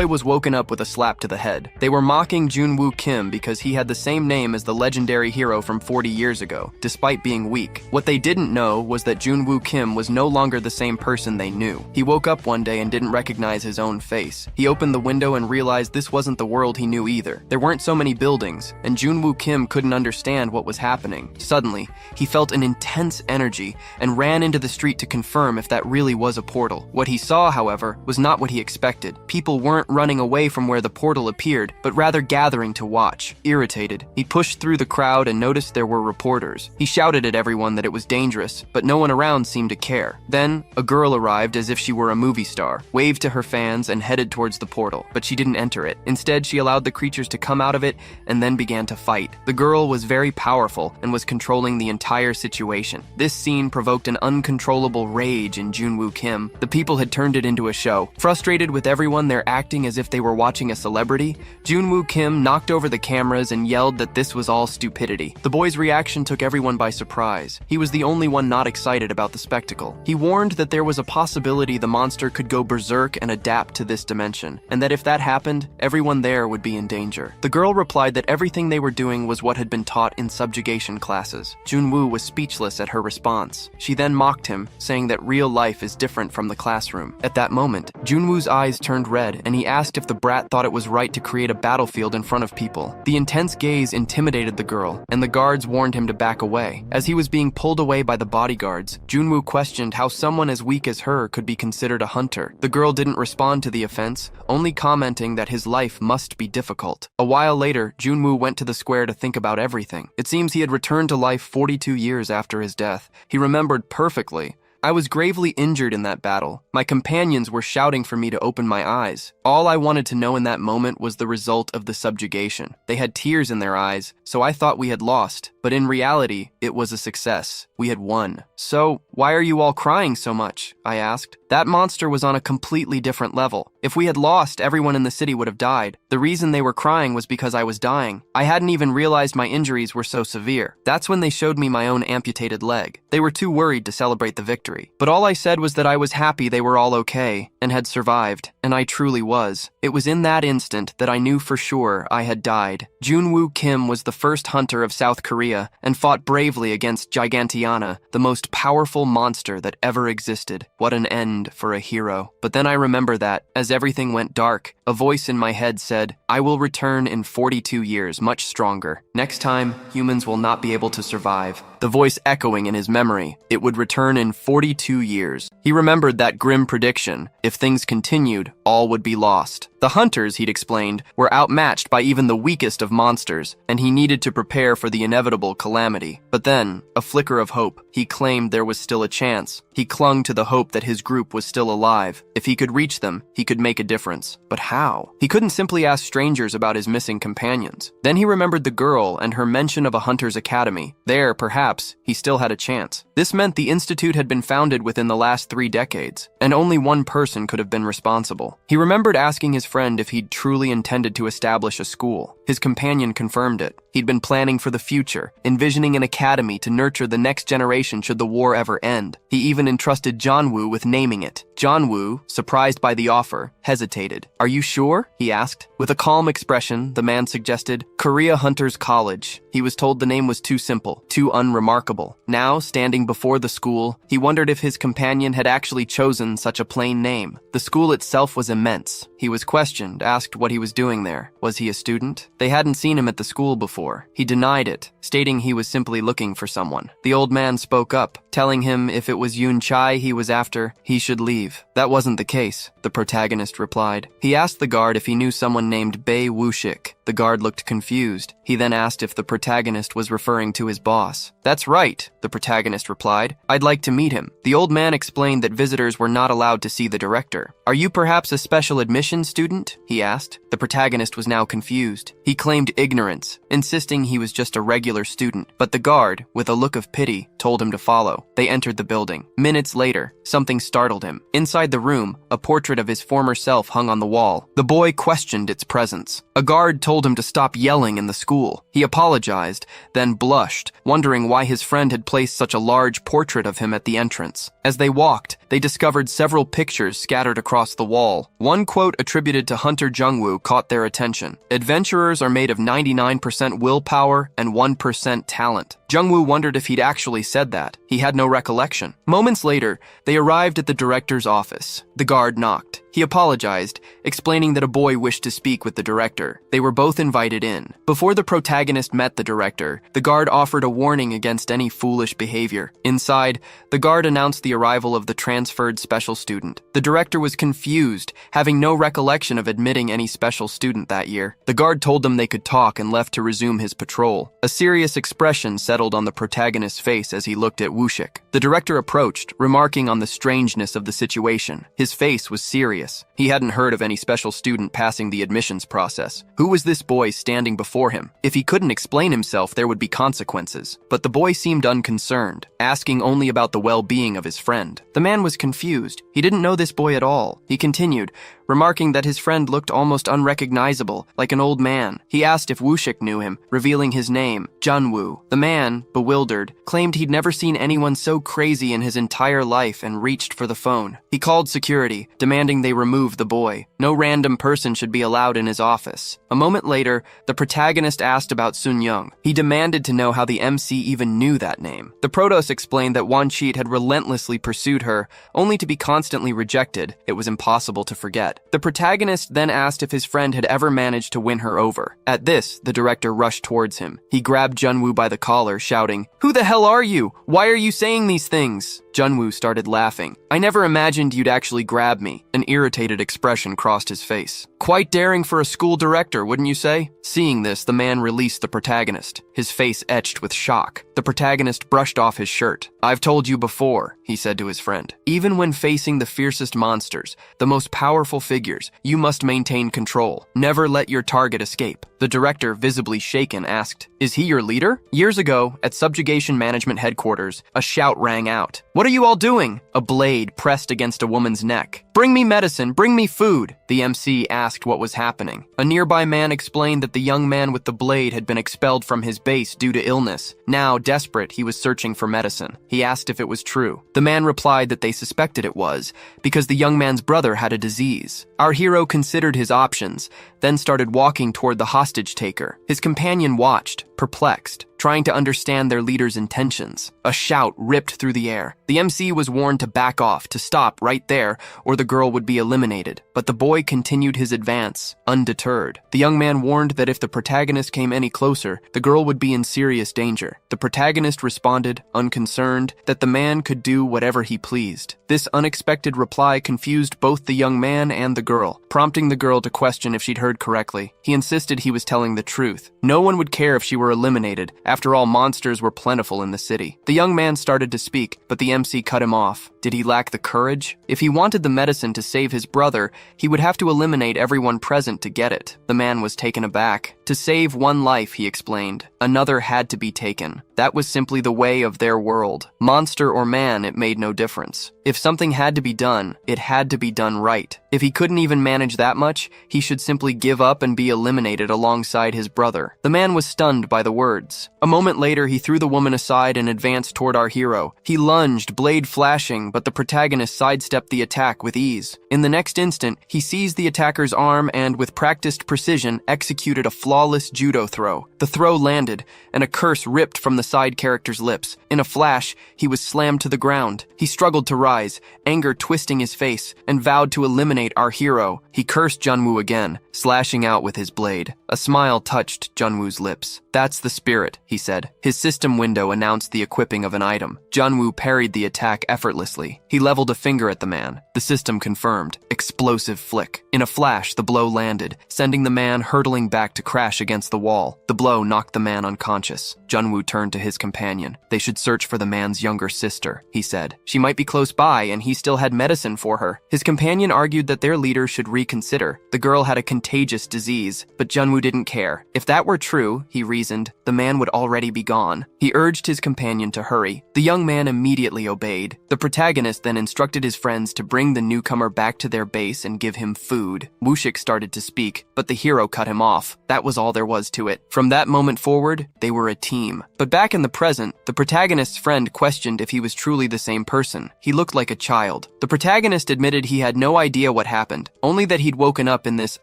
boy was woken up with a slap to the head. They were mocking Junwoo Kim because he had the same name as the legendary hero from 40 years ago, despite being weak. What they didn't know was that Junwoo Kim was no longer the same person they knew. He woke up one day and didn't recognize his own face. He opened the window and realized this wasn't the world he knew either. There weren't so many buildings, and Junwoo Kim couldn't understand what was happening. Suddenly, he felt an intense energy and ran into the street to confirm if that really was a portal. What he saw, however, was not what he expected. People weren't running away from where the portal appeared, but rather gathering to watch. Irritated, he pushed through the crowd and noticed there were reporters. He shouted at everyone that it was dangerous, but no one around seemed to care. Then, a girl arrived as if she were a movie star, waved to her fans, and headed towards the portal, but she didn't enter it. Instead, she allowed the creatures to come out of it and then began to fight. The girl was very powerful and was controlling the entire situation. This scene provoked an uncontrollable rage in Junwoo Kim. The people had turned it into a show. Frustrated with everyone there acting as if they were watching a celebrity, Junwoo Kim knocked over the cameras and yelled that this was all stupidity. The boy's reaction took everyone by surprise. He was the only one not excited about the spectacle. He warned that there was a possibility the monster could go berserk and adapt to this dimension, and that if that happened, everyone there would be in danger. The girl replied that everything they were doing was what had been taught in subjugation classes. Junwoo was speechless at her response. She then mocked him, saying that real life is different from the classroom. At that moment, Junwoo's eyes turned red, and he asked if the brat thought it was right to create a battlefield in front of people. The intense gaze intimidated the girl, and the guards warned him to back away. As he was being pulled away by the bodyguards, Junwoo questioned how someone as weak as her could be considered a hunter. The girl didn't respond to the offense, only commenting that his life must be difficult. A while later, Junwoo went to the square to think about everything. It seems he had returned to life 42 years after his death. He remembered perfectly. I was gravely injured in that battle. My companions were shouting for me to open my eyes. All I wanted to know in that moment was the result of the subjugation. They had tears in their eyes, so I thought we had lost. But in reality, it was a success. We had won. So, why are you all crying so much? I asked. That monster was on a completely different level. If we had lost, everyone in the city would have died. The reason they were crying was because I was dying. I hadn't even realized my injuries were so severe. That's when they showed me my own amputated leg. They were too worried to celebrate the victory. But all I said was that I was happy they were all okay and had survived, and I truly was. It was in that instant that I knew for sure I had died. Junwoo Kim was the first hunter of South Korea and fought bravely against Gigantiana, the most powerful monster that ever existed. What an end for a hero. But then I remember that, as everything went dark, a voice in my head said, I will return in 42 years, much stronger. Next time, humans will not be able to survive. The voice echoing in his memory, it would return in 42 years. He remembered that grim prediction. If things continued, all would be lost. The hunters, he'd explained, were outmatched by even the weakest of monsters, and he needed to prepare for the inevitable calamity. But then, a flicker of hope, he claimed there was still a chance. He clung to the hope that his group was still alive. If he could reach them, he could make a difference. But how? He couldn't simply ask strangers about his missing companions. Then he remembered the girl and her mention of a hunter's academy. There, perhaps, he still had a chance. This meant the institute had been founded within the last 3 decades, and only one person could have been responsible. He remembered asking his friend if he'd truly intended to establish a school. His companion confirmed it. He'd been planning for the future, envisioning an academy to nurture the next generation should the war ever end. He even entrusted Junwoo with naming it. Junwoo, surprised by the offer, hesitated. Are you sure? He asked. With a calm expression, the man suggested Korea Hunters College. He was told the name was too simple, too unremarkable. Now, standing before the school, he wondered if his companion had actually chosen such a plain name. The school itself was immense. He was questioned, asked what he was doing there. Was he a student? They hadn't seen him at the school before. He denied it, stating he was simply looking for someone. The old man spoke up, telling him if it was Yoon Chai he was after, he should leave. That wasn't the case, the protagonist replied. He asked the guard if he knew someone named Bae Woo-shik. The guard looked confused. He then asked if the protagonist was referring to his boss. That's right, the protagonist replied. I'd like to meet him. The old man explained that visitors were not allowed to see the director. Are you perhaps a special admission student? He asked. The protagonist was now confused. He claimed ignorance, insisting he was just a regular student. But the guard, with a look of pity, told him to follow. They entered the building. Minutes later, something startled him. Inside the room, a portrait of his former self hung on the wall. The boy questioned its presence. A guard told told him to stop yelling in the school. He apologized, then blushed, wondering why his friend had placed such a large portrait of him at the entrance. As they walked, they discovered several pictures scattered across the wall. One quote attributed to Hunter Jungwoo caught their attention. "Adventurers are made of 99% willpower and 1% talent." Jungwoo wondered if he'd actually said that. He had no recollection. Moments later, they arrived at the director's office. The guard knocked. He apologized, explaining that a boy wished to speak with the director. They were both invited in. Before the protagonist met the director, the guard offered a warning against any foolish behavior. Inside, the guard announced the arrival of the transferred special student. The director was confused, having no recollection of admitting any special student that year. The guard told them they could talk and left to resume his patrol. A serious expression settled on the protagonist's face as he looked at Woo-shik. The director approached, remarking on the strangeness of the situation. His face was serious. He hadn't heard of any special student passing the admissions process. Who was this boy standing before him? If he couldn't explain himself, there would be consequences. But the boy seemed unconcerned, asking only about the well-being of his friend. The man was confused. He didn't know this boy at all. He continued, remarking that his friend looked almost unrecognizable, like an old man. He asked if Woo-shik knew him, revealing his name, Junwoo. The man, bewildered, claimed he'd never seen anyone so crazy in his entire life and reached for the phone. He called security, demanding they remove the boy. No random person should be allowed in his office. A moment later, the protagonist asked about Sun Young. He demanded to know how the MC even knew that name. The Protos explained that Won-cheat had relentlessly pursued her, only to be constantly rejected. It was impossible to forget. The protagonist then asked if his friend had ever managed to win her over. At this, the director rushed towards him. He grabbed Junwoo by the collar, shouting, "Who the hell are you? Why are you saying these things?" Junwoo started laughing. "I never imagined you'd actually grab me." An irritated expression crossed his face. "Quite daring for a school director, wouldn't you say?" Seeing this, the man released the protagonist, his face etched with shock. The protagonist brushed off his shirt. "I've told you before," he said to his friend. "Even when facing the fiercest monsters, the most powerful figures, you must maintain control. Never let your target escape." The director, visibly shaken, asked, "Is he your leader?" Years ago, at Subjugation Management Headquarters, a shout rang out. "What are you all doing?" A blade pressed against a woman's neck. "Bring me medicine, bring me food." The MC asked what was happening. A nearby man explained that the young man with the blade had been expelled from his base due to illness. Now, desperate, he was searching for medicine. He asked if it was true. The man replied that they suspected it was, because the young man's brother had a disease. Our hero considered his options, then started walking toward the hostage taker. His companion watched, perplexed, trying to understand their leader's intentions. A shout ripped through the air. The MC was warned to back off, to stop right there, or the girl would be eliminated. But the boy continued his advance, undeterred. The young man warned that if the protagonist came any closer, the girl would be in serious danger. The protagonist responded, unconcerned, that the man could do whatever he pleased. This unexpected reply confused both the young man and the girl, prompting the girl to question if she'd heard correctly. He insisted he was telling the truth. No one would care if she were eliminated. After all, monsters were plentiful in the city. The young man started to speak, but the MC cut him off. Did he lack the courage? If he wanted the medicine to save his brother, he would have to eliminate everyone present to get it. The man was taken aback. To save one life, he explained, another had to be taken. That was simply the way of their world. Monster or man, it made no difference. If something had to be done, it had to be done right. If he couldn't even manage that much, he should simply give up and be eliminated alongside his brother. The man was stunned by the words. A moment later, he threw the woman aside and advanced toward our hero. He lunged, blade flashing, but the protagonist sidestepped the attack with ease. In the next instant, he seized the attacker's arm and, with practiced precision, executed a flawless judo throw. The throw landed, and a curse ripped from the side character's lips. In a flash, he was slammed to the ground. He struggled to rise, anger twisting his face, and vowed to eliminate our hero. He cursed Junwoo again, slashing out with his blade. A smile touched Junwoo's lips. "That's the spirit," he said. His system window announced the equipping of an item. Junwoo parried the attack effortlessly. He leveled a finger at the man. The system confirmed. Explosive flick. In a flash, the blow landed, sending the man hurtling back to crash against the wall. The blow knocked the man unconscious. Junwoo turned to his companion. "They should search for the man's younger sister," he said. "She might be close by, and he still had medicine for her." His companion argued that their leader should reconsider. The girl had a contagious disease, but Junwoo didn't care. If that were true, he reasoned, the man would already be gone. He urged his companion to hurry. The young man immediately obeyed. The protagonist then instructed his friends to bring the newcomer back to their base and give him food. Woo-shik started to speak, but the hero cut him off. "That was all there was to it. From that moment forward, they were a team. But back in the present, the protagonist's friend questioned if he was truly the same person. He looked like a child. The protagonist admitted he had no idea what happened, only that he'd woken up in this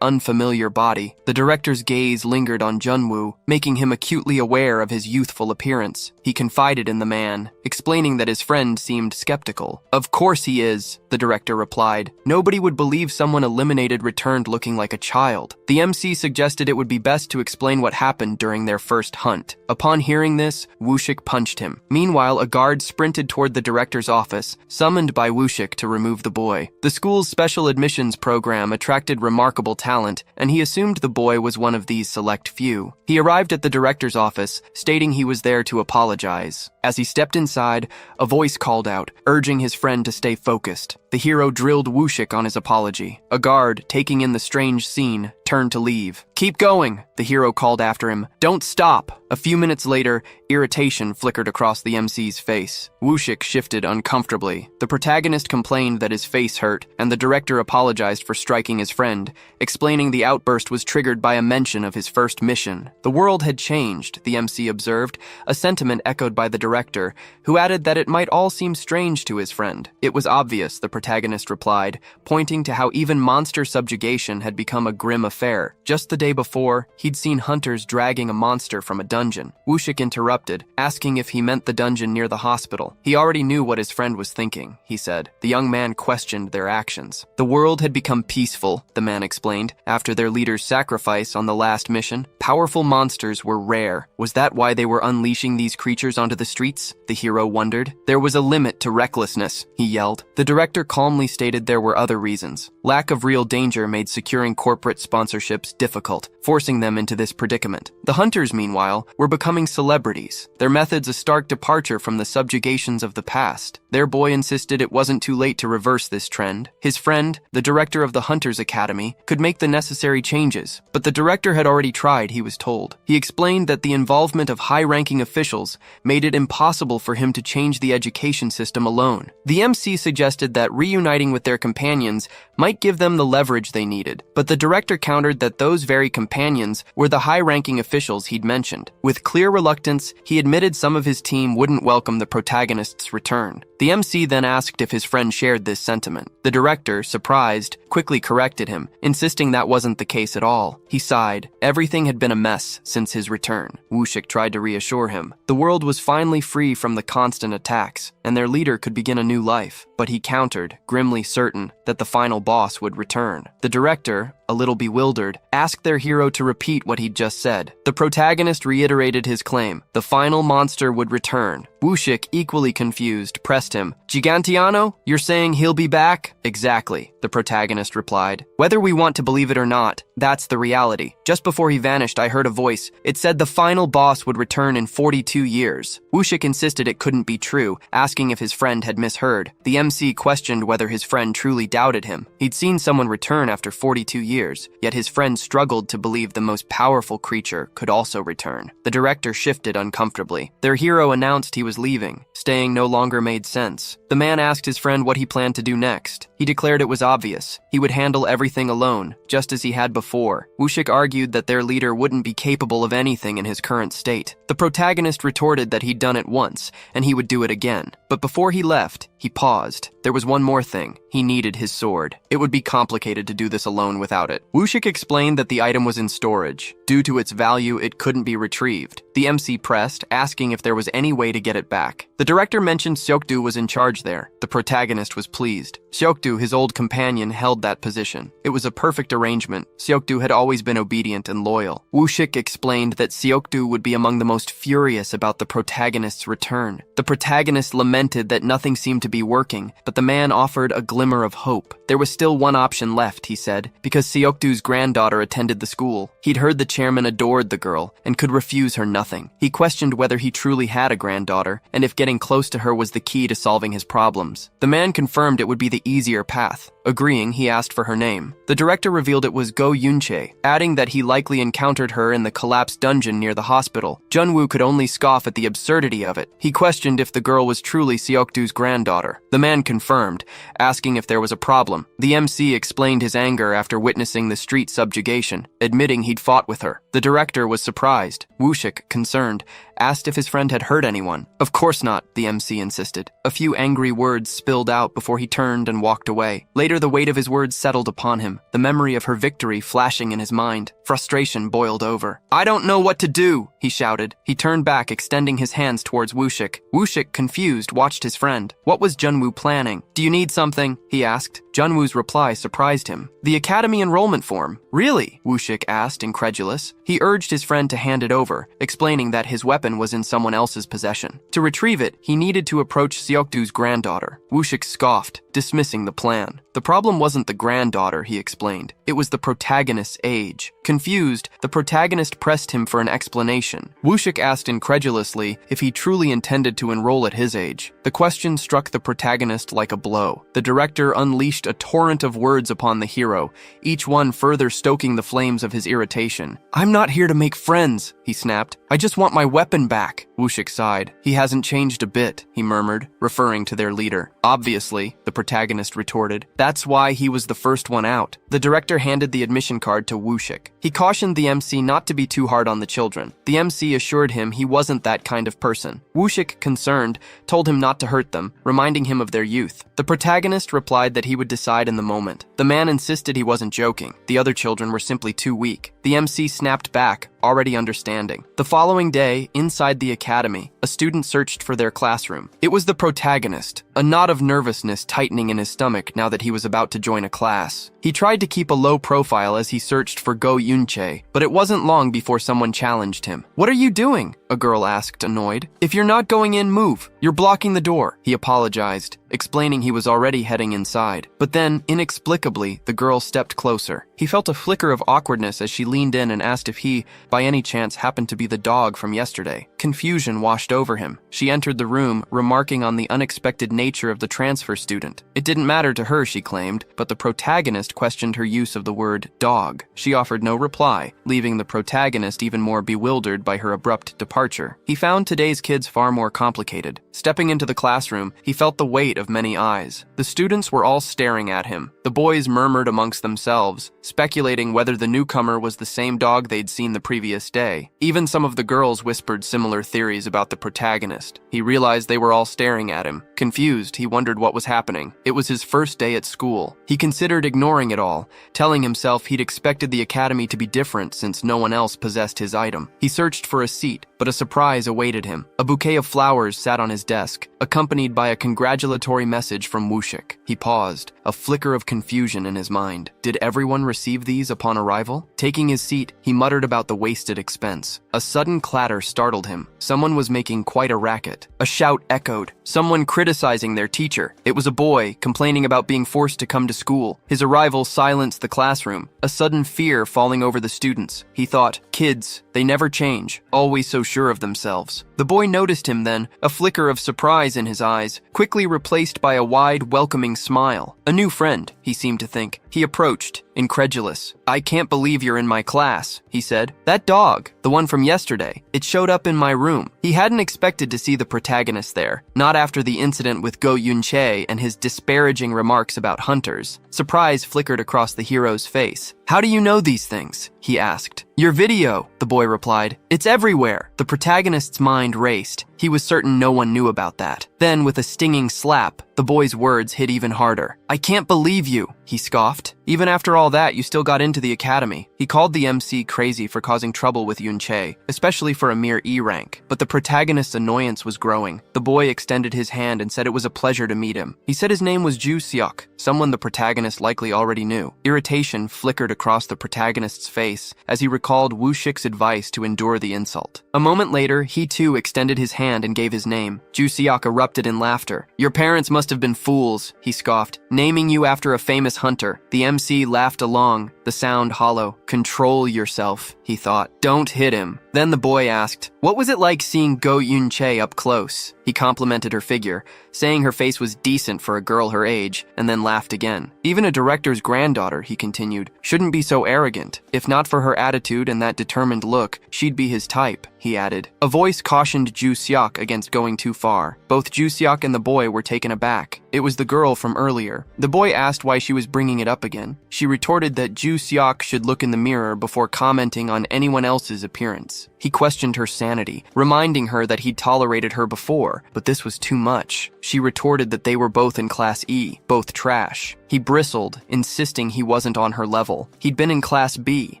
unfamiliar body. The director's gaze lingered on Junwoo, making him acutely aware of his youthful appearance. He confided in the man, explaining that his friend seemed skeptical. "Of course he is," the director replied. "Nobody would believe someone eliminated returned looking like a child." The MC suggested it would be best to explain what happened during their first hunt. Upon hearing this, Woo-shik punched him. Meanwhile, a guard sprinted toward the director's office, summoned by Woo-shik to remove the boy. The school's special admissions program attracted remarkable talent, and he assumed the boy was one of these select few. He arrived at the director's office, stating he was there to apologize. As he stepped inside, a voice called out, urging his friend to stay focused. The hero drilled Woo-shik on his apology. A guard, taking in the strange scene, turned to leave. "Keep going," the hero called after him. "Don't stop." A few minutes later, irritation flickered across the MC's face. Woo-shik shifted uncomfortably. The protagonist complained that his face hurt, and the director apologized for striking his friend, explaining the outburst was triggered by a mention of his first mission. The world had changed, the MC observed, a sentiment echoed by the director, who added that it might all seem strange to his friend. "It was obvious," the protagonist replied, pointing to how even monster subjugation had become a grim affair. Just the day before, he'd seen hunters dragging a monster from a dungeon. Woo-shik interrupted, asking if he meant the dungeon near the hospital. He already knew what his friend was thinking, he said. The young man questioned their actions. "The world had become peaceful," the man explained, "after their leader's sacrifice on the last mission. Powerful monsters were rare. Was that why they were unleashing these creatures onto the streets?" the hero wondered. "There was a limit to recklessness," he yelled. The director calmly stated there were other reasons. Lack of real danger made securing corporate sponsorships difficult, forcing them into this predicament. The hunters, meanwhile, were becoming celebrities, their methods a stark departure from the subjugations of the past. Their boy insisted it wasn't too late to reverse this trend. His friend, the director of the Hunters Academy, could make the necessary changes, but the director had already tried, he was told. He explained that the involvement of high-ranking officials made it impossible for him to change the education system alone. The MC suggested that reuniting with their companions might give them the leverage they needed, but the director countered that those very companions were the high-ranking officials he'd mentioned. With clear reluctance, he admitted some of his team wouldn't welcome the protagonist's return. The MC then asked if his friend shared this sentiment. The director, surprised, quickly corrected him, insisting that wasn't the case at all. He sighed. Everything had been a mess since his return. Woo-shik tried to reassure him. The world was finally free from the constant attacks, and their leader could begin a new life. But he countered, grimly certain that the final boss would return. The director, a little bewildered, asked their hero to repeat what he'd just said. The protagonist reiterated his claim. The final monster would return. Woo-shik, equally confused, pressed him. "Gigantiano? You're saying he'll be back?" "Exactly," the protagonist replied. "Whether we want to believe it or not, that's the reality. Just before he vanished, I heard a voice. It said the final boss would return in 42 years. Woo-shik insisted it couldn't be true, asking if his friend had misheard. The MC questioned whether his friend truly doubted him. He'd seen someone return after 42 years, yet his friend struggled to believe the most powerful creature could also return. The director shifted uncomfortably. Their hero announced he was leaving. Staying no longer made sense. The man asked his friend what he planned to do next. He declared it was obvious. He would handle everything alone, just as he had before. Woo-shik argued that their leader wouldn't be capable of anything in his current state. The protagonist retorted that he'd done it once, and he would do it again. But before he left, he paused. There was one more thing. He needed his sword. It would be complicated to do this alone without it. Woo-shik explained that the item was in storage. Due to its value, it couldn't be retrieved. The MC pressed, asking if there was any way to get it back. The director mentioned Seokdu was in charge there. The protagonist was pleased. Seokdu, his old companion, held that position. It was a perfect arrangement. Seokdu had always been obedient and loyal. Woo-shik explained that Seokdu would be among the most furious about the protagonist's return. The protagonist lamented that nothing seemed to be working, but the man offered a glimmer of hope. There was still one option left, he said, because Seokdu's granddaughter attended the school. He'd heard the chairman adored the girl and could refuse her nothing. He questioned whether he truly had a granddaughter and if getting close to her was the key to solving his problems. The man confirmed it would be the easier path. Agreeing, he asked for her name. The director revealed it was Go Yunche, adding that he likely encountered her in the collapsed dungeon near the hospital. Junwoo could only scoff at the absurdity of it. He questioned if the girl was truly Seokdu's granddaughter. The man confirmed, asking if there was a problem. The MC explained his anger after witnessing the street subjugation, admitting he'd fought with her. The director was surprised. Woo-shik, concerned, asked if his friend had hurt anyone. Of course not, the MC insisted. A few angry words spilled out before he turned and walked away. Later, the weight of his words settled upon him, the memory of her victory flashing in his mind. Frustration boiled over. "I don't know what to do," he shouted. He turned back, extending his hands towards Woo-shik. Woo-shik, confused, watched his friend. What was Junwoo planning? "Do you need something?" he asked. Junwoo's reply surprised him. "The academy enrollment form." "Really?" Woo-shik asked, incredulous. He urged his friend to hand it over, explaining that his weapon was in someone else's possession. To retrieve it, he needed to approach Seokdu's granddaughter. Woo-shik scoffed, dismissing the plan. The problem wasn't the granddaughter, he explained. It was the protagonist's age. Confused, the protagonist pressed him for an explanation. Woo-shik asked incredulously if he truly intended to enroll at his age. The question struck the protagonist like a blow. The director unleashed a torrent of words upon the hero, each one further stoking the flames of his irritation. "I'm not here to make friends," he snapped. "I just want my weapon back." Woo-shik sighed. "He hasn't changed a bit," he murmured, referring to their leader. "Obviously," the protagonist retorted. "That's why he was the first one out." The director handed the admission card to Woo-shik. He cautioned the MC not to be too hard on the children. The MC assured him he wasn't that kind of person. Woo-shik, concerned, told him not to hurt them, reminding him of their youth. The protagonist replied that he would decide in the moment. The man insisted he wasn't joking. The other children were simply too weak. The MC snapped back, already understanding. The following day, inside the academy, a student searched for their classroom. It was the protagonist, a knot of nervousness tightening in his stomach now that he was about to join a class. He tried to keep a low profile as he searched for Go Yunche, but it wasn't long before someone challenged him. "What are you doing?" a girl asked, annoyed. "If you're not going in, move. You're blocking the door." He apologized, explaining he was already heading inside. But then, inexplicably, the girl stepped closer. He felt a flicker of awkwardness as she leaned in and asked if he, by any chance, happened to be the dog from yesterday. Confusion washed over him. She entered the room, remarking on the unexpected nature of the transfer student. It didn't matter to her, she claimed, but the protagonist questioned her use of the word dog. She offered no reply, leaving the protagonist even more bewildered by her abrupt departure. He found today's kids far more complicated. Stepping into the classroom, he felt the weight of many eyes. The students were all staring at him. The boys murmured amongst themselves, speculating whether the newcomer was the same dog they'd seen the previous day. Even some of the girls whispered similar theories about the protagonist. He realized they were all staring at him. Confused, he wondered what was happening. It was his first day at school. He considered ignoring it all, telling himself he'd expected the academy to be different since no one else possessed his item. He searched for a seat, but a surprise awaited him. A bouquet of flowers sat on his desk, accompanied by a congratulatory message from Woo-shik. He paused, a flicker of confusion in his mind. Did everyone receive these upon arrival? Taking his seat, he muttered about the wasted expense. A sudden clatter startled him. Someone was making quite a racket. A shout echoed, someone criticizing their teacher. It was a boy, complaining about being forced to come to school. His arrival silenced the classroom, a sudden fear falling over the students. He thought, kids, they never change, always so sure of themselves. The boy noticed him then, a flicker of surprise in his eyes, quickly replaced by a wide, welcoming smile. A new friend, he seemed to think. He approached, incredulous. "I can't believe you're in my class," he said. "That dog, the one from yesterday, it showed up in my room." He hadn't expected to see the protagonist there, not after the incident with Go Yunche and his disparaging remarks about hunters. Surprise flickered across the hero's face. "How do you know these things?" he asked. "Your video," the boy replied. "It's everywhere." The protagonist's mind raced. He was certain no one knew about that. Then, with a stinging slap, the boy's words hit even harder. "I can't believe you," he scoffed. "Even after all that, you still got into the academy." He called the MC crazy for causing trouble with Yunche, especially for a mere E rank. But the protagonist's annoyance was growing. The boy extended his hand and said it was a pleasure to meet him. He said his name was Ju Seok, someone the protagonist likely already knew. Irritation flickered across the protagonist's face as he recalled Woo-shik's advice to endure the insult. A moment later, he too extended his hand and gave his name. Ju Seok erupted in laughter. "Your parents must have been fools," he scoffed, "naming you after a famous hunter." The MC laughed along, the sound hollow. Control yourself, he thought. Don't hit him. Then the boy asked, what was it like seeing Go Yun-chae up close? He complimented her figure, saying her face was decent for a girl her age, and then laughed again. Even a director's granddaughter, he continued, shouldn't be so arrogant. If not for her attitude and that determined look, she'd be his type, he added. A voice cautioned Ju Seok against going too far. Both Ju Seok and the boy were taken aback. It was the girl from earlier. The boy asked why she was bringing it up again. She retorted that Ju Seok should look in the mirror before commenting on anyone else's appearance. He questioned her sanity, reminding her that he'd tolerated her before, but this was too much. She retorted that they were both in Class E, both trash. He bristled, insisting he wasn't on her level. He'd been in Class B.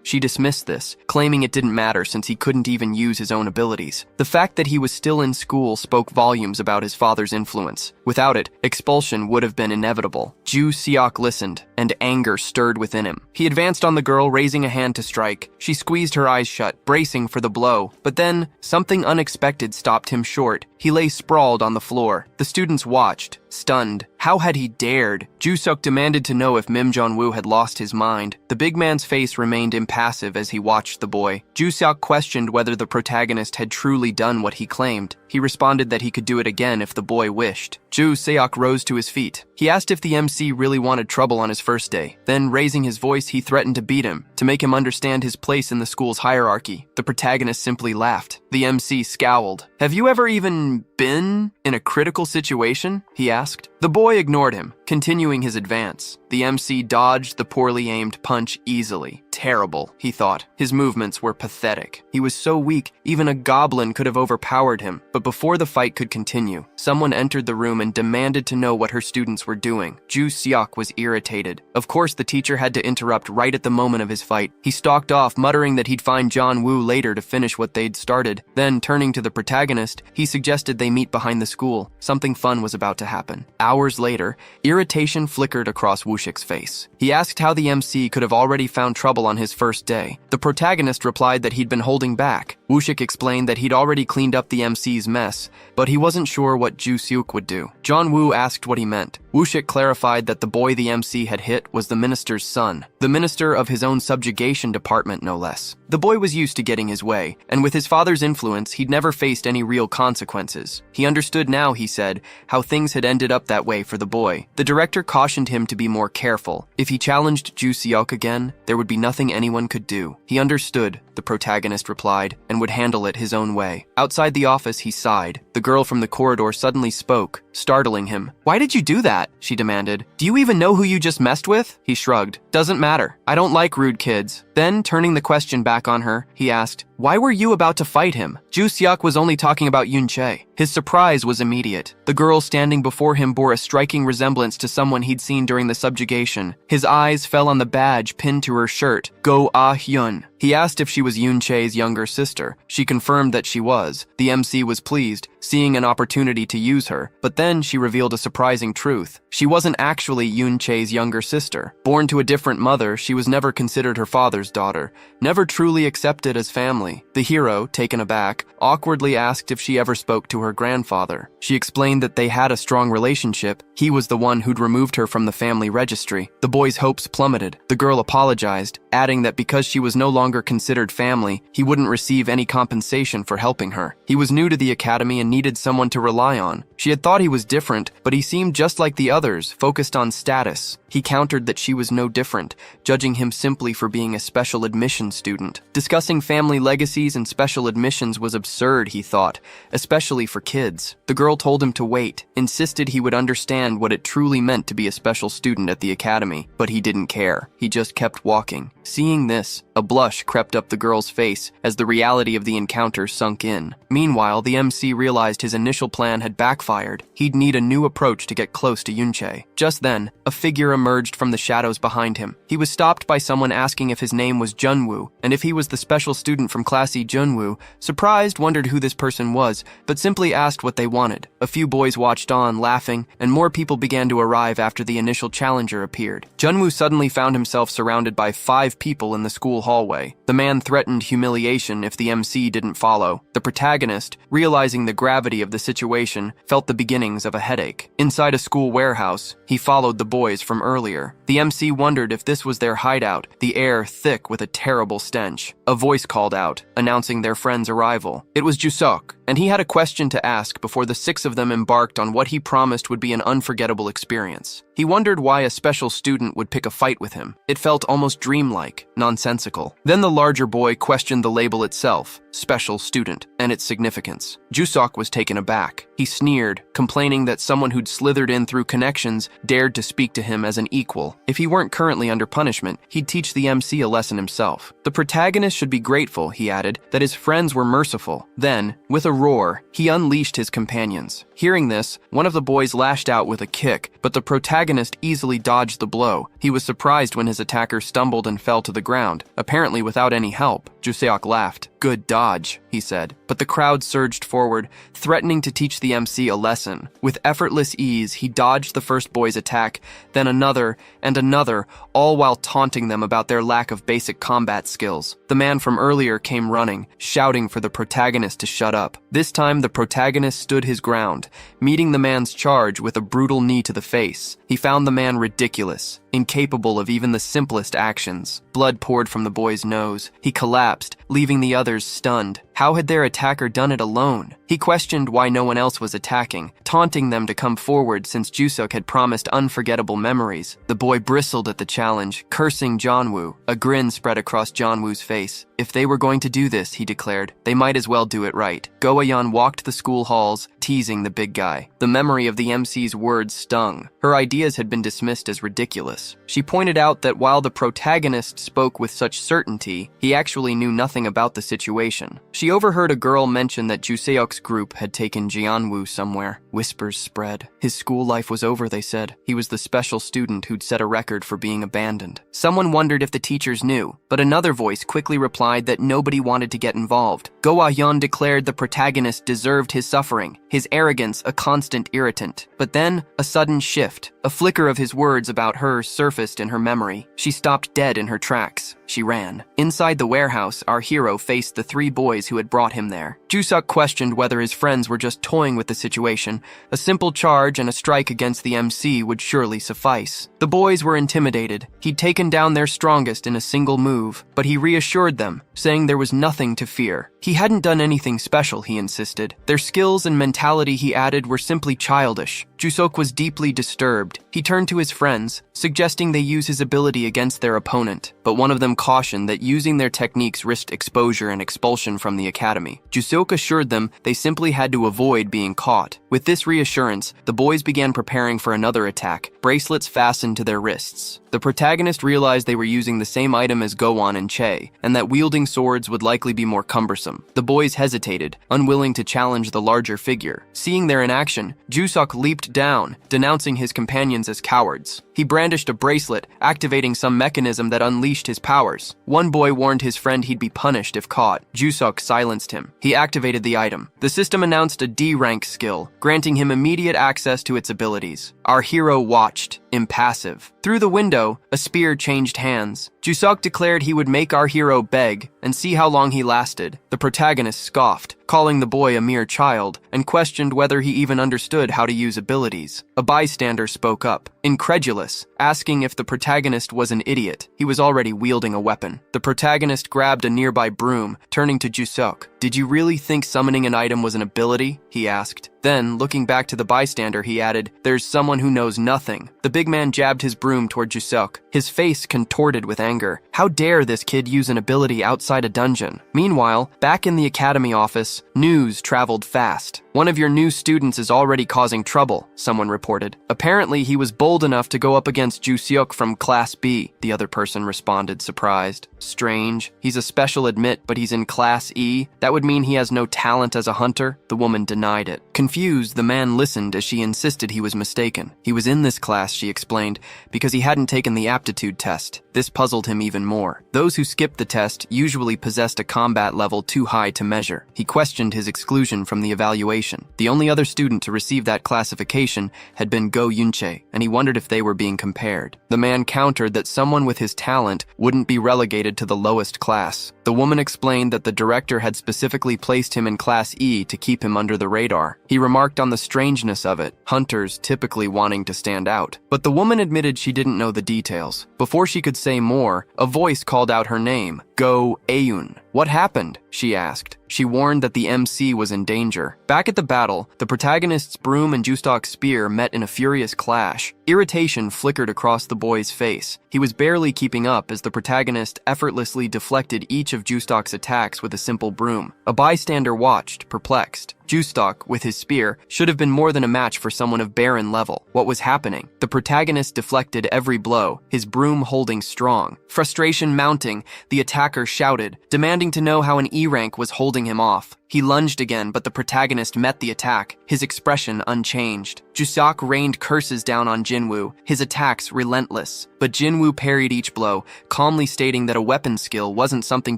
She dismissed this, claiming it didn't matter since he couldn't even use his own abilities. The fact that he was still in school spoke volumes about his father's influence. Without it, expulsion would have been inevitable. Ju Seok listened, and anger stirred within him. He advanced on the girl, raising a hand to strike. She squeezed her eyes shut, bracing for the blow. But then, something unexpected stopped him short. He lay sprawled on the floor. The students watched, stunned. How had he dared? Ju Seok demanded to know if Mim Jong-woo had lost his mind. The big man's face remained impassive as he watched the boy. Ju Seok questioned whether the protagonist had truly done what he claimed. He responded that he could do it again if the boy wished. Ju Seok rose to his feet. He asked if the MC really wanted trouble on his first day. Then, raising his voice, he threatened to beat him, to make him understand his place in the school's hierarchy. The protagonist simply laughed. The MC scowled. Have you ever even been in a critical situation? He asked. The boy ignored him, continuing his advance. The MC dodged the poorly aimed punch easily. Terrible, he thought. His movements were pathetic. He was so weak, even a goblin could have overpowered him. But before the fight could continue, someone entered the room and demanded to know what her students were doing. Ju Seok was irritated. Of course, the teacher had to interrupt right at the moment of his fight. He stalked off, muttering that he'd find John Woo later to finish what they'd started. Then, turning to the protagonist, he suggested they meet behind the school. Something fun was about to happen. Hours later, irritation flickered across Woo-shik's face. He asked how the MC could have already found trouble on his first day. The protagonist replied that he'd been holding back. Woo-shik explained that he'd already cleaned up the MC's mess, but he wasn't sure what Ju Seok would do. John Woo asked what he meant. Woo-shik clarified that the boy the MC had hit was the minister's son, the minister of his own subjugation department, no less. The boy was used to getting his way, and with his father's influence, he'd never faced any real consequences. He understood now, he said, how things had ended up that way for the boy. The director cautioned him to be more careful. If he challenged Ju Seok again, there would be nothing anyone could do. He understood, the protagonist replied, and would handle it his own way. Outside the office, he sighed. The girl from the corridor suddenly spoke, startling him. Why did you do that? She demanded. Do you even know who you just messed with? He shrugged. Doesn't matter. I don't like rude kids. Then, turning the question back on her, he asked, why were you about to fight him? Ju Seok was only talking about Yun-chae. His surprise was immediate. The girl standing before him bore a striking resemblance to someone he'd seen during the subjugation. His eyes fell on the badge pinned to her shirt, Go Ah-hyun. He asked if she was Yun-chae's younger sister. She confirmed that she was. The MC was pleased, seeing an opportunity to use her, but then she revealed a surprising truth. She wasn't actually Yun-chae's younger sister. Born to a different mother, she was never considered her father's daughter, never truly accepted as family. The hero, taken aback, awkwardly asked if she ever spoke to her grandfather. She explained that they had a strong relationship. He was the one who'd removed her from the family registry. The boy's hopes plummeted. The girl apologized, adding that because she was no longer considered family, he wouldn't receive any compensation for helping her. He was new to the academy and needed someone to rely on. She had thought he was different, but he seemed just like the others, focused on status. He countered that she was no different, judging him simply for being a special admission student. Discussing family legacies and special admissions was absurd, he thought, especially for kids. The girl told him to wait, insisted he would understand what it truly meant to be a special student at the academy, but he didn't care. He just kept walking. Seeing this, a blush crept up the girl's face as the reality of the encounter sunk in. Meanwhile, the MC realized his initial plan had backfired. He'd need a new approach to get close to Yun-chae. Just then, a figure emerged from the shadows behind him. He was stopped by someone asking if his name was Junwoo, and if he was the special student from Class E. Junwoo. Surprised, wondered who this person was, but simply asked what they wanted. A few boys watched on, laughing, and more people began to arrive after the initial challenger appeared. Junwoo suddenly found himself surrounded by 5 people in the school hallway. The man threatened humiliation if the MC didn't follow. The protagonist, realizing the gravity of the situation, felt the beginnings of a headache. Inside a school warehouse, he followed the boys from earlier. The MC wondered if this was their hideout, the air thick with a terrible stench. A voice called out, announcing their friend's arrival. It was Jusok, and he had a question to ask before the 6 of them embarked on what he promised would be an unforgettable experience. He wondered why a special student would pick a fight with him. It felt almost dreamlike, nonsensical. Then the larger boy questioned the label itself, special student, and its significance. Jusok was taken aback. He sneered, complaining that someone who'd slithered in through connections dared to speak to him as an equal. If he weren't currently under punishment, he'd teach the MC a lesson himself. The protagonist should be grateful, he added, that his friends were merciful. Then, with a roar, he unleashed his companions. Hearing this, one of the boys lashed out with a kick, but the protagonist easily dodged the blow. He was surprised when his attacker stumbled and fell to the ground, apparently without any help. Juseok laughed. "Good dodge," he said. But the crowd surged forward, threatening to teach the MC a lesson. With effortless ease, he dodged the first boy's attack, then another, and another, all while taunting them about their lack of basic combat skills. The man from earlier came running, shouting for the protagonist to shut up. This time, the protagonist stood his ground, meeting the man's charge with a brutal knee to the face. He found the man ridiculous, incapable of even the simplest actions. Blood poured from the boy's nose. He collapsed, leaving the others stunned. How had their attacker done it alone? He questioned why no one else was attacking, taunting them to come forward since Jusok had promised unforgettable memories. The boy bristled at the challenge, cursing Jeonwoo. A grin spread across Jeonwoo's face. If they were going to do this, he declared, they might as well do it right. Go-Ayeon walked the school halls, teasing the big guy. The memory of the MC's words stung. Her ideas had been dismissed as ridiculous. She pointed out that while the protagonist spoke with such certainty, he actually knew nothing about the situation. She overheard a girl mention that Juseok's group had taken Jeonwoo somewhere. Whispers spread. His school life was over, they said. He was the special student who'd set a record for being abandoned. Someone wondered if the teachers knew, but another voice quickly replied that nobody wanted to get involved. Go-Ayeon declared the protagonist deserved his suffering, his arrogance a constant irritant. But then, a sudden shift. A flicker of his words about her surfaced in her memory. She stopped dead in her tracks. She ran. Inside the warehouse, our hero faced the 3 boys who had brought him there. Jusok questioned whether his friends were just toying with the situation. A simple charge and a strike against the MC would surely suffice. The boys were intimidated. He'd taken down their strongest in a single move, but he reassured them, saying there was nothing to fear. He hadn't done anything special, he insisted. Their skills and mentality, he added, were simply childish. Jusok was deeply disturbed. He turned to his friends, suggesting they use his ability against their opponent, but one of them cautioned that using their techniques risked exposure and expulsion from the academy. Jusok assured them they simply had to avoid being caught. With this reassurance, the boys began preparing for another attack, bracelets fastened to their wrists. The protagonist realized they were using the same item as Go-Won and Che, and that wielding swords would likely be more cumbersome. The boys hesitated, unwilling to challenge the larger figure. Seeing their inaction, Jusok leaped down, denouncing his companions as cowards. He brandished a bracelet, activating some mechanism that unleashed his powers. One boy warned his friend he'd be punished if caught. Jusok silenced him. He activated the item. The system announced a D-rank skill, granting him immediate access to its abilities. Our hero watched, impassive. Through the window, a spear changed hands. Jusok declared he would make our hero beg and see how long he lasted. The protagonist scoffed, calling the boy a mere child, and questioned whether he even understood how to use abilities. A bystander spoke up, incredulous, asking if the protagonist was an idiot. He was already wielding a weapon. The protagonist grabbed a nearby broom, turning to Jusok. "Did you really think summoning an item was an ability?" he asked. Then, looking back to the bystander, he added, "There's someone who knows nothing." The big man jabbed his broom toward Jusok, his face contorted with anger. How dare this kid use an ability outside a dungeon? Meanwhile, back in the academy office, news traveled fast. "One of your new students is already causing trouble," someone reported. "Apparently, he was bold enough to go up against Juseok from Class B," the other person responded, surprised. "Strange. He's a special admit, but he's in Class E? That would mean he has no talent as a hunter?" The woman denied it. Confused, the man listened as she insisted he was mistaken. He was in this class, she explained, because he hadn't taken the aptitude test. This puzzled him even more. Those who skipped the test usually possessed a combat level too high to measure. He questioned questioned his exclusion from the evaluation. The only other student to receive that classification had been Go Yunche, and he wondered if they were being compared. The man countered that someone with his talent wouldn't be relegated to the lowest class. The woman explained that the director had specifically placed him in Class E to keep him under the radar. He remarked on the strangeness of it, hunters typically wanting to stand out. But the woman admitted she didn't know the details. Before she could say more, a voice called out her name, Go Eun. What happened? She asked. She warned that the MC was in danger. Back at the battle, the protagonist's broom and Jusok's spear met in a furious clash. Irritation flickered across the boy's face. He was barely keeping up as the protagonist effortlessly deflected each of Jusok's attacks with a simple broom. A bystander watched, perplexed. Jusok, with his spear, should have been more than a match for someone of Baron level. What was happening? The protagonist deflected every blow, his broom holding strong. Frustration mounting, the attacker shouted, demanding to know how an E rank was holding him off. He lunged again, but the protagonist met the attack, his expression unchanged. Jusok rained curses down on Jinwoo, his attacks relentless. But Jinwoo parried each blow, calmly stating that a weapon skill wasn't something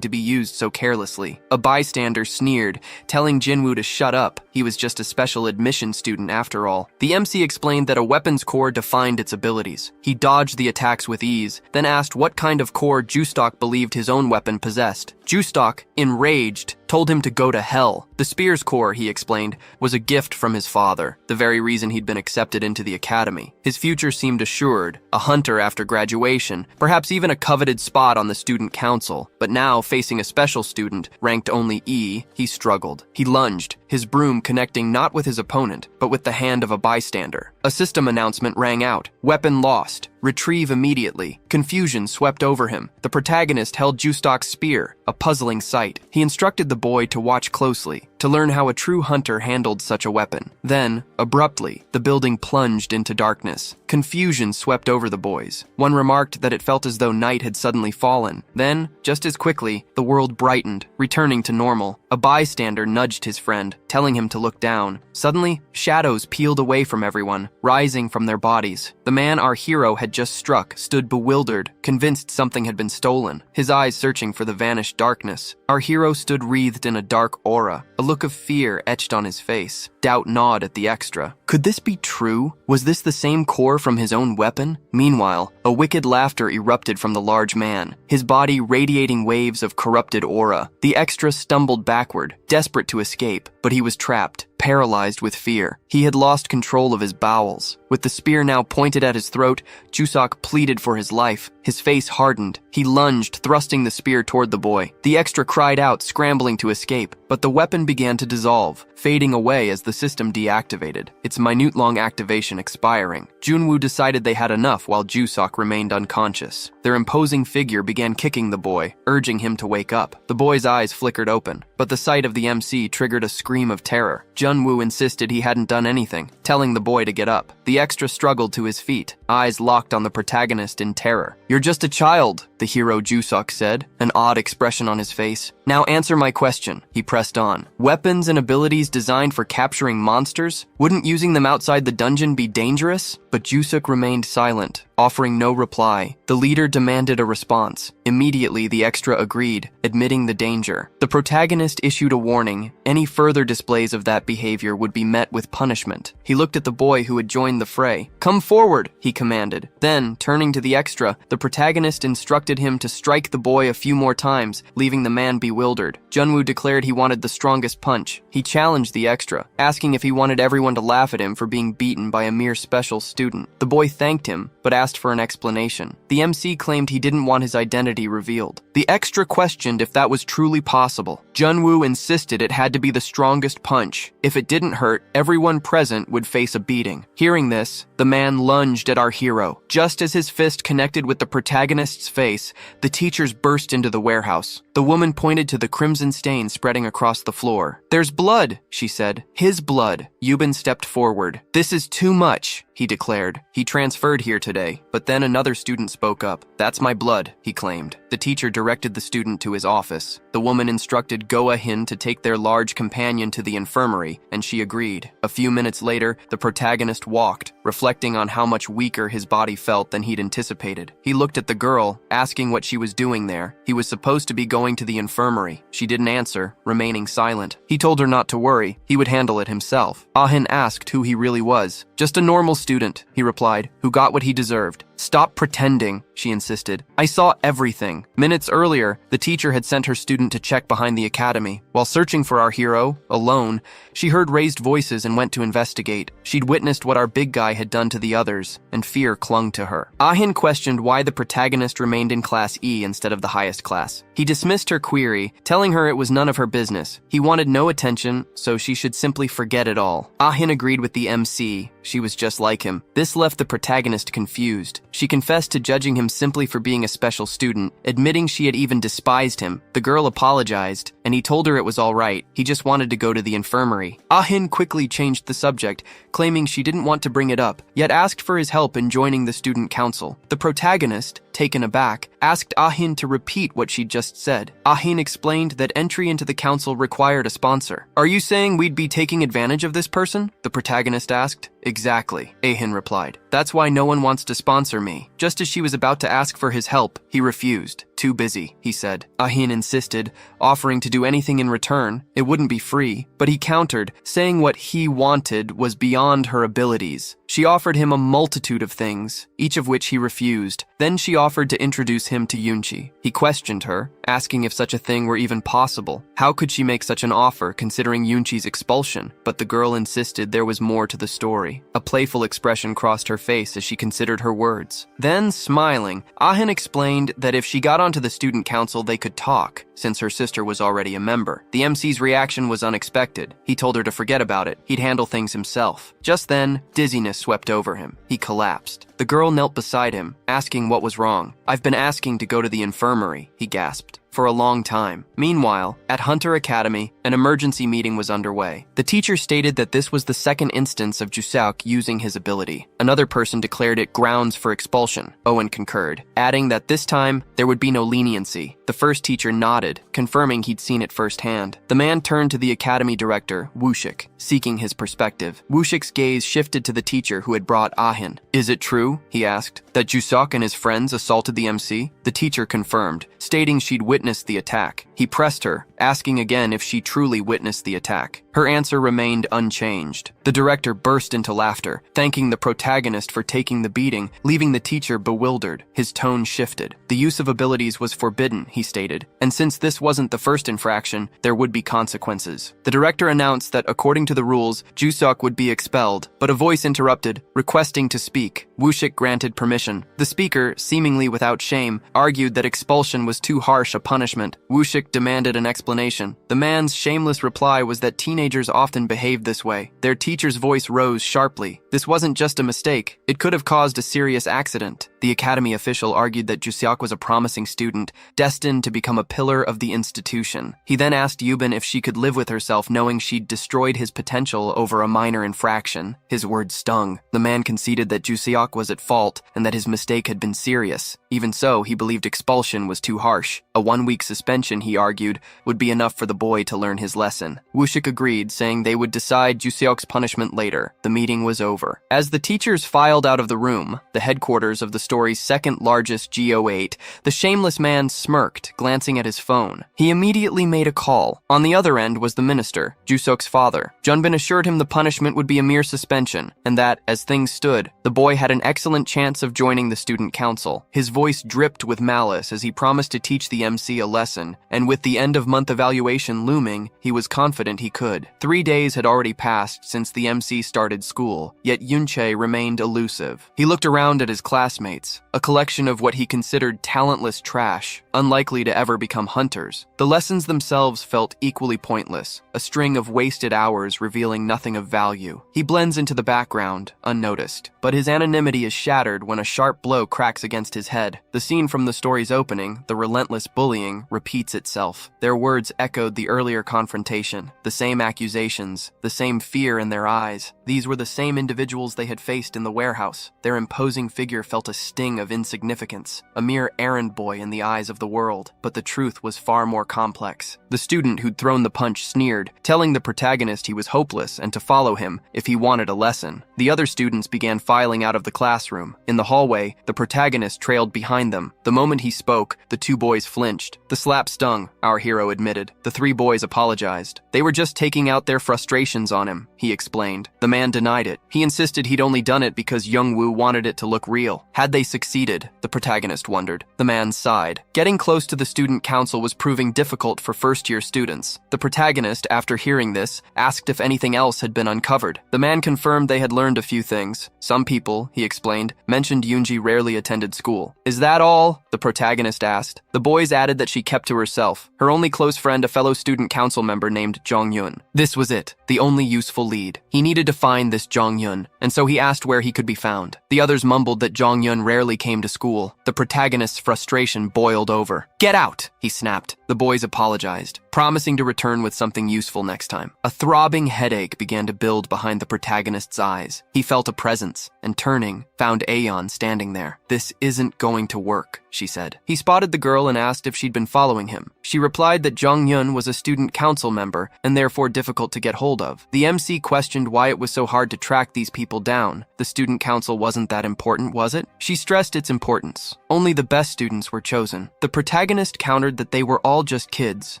to be used so carelessly. A bystander sneered, telling Jinwoo to shut up. He was just a special admission student after all. The MC explained that a weapons core defined its abilities. He dodged the attacks with ease, then asked what kind of core Jusok believed his own weapon possessed. Jusok, enraged, told him to go to hell. The spear's core, he explained, was a gift from his father, the very reason he'd been accepted into the academy. His future seemed assured, a hunter after graduation, perhaps even a coveted spot on the student council. But now, facing a special student, ranked only E, he struggled. He lunged, his broom connecting not with his opponent, but with the hand of a bystander. A system announcement rang out. Weapon lost. Retrieve immediately. Confusion swept over him. The protagonist held Jusok's spear, a puzzling sight. He instructed the boy to watch closely, to learn how a true hunter handled such a weapon. Then, abruptly, the building plunged into darkness. Confusion swept over the boys. One remarked that it felt as though night had suddenly fallen. Then, just as quickly, the world brightened, returning to normal. A bystander nudged his friend, telling him to look down. Suddenly, shadows peeled away from everyone, rising from their bodies. The man our hero had just struck stood bewildered, convinced something had been stolen, his eyes searching for the vanished darkness. Our hero stood wreathed in a dark aura, a look of fear etched on his face. Doubt gnawed at the extra. Could this be true? Was this the same core from his own weapon? Meanwhile, a wicked laughter erupted from the large man, his body radiating waves of corrupted aura. The extra stumbled backward, desperate to escape, but he was trapped, paralyzed with fear. He had lost control of his bowels. With the spear now pointed at his throat, Jusok pleaded for his life. His face hardened. He lunged, thrusting the spear toward the boy. The extra cried out, scrambling to escape, but the weapon began to dissolve, fading away as the system deactivated, its minute-long activation expiring. Junwoo decided they had enough while Jusok remained unconscious. Their imposing figure began kicking the boy, urging him to wake up. The boy's eyes flickered open, but the sight of the MC triggered a scream of terror. Junwoo insisted he hadn't done anything, telling the boy to get up. The extra struggled to his feet, eyes locked on the protagonist in terror. "You're just a child," the hero Jusok said, an odd expression on his face. "Now answer my question," he pressed on. "Weapons and abilities designed for capturing monsters? Wouldn't using them outside the dungeon be dangerous?" But Jusok remained silent, offering no reply. The leader demanded a response. Immediately, the extra agreed, admitting the danger. The protagonist issued a warning. Any further displays of that behavior would be met with punishment. He looked at the boy who had joined the fray. "Come forward," he commanded. Then, turning to the extra, the protagonist instructed him to strike the boy a few more times, leaving the man bewildered. Junwoo declared he wanted the strongest punch. He challenged the extra, asking if he wanted everyone to laugh at him for being beaten by a mere special student. The boy thanked him, but asked for an explanation. The MC claimed he didn't want his identity revealed. The extra questioned if that was truly possible. Junwoo insisted it had to be the strongest punch. If it didn't hurt, everyone present would face a beating. Hearing this, the man lunged at our hero. Just as his fist connected with the protagonist's face, the teachers burst into the warehouse. The woman pointed to the crimson stain spreading across the floor. "There's blood," she said. "His blood." Yubin stepped forward. "This is too much." he declared. He transferred here today, but then another student spoke up. That's my blood, he claimed. The teacher directed the student to his office. The woman instructed Go-a-hin to take their large companion to the infirmary, and she agreed. A few minutes later, the protagonist walked, reflecting on how much weaker his body felt than he'd anticipated. He looked at the girl, asking what she was doing there. He was supposed to be going to the infirmary. She didn't answer, remaining silent. He told her not to worry. He would handle it himself. Ah-hin asked who he really was. Just a normal student, he replied, who got what he deserved. Stop pretending, she insisted. I saw everything. Minutes earlier, the teacher had sent her student to check behind the academy. While searching for our hero, alone, she heard raised voices and went to investigate. She'd witnessed what our big guy had done to the others, and fear clung to her. Ah-hin questioned why the protagonist remained in Class E instead of the highest class. He dismissed her query, telling her it was none of her business. He wanted no attention, so she should simply forget it all. Ah-hin agreed with the MC. She was just like him. This left the protagonist confused. She confessed to judging him simply for being a special student, admitting she had even despised him. The girl apologized, and he told her it was all right. He just wanted to go to the infirmary. Ah-hin quickly changed the subject, claiming she didn't want to bring it up, yet asked for his help in joining the student council. The protagonist, taken aback, asked Ah-hin to repeat what she'd just said. Ah-hin explained that entry into the council required a sponsor. Are you saying we'd be taking advantage of this person? The protagonist asked. Exactly, Ah-hin replied. That's why no one wants to sponsor me. Just as she was about to ask for his help, he refused. Too busy, he said. Ah-hin insisted, offering to do anything in return. It wouldn't be free, but he countered, saying what he wanted was beyond her abilities. She offered him a multitude of things, each of which he refused. Then she offered to introduce him to Yunchi. He questioned her, asking if such a thing were even possible. How could she make such an offer, considering Yunchi's expulsion? But the girl insisted there was more to the story. A playful expression crossed her face as she considered her words. Then, smiling, Ah-hin explained that if she got onto the student council, they could talk, since her sister was already a member. The MC's reaction was unexpected. He told her to forget about it. He'd handle things himself. Just then, dizziness swept over him. He collapsed. The girl knelt beside him, asking what was wrong. I've been asking to go to the infirmary, he gasped. For a long time. Meanwhile, at Hunter Academy, an emergency meeting was underway. The teacher stated that this was the second instance of Juseok using his ability. Another person declared it grounds for expulsion. Owen concurred, adding that this time, there would be no leniency. The first teacher nodded, confirming he'd seen it firsthand. The man turned to the academy director, Wooshik, seeking his perspective. Wooshik's gaze shifted to the teacher who had brought Ah-hin. Is it true, he asked, that Juseok and his friends assaulted the MC? The teacher confirmed, stating she'd witnessed the attack. He pressed her, asking again if she truly witnessed the attack. Her answer remained unchanged. The director burst into laughter, thanking the protagonist for taking the beating, leaving the teacher bewildered. His tone shifted. The use of abilities was forbidden, he stated, and since this wasn't the first infraction, there would be consequences. The director announced that according to the rules, Juseok would be expelled, but a voice interrupted, requesting to speak. Wooshik granted permission. The speaker, seemingly without shame, argued that expulsion was too harsh a punishment. Wooshik demanded an explanation. The man's shameless reply was that teenagers often behaved this way. Their teacher's voice rose sharply. This wasn't just a mistake. It could have caused a serious accident. The academy official argued that Juseok was a promising student, destined to become a pillar of the institution. He then asked Yubin if she could live with herself knowing she'd destroyed his potential over a minor infraction. His words stung. The man conceded that Juseok was at fault and that his mistake had been serious. Even so, he believed expulsion was too harsh. A 1-week suspension, he argued, would be enough for the boy to learn his lesson. Wooshik agreed, saying they would decide Juseok's punishment later. The meeting was over. As the teachers filed out of the room, the headquarters of the story's second largest GO8, the shameless man smirked, glancing at his phone. He immediately made a call. On the other end was the minister, Juseok's father. Junbin assured him the punishment would be a mere suspension, and that, as things stood, the boy had an excellent chance of joining the student council. His voice dripped with malice as he promised to teach the MC a lesson, and with the end-of-month evaluation looming, he was confident he could. 3 days had already passed since the MC started school, yet Yunche remained elusive. He looked around at his classmates, a collection of what he considered talentless trash, unlikely to ever become hunters. The lessons themselves felt equally pointless, a string of wasted hours revealing nothing of value. He blends into the background, unnoticed, but his anonymity is shattered when a sharp blow cracks against his head. The scene from the story's opening, the relentless bullying, repeats itself. Their words echoed the earlier confrontation, the same accusations, the same fear in their eyes. These were the same individuals they had faced in the warehouse. Their imposing figure felt a sting of insignificance, a mere errand boy in the eyes of the world. But the truth was far more complex. The student who'd thrown the punch sneered, telling the protagonist he was hopeless and to follow him if he wanted a lesson. The other students began filing out of the classroom. In the hallway, the protagonist trailed behind them. The moment he spoke, the two boys flinched. The slap stung, our hero admitted. The three boys apologized. They were just taking out their frustrations on him, he explained. The man denied it. He insisted he'd only done it because Young-woo wanted it to look real. Had they succeeded? The protagonist wondered. The man sighed. Getting close to the student council was proving difficult for first-year students. The protagonist, after hearing this, asked if anything else had been uncovered. The man confirmed they had learned a few things. Some people, he explained, mentioned Yoonji rarely attended school. Is that all? The protagonist asked. The boys added that she kept to herself. Her only close friend, a fellow student council member named Jong-yun. This was it, the only useful lead. He needed to find this Jong-yun, and so he asked where he could be found. The others mumbled that Jong-yun rarely came to school. The protagonist's frustration boiled over. Get out, he snapped. The boys apologized, promising to return with something useful next time. A throbbing headache began to build behind the protagonist's eyes. He felt a presence, and turning, found Aeon standing there. This isn't going to work, she said. He spotted the girl and asked if she'd been following him. She replied that Jong-yun was a student council member and therefore difficult to get hold of. The MC questioned why it was so hard to track these people down. The student council wasn't that important, was it? She stressed its importance. Only the best students were chosen. The protagonist countered that they were all just kids,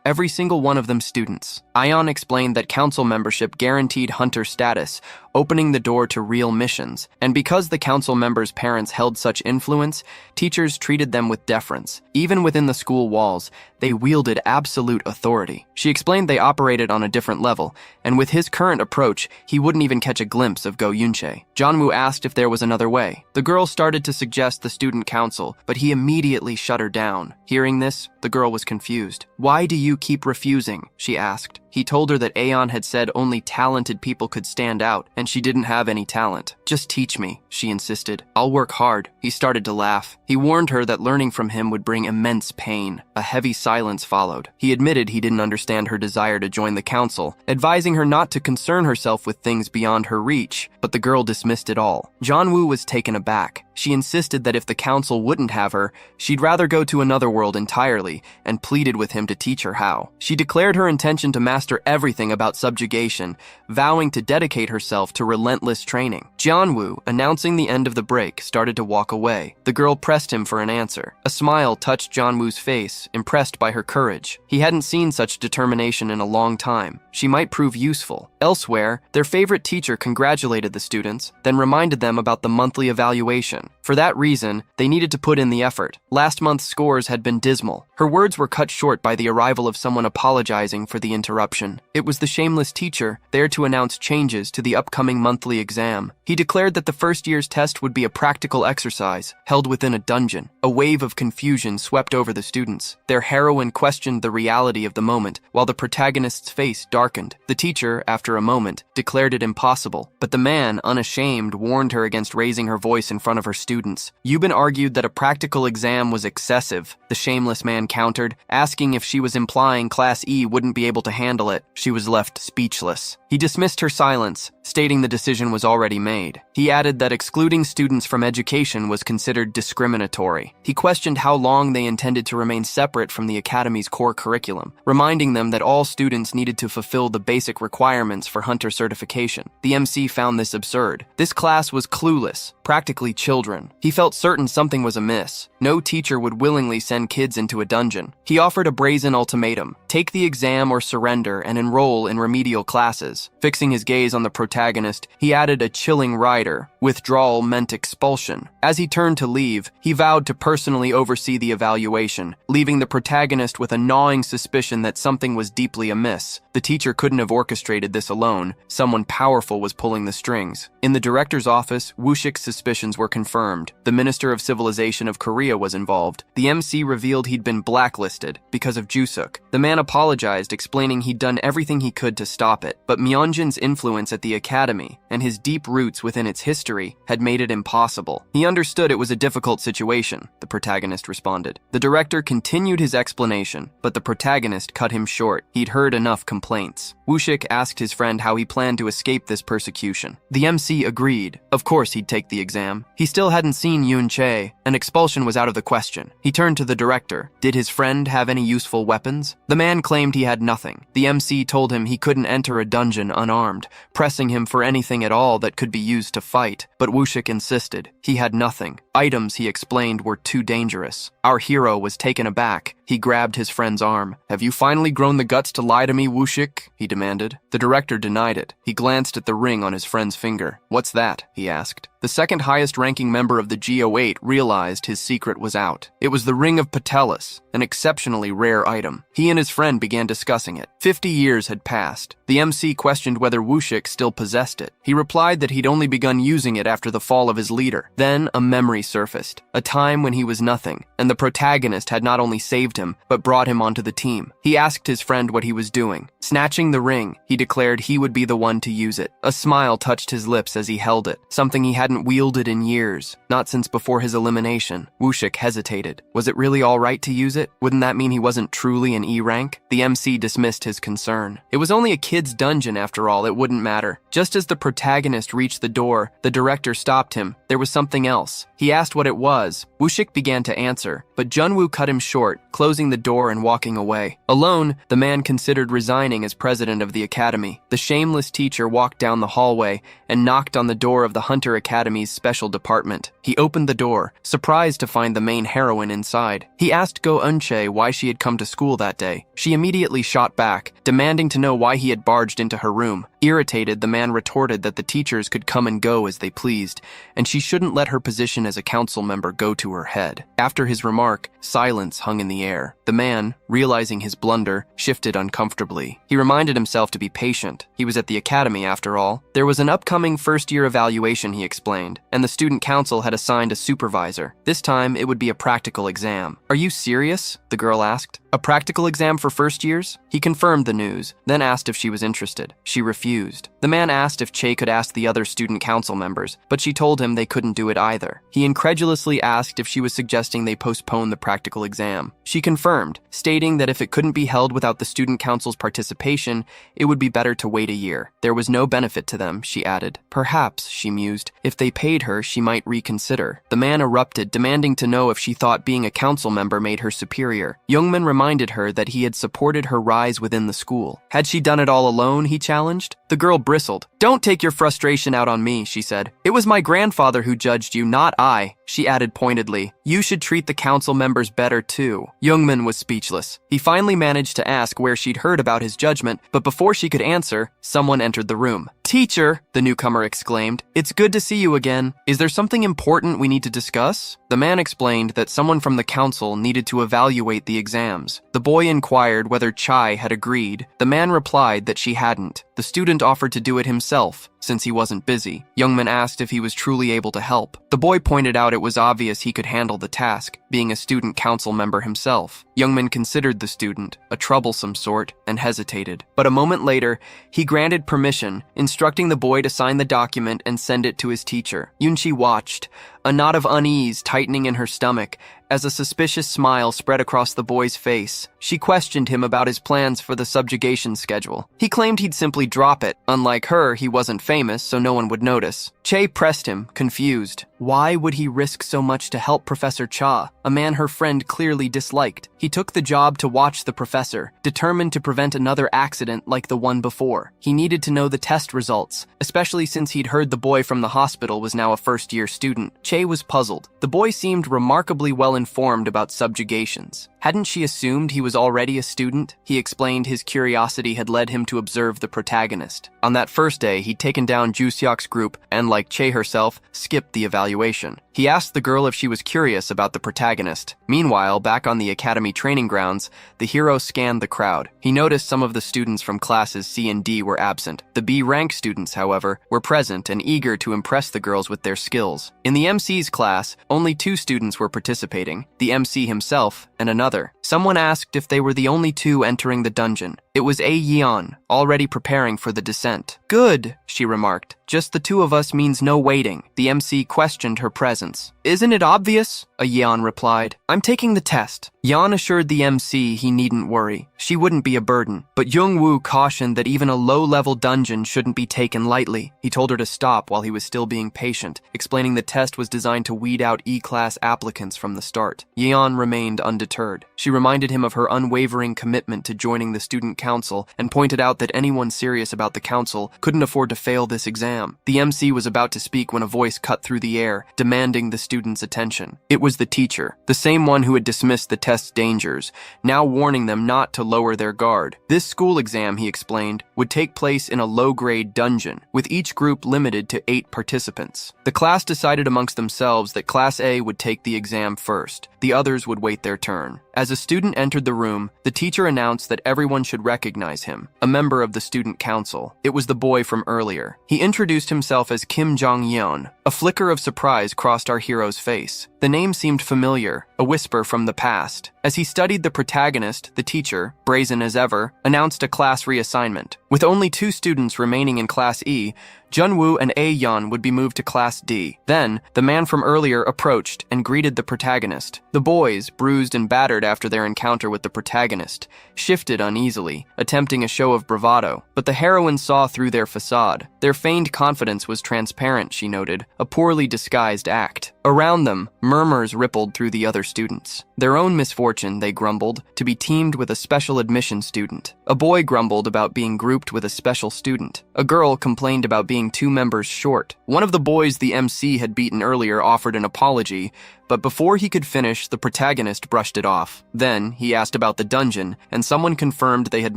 every single one of them students. Aeon explained that council membership guaranteed hunter status, opening the door to real missions, and because the council members' parents held such influence, teachers treated them with deference. Even within the school walls, they wielded absolute authority. She explained they operated on a different level, and with his current approach, he wouldn't even catch a glimpse of Go Yunche. Jongwoo asked if there was another way. The girl started to suggest the student council, but he immediately shut her down. Hearing this, the girl was confused. Why do you keep refusing? She asked. He told her that Aeon had said only talented people could stand out, and she didn't have any talent. Just teach me, she insisted. I'll work hard. He started to laugh. He warned her that learning from him would bring immense pain. A heavy silence followed. He admitted he didn't understand her desire to join the council, advising her not to concern herself with things beyond her reach, but the girl dismissed it all. Jongwoo was taken aback. She insisted that if the council wouldn't have her, she'd rather go to another world entirely, and pleaded with him to teach her how. She declared her intention to master everything about subjugation, vowing to dedicate herself to relentless training. Jongwoo, announcing the end of the break, started to walk away. The girl pressed him for an answer. A smile touched Jongwoo's face, impressed by her courage. He hadn't seen such determination in a long time. She might prove useful. Elsewhere, their favorite teacher congratulated the students, then reminded them about the monthly evaluation. For that reason, they needed to put in the effort. Last month's scores had been dismal. Her words were cut short by the arrival of someone apologizing for the interruption. It was the shameless teacher, there to announce changes to the upcoming monthly exam. He declared that the first year's test would be a practical exercise, held within a dungeon. A wave of confusion swept over the students. Their heroine questioned the reality of the moment, while the protagonist's face darkened. The teacher, after a moment, declared it impossible, but the man, unashamed, warned her against raising her voice in front of her students. Yuban argued that a practical exam was excessive. The shameless man countered, asking if she was implying Class E wouldn't be able to handle it. She was left speechless. He dismissed her silence, stating the decision was already made. He added that excluding students from education was considered discriminatory. He questioned how long they intended to remain separate from the academy's core curriculum, reminding them that all students needed to fulfill the basic requirements for hunter certification. The MC found this absurd. This class was clueless, practically children. He felt certain something was amiss. No teacher would willingly send kids into a dungeon. He offered a brazen ultimatum: take the exam or surrender and enroll in remedial classes. Fixing his gaze on the protagonist, he added a chilling rider: withdrawal meant expulsion. As he turned to leave, he vowed to personally oversee the evaluation, leaving the protagonist with a gnawing suspicion that something was deeply amiss. The teacher couldn't have orchestrated this alone. Someone powerful was pulling the strings. In the director's office, Woo-shik's suspicions were confirmed. The Minister of Civilization of Korea was involved. The MC revealed he'd been blacklisted because of Jusuk. The man apologized, explaining he'd done everything he could to stop it, but Myeonjin's influence at the academy and his deep roots within its history had made it impossible. He understood it was a difficult situation," the protagonist responded. The director continued his explanation, but the protagonist cut him short. He'd heard enough complaints. Woo-shik asked his friend how he planned to escape this persecution. The MC agreed. Of course he'd take the exam. He still hadn't seen Yoon Chae, and expulsion was out of the question. He turned to the director. Did his friend have any useful weapons? The man claimed he had nothing. The MC told him he couldn't enter a dungeon unarmed, pressing him for anything at all that could be used to fight. But Woo-shik insisted. He had nothing. Items, he explained, were too dangerous. Our hero was taken aback. He grabbed his friend's arm. "Have you finally grown the guts to lie to me, Woo-shik?" he demanded. The director denied it. He glanced at the ring on his friend's finger. "What's that?" he asked. The second highest-ranking member of the G08 realized his secret was out. It was the Ring of Patelis, an exceptionally rare item. He and his friend began discussing it. 50 years had passed. The MC questioned whether Woo-shik still possessed it. He replied that he'd only begun using it after the fall of his leader. Then a memory surfaced, a time when he was nothing, and the protagonist had not only saved him, but brought him onto the team. He asked his friend what he was doing. Snatching the ring, he declared he would be the one to use it. A smile touched his lips as he held it, something he hadn't wielded in years, not since before his elimination. Woo-shik hesitated. Was it really all right to use it? Wouldn't that mean he wasn't truly an E rank? The MC dismissed his concern. It was only a kid's dungeon after all, it wouldn't matter. Just as the protagonist reached the door, the director stopped him. There was something else. He asked what it was. Woo-shik began to answer, but Junwoo cut him short, closing the door and walking away. Alone, the man considered resigning as president of the academy. The shameless teacher walked down the hallway and knocked on the door of the Hunter Academy's special department. He opened the door, surprised to find the main heroine inside. He asked Go Eun-chae why she had come to school that day. She immediately shot back, demanding to know why he had barged into her room. Irritated, the man retorted that the teachers could come and go as they pleased, and she shouldn't let her position as a council member go to her head. After his remark, silence hung in the air. The man, realizing his blunder, shifted uncomfortably. He reminded himself to be patient. He was at the academy after all. There was an upcoming first-year evaluation, he explained, and the student council had assigned a supervisor. This time, it would be a practical exam. "Are you serious?" the girl asked. "A practical exam for first years?" He confirmed the news, then asked if she was interested. She refused. The man asked if Chae could ask the other student council members, but she told him they couldn't do it either. He incredulously asked if she was suggesting they postpone the practical exam. She confirmed, stating that if it couldn't be held without the student council's participation, it would be better to wait a year. There was no benefit to them, she added. Perhaps, she mused, if they paid her, she might reconsider. The man erupted, demanding to know if she thought being a council member made her superior. Youngman reminded her that he had supported her rise within the school. Had she done it all alone, he challenged? The girl bristled. "Don't take your frustration out on me," she said. "It was my grandfather who judged you, not I." She added pointedly, "You should treat the council members better too." Youngman was speechless. He finally managed to ask where she'd heard about his judgment, but before she could answer, someone entered the room. "Teacher," the newcomer exclaimed, "it's good to see you again. Is there something important we need to discuss?" The man explained that someone from the council needed to evaluate the exams. The boy inquired whether Chai had agreed. The man replied that she hadn't. The student offered to do it himself, since he wasn't busy. Youngman asked if he was truly able to help. The boy pointed out it was obvious he could handle the task, being a student council member himself. Youngman considered the student, a troublesome sort, and hesitated. But a moment later, he granted permission, instructing the boy to sign the document and send it to his teacher. Yoon-chi watched, a knot of unease tightening in her stomach, as a suspicious smile spread across the boy's face. She questioned him about his plans for the subjugation schedule. He claimed he'd simply drop it. Unlike her, he wasn't famous, so no one would notice. Chae pressed him, confused. Why would he risk so much to help Professor Cha, a man her friend clearly disliked? He took the job to watch the professor, determined to prevent another accident like the one before. He needed to know the test results, especially since he'd heard the boy from the hospital was now a first-year student. Chae was puzzled. The boy seemed remarkably well-informed about subjugations. Hadn't she assumed he was already a student? He explained his curiosity had led him to observe the protagonist. On that first day, he'd taken down Ju-seok's group and, like Chae herself, skipped the evaluation. He asked the girl if she was curious about the protagonist. Meanwhile, back on the academy training grounds, the hero scanned the crowd. He noticed some of the students from classes C and D were absent. The B-rank students, however, were present and eager to impress the girls with their skills. In the MC's class, only 2 students were participating, the MC himself and another. Someone asked if they were the only 2 entering the dungeon. It was A Yeon, already preparing for the descent. Good, she remarked. Just the two of us means no waiting. The MC questioned her presence. Isn't it obvious? A Yeon replied. I'm taking the test. Yeon assured the MC he needn't worry. She wouldn't be a burden. But Jung-woo cautioned that even a low-level dungeon shouldn't be taken lightly. He told her to stop while he was still being patient, explaining the test was designed to weed out E-class applicants from the start. Yeon remained undeterred. She reminded him of her unwavering commitment to joining the student council and pointed out that anyone serious about the council couldn't afford to fail this exam. The MC was about to speak when a voice cut through the air, demanding the students' attention. It was the teacher, the same one who had dismissed the test's dangers, now warning them not to lower their guard. This school exam, he explained, would take place in a low-grade dungeon, with each group limited to 8 participants. The class decided amongst themselves that Class A would take the exam first. The others would wait their turn. As a student entered the room, the teacher announced that everyone should recognize him, a member of the student council. It was the boy from earlier. He introduced himself as Kim Jong-yeon. A flicker of surprise crossed our hero's face. The name seemed familiar, a whisper from the past. As he studied the protagonist, the teacher, brazen as ever, announced a class reassignment. With only 2 students remaining in Class E, Junwoo and A-yeon would be moved to Class D. Then, the man from earlier approached and greeted the protagonist. The boys, bruised and battered after their encounter with the protagonist, shifted uneasily, attempting a show of bravado. But the heroine saw through their facade. Their feigned confidence was transparent, she noted, a poorly disguised act. Around them, murmurs rippled through the other students. Their own misfortune, they grumbled, to be teamed with a special admission student. A boy grumbled about being grouped with a special student. A girl complained about being 2 members short. One of the boys the MC had beaten earlier offered an apology, but before he could finish, the protagonist brushed it off. Then, he asked about the dungeon, and someone confirmed they had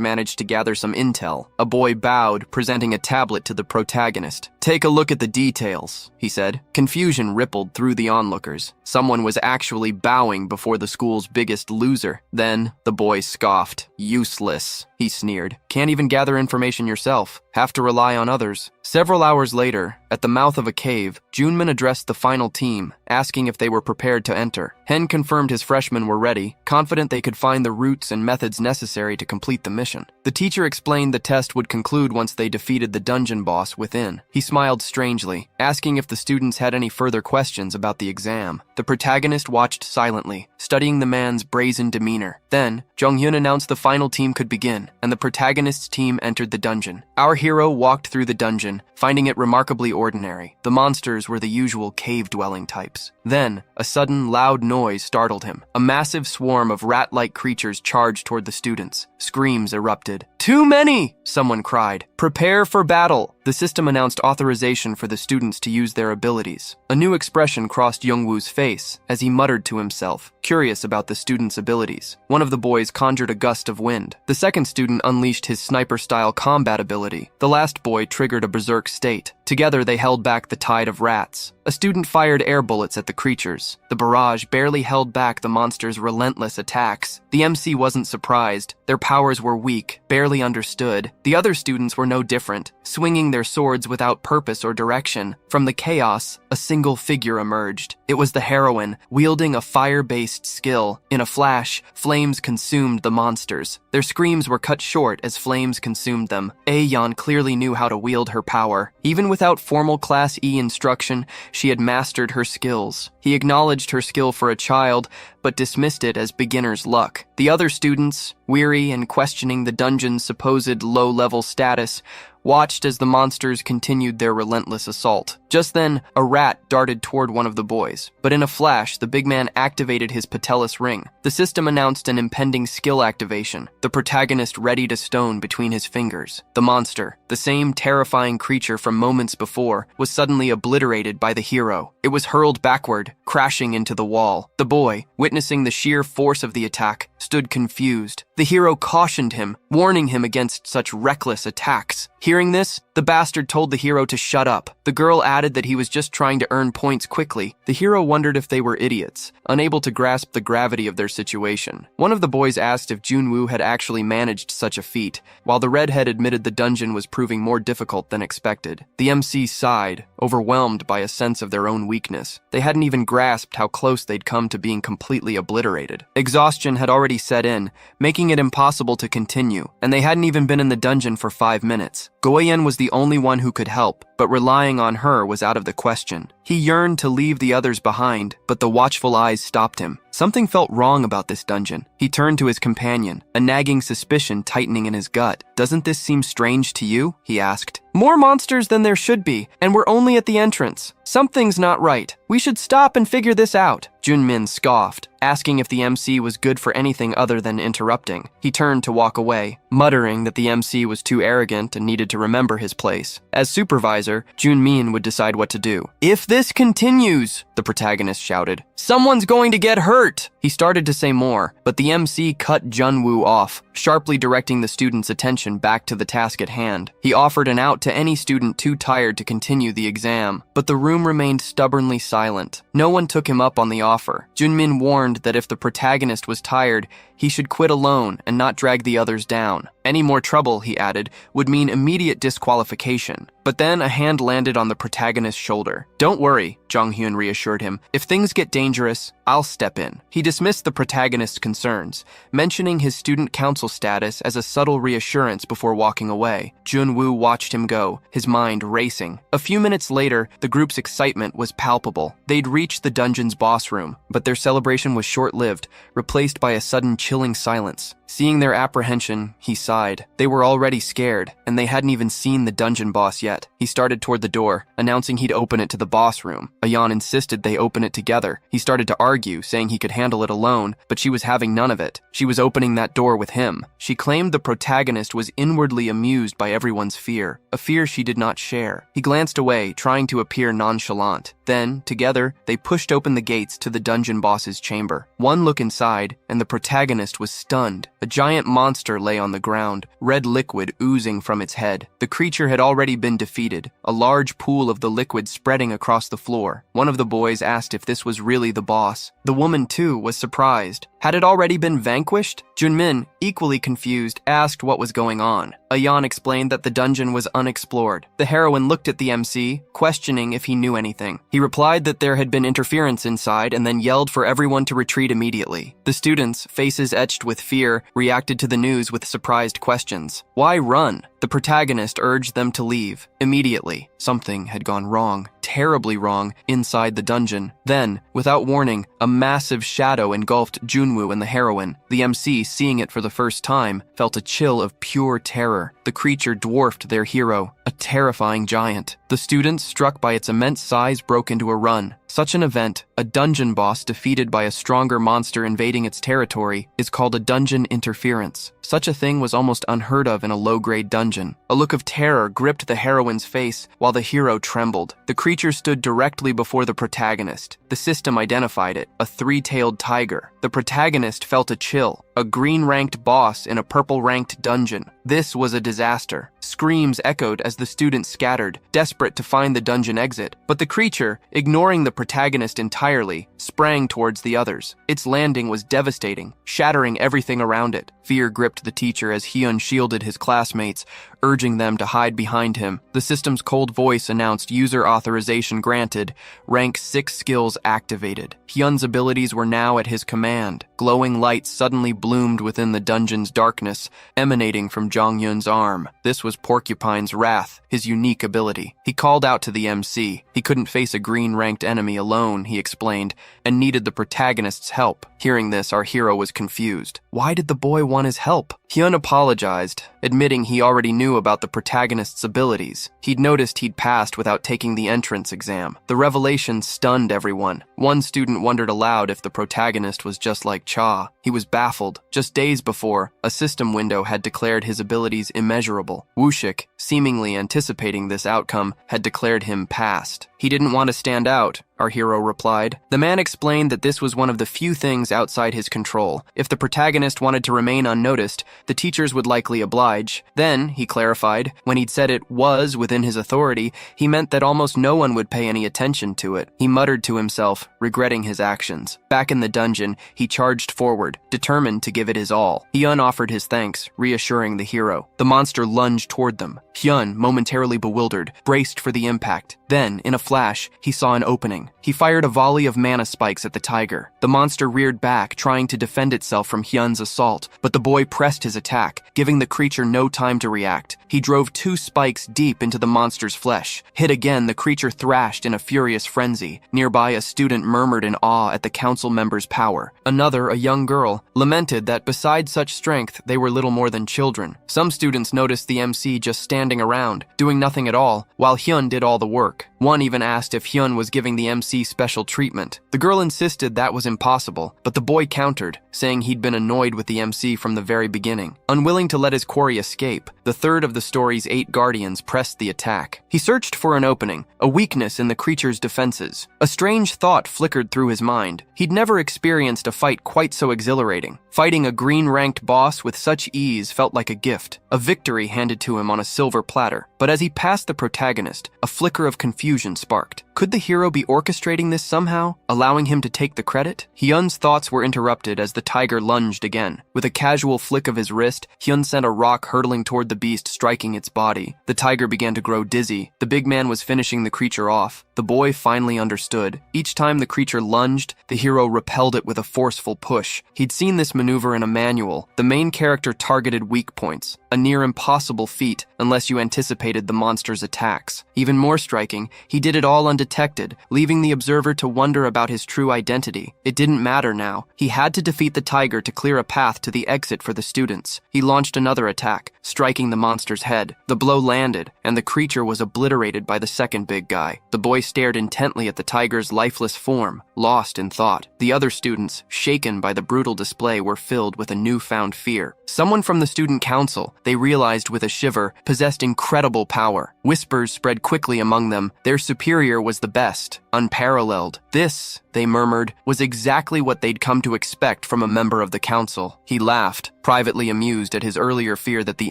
managed to gather some intel. A boy bowed, presenting a tablet to the protagonist. Take a look at the details, he said. Confusion rippled through the onlookers. Someone was actually bowing before the school's biggest loser. Then, the boy scoffed. Useless, he sneered. Can't even gather information yourself. Have to rely on others. Several hours later, at the mouth of a cave, Junmin addressed the final team, asking if they were prepared to enter. Hen confirmed his freshmen were ready, confident they could find the routes and methods necessary to complete the mission. The teacher explained the test would conclude once they defeated the dungeon boss within. He smiled strangely, asking if the students had any further questions about the exam. The protagonist watched silently, studying the man's brazen demeanor. Then, Jong-hyun announced the final team could begin, and the protagonist's team entered the dungeon. Our hero walked through the dungeon, finding it remarkably ordinary. The monsters were the usual cave-dwelling types. Then, a sudden, loud noise startled him. A massive swarm of rat-like creatures charged toward the students. Screams erupted. Too many! Someone cried. Prepare for battle! The system announced authorization for the students to use their abilities. A new expression crossed Jung-woo's face as he muttered to himself, curious about the students' abilities. One of the boys conjured a gust of wind. The second student unleashed his sniper-style combat ability. The last boy triggered a berserk state. Together, they held back the tide of rats. A student fired air bullets at the creatures. The barrage barely held back the monsters' relentless attacks. The MC wasn't surprised. Their powers were weak, barely understood. The other students were no different, swinging their swords without purpose or direction. From the chaos, a single figure emerged. It was the heroine, wielding a fire-based skill. In a flash, flames consumed the monsters. Their screams were cut short as flames consumed them. Aeon clearly knew how to wield her power. Even without formal Class E instruction, she had mastered her skills. He acknowledged her skill for a child, but dismissed it as beginner's luck. The other students, weary and questioning the dungeon's supposed low-level status, watched as the monsters continued their relentless assault. Just then, a rat darted toward one of the boys, but in a flash, the big man activated his patellus ring. The system announced an impending skill activation, the protagonist readied a stone between his fingers. The monster, the same terrifying creature from moments before, was suddenly obliterated by the hero. It was hurled backward, crashing into the wall. The boy, witnessing the sheer force of the attack, stood confused. The hero cautioned him, warning him against such reckless attacks. Hearing this, the bastard told the hero to shut up. The girl added that he was just trying to earn points quickly. The hero wondered if they were idiots, unable to grasp the gravity of their situation. One of the boys asked if Junwoo had actually managed such a feat, while the redhead admitted the dungeon was proving more difficult than expected. The MC sighed, overwhelmed by a sense of their own weakness. They hadn't even grasped how close they'd come to being completely obliterated. Exhaustion had already already set in, making it impossible to continue, and they hadn't even been in the dungeon for 5 minutes. Goyen was the only one who could help, but relying on her was out of the question. He yearned to leave the others behind, but the watchful eyes stopped him. Something felt wrong about this dungeon. He turned to his companion, a nagging suspicion tightening in his gut. "Doesn't this seem strange to you?" he asked. "More monsters than there should be, and we're only at the entrance. Something's not right. We should stop and figure this out." Junmin scoffed, asking if the MC was good for anything other than interrupting. He turned to walk away, muttering that the MC was too arrogant and needed to remember his place. As supervisor, Junmin would decide what to do. "If this continues," the protagonist shouted, "someone's going to get hurt." He started to say more, but the MC cut Junwoo off, sharply directing the student's attention back to the task at hand. He offered an out to any student too tired to continue the exam, but the room remained stubbornly silent. No one took him up on the offer. Junmin warned that if the protagonist was tired, he should quit alone and not drag the others down. Any more trouble, he added, would mean immediate disqualification. But then a hand landed on the protagonist's shoulder. "Don't worry," Jong Hyun reassured him. "If things get dangerous, I'll step in." He dismissed the protagonist's concerns, mentioning his student council status as a subtle reassurance before walking away. Junwoo watched him go, his mind racing. A few minutes later, the group's excitement was palpable. They'd reached the dungeon's boss room, but their celebration was short-lived, replaced by a sudden chilling silence. Seeing their apprehension, he sighed. They were already scared, and they hadn't even seen the dungeon boss yet. He started toward the door, announcing he'd open it to the boss room. Ayan insisted they open it together. He started to argue, saying he could handle it alone, but she was having none of it. She was opening that door with him. She claimed the protagonist was inwardly amused by everyone's fear, a fear she did not share. He glanced away, trying to appear nonchalant. Then, together, they pushed open the gates to the dungeon boss's chamber. One look inside, and the protagonist was stunned. A giant monster lay on the ground, red liquid oozing from its head. The creature had already been defeated, a large pool of the liquid spreading across the floor. One of the boys asked if this was really the boss. The woman, too, was surprised. Had it already been vanquished? Junmin, equally confused, asked what was going on. Ayan explained that the dungeon was unexplored. The heroine looked at the MC, questioning if he knew anything. He replied that there had been interference inside and then yelled for everyone to retreat immediately. The students, faces etched with fear, reacted to the news with surprised questions. Why run? The protagonist urged them to leave. Immediately, something had gone wrong, terribly wrong, inside the dungeon. Then, without warning, a massive shadow engulfed Junwoo and the heroine. The MC, seeing it for the first time, felt a chill of pure terror. The creature dwarfed their hero, a terrifying giant. The students, struck by its immense size, broke into a run. Such an event, a dungeon boss defeated by a stronger monster invading its territory, is called a dungeon interference. Such a thing was almost unheard of in a low-grade dungeon. A look of terror gripped the heroine's face while the hero trembled. The creature stood directly before the protagonist. The system identified it, a three-tailed tiger. The protagonist felt a chill, a green-ranked boss in a purple-ranked dungeon. This was a disaster. Screams echoed as the students scattered, desperate to find the dungeon exit. But the creature, ignoring the protagonist entirely, sprang towards the others. Its landing was devastating, shattering everything around it. Fear gripped the teacher as Hyun shielded his classmates, urging them to hide behind him. The system's cold voice announced user authorization granted, rank 6 skills activated. Hyun's abilities were now at his command. Glowing lights suddenly bloomed within the dungeon's darkness, emanating from Jong-Hyun's arm. This was Porcupine's Wrath, his unique ability. He called out to the MC. He couldn't face a green-ranked enemy alone, he explained, and needed the protagonist's help. Hearing this, our hero was confused. Why did the boy want his help? Hyun apologized, admitting he already knew about the protagonist's abilities. He'd noticed he'd passed without taking the entrance exam. The revelation stunned everyone. One student wondered aloud if the protagonist was just like Cha. He was baffled. Just days before, a system window had declared his abilities immeasurable. Wushik, seemingly anticipating this outcome, had declared him passed. He didn't want to stand out, our hero replied. The man explained that this was one of the few things outside his control. If the protagonist wanted to remain unnoticed, the teachers would likely oblige. Then, he clarified, when he'd said it was within his authority, he meant that almost no one would pay any attention to it. He muttered to himself, regretting his actions. Back in the dungeon, he charged forward, determined to give it his all. Hyun offered his thanks, reassuring the hero. The monster lunged toward them. Hyun, momentarily bewildered, braced for the impact. Then, in a flash, he saw an opening. He fired a volley of mana spikes at the tiger. The monster reared back, trying to defend itself from Hyun's assault, but the boy pressed his attack, giving the creature no time to react. He drove 2 spikes deep into the monster's flesh. Hit again, the creature thrashed in a furious frenzy. Nearby, a student murmured in awe at the council member's power. Another, a young girl, lamented that besides such strength, they were little more than children. Some students noticed the MC just standing around, doing nothing at all, while Hyun did all the work. One even asked if Hyun was giving the MC special treatment. The girl insisted that was impossible, but the boy countered, saying he'd been annoyed with the MC from the very beginning. Unwilling to let his quarry escape, the third of the story's 8 guardians pressed the attack. He searched for an opening, a weakness in the creature's defenses. A strange thought flickered through his mind. He'd never experienced a fight quite so exhilarating. Fighting a green-ranked boss with such ease felt like a gift, a victory handed to him on a silver platter. But as he passed the protagonist, a flicker of confusion sparked. Could the hero be orchestrating this somehow, allowing him to take the credit? Hyun's thoughts were interrupted as the tiger lunged again. With a casual flick of his wrist, Hyun sent a rock hurtling toward the beast, striking its body. The tiger began to grow dizzy. The big man was finishing the creature off. The boy finally understood. Each time the creature lunged, the hero repelled it with a forceful push. He'd seen this maneuver in a manual. The main character targeted weak points, a near impossible feat unless you anticipated the monster's attacks. Even more striking, he did it all undetected, leaving the observer to wonder about his true identity. It didn't matter now. He had to defeat the tiger to clear a path to the exit for the students. He launched another attack, striking the monster's head. The blow landed, and the creature was obliterated by the second big guy. The boy stared intently at the tiger's lifeless form, lost in thought. The other students, shaken by the brutal display, were filled with a newfound fear. Someone from the student council, they realized with a shiver, possessed incredible power. Whispers spread quickly among them. Their superior was the best, unparalleled. This, they murmured, was exactly what they'd come to expect from a member of the council. He laughed, privately amused at his earlier fear that the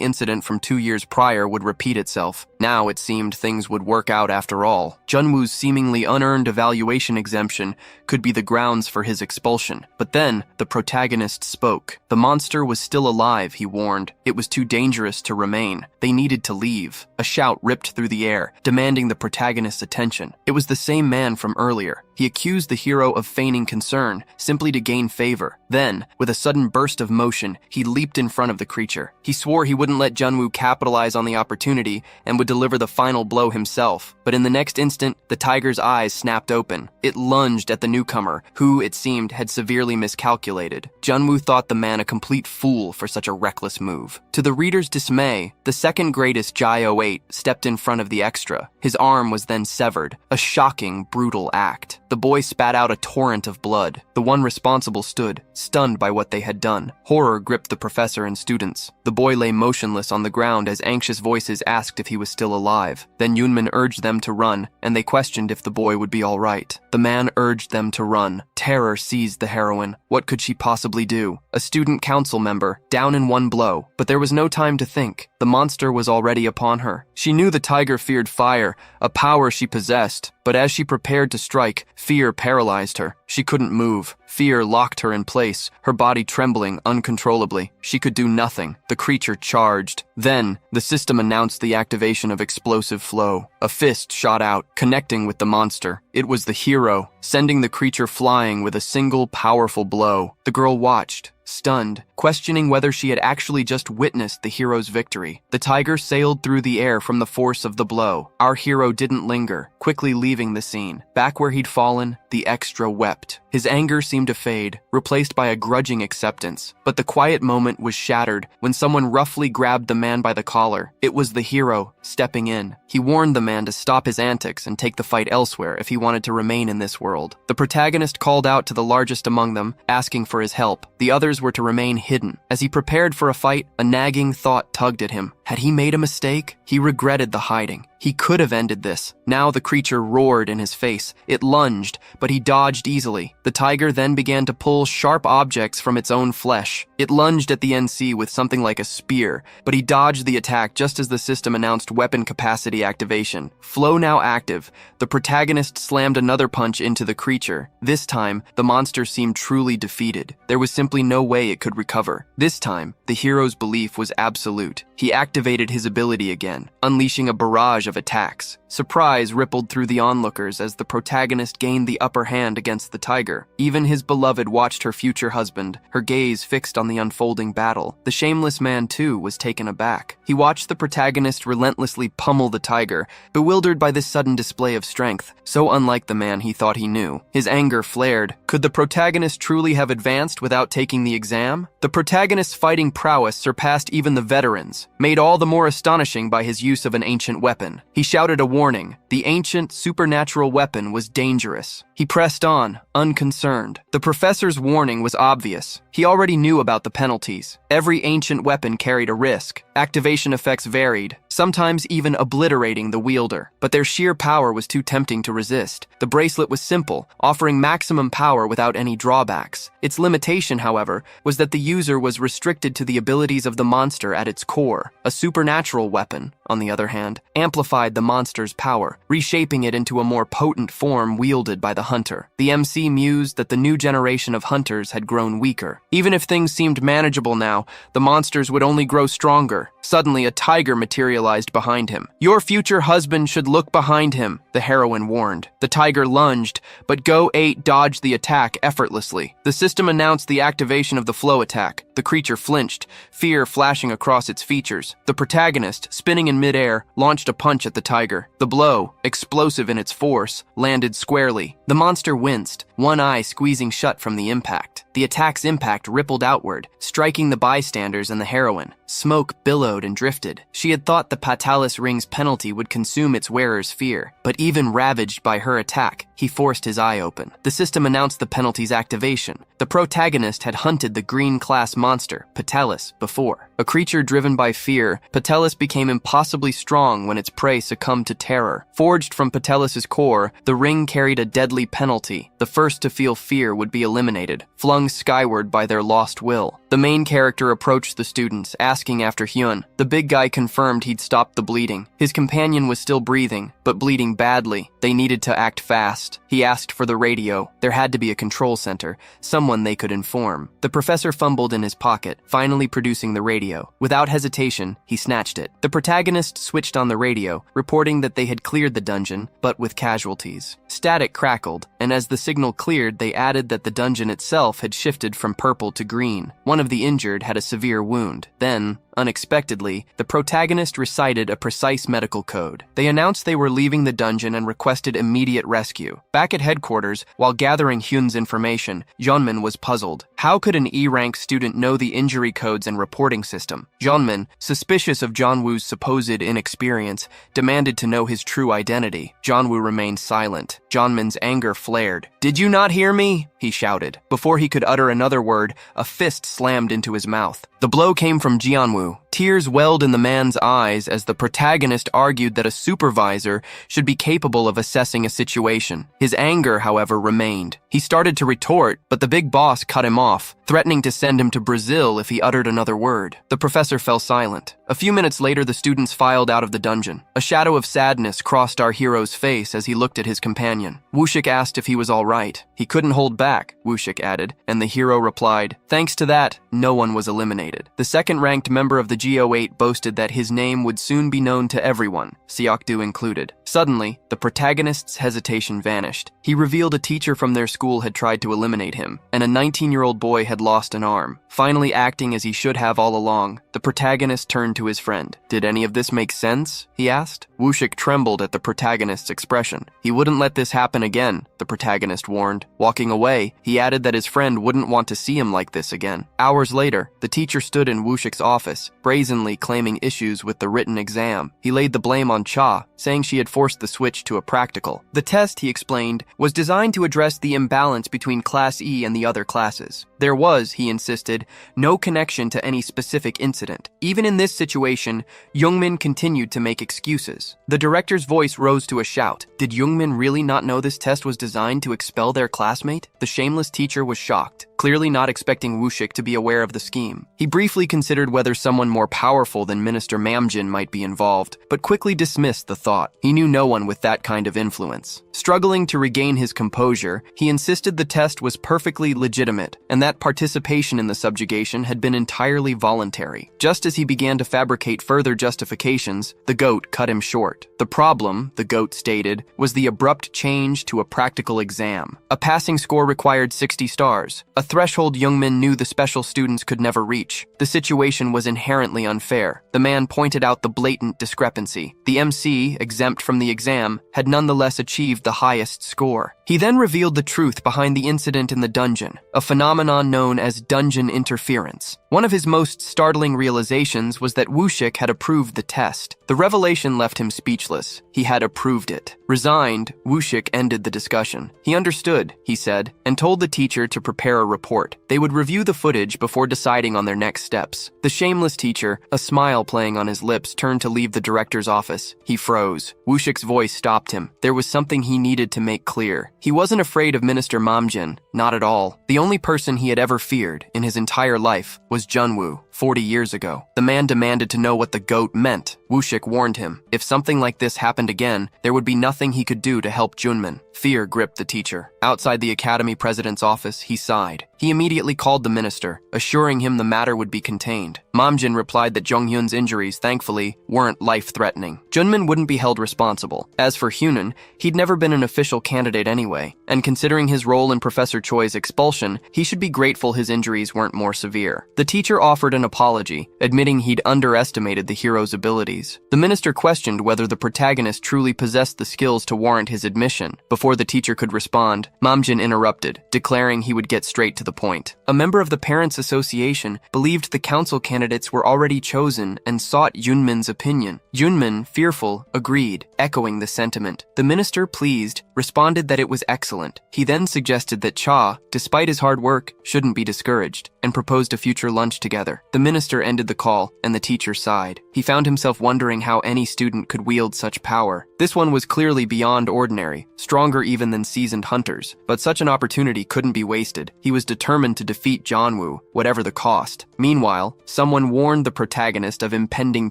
incident from 2 years prior would repeat itself. Now it seemed things would work out after all. Junwoo's seemingly unearned evaluation exemption could be the grounds for his expulsion. But then, the protagonist spoke. The monster was still alive, he warned. It was too dangerous to remain. They needed to leave. A shout ripped through the air, demanding the protagonist's attention. It was the same man from earlier. He accused the hero of feigning concern, simply to gain favor. Then, with a sudden burst of motion, he leaped in front of the creature. He swore he wouldn't let Junwoo capitalize on the opportunity and would deliver the final blow himself. But in the next instant, the tiger's eyes snapped open. It lunged at the newcomer, who, it seemed, had severely miscalculated. Junwoo thought the man a complete fool for such a reckless move. To the reader's dismay, the second greatest Jai-08 stepped in front of the extra. His arm was then severed, a shocking, brutal act. The boy spat out a torrent of blood. The one responsible stood, stunned by what they had done. Horror gripped the professor and students. The boy lay motionless on the ground as anxious voices asked if he was still alive. Then Yoonmin urged them to run, and they questioned if the boy would be all right. The man urged them to run. Terror seized the heroine. What could she possibly do? A student council member, down in one blow. But there was no time to think. The monster was already upon her. She knew the tiger feared fire, a power she possessed. But as she prepared to strike, fear paralyzed her. She couldn't move. Fear locked her in place, her body trembling uncontrollably. She could do nothing. The creature charged. Then, the system announced the activation of explosive flow. A fist shot out, connecting with the monster. It was the hero, sending the creature flying with a single powerful blow. The girl watched, stunned, questioning whether she had actually just witnessed the hero's victory. The tiger sailed through the air from the force of the blow. Our hero didn't linger, quickly leaving the scene. Back where he'd fallen, the extra wept. His anger seemed to fade, replaced by a grudging acceptance. But the quiet moment was shattered when someone roughly grabbed the man by the collar. It was the hero, stepping in. He warned the man to stop his antics and take the fight elsewhere if he wanted to remain in this world. The protagonist called out to the largest among them, asking for his help. The others were to remain hidden. As he prepared for a fight, a nagging thought tugged at him. Had he made a mistake? He regretted the hiding. He could have ended this. Now the creature roared in his face. It lunged, but he dodged easily. The tiger then began to pull sharp objects from its own flesh. It lunged at the NC with something like a spear, but he dodged the attack just as the system announced weapon capacity activation. Flow now active. The protagonist slammed another punch into the creature. This time, the monster seemed truly defeated. There was simply no way it could recover. This time, the hero's belief was absolute. He activated activated his ability again, unleashing a barrage of attacks. Surprise rippled through the onlookers as the protagonist gained the upper hand against the tiger. Even his beloved watched her future husband, her gaze fixed on the unfolding battle. The shameless man, too, was taken aback. He watched the protagonist relentlessly pummel the tiger, bewildered by this sudden display of strength, so unlike the man he thought he knew. His anger flared. Could the protagonist truly have advanced without taking the exam? The protagonist's fighting prowess surpassed even the veterans, made all the more astonishing by his use of an ancient weapon. He shouted a warning. The ancient, supernatural weapon was dangerous. He pressed on, unconcerned. The professor's warning was obvious. He already knew about the penalties. Every ancient weapon carried a risk. Activation effects varied, sometimes even obliterating the wielder. But their sheer power was too tempting to resist. The bracelet was simple, offering maximum power without any drawbacks. Its limitation, however, was that the user was restricted to the abilities of the monster at its core. A supernatural weapon, on the other hand, amplified the monster's power, reshaping it into a more potent form wielded by the hunter. The MC mused that the new generation of hunters had grown weaker. Even if things seemed manageable now, the monsters would only grow stronger. Suddenly, a tiger materialized behind him. "Your future husband should look behind him," the heroine warned. The tiger lunged, but Go-8 dodged the attack effortlessly. The system announced the activation of the flow attack. The creature flinched, fear flashing across its features. The protagonist, spinning in midair, launched a punch at the tiger. The blow, explosive in its force, landed squarely. The monster winced, one eye squeezing shut from the impact. The attack's impact rippled outward, striking the bystanders and the heroine. Smoke billowed and drifted. She had thought the Patalis ring's penalty would consume its wearer's fear, but even ravaged by her attack, he forced his eye open. The system announced the penalty's activation. The protagonist had hunted the green-class monster, Patalis, before. A creature driven by fear, Patalis became impossibly strong when its prey succumbed to terror. Forged from Patelis' core, the ring carried a deadly penalty. The first to feel fear would be eliminated, flung skyward by their lost will. The main character approached the students, asking after Hyun. The big guy confirmed he'd stopped the bleeding. His companion was still breathing, but bleeding badly. They needed to act fast. He asked for the radio. There had to be a control center, someone they could inform. The professor fumbled in his pocket, finally producing the radio. Without hesitation, he snatched it. The protagonist switched on the radio, reporting that they had cleared the dungeon, but with casualties. Static crackled, and as the signal cleared, they added that the dungeon itself had shifted from purple to green. One of the injured had a severe wound. Then, unexpectedly, the protagonist recited a precise medical code. They announced they were leaving the dungeon and requested immediate rescue. Back at headquarters, while gathering Hyun's information, Jeonmin was puzzled. How could an E-rank student know the injury codes and reporting system? Jeonmin, suspicious of Jeonwoo's supposed inexperience, demanded to know his true identity. Jeonwoo remained silent. Jeonmin's anger flared. "Did you not hear me?" he shouted. Before he could utter another word, a fist slammed into his mouth. The blow came from Jeonwoo. Tears welled in the man's eyes as the protagonist argued that a supervisor should be capable of assessing a situation. His anger, however, remained. He started to retort, but the big boss cut him off, threatening to send him to Brazil if he uttered another word. The professor fell silent. A few minutes later, the students filed out of the dungeon. A shadow of sadness crossed our hero's face as he looked at his companion. Wushik asked if he was all right. He couldn't hold back, Wushik added, and the hero replied, "Thanks to that, no one was eliminated." The second-ranked member of the Go-8 boasted that his name would soon be known to everyone, Seokdu included. Suddenly, the protagonist's hesitation vanished. He revealed a teacher from their school had tried to eliminate him, and a 19-year-old boy had lost an arm. Finally acting as he should have all along, the protagonist turned to his friend. "Did any of this make sense?" he asked. Wushik trembled at the protagonist's expression. He wouldn't let this happen again, the protagonist warned. Walking away, he added that his friend wouldn't want to see him like this again. Hours later, the teacher stood in Wushik's office, brazenly claiming issues with the written exam. He laid the blame on Cha, saying she had forced the switch to a practical. The test, he explained, was designed to address the imbalance between Class E and the other classes. There was, he insisted, no connection to any specific incident. Even in this situation, Youngmin continued to make excuses. The director's voice rose to a shout. Did Youngmin really not know this test was designed to expel their classmate? The shameless teacher was shocked, clearly not expecting Wushik to be aware of the scheme. He briefly considered whether someone more powerful than Minister Mamjin might be involved, but quickly dismissed the thought. He knew no one with that kind of influence. Struggling to regain his composure, he insisted the test was perfectly legitimate, and that yet participation in the subjugation had been entirely voluntary. Just as he began to fabricate further justifications, the goat cut him short. The problem, the goat stated, was the abrupt change to a practical exam. A passing score required 60 stars, a threshold Jungmin knew the special students could never reach. The situation was inherently unfair. The man pointed out the blatant discrepancy. The MC, exempt from the exam, had nonetheless achieved the highest score. He then revealed the truth behind the incident in the dungeon, a phenomenon known as dungeon interference. One of his most startling realizations was that Wushik had approved the test. The revelation left him speechless. He had approved it. Resigned, Wushik ended the discussion. He understood, he said, and told the teacher to prepare a report. They would review the footage before deciding on their next steps. The shameless teacher, a smile playing on his lips, turned to leave the director's office. He froze. Wushik's voice stopped him. There was something he needed to make clear. He wasn't afraid of Minister Mamjin, not at all. The only person he had ever feared in his entire life was Junwoo. 40 years ago. The man demanded to know what the goat meant. Wushik warned him. If something like this happened again, there would be nothing he could do to help Junmin. Fear gripped the teacher. Outside the academy president's office, he sighed. He immediately called the minister, assuring him the matter would be contained. Mamjin replied that Jonghyun's injuries, thankfully, weren't life-threatening. Junmin wouldn't be held responsible. As for Hyunin, he'd never been an official candidate anyway, and considering his role in Professor Choi's expulsion, he should be grateful his injuries weren't more severe. The teacher offered an apology, admitting he'd underestimated the hero's abilities. The minister questioned whether the protagonist truly possessed the skills to warrant his admission. Before the teacher could respond, Mamjin interrupted, declaring he would get straight to the point. A member of the Parents' Association believed the council candidates were already chosen and sought Yunmin's opinion. Yunmin, fearful, agreed, echoing the sentiment. The minister, pleased, responded that it was excellent. He then suggested that Cha, despite his hard work, shouldn't be discouraged, and proposed a future lunch together. The minister ended the call, and the teacher sighed. He found himself wondering how any student could wield such power. This one was clearly beyond ordinary, stronger even than seasoned hunters, but such an opportunity couldn't be wasted. He was determined to defeat Janwoo, whatever the cost. Meanwhile, someone warned the protagonist of impending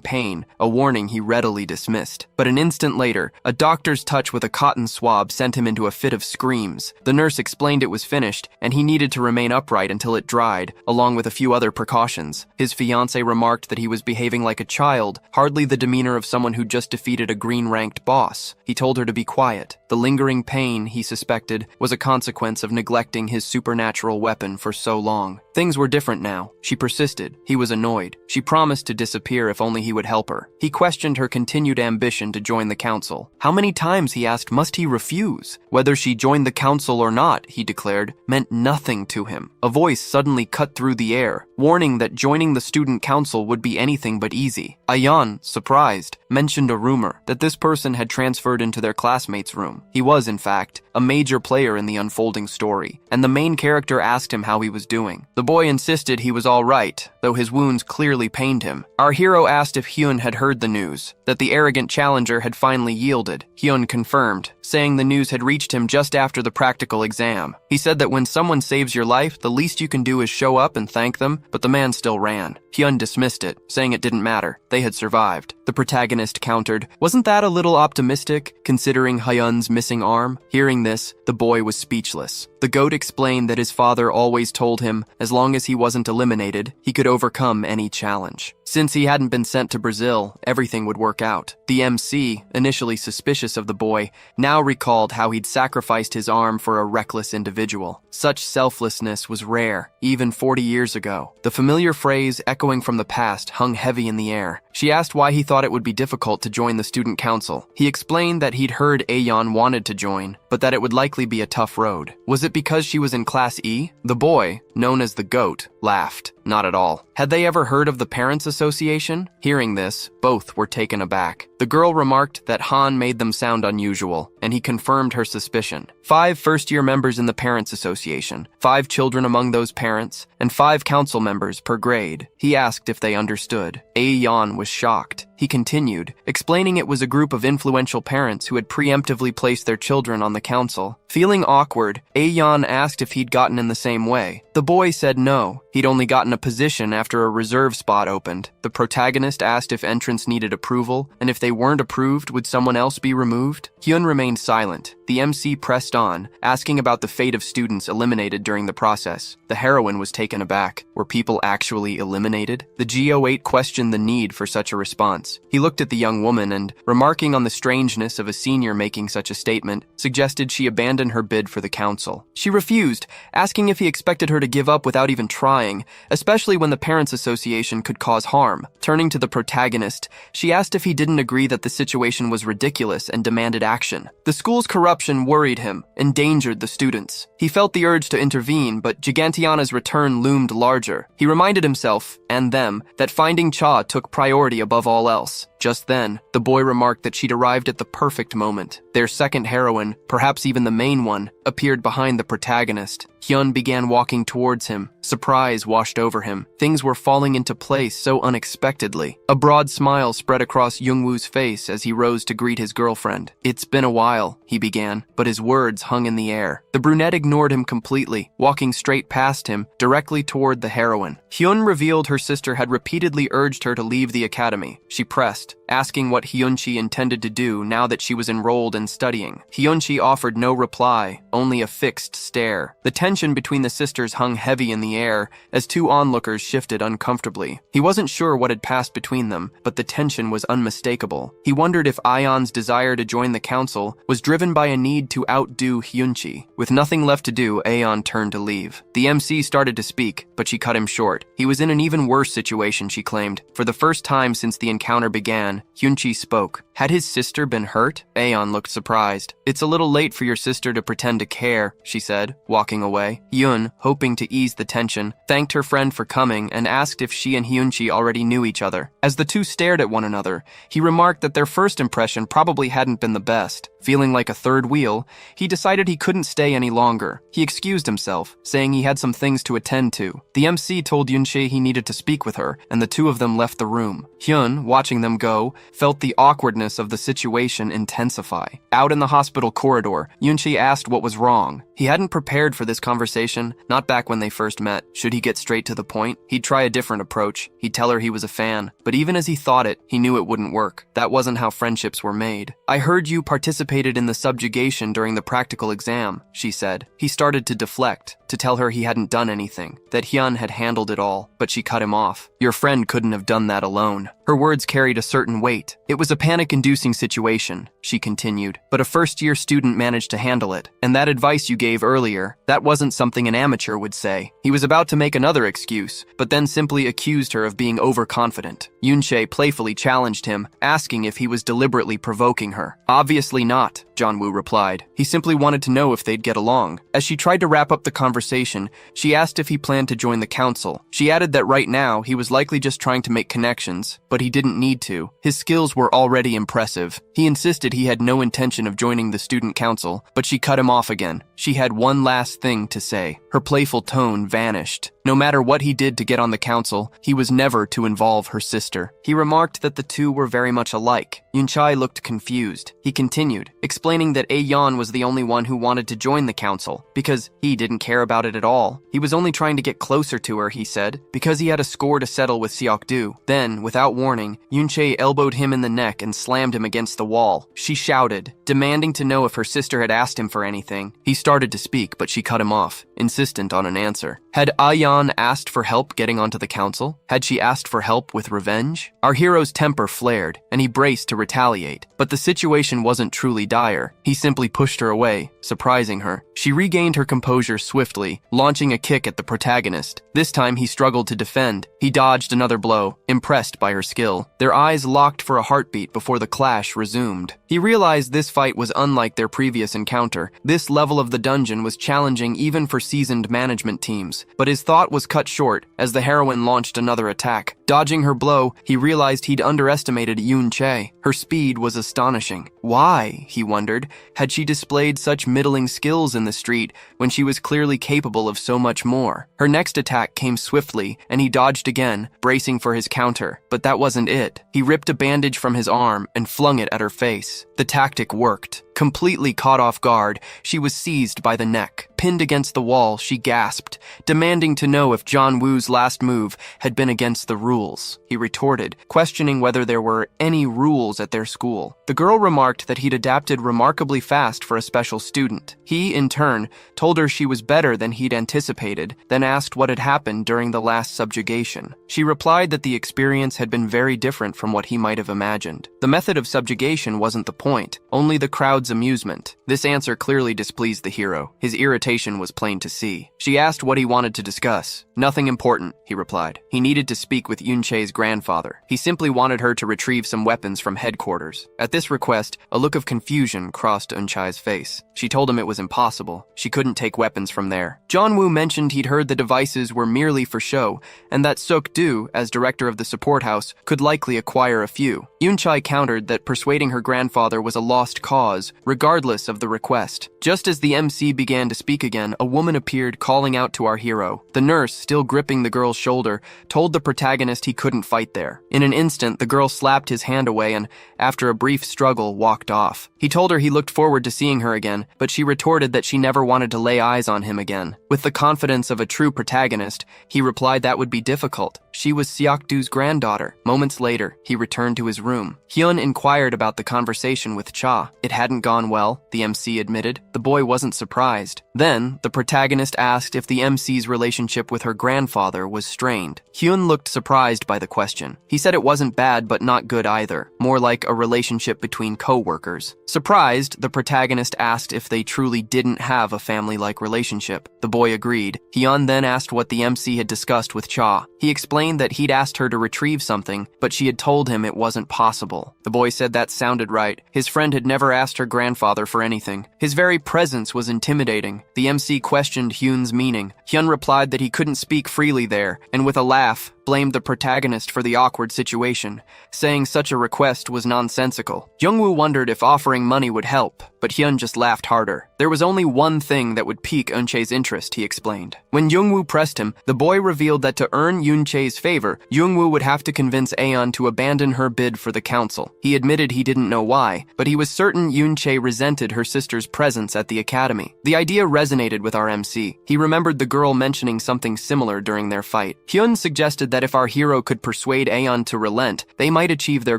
pain, a warning he readily dismissed. But an instant later, a doctor's touch with a cotton swab sent him into a fit of screams. The nurse explained it was finished, and he needed to remain upright until it dried, along with a few other precautions. His fiancée remarked that he was behaving like a child, hardly the demeanor of someone who just defeated a green-ranked boss. He told her to be quiet. The lingering pain, he suspected, was a consequence of neglecting his supernatural weapon for so long. Things were different now. She persisted. He was annoyed. She promised to disappear if only he would help her. He questioned her continued ambition to join the council. How many times, he asked, must he refuse? Whether she joined the council or not, he declared, meant nothing to him. A voice suddenly cut through the air, warning that joining the student council would be anything but easy. Ayan, surprised, mentioned a rumor that this person had transferred into their classmate's room. He was, in fact, a major player in the unfolding story, and the main character asked him how he was doing. The boy insisted he was all right, though his wounds clearly pained him. Our hero asked if Hyun had heard the news, that the arrogant challenger had finally yielded. Hyun confirmed, saying the news had reached him just after the practical exam. He said that when someone saves your life, the least you can do is show up and thank them, but the man still ran. Hyun dismissed it, saying it didn't matter. They had survived. The protagonist countered, wasn't that a little optimistic, considering Hyun's missing arm? Hearing this, the boy was speechless. The goat explained that his father always told him, as long as he wasn't eliminated, he could overcome any challenge. Since he hadn't been sent to Brazil, everything would work out. The MC, initially suspicious of the boy, now recalled how he'd sacrificed his arm for a reckless individual. Such selflessness was rare, even 40 years ago. The familiar phrase echoing from the past hung heavy in the air. She asked why he thought it would be difficult to join the student council. He explained that he'd heard Aeon wanted to join, but that it would likely be a tough road. Was it because she was in Class E? The boy, known as the goat, laughed. Not at all. Had they ever heard of the Parents' Association? Hearing this, both were taken aback. The girl remarked that Han made them sound unusual, and he confirmed her suspicion. 5 first-year members in the Parents' Association, 5 children among those parents, and 5 council members per grade. He asked if they understood. Aeon was shocked. He continued, explaining it was a group of influential parents who had preemptively placed their children on the council. Feeling awkward, Aeon asked if he'd gotten in the same way. The boy said no. He'd only gotten a position after a reserve spot opened. The protagonist asked if entrants needed approval, and if they weren't approved, would someone else be removed? Hyun remained silent. The MC pressed on, asking about the fate of students eliminated during the process. The heroine was taken aback. Were people actually eliminated? The G08 questioned the need for such a response. He looked at the young woman and, remarking on the strangeness of a senior making such a statement, suggested she abandon her bid for the council. She refused, asking if he expected her to give up without even trying, especially when the Parents' Association could cause harm. Turning to the protagonist, she asked if he didn't agree that the situation was ridiculous and demanded action. The school's corruption worried him, endangered the students. He felt the urge to intervene, but Gigantiana's return loomed larger. He reminded himself, and them, that finding Cha took priority above all else. Just then, the boy remarked that she'd arrived at the perfect moment. Their second heroine, perhaps even the main one, appeared behind the protagonist. Hyun began walking towards him. Surprise washed over him. Things were falling into place so unexpectedly. A broad smile spread across Jungwoo's face as he rose to greet his girlfriend. "It's been a while," he began, but his words hung in the air. The brunette ignored him completely, walking straight past him, directly toward the heroine. Hyun revealed her sister had repeatedly urged her to leave the academy. She pressed, asking what Hyunchi intended to do now that she was enrolled and studying. Hyunchi offered no reply, only a fixed stare. The tension between the sisters hung heavy in the air as two onlookers shifted uncomfortably. He wasn't sure what had passed between them, but the tension was unmistakable. He wondered if Ayeon's desire to join the council was driven by a need to outdo Hyunchi. With nothing left to do, Ayeon turned to leave. The MC started to speak, but she cut him short. He was in an even worse situation, she claimed. For the first time since the encounter began, Hyunchi spoke. Had his sister been hurt? Aeon looked surprised. "It's a little late for your sister to pretend to care," she said, walking away. Hyun, hoping to ease the tension, thanked her friend for coming and asked if she and Hyunchi already knew each other. As the two stared at one another, he remarked that their first impression probably hadn't been the best. Feeling like a third wheel, he decided he couldn't stay any longer. He excused himself, saying he had some things to attend to. The MC told Yunche he needed to speak with her, and the two of them left the room. Hyun, watching them go, felt the awkwardness of the situation intensify. Out in the hospital corridor, Yunche asked what was wrong. He hadn't prepared for this conversation, not back when they first met. Should he get straight to the point? He'd try a different approach. He'd tell her he was a fan. But even as he thought it, he knew it wouldn't work. That wasn't how friendships were made. "I heard you participated in the subjugation during the practical exam," she said. He started to deflect, to tell her he hadn't done anything, that Hyun had handled it all, but she cut him off. "Your friend couldn't have done that alone." Her words carried a certain weight. "It was a panic-inducing situation," she continued, "but a first-year student managed to handle it. And that advice you gave earlier, that wasn't something an amateur would say." He was about to make another excuse, but then simply accused her of being overconfident. Yunche playfully challenged him, asking if he was deliberately provoking her. "Obviously not," Jongwoo replied. He simply wanted to know if they'd get along. As she tried to wrap up the conversation, she asked if he planned to join the council. She added that right now, he was likely just trying to make connections, but he didn't need to. His skills were already impressive. He insisted he had no intention of joining the student council, but she cut him off again. She had one last thing to say. Her playful tone vanished. No matter what he did to get on the council, he was never to involve her sister. He remarked that the two were very much alike. Yunchai looked confused. He continued, explaining that Aeon was the only one who wanted to join the council, because he didn't care about it at all. He was only trying to get closer to her, he said, because he had a score to settle with Seokdu. Then, without warning, Yunche elbowed him in the neck and slammed him against the wall. She shouted, demanding to know if her sister had asked him for anything. He started to speak, but she cut him off, insistent on an answer. Had Ayan asked for help getting onto the council? Had she asked for help with revenge? Our hero's temper flared, and he braced to retaliate. But the situation wasn't truly dire. He simply pushed her away, surprising her. She regained her composure swiftly, launching a kick at the protagonist. This time he struggled to defend. He dodged another blow, impressed by her skill. Their eyes locked for a heartbeat before the clash resumed. He realized this fight was unlike their previous encounter. This level of the dungeon was challenging even for seasoned management teams. But his thought was cut short as the heroine launched another attack. Dodging her blow, he realized he'd underestimated Yoon Chae. Her speed was astonishing. Why, he wondered, had she displayed such middling skills in the street when she was clearly capable of so much more? Her next attack came swiftly, and he dodged again, bracing for his counter. But that wasn't it. He ripped a bandage from his arm and flung it at her face. The tactic worked. Completely caught off guard, she was seized by the neck. Pinned against the wall, she gasped, demanding to know if John Woo's last move had been against the rules. He retorted, questioning whether there were any rules at their school. The girl remarked that he'd adapted remarkably fast for a special student. He, in turn, told her she was better than he'd anticipated, then asked what had happened during the last subjugation. She replied that the experience had been very different from what he might have imagined. The method of subjugation wasn't the point, only the crowd's amusement. This answer clearly displeased the hero. His irritation was plain to see. She asked what he wanted to discuss. Nothing important, he replied. He needed to speak with Yunche's grandfather. He simply wanted her to retrieve some weapons from headquarters. At this request, a look of confusion crossed Eunchai's face. She told him it was impossible. She couldn't take weapons from there. John Woo mentioned he'd heard the devices were merely for show, and that Sok-do, as director of the support house, could likely acquire a few. Eunchai countered that persuading her grandfather was a lost cause, regardless of the request. Just as the MC began to speak again, a woman appeared, calling out to our hero. The nurse, still gripping the girl's shoulder, told the protagonist he couldn't fight there. In an instant, the girl slapped his hand away and, after a brief struggle, walked off. He told her he looked forward to seeing her again, but she retorted that she never wanted to lay eyes on him again. With the confidence of a true protagonist, he replied that would be difficult. She was Seok-do's granddaughter. Moments later, he returned to his room. Hyun inquired about the conversation with Cha. It hadn't gone well, the MC admitted. The boy wasn't surprised. Then, the protagonist asked if the MC's relationship with her grandfather was strained. Hyun looked surprised by the question. He said it wasn't bad but not good either, more like a relationship between co-workers. Surprised, the protagonist asked if they truly didn't have a family-like relationship. The boy agreed. Hyun then asked what the MC had discussed with Cha. He explained that he'd asked her to retrieve something, but she had told him it wasn't possible. The boy said that sounded right. His friend had never asked her grandfather for anything. His very presence was intimidating. The MC questioned Hyun's meaning. Hyun replied that he couldn't speak freely there, and with a laugh, blamed the protagonist for the awkward situation, saying such a request was nonsensical. Jungwoo wondered if offering money would help, but Hyun just laughed harder. There was only one thing that would pique Eunche's interest, he explained. When Jungwoo pressed him, the boy revealed that to earn Eunche's favor, Jungwoo would have to convince Aeon to abandon her bid for the council. He admitted he didn't know why, but he was certain Eunche resented her sister's presence at the academy. The idea resonated with our MC. He remembered the girl mentioning something similar during their fight. Hyun suggested that if our hero could persuade Aeon to relent, they might achieve their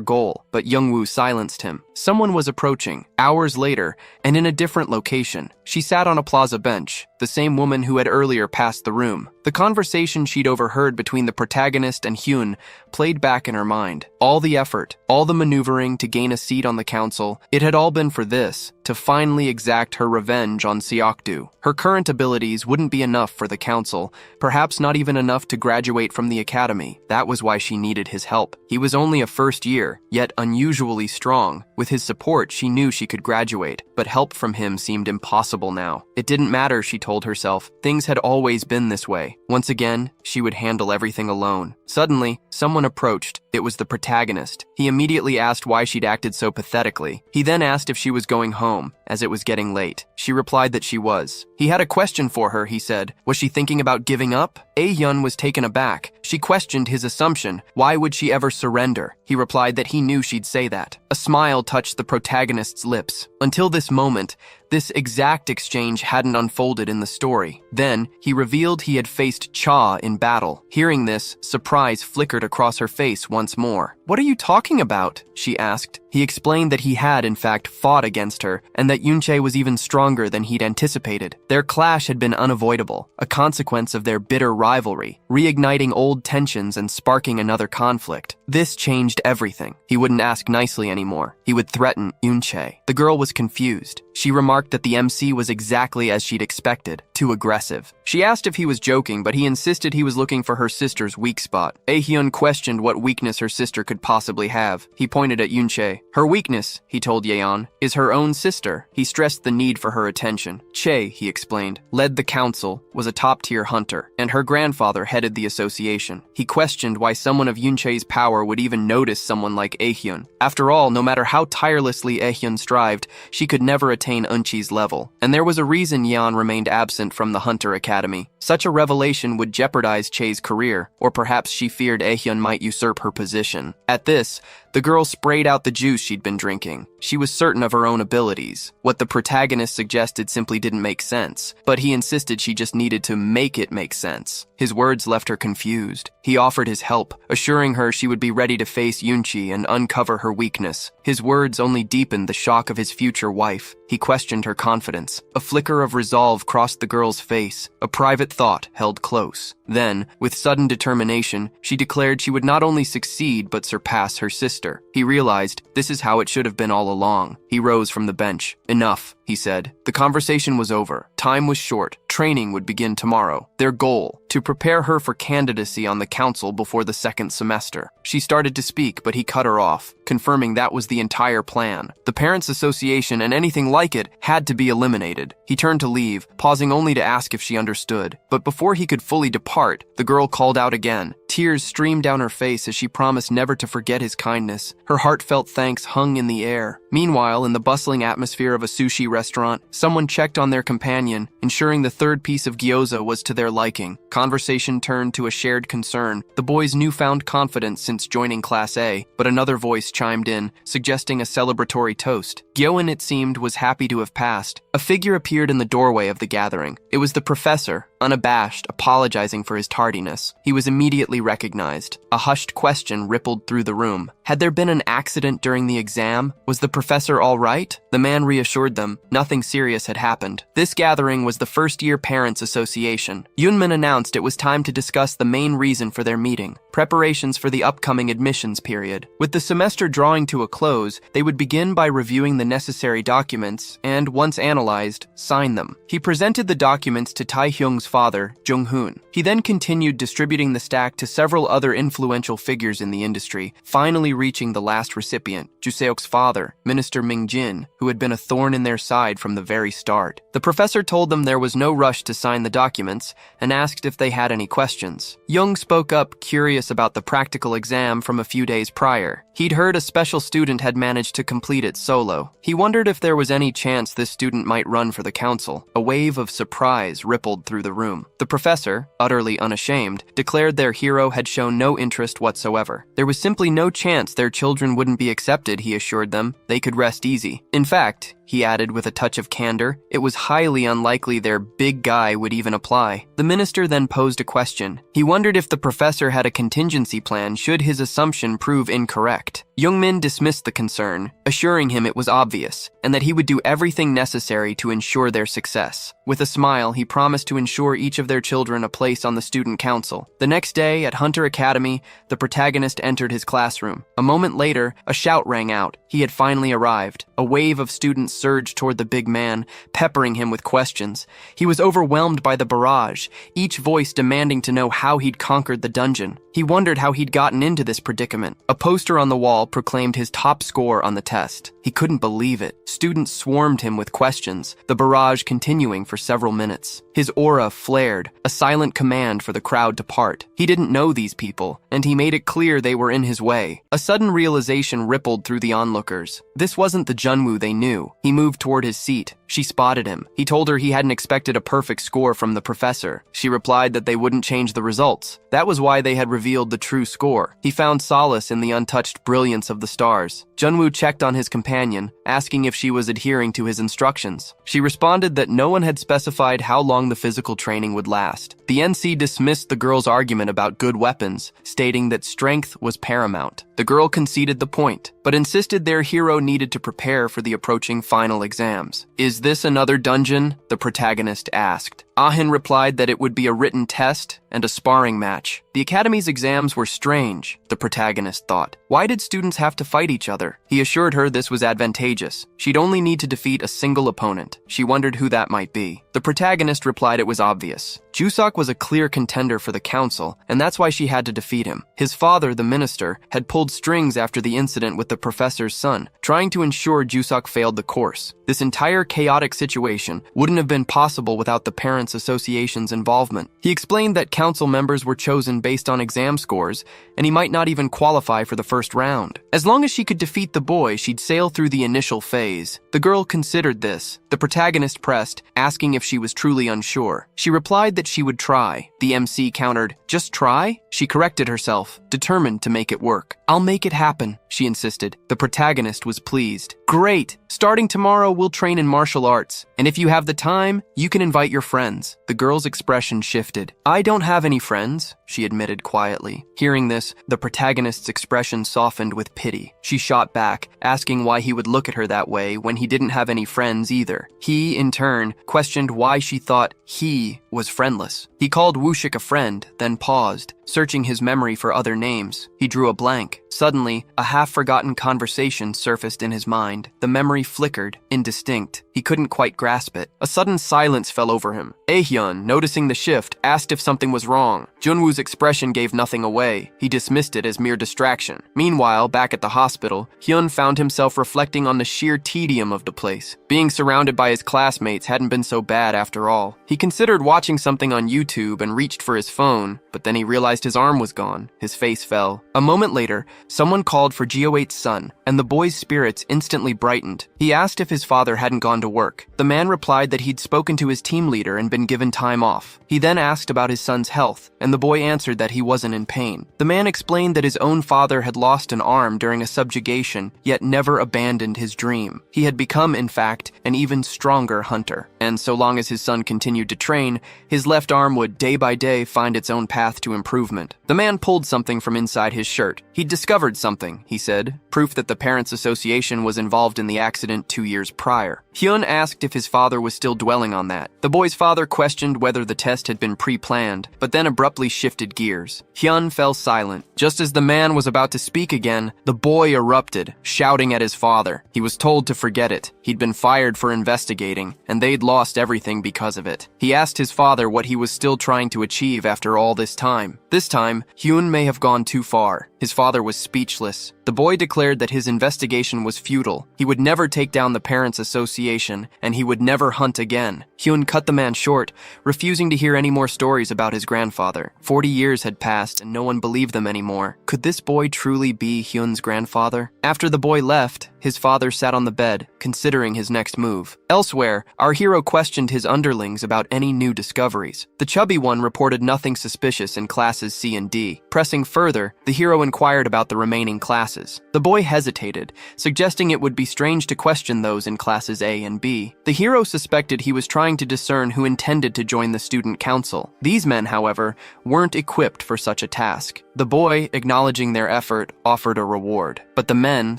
goal, but Jungwoo silenced him. Someone was approaching, hours later, and in a different location. She sat on a plaza bench, the same woman who had earlier passed the room. The conversation she'd overheard between the protagonist and Hyun played back in her mind. All the effort, all the maneuvering to gain a seat on the council, it had all been for this, to finally exact her revenge on Seok-do. Her current abilities wouldn't be enough for the council, perhaps not even enough to graduate from the academy. That was why she needed his help. He was only a first year, yet unusually strong. With his support, she knew she could graduate, but help from him seemed impossible now. It didn't matter, she told herself. Things had always been this way. Once again, she would handle everything alone. Suddenly, someone approached. It was the protagonist. He immediately asked why she'd acted so pathetically. He then asked if she was going home, as it was getting late. She replied that she was. He had a question for her, he said. Was she thinking about giving up? Aehyun was taken aback. She questioned his assumption. Why would she ever surrender? He replied that he knew she'd say that. A smile touched the protagonist's lips. Until this moment, this exact exchange hadn't unfolded in the story. Then, he revealed he had faced Cha in battle. Hearing this, surprise flickered across her face once more. "What are you talking about?" she asked. He explained that he had, in fact, fought against her, and that Yunche was even stronger than he'd anticipated. Their clash had been unavoidable, a consequence of their bitter rivalry, reigniting old tensions and sparking another conflict. This changed everything. He wouldn't ask nicely anymore. He would threaten Yunche. The girl was confused. She remarked that the MC was exactly as she'd expected, too aggressive. She asked if he was joking, but he insisted he was looking for her sister's weak spot. Aehyun questioned what weakness her sister could possibly have. He pointed at Yunche. Her weakness, he told Yeon, is her own sister. He stressed the need for her attention. Che, he explained, led the council, was a top-tier hunter, and her grandfather headed the association. He questioned why someone of Yunche's power would even notice someone like Aehyun. After all, no matter how tirelessly Aehyun strived, she could never attain Eunchi's level. And there was a reason Yeon remained absent from the Hunter Academy. Such a revelation would jeopardize Che's career, or perhaps she feared Aehyun might usurp her position. At this, the girl sprayed out the juice juice she'd been drinking. She was certain of her own abilities. What the protagonist suggested simply didn't make sense, but he insisted she just needed to make it make sense. His words left her confused. He offered his help, assuring her she would be ready to face Yunchi and uncover her weakness. His words only deepened the shock of his future wife. He questioned her confidence. A flicker of resolve crossed the girl's face. A private thought held close. Then, with sudden determination, she declared she would not only succeed but surpass her sister. He realized this is how it should have been all along. He rose from the bench. "Enough," he said. The conversation was over. Time was short. Training would begin tomorrow. Their goal, to prepare her for candidacy on the council before the second semester. She started to speak, but he cut her off, confirming that was the entire plan. The Parents' Association and anything like it had to be eliminated. He turned to leave, pausing only to ask if she understood. But before he could fully depart, the girl called out again. Tears streamed down her face as she promised never to forget his kindness. Her heartfelt thanks hung in the air. Meanwhile, in the bustling atmosphere of a sushi restaurant, someone checked on their companion, ensuring the third piece of gyoza was to their liking. Conversation turned to a shared concern, the boy's newfound confidence since joining Class A, but another voice chimed in, suggesting a celebratory toast. Gyoen, it seemed, was happy to have passed. A figure appeared in the doorway of the gathering. It was the professor, unabashed, apologizing for his tardiness. He was immediately recognized. A hushed question rippled through the room. Had there been an accident during the exam? Was the professor all right? The man reassured them. Nothing serious had happened. This gathering was the first-year Parents' Association. Yunmin announced it was time to discuss the main reason for their meeting, preparations for the upcoming admissions period. With the semester drawing to a close, they would begin by reviewing the necessary documents and, once analyzed, sign them. He presented the documents to Taehyung's father, Jung-hoon. He then continued distributing the stack to several other influential figures in the industry, finally reaching the last recipient, Juseok's father, Minister Ming-jin, who had been a thorn in their side from the very start. The professor told them there was no rush to sign the documents and asked if they had any questions. Jung spoke up, curious about the practical exam from a few days prior. He'd heard a special student had managed to complete it solo. He wondered if there was any chance this student might run for the council. A wave of surprise rippled through the room. The professor, utterly unashamed, declared their hero had shown no interest whatsoever. There was simply no chance their children wouldn't be accepted, he assured them. They could rest easy. In fact, he added with a touch of candor, it was highly unlikely their big guy would even apply. The minister then posed a question. He wondered if the professor had a contingency plan should his assumption prove incorrect. Jungmin dismissed the concern, assuring him it was obvious, and that he would do everything necessary to ensure their success. With a smile, he promised to ensure each of their children a place on the student council. The next day, at Hunter Academy, the protagonist entered his classroom. A moment later, a shout rang out. He had finally arrived. A wave of students surged toward the big man, peppering him with questions. He was overwhelmed by the barrage, each voice demanding to know how he'd conquered the dungeon. He wondered how he'd gotten into this predicament. A poster on the wall proclaimed his top score on the test. He couldn't believe it. Students swarmed him with questions, the barrage continuing for several minutes. His aura flared, a silent command for the crowd to part. He didn't know these people, and he made it clear they were in his way. A sudden realization rippled through the onlookers. This wasn't the Junwoo they knew. He moved toward his seat. She spotted him. He told her he hadn't expected a perfect score from the professor. She replied that they wouldn't change the results. That was why they had revealed the true score. He found solace in the untouched brilliance of the stars. Junwoo checked on his companion, asking if she was adhering to his instructions. She responded that no one had specified how long the physical training would last. The NC dismissed the girl's argument about good weapons, stating that strength was paramount. The girl conceded the point, but insisted their hero needed to prepare for the approaching final exams. "Is this another dungeon?" the protagonist asked. Ahin replied that it would be a written test and a sparring match. The academy's exams were strange, the protagonist thought. Why did students have to fight each other? He assured her this was advantageous. She'd only need to defeat a single opponent. She wondered who that might be. The protagonist replied it was obvious. Jusok was a clear contender for the council, and that's why she had to defeat him. His father, the minister, had pulled strings after the incident with the professor's son, trying to ensure Jusok failed the course. This entire chaotic situation wouldn't have been possible without the Parents' Association's involvement. He explained that council members were chosen based on exam scores, and he might not even qualify for the first round. As long as she could defeat the boy, she'd sail through the initial phase. The girl considered this. The protagonist pressed, asking if she was truly unsure. She replied that she would try. The MC countered, "Just try?" She corrected herself, determined to make it work. "I'll make it happen," she insisted. The protagonist was pleased. "Great! Starting tomorrow, we'll train in martial arts. And if you have the time, you can invite your friends." The girl's expression shifted. "I don't have any friends," she admitted quietly. Hearing this, the protagonist's expression softened with pity. She shot back, asking why he would look at her that way when he didn't have any friends either. He, in turn, questioned why she thought he was friendless. He called Wushik a friend, then paused, searching his memory for other names. He drew a blank. Suddenly, a half-forgotten conversation surfaced in his mind. The memory flickered, indistinct. He couldn't quite grasp it. A sudden silence fell over him. Aehyun, noticing the shift, asked if something was wrong. Junwoo's expression gave nothing away. He dismissed it as mere distraction. Meanwhile, back at the hospital, Hyun found himself reflecting on the sheer tedium of the place. Being surrounded by his classmates hadn't been so bad after all. He considered watching something on YouTube and reached for his phone, but then he realized his arm was gone. His face fell. A moment later, someone called for Geo8's son, and the boy's spirits instantly brightened. He asked if his father hadn't gone to work. The man replied that he'd spoken to his team leader and been given time off. He then asked about his son's health, and the boy answered that he wasn't in pain. The man explained that his own father had lost an arm during a subjugation, yet never abandoned his dream. He had become, in fact, an even stronger hunter, and so long as his son continued to train, his left arm would day by day find its own path to improvement. The man pulled something from inside his shirt. He'd discovered something, he said, proof that the Parents Association was involved in the accident 2 years prior. Hyun asked if his father was still dwelling on that. The boy's father questioned whether the test had been pre-planned, but then abruptly shifted gears. Hyun fell silent. Just as the man was about to speak again, the boy erupted, shouting at his father. He was told to forget it. He'd been fired for investigating, and they'd lost everything because of it. He asked his father what he was still trying to achieve after all this time. This time, Hyun may have gone too far. His father was speechless. The boy declared that his investigation was futile. He would never take down the Parents Association, and he would never hunt again. Hyun cut the man short, refusing to hear any more stories about his grandfather. 40 years had passed, and no one believed them anymore. Could this boy truly be Hyun's grandfather? After the boy left, his father sat on the bed, considering his next move. Elsewhere, our hero questioned his underlings about any new discoveries. The chubby one reported nothing suspicious in classes C and D. Pressing further, the hero inquired about the remaining classes. The boy hesitated, suggesting it would be strange to question those in classes A and B. The hero suspected he was trying to discern who intended to join the student council. These men, however, weren't equipped for such a task. The boy, acknowledging their effort, offered a reward. But the men,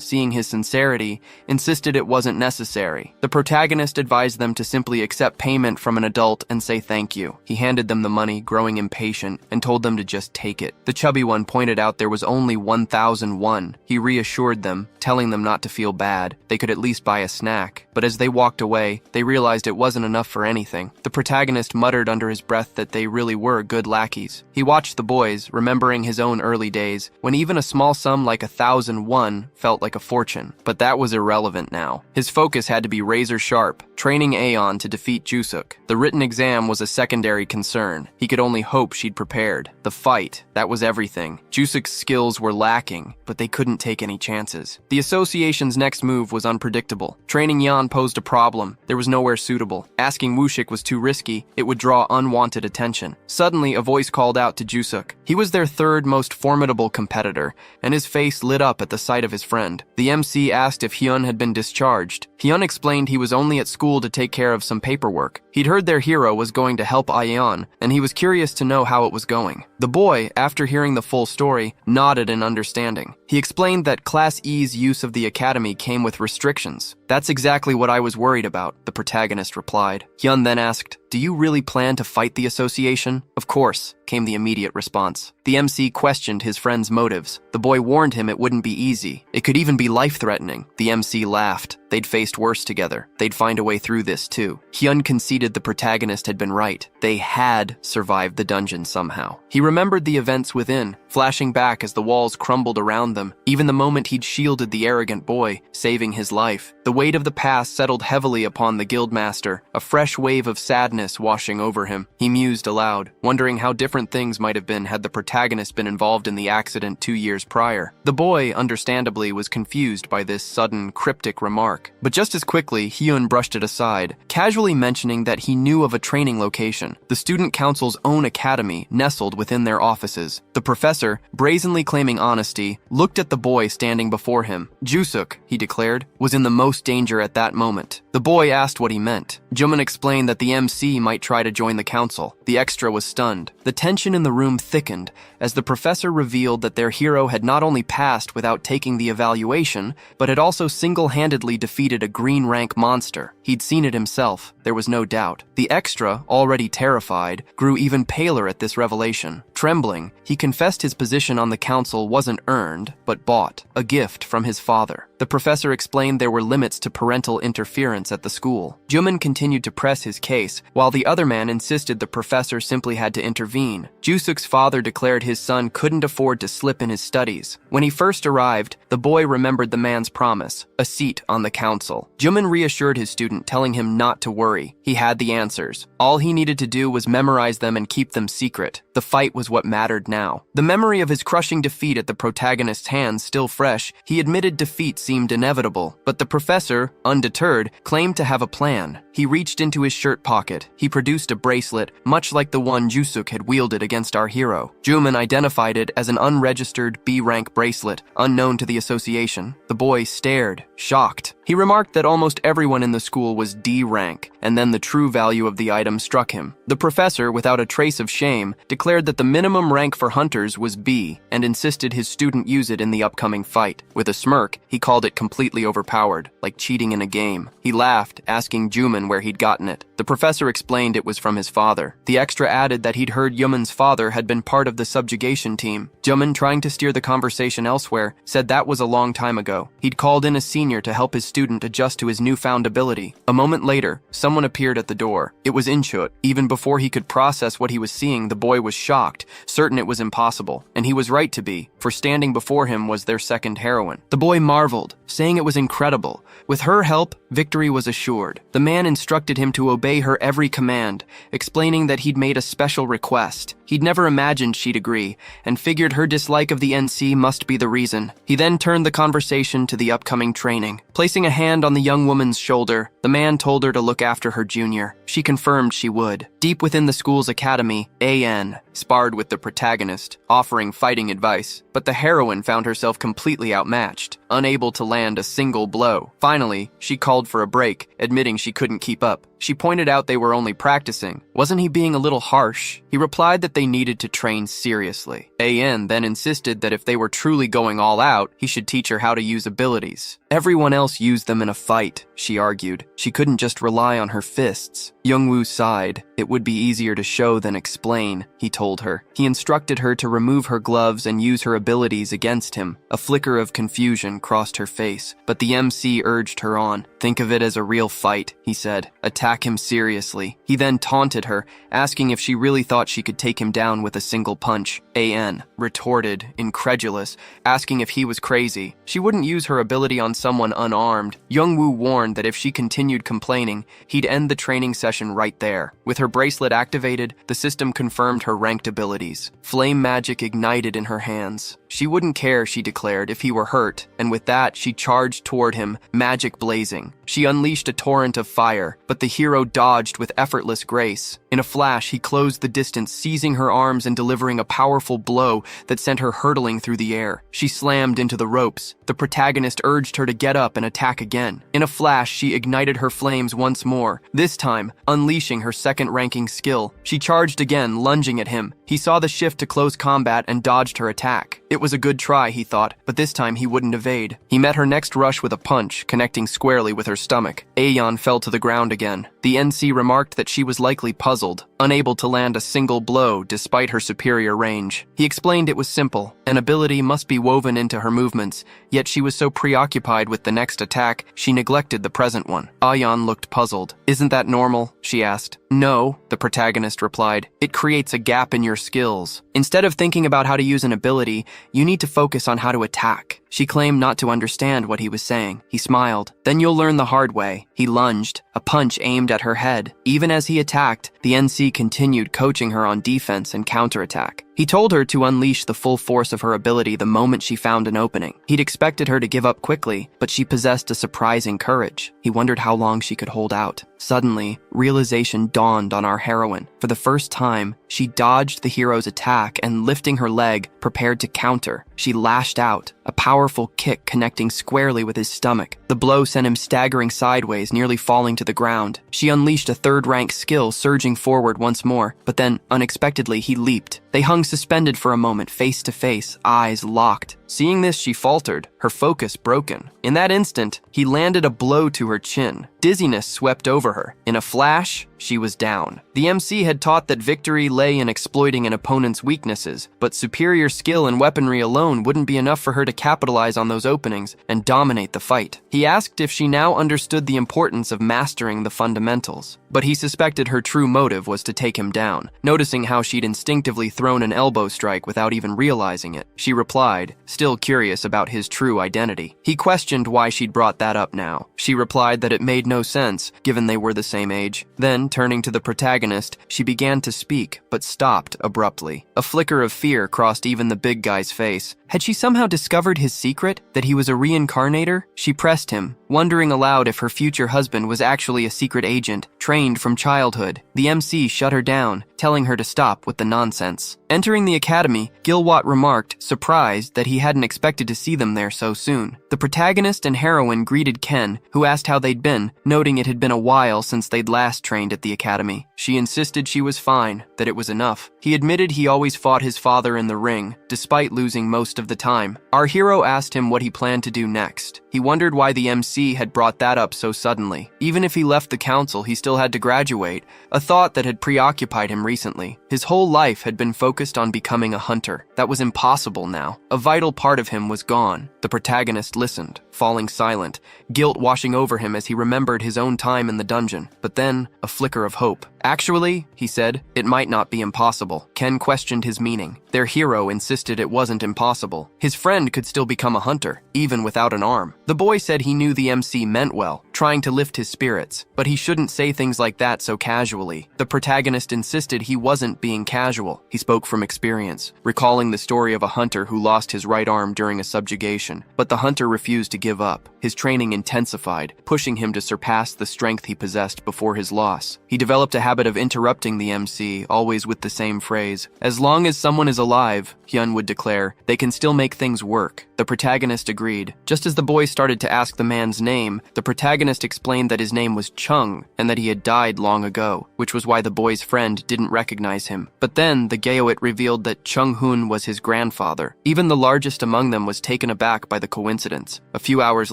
seeing his sincerity, insisted it wasn't necessary. The protagonist advised them to simply accept payment from an adult and say thank you. He handed them the money, growing impatient, and told them to just take it. The chubby one pointed out there was only 1,001. He reassured them, telling them not to feel bad. They could at least buy a snack. But as they walked away, they realized it wasn't enough for anything. The protagonist muttered under his breath that they really were good lackeys. He watched the boys, remembering his own early days, when even a small sum like 1,001 felt like a fortune. But that was irrelevant now. His focus had to be razor sharp, training Aeon to defeat Jusuk. The written exam was a secondary concern. He could only hope she'd prepared. The fight, that was everything. Jusuk's skills were lacking, but they couldn't take any chances. The association's next move was unpredictable. Training Yan posed a problem. There was nowhere suitable. Asking Wushik was too risky. It would draw unwanted attention. Suddenly, a voice called out to Jusuk. He was their third most formidable competitor, and his face lit up at the sight of his friend. The MC asked if Hyun had been discharged. Hyun explained he was only at school to take care of some paperwork. He'd heard their hero was going to help Aeon, and he was curious to know how it was going. The boy, after hearing the full story, nodded in understanding. He explained that Class E's use of the academy came with restrictions. "That's exactly what I was worried about," the protagonist replied. Hyun then asked, "Do you really plan to fight the association?" "Of course," came the immediate response. The MC questioned his friend's motives. The boy warned him it wouldn't be easy. It could even be life-threatening. The MC laughed. They'd faced worse together. They'd find a way through this too. Hyun conceded the protagonist had been right. They had survived the dungeon somehow. He remembered the events within, flashing back as the walls crumbled around them, even the moment he'd shielded the arrogant boy, saving his life. The weight of the past settled heavily upon the guildmaster, a fresh wave of sadness washing over him. He mused aloud, wondering how different things might have been had the protagonist been involved in the accident 2 years prior. The boy, understandably, was confused by this sudden, cryptic remark. Jusuk. But just as quickly, Hyun brushed it aside, casually mentioning that he knew of a training location, the student council's own academy nestled within their offices. The professor, brazenly claiming honesty, looked at the boy standing before him. Jusuk, he declared, was in the most danger at that moment. The boy asked what he meant. Juman explained that the MC might try to join the council. The extra was stunned. The tension in the room thickened as the professor revealed that their hero had not only passed without taking the evaluation, but had also single-handedly defeated a green rank monster. He'd seen it himself, there was no doubt. The extra, already terrified, grew even paler at this revelation. Trembling, he confessed his position on the council wasn't earned, but bought, a gift from his father. The professor explained there were limits to parental interference at the school. Juman continued to press his case, while the other man insisted the professor simply had to intervene. Jusuk's father declared his son couldn't afford to slip in his studies. When he first arrived, the boy remembered the man's promise, a seat on the council. Juman reassured his student, telling him not to worry. He had the answers. All he needed to do was memorize them and keep them secret. The fight was what mattered now. The memory of his crushing defeat at the protagonist's hands still fresh, he admitted defeat seemed inevitable, but the professor, undeterred, claimed to have a plan. He reached into his shirt pocket. He produced a bracelet, much like the one Jusuk had wielded against our hero. Juman identified it as an unregistered B-rank bracelet, unknown to the association. The boy stared, shocked. He remarked that almost everyone in the school was D rank, and then the true value of the item struck him. The professor, without a trace of shame, declared that the minimum rank for hunters was B, and insisted his student use it in the upcoming fight. With a smirk, he called it completely overpowered, like cheating in a game. He laughed, asking Juman where he'd gotten it. The professor explained it was from his father. The extra added that he'd heard Juman's father had been part of the subjugation team. Juman, trying to steer the conversation elsewhere, said that was a long time ago. He'd called in a senior to help his student adjust to his newfound ability. A moment later, someone appeared at the door. It was Inchut. Even before he could process what he was seeing, the boy was shocked, certain it was impossible. And he was right to be, for standing before him was their second heroine. The boy marveled, saying it was incredible. With her help, victory was assured. The man instructed him to obey her every command, explaining that he'd made a special request. He'd never imagined she'd agree, and figured her dislike of the NC must be the reason. He then turned the conversation to the upcoming training. Placing a hand on the young woman's shoulder, the man told her to look after her junior. She confirmed she would. Deep within the school's academy, AN sparred with the protagonist, offering fighting advice, but the heroine found herself completely outmatched, unable to land a single blow. Finally, she called for a break, admitting she couldn't keep up. She pointed out they were only practicing. Wasn't he being a little harsh? He replied that they needed to train seriously. AN then insisted that if they were truly going all out, he should teach her how to use abilities. Everyone else used them in a fight, she argued. She couldn't just rely on her fists. Youngwoo sighed. It would be easier to show than explain, he told her. He instructed her to remove her gloves and use her abilities against him. A flicker of confusion crossed her face, but the MC urged her on. Think of it as a real fight, he said. Attack him seriously. He then taunted her, asking if she really thought she could take him down with a single punch. AN retorted, incredulous, asking if he was crazy. She wouldn't use her ability on someone unarmed. Youngwoo warned that if she continued complaining, he'd end the training session right there. With her bracelet activated, the system confirmed her ranked abilities. Flame magic ignited in her hands. She wouldn't care, she declared, if he were hurt, and with that, she charged toward him, magic blazing. She unleashed a torrent of fire, but the hero dodged with effortless grace. In a flash, he closed the distance, seizing her arms and delivering a powerful blow that sent her hurtling through the air. She slammed into the ropes. The protagonist urged her to get up and attack again. In a flash, she ignited her flames once more, this time unleashing her second-ranking skill. She charged again, lunging at him. He saw the shift to close combat and dodged her attack. It was a good try, he thought, but this time he wouldn't evade. He met her next rush with a punch, connecting squarely with her stomach. Aeon fell to the ground again. The NC remarked that she was likely puzzled, unable to land a single blow despite her superior range. He explained it was simple. An ability must be woven into her movements, yet she was so preoccupied with the next attack, she neglected the present one. Aeon looked puzzled. Isn't that normal? She asked. No, the protagonist replied. It creates a gap in your skills. Instead of thinking about how to use an ability, you need to focus on how to attack. She claimed not to understand what he was saying. He smiled. Then you'll learn the hard way. He lunged, a punch aimed at her head. Even as he attacked, the NC continued coaching her on defense and counterattack. He told her to unleash the full force of her ability the moment she found an opening. He'd expected her to give up quickly, but she possessed a surprising courage. He wondered how long she could hold out. Suddenly, realization dawned on our heroine. For the first time, she dodged the hero's attack and, lifting her leg, prepared to counter. She lashed out, a powerful kick connecting squarely with his stomach. The blow sent him staggering sideways, nearly falling to the ground. She unleashed a third-rank skill, surging forward once more, but then, unexpectedly, he leaped. They hung suspended for a moment, face to face, eyes locked. Seeing this, she faltered, her focus broken. In that instant, he landed a blow to her chin. Dizziness swept over her. In a flash, she was down. The MC had taught that victory lay in exploiting an opponent's weaknesses, but superior skill and weaponry alone wouldn't be enough for her to capitalize on those openings and dominate the fight. He asked if she now understood the importance of mastering the fundamentals, but he suspected her true motive was to take him down. Noticing how she'd instinctively thrown an elbow strike without even realizing it, she replied, still curious about his true identity. He questioned why she'd brought that up now. She replied that it made no sense, given they were the same age. Then, turning to the protagonist, she began to speak, but stopped abruptly. A flicker of fear crossed even the big guy's face. Had she somehow discovered his secret, that he was a reincarnator? She pressed him, wondering aloud if her future husband was actually a secret agent, trained from childhood. The MC shut her down, telling her to stop with the nonsense. Entering the academy, Gilwatt remarked, surprised that he hadn't expected to see them there so soon. The protagonist and heroine greeted Ken, who asked how they'd been, noting it had been a while since they'd last trained at the academy. She insisted she was fine, that it was enough. He admitted he always fought his father in the ring, despite losing most of the time. Our hero asked him what he planned to do next. He wondered why the MC had brought that up so suddenly. Even if he left the council, he still had to graduate, a thought that had preoccupied him recently. His whole life had been focused on becoming a hunter. That was impossible now. A vital part of him was gone. The protagonist listened, falling silent, guilt washing over him as he remembered his own time in the dungeon. But then, a flicker of hope. Actually, he said, it might not be impossible. Ken questioned his meaning. Their hero insisted it wasn't impossible. His friend could still become a hunter, even without an arm. The boy said he knew the MC meant well, trying to lift his spirits, but he shouldn't say things like that so casually. The protagonist insisted he wasn't being casual. He spoke from experience, recalling the story of a hunter who lost his right arm during a subjugation. But the hunter refused to give up. His training intensified, pushing him to surpass the strength he possessed before his loss. He developed a habit of interrupting the MC, always with the same phrase. As long as someone is alive, Hyun would declare, they can still make things work. The protagonist agreed. Just as the boy started to ask the man's name, the protagonist explained that his name was Chung and that he had died long ago, which was why the boy's friend didn't recognize him. But then, the Gaoit revealed that Chung Hoon was his grandfather. Even the largest among them was taken aback by the coincidence. A few hours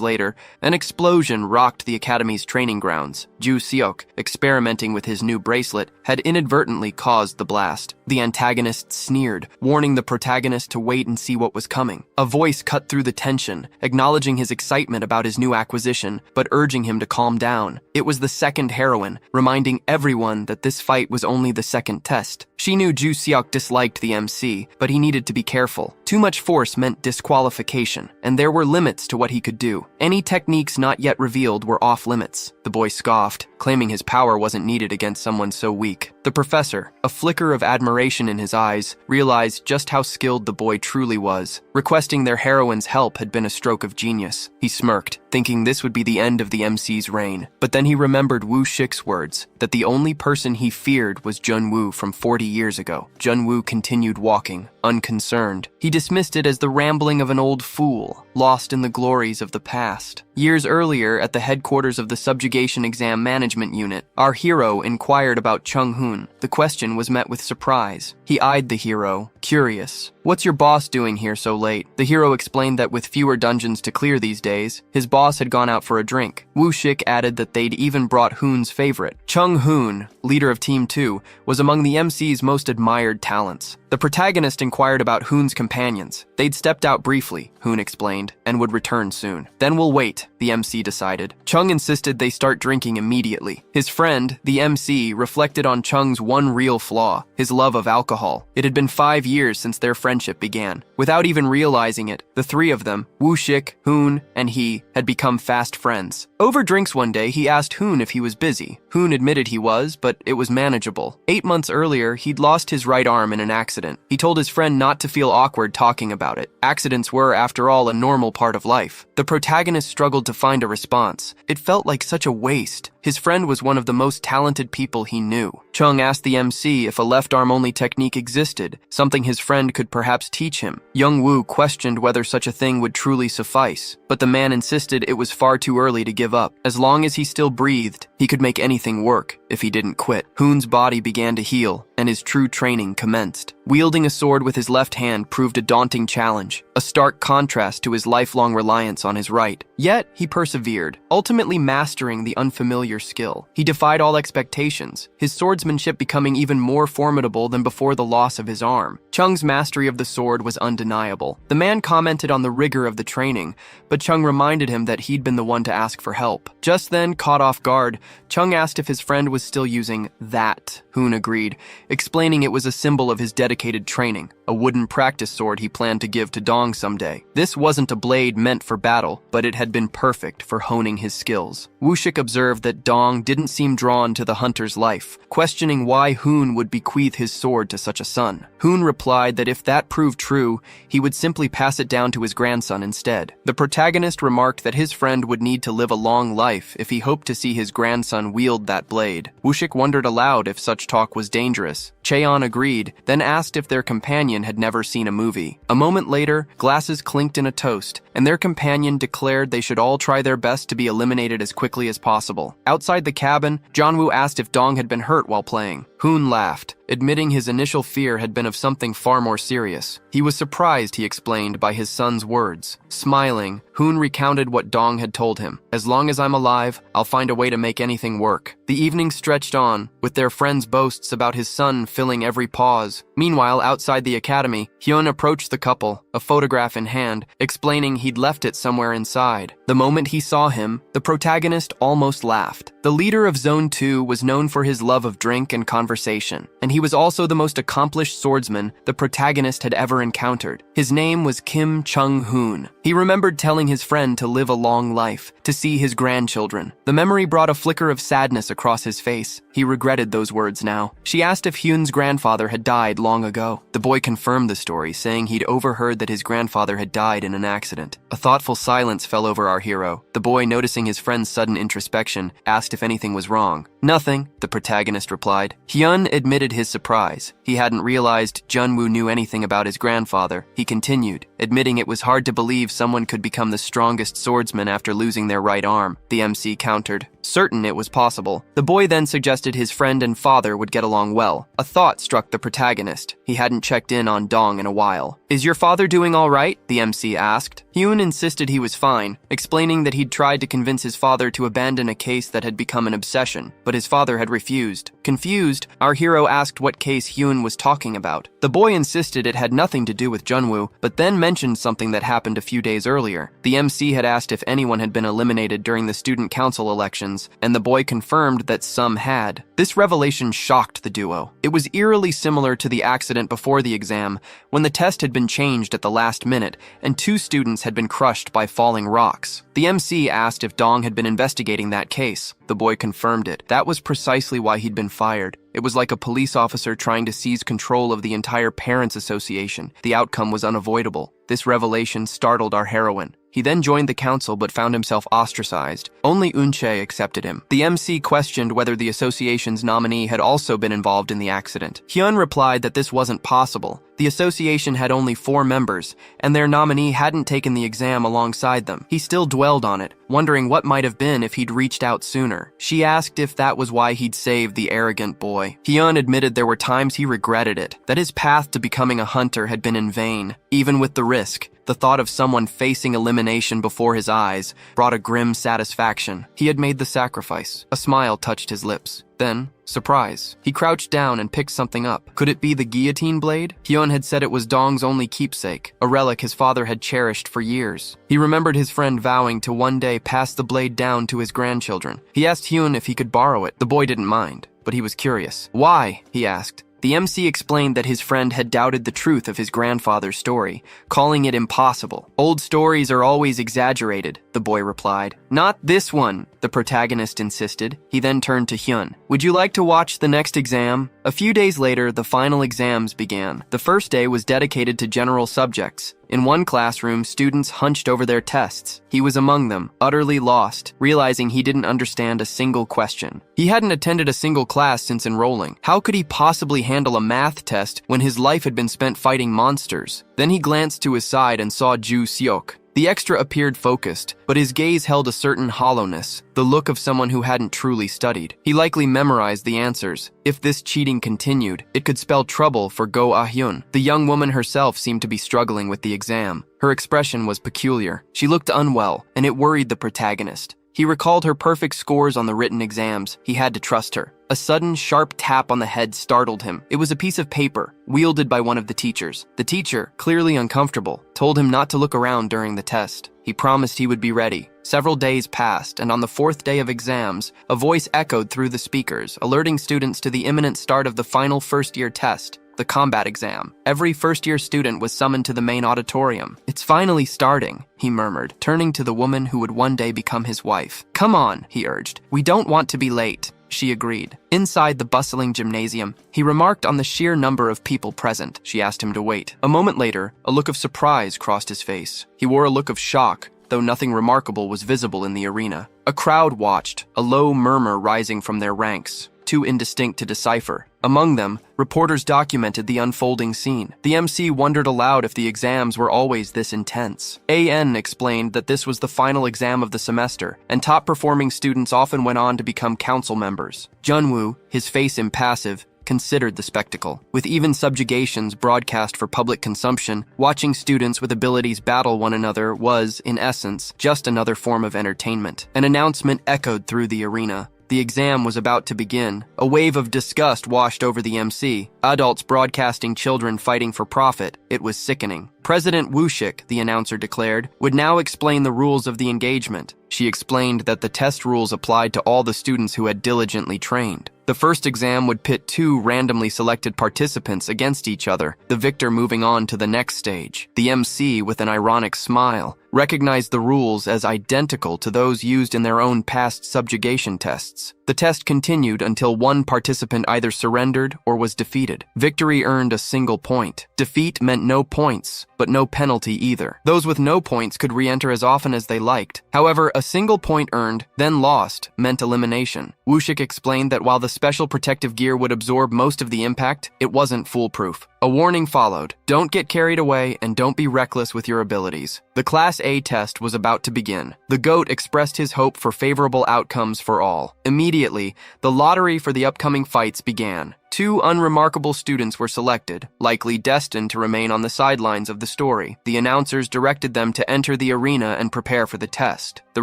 later, an explosion rocked the academy's training grounds. Ju Seok, experimenting with his new bracelet, had inadvertently caused the blast. The antagonist sneered, warning the protagonist to wait and see what was coming. A voice cut through the tension, acknowledging his excitement about his new acquisition, but urging him to calm down. It was the second heroine, reminding everyone that this fight was only the second test. She knew Ju Seok disliked the MC, but he needed to be careful. Too much force meant disqualification, and there were limits to what he could do. Any techniques not yet revealed were off limits. The boy scoffed, claiming his power wasn't needed against someone so weak. The professor, a flicker of admiration in his eyes, realized just how skilled the boy truly was. Requesting their heroine's help had been a stroke of genius. He smirked, thinking this would be the end of the MC's reign. But then he remembered Wu Shik's words, that the only person he feared was Jun Wu from 40 years ago. Jun Wu continued walking, unconcerned. He dismissed it as the rambling of an old fool, lost in the glories of the past. Years earlier, at the headquarters of the Subjugation Exam Management Unit, our hero inquired about Chung Hoon. The question was met with surprise. He eyed the hero, curious. "What's your boss doing here so late?" The hero explained that with fewer dungeons to clear these days, his boss had gone out for a drink. Wu Shik added that they'd even brought Hoon's favorite. Chung Hoon, leader of Team 2, was among the MC's most admired talents. The protagonist inquired about Hoon's companions. They'd stepped out briefly, Hoon explained, and would return soon. Then we'll wait, the MC decided. Chung insisted they start drinking immediately. His friend, the MC, reflected on Chung's one real flaw, his love of alcohol. It had been 5 years since their friendship began. Without even realizing it, the three of them, Woo-shik, Hoon, and he, had become fast friends. Over drinks one day, he asked Hoon if he was busy. Hoon admitted he was, but it was manageable. 8 months earlier, he'd lost his right arm in an accident. He told his friend not to feel awkward talking about it. Accidents were, after all, a normal part of life. The protagonist struggled to find a response. It felt like such a waste. His friend was one of the most talented people he knew. Chung asked the MC if a left-arm-only technique existed, something his friend could perhaps teach him. Young Woo questioned whether such a thing would truly suffice, but the man insisted it was far too early to give up. As long as he still breathed, he could make anything work if he didn't quit. Hoon's body began to heal, and his true training commenced. Wielding a sword with his left hand proved a daunting challenge, a stark contrast to his lifelong reliance on his right. Yet, he persevered, ultimately mastering the unfamiliar skill. He defied all expectations, his swordsmanship becoming even more formidable than before the loss of his arm. Chung's mastery of the sword was undeniable. The man commented on the rigor of the training, but Chung reminded him that he'd been the one to ask for help. Just then, caught off guard, Chung asked if his friend was still using that. Hoon agreed, explaining it was a symbol of his dedicated training, a wooden practice sword he planned to give to Dong someday. This wasn't a blade meant for battle, but it had been perfect for honing his skills. Woo-shik observed that Dong didn't seem drawn to the hunter's life, questioning why Hoon would bequeath his sword to such a son. Hoon replied that if that proved true, he would simply pass it down to his grandson instead. The protagonist remarked that his friend would need to live a long life if he hoped to see his grandson wield that blade. Woo-shik wondered aloud if such talk was dangerous. Cheon agreed, then asked if their companion had never seen a movie. A moment later, glasses clinked in a toast, and their companion declared they should all try their best to be eliminated as quickly as possible. Outside the cabin, Janwoo asked if Dong had been hurt while playing. Hoon laughed, admitting his initial fear had been of something far more serious. He was surprised, he explained, by his son's words. Smiling, Hoon recounted what Dong had told him. As long as I'm alive, I'll find a way to make anything work. The evening stretched on, with their friend's boasts about his son filling every pause. Meanwhile, outside the academy, Hyun approached the couple, a photograph in hand, explaining he'd left it somewhere inside. The moment he saw him, the protagonist almost laughed. The leader of Zone 2 was known for his love of drink and conversation, and he was also the most accomplished swordsman the protagonist had ever encountered. His name was Kim Chung-hoon. He remembered telling his friend to live a long life, to see his grandchildren. The memory brought a flicker of sadness across his face. He regretted those words now. She asked if Hyun's grandfather had died long ago. The boy confirmed the story, saying he'd overheard that his grandfather had died in an accident. A thoughtful silence fell over our hero. The boy, noticing his friend's sudden introspection, asked if anything was wrong. Nothing, the protagonist replied. Hyun admitted his surprise. He hadn't realized Junwoo knew anything about his grandfather. He continued, admitting it was hard to believe someone could become the strongest swordsman after losing their right arm. The MC countered, certain it was possible. The boy then suggested his friend and father would get along well. A thought struck the protagonist. He hadn't checked in on Dong in a while. Is your father doing all right? The MC asked. Hyun insisted he was fine, explaining that he'd tried to convince his father to abandon a case that had become an obsession, but his father had refused. Confused, our hero asked what case Hyun was talking about. The boy insisted it had nothing to do with Junwoo, but then mentioned something that happened a few days earlier. The MC had asked if anyone had been eliminated during the student council elections, and the boy confirmed that some had. This revelation shocked the duo. It was eerily similar to the accident before the exam, when the test had been changed at the last minute, and 2 students had been crushed by falling rocks. The MC asked if Dong had been investigating that case. The boy confirmed it. That was precisely why he'd been fired. It was like a police officer trying to seize control of the entire Parents Association. The outcome was unavoidable. This revelation startled our heroine. He then joined the council but found himself ostracized. Only Eun-chae accepted him. The MC questioned whether the association's nominee had also been involved in the accident. Hyun replied that this wasn't possible. The association had only 4 members, and their nominee hadn't taken the exam alongside them. He still dwelled on it, wondering what might have been if he'd reached out sooner. She asked if that was why he'd saved the arrogant boy. Hyun admitted there were times he regretted it, that his path to becoming a hunter had been in vain. Even with the risk, The thought of someone facing elimination before his eyes brought a grim satisfaction. He had made the sacrifice. A smile touched his lips. Then, surprise. He crouched down and picked something up. Could it be the guillotine blade? Hyun had said it was Dong's only keepsake, a relic his father had cherished for years. He remembered his friend vowing to one day pass the blade down to his grandchildren. He asked Hyun if he could borrow it. The boy didn't mind, but he was curious. Why? He asked. The MC explained that his friend had doubted the truth of his grandfather's story, calling it impossible. Old stories are always exaggerated, the boy replied. Not this one, the protagonist insisted. He then turned to Hyun. Would you like to watch the next exam? A few days later, the final exams began. The first day was dedicated to general subjects. In one classroom, students hunched over their tests. He was among them, utterly lost, realizing he didn't understand a single question. He hadn't attended a single class since enrolling. How could he possibly handle a math test when his life had been spent fighting monsters? Then he glanced to his side and saw Ju Seok. The extra appeared focused, but his gaze held a certain hollowness, the look of someone who hadn't truly studied. He likely memorized the answers. If this cheating continued, it could spell trouble for Go Ah-hyun. The young woman herself seemed to be struggling with the exam. Her expression was peculiar. She looked unwell, and it worried the protagonist. He recalled her perfect scores on the written exams. He had to trust her. A sudden, sharp tap on the head startled him. It was a piece of paper, wielded by one of the teachers. The teacher, clearly uncomfortable, told him not to look around during the test. He promised he would be ready. Several days passed, and on the fourth day of exams, a voice echoed through the speakers, alerting students to the imminent start of the final first-year test, the combat exam. Every first-year student was summoned to the main auditorium. It's finally starting, he murmured, turning to the woman who would one day become his wife. Come on, he urged. We don't want to be late. She agreed. Inside the bustling gymnasium, he remarked on the sheer number of people present. She asked him to wait. A moment later, a look of surprise crossed his face. He wore a look of shock, though nothing remarkable was visible in the arena. A crowd watched, a low murmur rising from their ranks, too indistinct to decipher. Among them, reporters documented the unfolding scene. The MC wondered aloud if the exams were always this intense. AN explained that this was the final exam of the semester, and top-performing students often went on to become council members. Junwoo, his face impassive, considered the spectacle. With even subjugations broadcast for public consumption, watching students with abilities battle one another was, in essence, just another form of entertainment. An announcement echoed through the arena. The exam was about to begin. A wave of disgust washed over the MC. Adults broadcasting children fighting for profit. It was sickening. President Woo-shik, the announcer declared, would now explain the rules of the engagement. She explained that the test rules applied to all the students who had diligently trained. The first exam would pit two randomly selected participants against each other, the victor moving on to the next stage. The MC, with an ironic smile, recognized the rules as identical to those used in their own past subjugation tests. The test continued until one participant either surrendered or was defeated. Victory earned a single point. Defeat meant no points, but no penalty either. Those with no points could re-enter as often as they liked. However, a single point earned, then lost, meant elimination. Woo-shik explained that while the special protective gear would absorb most of the impact, it wasn't foolproof. A warning followed. Don't get carried away and don't be reckless with your abilities. The Class A test was about to begin. The GOAT expressed his hope for favorable outcomes for all. Immediately, the lottery for the upcoming fights began. Two unremarkable students were selected, likely destined to remain on the sidelines of the story. The announcers directed them to enter the arena and prepare for the test. The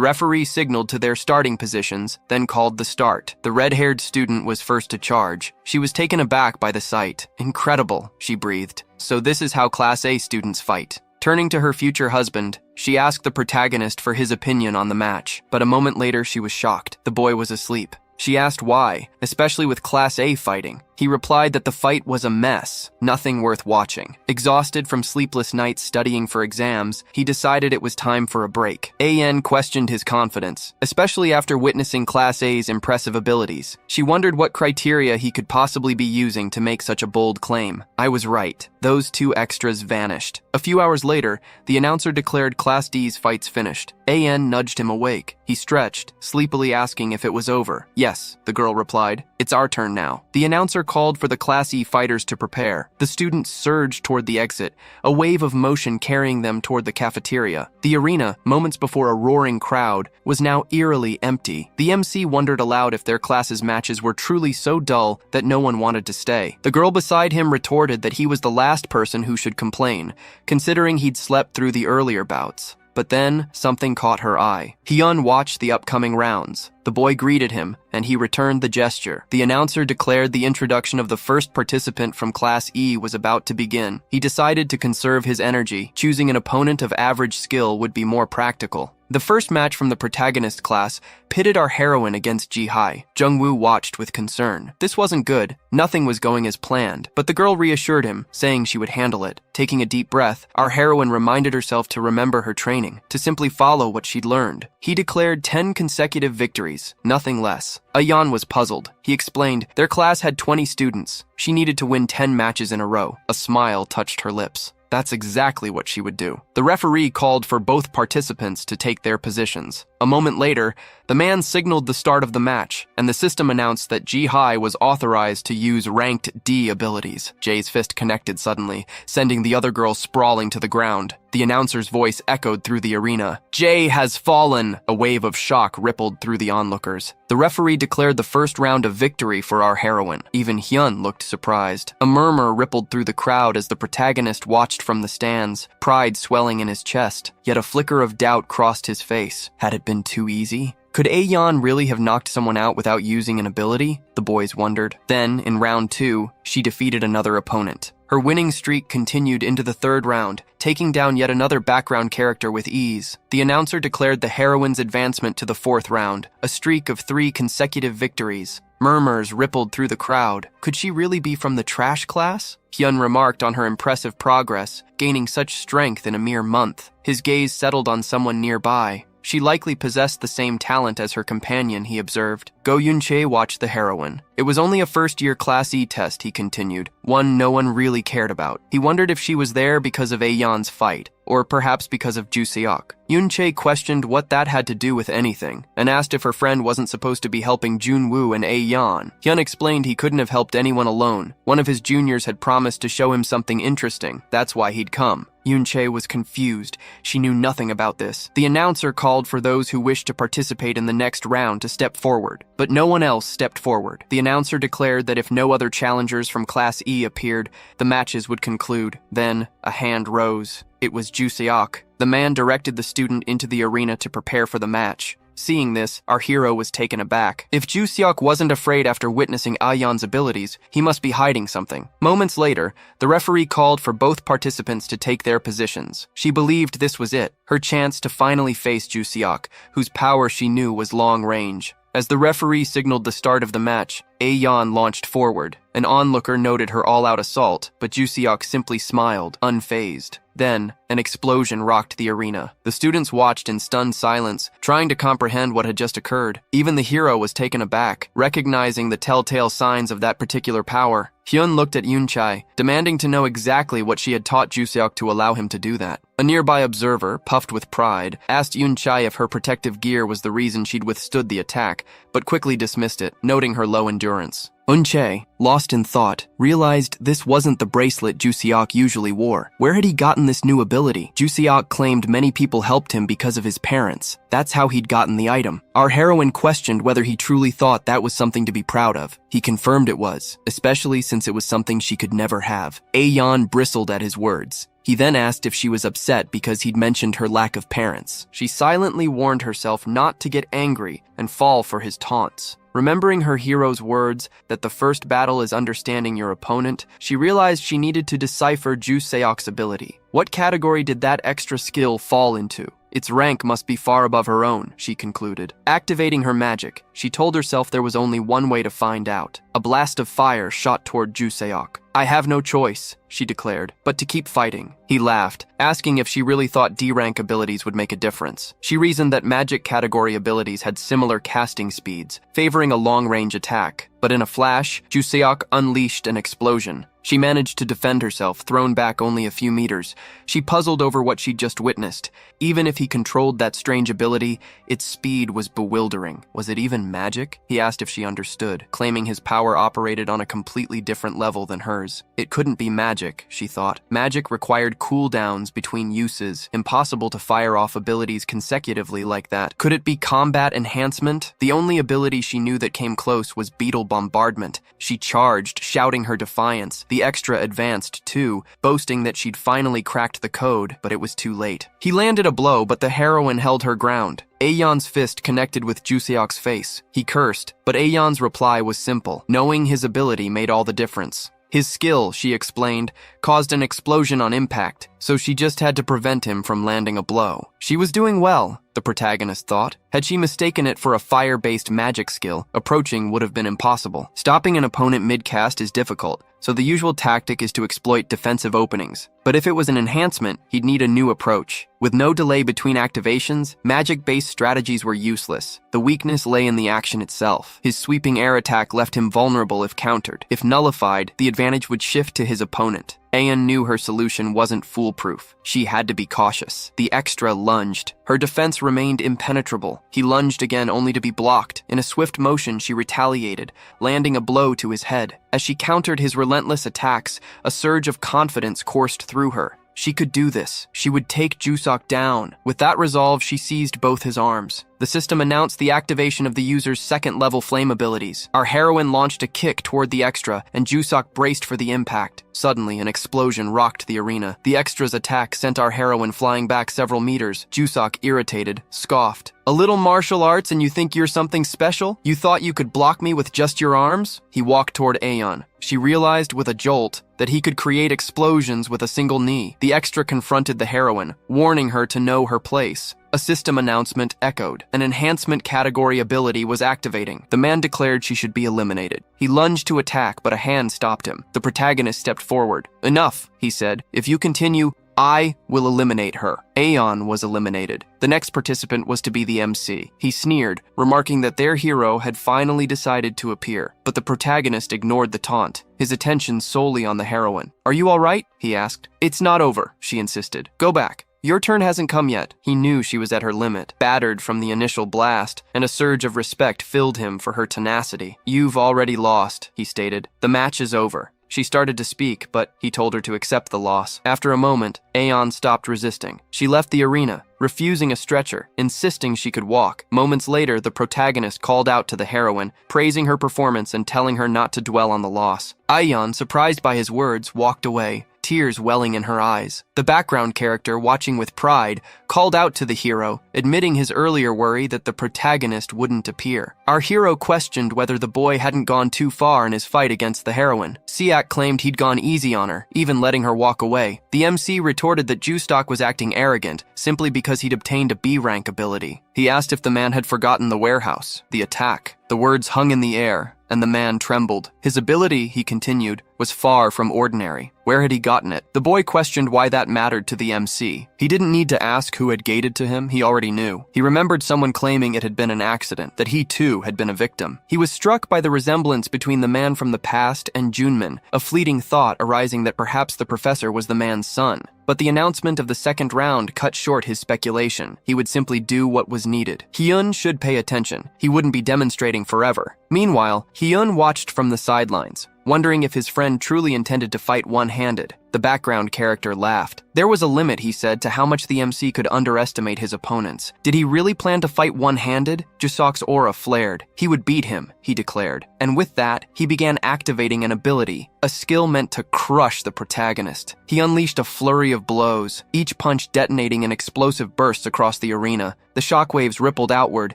referee signaled to their starting positions, then called the start. The red-haired student was first to charge. She was taken aback by the sight. Incredible, she breathed. So this is how Class A students fight. Turning to her future husband, she asked the protagonist for his opinion on the match, but a moment later she was shocked. The boy was asleep. She asked why, especially with Class A fighting. He replied that the fight was a mess, nothing worth watching. Exhausted from sleepless nights studying for exams, he decided it was time for a break. AN questioned his confidence, especially after witnessing Class A's impressive abilities. She wondered what criteria he could possibly be using to make such a bold claim. I was right. Those two extras vanished. A few hours later, the announcer declared Class D's fights finished. AN nudged him awake. He stretched, sleepily asking if it was over. Yes, the girl replied. It's our turn now. The announcer called for the Class E fighters to prepare. The students surged toward the exit, a wave of motion carrying them toward the cafeteria. The arena, moments before a roaring crowd, was now eerily empty. The MC wondered aloud if their class's matches were truly so dull that no one wanted to stay. The girl beside him retorted that he was the last person who should complain, considering he'd slept through the earlier bouts. But then, something caught her eye. Hyun watched the upcoming rounds. The boy greeted him, and he returned the gesture. The announcer declared the introduction of the first participant from Class E was about to begin. He decided to conserve his energy. Choosing an opponent of average skill would be more practical. The first match from the protagonist class pitted our heroine against Ji-hai. Jung-woo watched with concern. This wasn't good. Nothing was going as planned, but the girl reassured him, saying she would handle it. Taking a deep breath, our heroine reminded herself to remember her training, to simply follow what she'd learned. He declared 10 consecutive victories, nothing less. Ayan was puzzled. He explained, their class had 20 students. She needed to win 10 matches in a row. A smile touched her lips. That's exactly what she would do. The referee called for both participants to take their positions. A moment later, the man signaled the start of the match, and the system announced that Ji-hai was authorized to use ranked D abilities. Jay's fist connected suddenly, sending the other girl sprawling to the ground. The announcer's voice echoed through the arena. Jay has fallen! A wave of shock rippled through the onlookers. The referee declared the first round a victory for our heroine. Even Hyun looked surprised. A murmur rippled through the crowd as the protagonist watched from the stands, pride swelling in his chest. Yet a flicker of doubt crossed his face. Had it been too easy? Could Aeon really have knocked someone out without using an ability? The boys wondered. Then, in round 2, she defeated another opponent. Her winning streak continued into the third round, taking down yet another background character with ease. The announcer declared the heroine's advancement to the fourth round, a streak of 3 consecutive victories. Murmurs rippled through the crowd. Could she really be from the trash class? Hyun remarked on her impressive progress, gaining such strength in a mere month. His gaze settled on someone nearby. She likely possessed the same talent as her companion, he observed. Go Yun-chae watched the heroine. It was only a first-year Class E test, he continued, one no one really cared about. He wondered if she was there because of Aeon's fight, or perhaps because of Ju Seok. Yun-chae questioned what that had to do with anything, and asked if her friend wasn't supposed to be helping Jun-woo and Aeon. Hyun explained he couldn't have helped anyone alone. One of his juniors had promised to show him something interesting. That's why he'd come. Yun-chae was confused. She knew nothing about this. The announcer called for those who wished to participate in the next round to step forward, but no one else stepped forward. The announcer declared that if no other challengers from Class E appeared, the matches would conclude. Then, a hand rose. It was Ju Seok. The man directed the student into the arena to prepare for the match. Seeing this, our hero was taken aback. If Ju Seok wasn't afraid after witnessing Ayan's abilities, he must be hiding something. Moments later, the referee called for both participants to take their positions. She believed this was it, her chance to finally face Ju Seok, whose power she knew was long range. As the referee signaled the start of the match, Aeon launched forward. An onlooker noted her all-out assault, but Ju Seok simply smiled, unfazed. Then, an explosion rocked the arena. The students watched in stunned silence, trying to comprehend what had just occurred. Even the hero was taken aback, recognizing the telltale signs of that particular power. Hyun looked at Yun-chae, demanding to know exactly what she had taught Ju Seok to allow him to do that. A nearby observer, puffed with pride, asked Yun-chae if her protective gear was the reason she'd withstood the attack, but quickly dismissed it, noting her low endurance. Yun-chae, lost in thought, realized this wasn't the bracelet Ju Seok usually wore. Where had he gotten this new ability? Ju Seok claimed many people helped him because of his parents. That's how he'd gotten the item. Our heroine questioned whether he truly thought that was something to be proud of. He confirmed it was, especially since it was something she could never have. Aeon bristled at his words. He then asked if she was upset because he'd mentioned her lack of parents. She silently warned herself not to get angry and fall for his taunts. Remembering her hero's words that the first battle is understanding your opponent, she realized she needed to decipher Ju Seok's ability. What category did that extra skill fall into? Its rank must be far above her own, she concluded. Activating her magic, she told herself there was only one way to find out. A blast of fire shot toward Ju Seok. I have no choice, she declared, but to keep fighting. He laughed, asking if she really thought D-rank abilities would make a difference. She reasoned that magic category abilities had similar casting speeds, favoring a long-range attack. But in a flash, Ju Seok unleashed an explosion. She managed to defend herself, thrown back only a few meters. She puzzled over what she'd just witnessed. Even if he controlled that strange ability, its speed was bewildering. Was it even magic? He asked if she understood, claiming his power operated on a completely different level than hers. It couldn't be magic, she thought. Magic required cooldowns between uses, impossible to fire off abilities consecutively like that. Could it be combat enhancement? The only ability she knew that came close was beetle bombardment. She charged, shouting her defiance. The extra advanced, too, boasting that she'd finally cracked the code, but it was too late. He landed a blow, but the heroine held her ground. Aeon's fist connected with Juseok's face. He cursed, but Aeon's reply was simple. Knowing his ability made all the difference. His skill, she explained, caused an explosion on impact, so she just had to prevent him from landing a blow. She was doing well, the protagonist thought. Had she mistaken it for a fire-based magic skill, approaching would have been impossible. Stopping an opponent mid-cast is difficult, so the usual tactic is to exploit defensive openings. But if it was an enhancement, he'd need a new approach. With no delay between activations, magic-based strategies were useless. The weakness lay in the action itself. His sweeping air attack left him vulnerable if countered. If nullified, the advantage would shift to his opponent. Aeon knew her solution wasn't foolproof. She had to be cautious. The extra lunged. Her defense remained impenetrable. He lunged again only to be blocked. In a swift motion, she retaliated, landing a blow to his head. As she countered his relentless attacks, a surge of confidence coursed through her. She could do this. She would take Juseok down. With that resolve, she seized both his arms. The system announced the activation of the user's second-level flame abilities. Our heroine launched a kick toward the extra, and Juseok braced for the impact. Suddenly, an explosion rocked the arena. The extra's attack sent our heroine flying back several meters. Juseok, irritated, scoffed. "A little martial arts and you think you're something special? You thought you could block me with just your arms?" He walked toward Aeon. She realized with a jolt that he could create explosions with a single knee. The extra confronted the heroine, warning her to know her place. A system announcement echoed. An enhancement category ability was activating. The man declared she should be eliminated. He lunged to attack, but a hand stopped him. The protagonist stepped forward. "Enough," he said. "If you continue, I will eliminate her." Aeon was eliminated. The next participant was to be the MC. He sneered, remarking that their hero had finally decided to appear, but the protagonist ignored the taunt, his attention solely on the heroine. "Are you all right?" he asked. "It's not over," she insisted. "Go back. Your turn hasn't come yet." He knew she was at her limit, battered from the initial blast, and a surge of respect filled him for her tenacity. "You've already lost," he stated. "The match is over." She started to speak, but he told her to accept the loss. After a moment, Aeon stopped resisting. She left the arena, refusing a stretcher, insisting she could walk. Moments later, the protagonist called out to the heroine, praising her performance and telling her not to dwell on the loss. Aeon, surprised by his words, walked away, tears welling in her eyes. The background character, watching with pride, called out to the hero, admitting his earlier worry that the protagonist wouldn't appear. Our hero questioned whether the boy hadn't gone too far in his fight against the heroine. Siak claimed he'd gone easy on her, even letting her walk away. The MC retorted that Juseok was acting arrogant, simply because he'd obtained a B-rank ability. He asked if the man had forgotten the warehouse, the attack. The words hung in the air, and the man trembled. His ability, he continued, was far from ordinary. Where had he gotten it? The boy questioned why that mattered to the MC. He didn't need to ask who had gated to him, he already knew. He remembered someone claiming it had been an accident, that he too had been a victim. He was struck by the resemblance between the man from the past and Junmin, a fleeting thought arising that perhaps the professor was the man's son. But the announcement of the second round cut short his speculation. He would simply do what was needed. Hyun should pay attention. He wouldn't be demonstrating forever. Meanwhile, Hyun watched from the sidelines, wondering if his friend truly intended to fight one-handed. The background character laughed. There was a limit, he said, to how much the MC could underestimate his opponents. Did he really plan to fight one-handed? Juseok's aura flared. He would beat him, he declared. And with that, he began activating an ability, a skill meant to crush the protagonist. He unleashed a flurry of blows, each punch detonating in explosive bursts across the arena. The shockwaves rippled outward,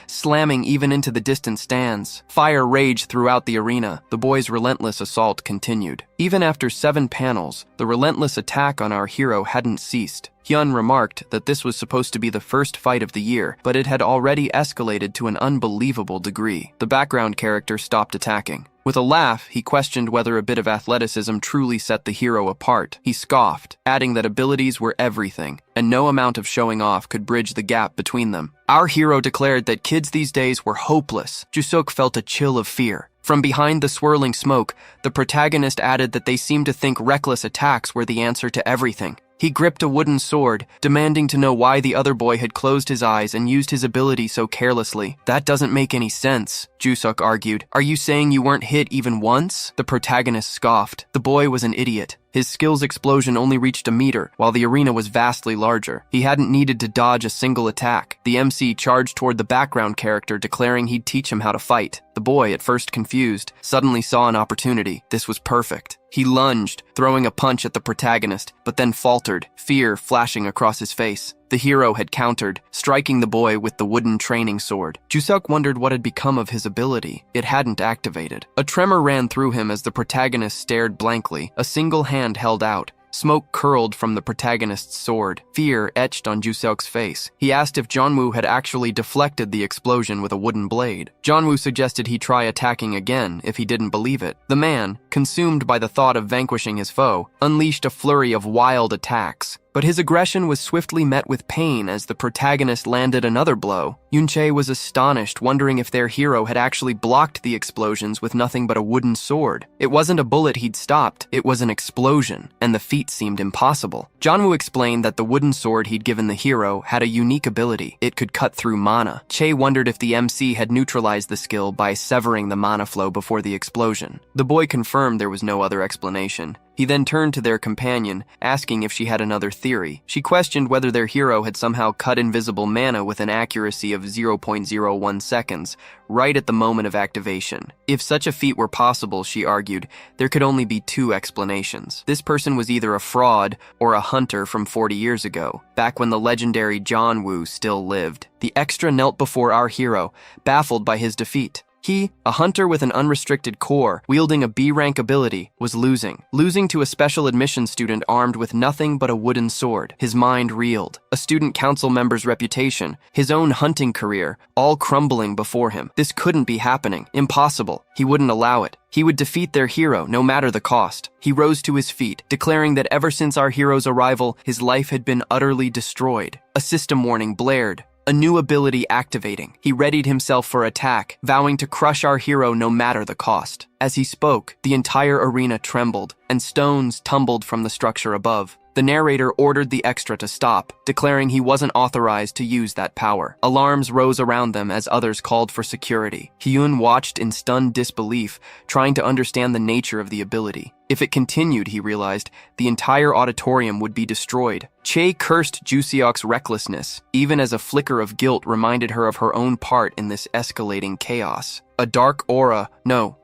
slamming even into the distant stands. Fire raged throughout the arena. The boy's relentless assault continued. Even after 7 panels, the relentless attack on our hero hadn't ceased. Hyun remarked that this was supposed to be the first fight of the year, but it had already escalated to an unbelievable degree. The background character stopped attacking. With a laugh, he questioned whether a bit of athleticism truly set the hero apart. He scoffed, adding that abilities were everything, and no amount of showing off could bridge the gap between them. Our hero declared that kids these days were hopeless. Juseok felt a chill of fear. From behind the swirling smoke, the protagonist added that they seemed to think reckless attacks were the answer to everything. He gripped a wooden sword, demanding to know why the other boy had closed his eyes and used his ability so carelessly. That doesn't make any sense, Jusuk argued. Are you saying you weren't hit even once? The protagonist scoffed. The boy was an idiot. His skill's explosion only reached a meter, while the arena was vastly larger. He hadn't needed to dodge a single attack. The MC charged toward the background character, declaring he'd teach him how to fight. The boy, at first confused, suddenly saw an opportunity. This was perfect. He lunged, throwing a punch at the protagonist, but then faltered, fear flashing across his face. The hero had countered, striking the boy with the wooden training sword. Jusuk wondered what had become of his ability. It hadn't activated. A tremor ran through him as the protagonist stared blankly, a single hand held out. Smoke curled from the protagonist's sword. Fear etched on Jusuk's face. He asked if Jeonwoo had actually deflected the explosion with a wooden blade. Jeonwoo suggested he try attacking again if he didn't believe it. The man, consumed by the thought of vanquishing his foe, unleashed a flurry of wild attacks. But his aggression was swiftly met with pain as the protagonist landed another blow. Yunchae was astonished, wondering if their hero had actually blocked the explosions with nothing but a wooden sword. It wasn't a bullet he'd stopped, it was an explosion, and the feat seemed impossible. Jeonwoo explained that the wooden sword he'd given the hero had a unique ability. It could cut through mana. Che wondered if the MC had neutralized the skill by severing the mana flow before the explosion. The boy confirmed there was no other explanation. He then turned to their companion, asking if she had another theory. She questioned whether their hero had somehow cut invisible mana with an accuracy of 0.01 seconds, right at the moment of activation. If such a feat were possible, she argued, there could only be two explanations. This person was either a fraud or a hunter from 40 years ago, back when the legendary Jeonwoo still lived. The extra knelt before our hero, baffled by his defeat. He, a hunter with an unrestricted core, wielding a B-rank ability, was losing to a special admission student armed with nothing but a wooden sword. His mind reeled. A student council member's reputation, his own hunting career, all crumbling before him. This couldn't be happening. Impossible. He wouldn't allow it. He would defeat their hero, no matter the cost. He rose to his feet, declaring that ever since our hero's arrival, his life had been utterly destroyed. A system warning blared. A new ability activating. He readied himself for attack, vowing to crush our hero no matter the cost. As he spoke, the entire arena trembled, and stones tumbled from the structure above. The narrator ordered the extra to stop, declaring he wasn't authorized to use that power. Alarms rose around them as others called for security. Hyun watched in stunned disbelief, trying to understand the nature of the ability. If it continued, he realized, the entire auditorium would be destroyed. Che cursed Juseok's recklessness, even as a flicker of guilt reminded her of her own part in this escalating chaos. A dark aura,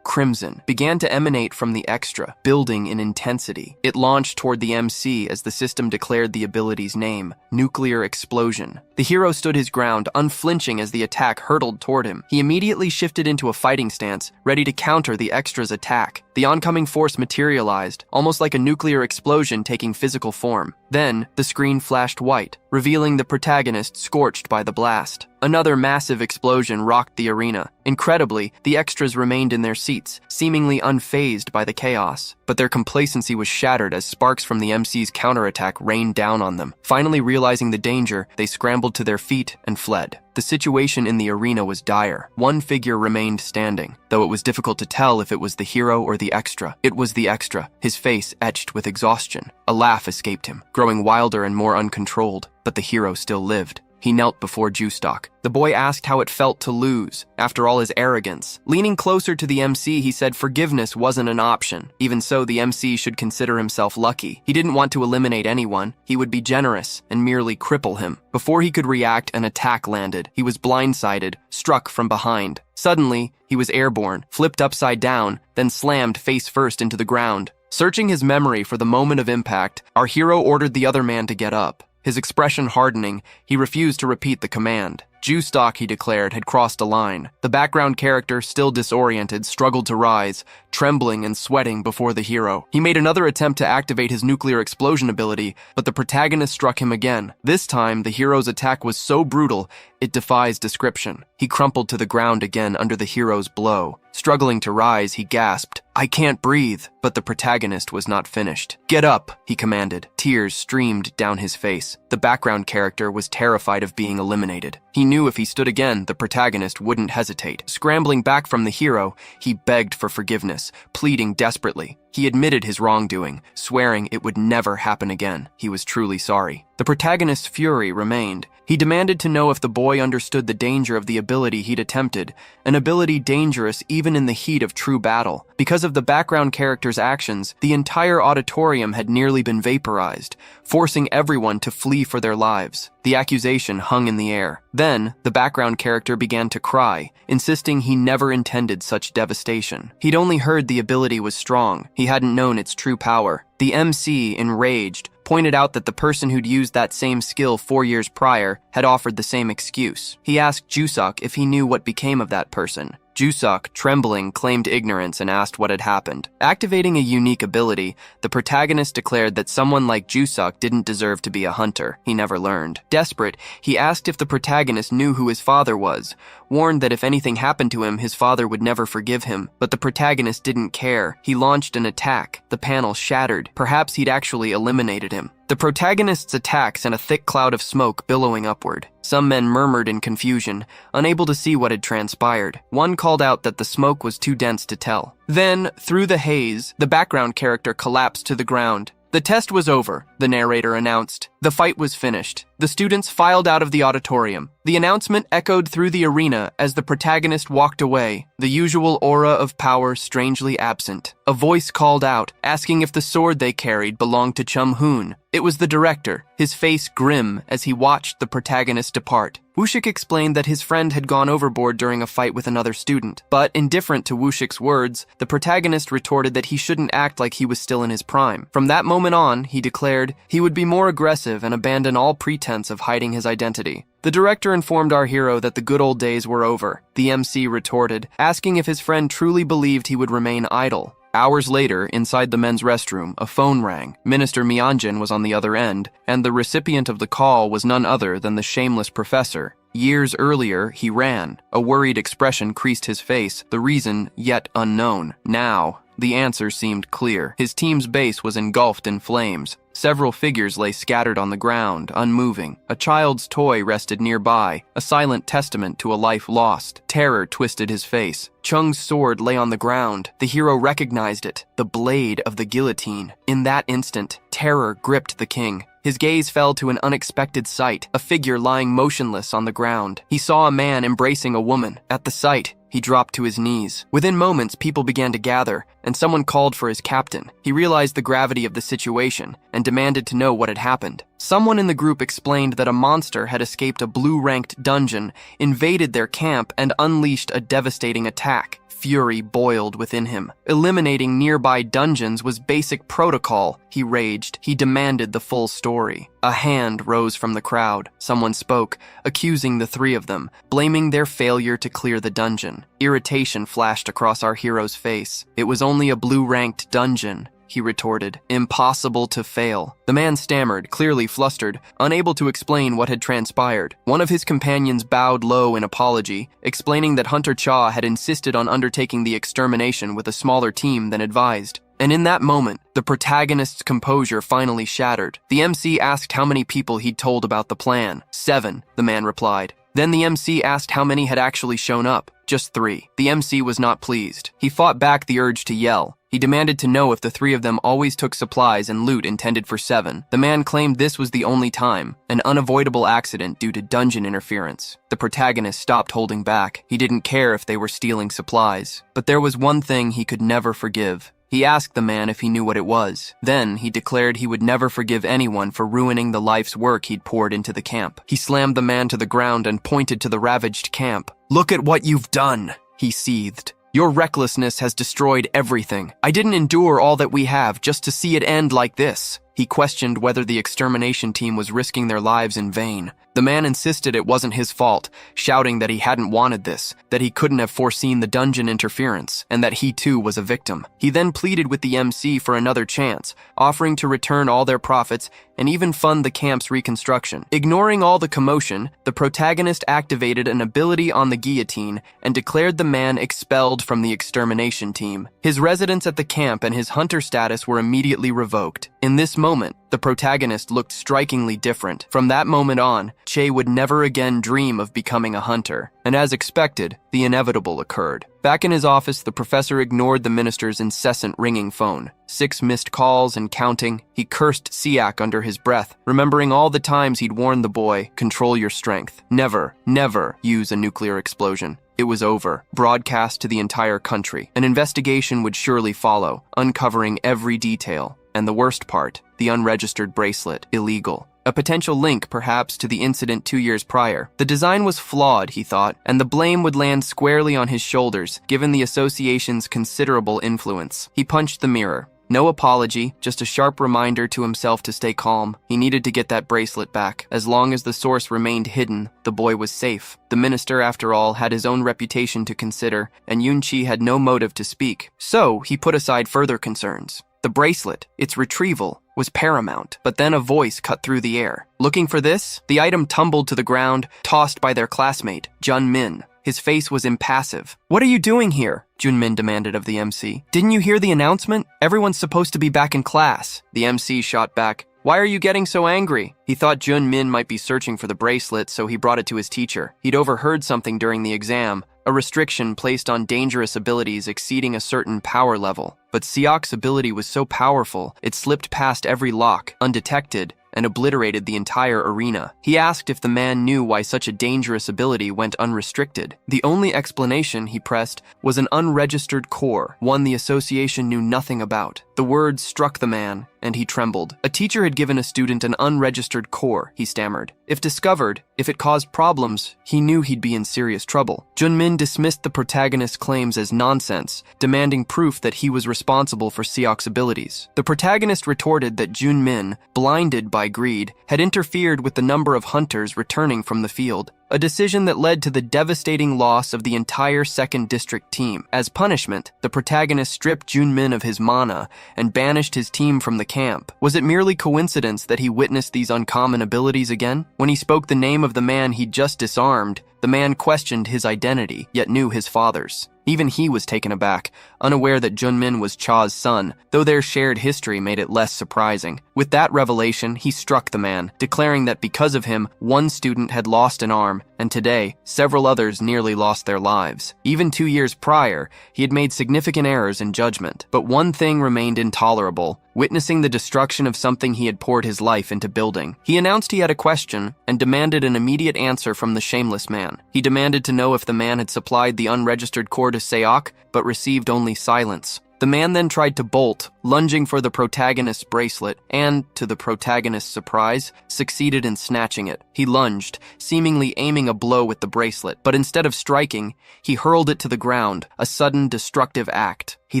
crimson, began to emanate from the extra, building in intensity. It launched toward the MC as the system declared the ability's name, Nuclear Explosion. The hero stood his ground, unflinching as the attack hurtled toward him. He immediately shifted into a fighting stance, ready to counter the extra's attack. The oncoming force materialized, almost like a nuclear explosion taking physical form. Then, the screen flashed white, revealing the protagonist scorched by the blast. Another massive explosion rocked the arena. Incredibly, the extras remained in their seats, seemingly unfazed by the chaos. But their complacency was shattered as sparks from the MC's counterattack rained down on them. Finally realizing the danger, they scrambled to their feet and fled. The situation in the arena was dire. One figure remained standing, though it was difficult to tell if it was the hero or the extra. It was the extra, his face etched with exhaustion. A laugh escaped him, growing wilder and more uncontrolled, but the hero still lived. He knelt before Jusuk. The boy asked how it felt to lose, after all his arrogance. Leaning closer to the MC, he said forgiveness wasn't an option. Even so, the MC should consider himself lucky. He didn't want to eliminate anyone. He would be generous and merely cripple him. Before he could react, an attack landed. He was blindsided, struck from behind. Suddenly, he was airborne, flipped upside down, then slammed face first into the ground. Searching his memory for the moment of impact, our hero ordered the other man to get up. His expression hardening, he refused to repeat the command. Jusuk, he declared, had crossed a line. The background character, still disoriented, struggled to rise, trembling and sweating before the hero. He made another attempt to activate his nuclear explosion ability, but the protagonist struck him again. This time, the hero's attack was so brutal, it defies description. He crumpled to the ground again under the hero's blow. Struggling to rise, he gasped, "I can't breathe," but the protagonist was not finished. "Get up," he commanded. Tears streamed down his face. The background character was terrified of being eliminated. He knew if he stood again, the protagonist wouldn't hesitate. Scrambling back from the hero, he begged for forgiveness, pleading desperately. He admitted his wrongdoing, swearing it would never happen again. He was truly sorry. The protagonist's fury remained. He demanded to know if the boy understood the danger of the ability he'd attempted, an ability dangerous even in the heat of true battle. Because of the background character's actions, the entire auditorium had nearly been vaporized, forcing everyone to flee for their lives. The accusation hung in the air. Then, the background character began to cry, insisting he never intended such devastation. He'd only heard the ability was strong. He hadn't known its true power. The MC, enraged, pointed out that the person who'd used that same skill 4 years prior had offered the same excuse. He asked Jusuk if he knew what became of that person. Jusuk, trembling, claimed ignorance and asked what had happened. Activating a unique ability, the protagonist declared that someone like Jusuk didn't deserve to be a hunter. He never learned. Desperate, he asked if the protagonist knew who his father was, warned that if anything happened to him, his father would never forgive him. But the protagonist didn't care. He launched an attack. The panel shattered. Perhaps he'd actually eliminated him. The protagonist's attack sent a thick cloud of smoke billowing upward. Some men murmured in confusion, unable to see what had transpired. One called out that the smoke was too dense to tell. Then, through the haze, the background character collapsed to the ground. The test was over, the narrator announced. The fight was finished. The students filed out of the auditorium. The announcement echoed through the arena as the protagonist walked away, the usual aura of power strangely absent. A voice called out, asking if the sword they carried belonged to Chum-hoon. It was the director, his face grim as he watched the protagonist depart. Wushik explained that his friend had gone overboard during a fight with another student. But, indifferent to Wushik's words, the protagonist retorted that he shouldn't act like he was still in his prime. From that moment on, he declared, he would be more aggressive and abandon all pretense of hiding his identity. The director informed our hero that the good old days were over. The MC retorted, asking if his friend truly believed he would remain idle. Hours later, inside the men's restroom, a phone rang. Minister Myeonjin was on the other end, and the recipient of the call was none other than the shameless professor. Years earlier, he ran. A worried expression creased his face, the reason yet unknown. Now, the answer seemed clear. His team's base was engulfed in flames. Several figures lay scattered on the ground, unmoving. A child's toy rested nearby, a silent testament to a life lost. Terror twisted his face. Chung's sword lay on the ground. The hero recognized it, the blade of the guillotine. In that instant, terror gripped the king. His gaze fell to an unexpected sight, a figure lying motionless on the ground. He saw a man embracing a woman. At the sight, he dropped to his knees. Within moments, people began to gather, and someone called for his captain. He realized the gravity of the situation and demanded to know what had happened. Someone in the group explained that a monster had escaped a blue-ranked dungeon, invaded their camp, and unleashed a devastating attack. Fury boiled within him. Eliminating nearby dungeons was basic protocol, he raged. He demanded the full story. A hand rose from the crowd. Someone spoke, accusing the three of them, blaming their failure to clear the dungeon. Irritation flashed across our hero's face. It was only a blue-ranked dungeon, he retorted. Impossible to fail. The man stammered, clearly flustered, unable to explain what had transpired. One of his companions bowed low in apology, explaining that Hunter Cha had insisted on undertaking the extermination with a smaller team than advised. And in that moment, the protagonist's composure finally shattered. The MC asked how many people he'd told about the plan. 7, the man replied. Then the MC asked how many had actually shown up. Just 3. The MC was not pleased. He fought back the urge to yell. He demanded to know if the 3 of them always took supplies and loot intended for 7. The man claimed this was the only time, an unavoidable accident due to dungeon interference. The protagonist stopped holding back. He didn't care if they were stealing supplies. But there was one thing he could never forgive. He asked the man if he knew what it was. Then, he declared he would never forgive anyone for ruining the life's work he'd poured into the camp. He slammed the man to the ground and pointed to the ravaged camp. "Look at what you've done," he seethed. "Your recklessness has destroyed everything. I didn't endure all that we have just to see it end like this." He questioned whether the extermination team was risking their lives in vain. The man insisted it wasn't his fault, shouting that he hadn't wanted this, that he couldn't have foreseen the dungeon interference, and that he too was a victim. He then pleaded with the MC for another chance, offering to return all their profits and even fund the camp's reconstruction. Ignoring all the commotion, the protagonist activated an ability on the guillotine and declared the man expelled from the extermination team. His residence at the camp and his hunter status were immediately revoked. In this moment, the protagonist looked strikingly different. From that moment on, Che would never again dream of becoming a hunter. And as expected, the inevitable occurred. Back in his office, the professor ignored the minister's incessant ringing phone. 6 missed calls and counting. He cursed Siak under his breath, remembering all the times he'd warned the boy, control your strength. Never, never use a nuclear explosion. It was over, broadcast to the entire country. An investigation would surely follow, uncovering every detail. And the worst part, the unregistered bracelet, illegal. A potential link, perhaps, to the incident 2 years prior. The design was flawed, he thought, and the blame would land squarely on his shoulders, given the association's considerable influence. He punched the mirror. No apology, just a sharp reminder to himself to stay calm. He needed to get that bracelet back. As long as the source remained hidden, the boy was safe. The minister, after all, had his own reputation to consider, and Yunchi had no motive to speak. So, he put aside further concerns. The bracelet, its retrieval, was paramount, but then a voice cut through the air. Looking for this? The item tumbled to the ground, tossed by their classmate, Jun Min. His face was impassive. "What are you doing here?" Junmin demanded of the MC. "Didn't you hear the announcement? Everyone's supposed to be back in class." The MC shot back, "Why are you getting so angry?" He thought Junmin might be searching for the bracelet, so he brought it to his teacher. He'd overheard something during the exam, a restriction placed on dangerous abilities exceeding a certain power level. But Siak's ability was so powerful, it slipped past every lock, undetected, and obliterated the entire arena. He asked if the man knew why such a dangerous ability went unrestricted. The only explanation, he pressed, was an unregistered core, one the association knew nothing about. The words struck the man, and he trembled. A teacher had given a student an unregistered core, he stammered. If discovered, if it caused problems, he knew he'd be in serious trouble. Junmin dismissed the protagonist's claims as nonsense, demanding proof that he was responsible for Siak's abilities. The protagonist retorted that Junmin, blinded by greed, had interfered with the number of hunters returning from the field, a decision that led to the devastating loss of the entire 2nd District team. As punishment, the protagonist stripped Junmin of his mana and banished his team from the camp. Was it merely coincidence that he witnessed these uncommon abilities again? When he spoke the name of the man he'd just disarmed, the man questioned his identity, yet knew his father's. Even he was taken aback, unaware that Junmin was Cha's son, though their shared history made it less surprising. With that revelation, he struck the man, declaring that because of him, one student had lost an arm, and today, several others nearly lost their lives. Even 2 years prior, he had made significant errors in judgment. But one thing remained intolerable: witnessing the destruction of something he had poured his life into building. He announced he had a question and demanded an immediate answer from the shameless man. He demanded to know if the man had supplied the unregistered core to Seok, but received only silence. The man then tried to bolt, lunging for the protagonist's bracelet, and, to the protagonist's surprise, succeeded in snatching it. He lunged, seemingly aiming a blow with the bracelet, but instead of striking, he hurled it to the ground, a sudden destructive act. He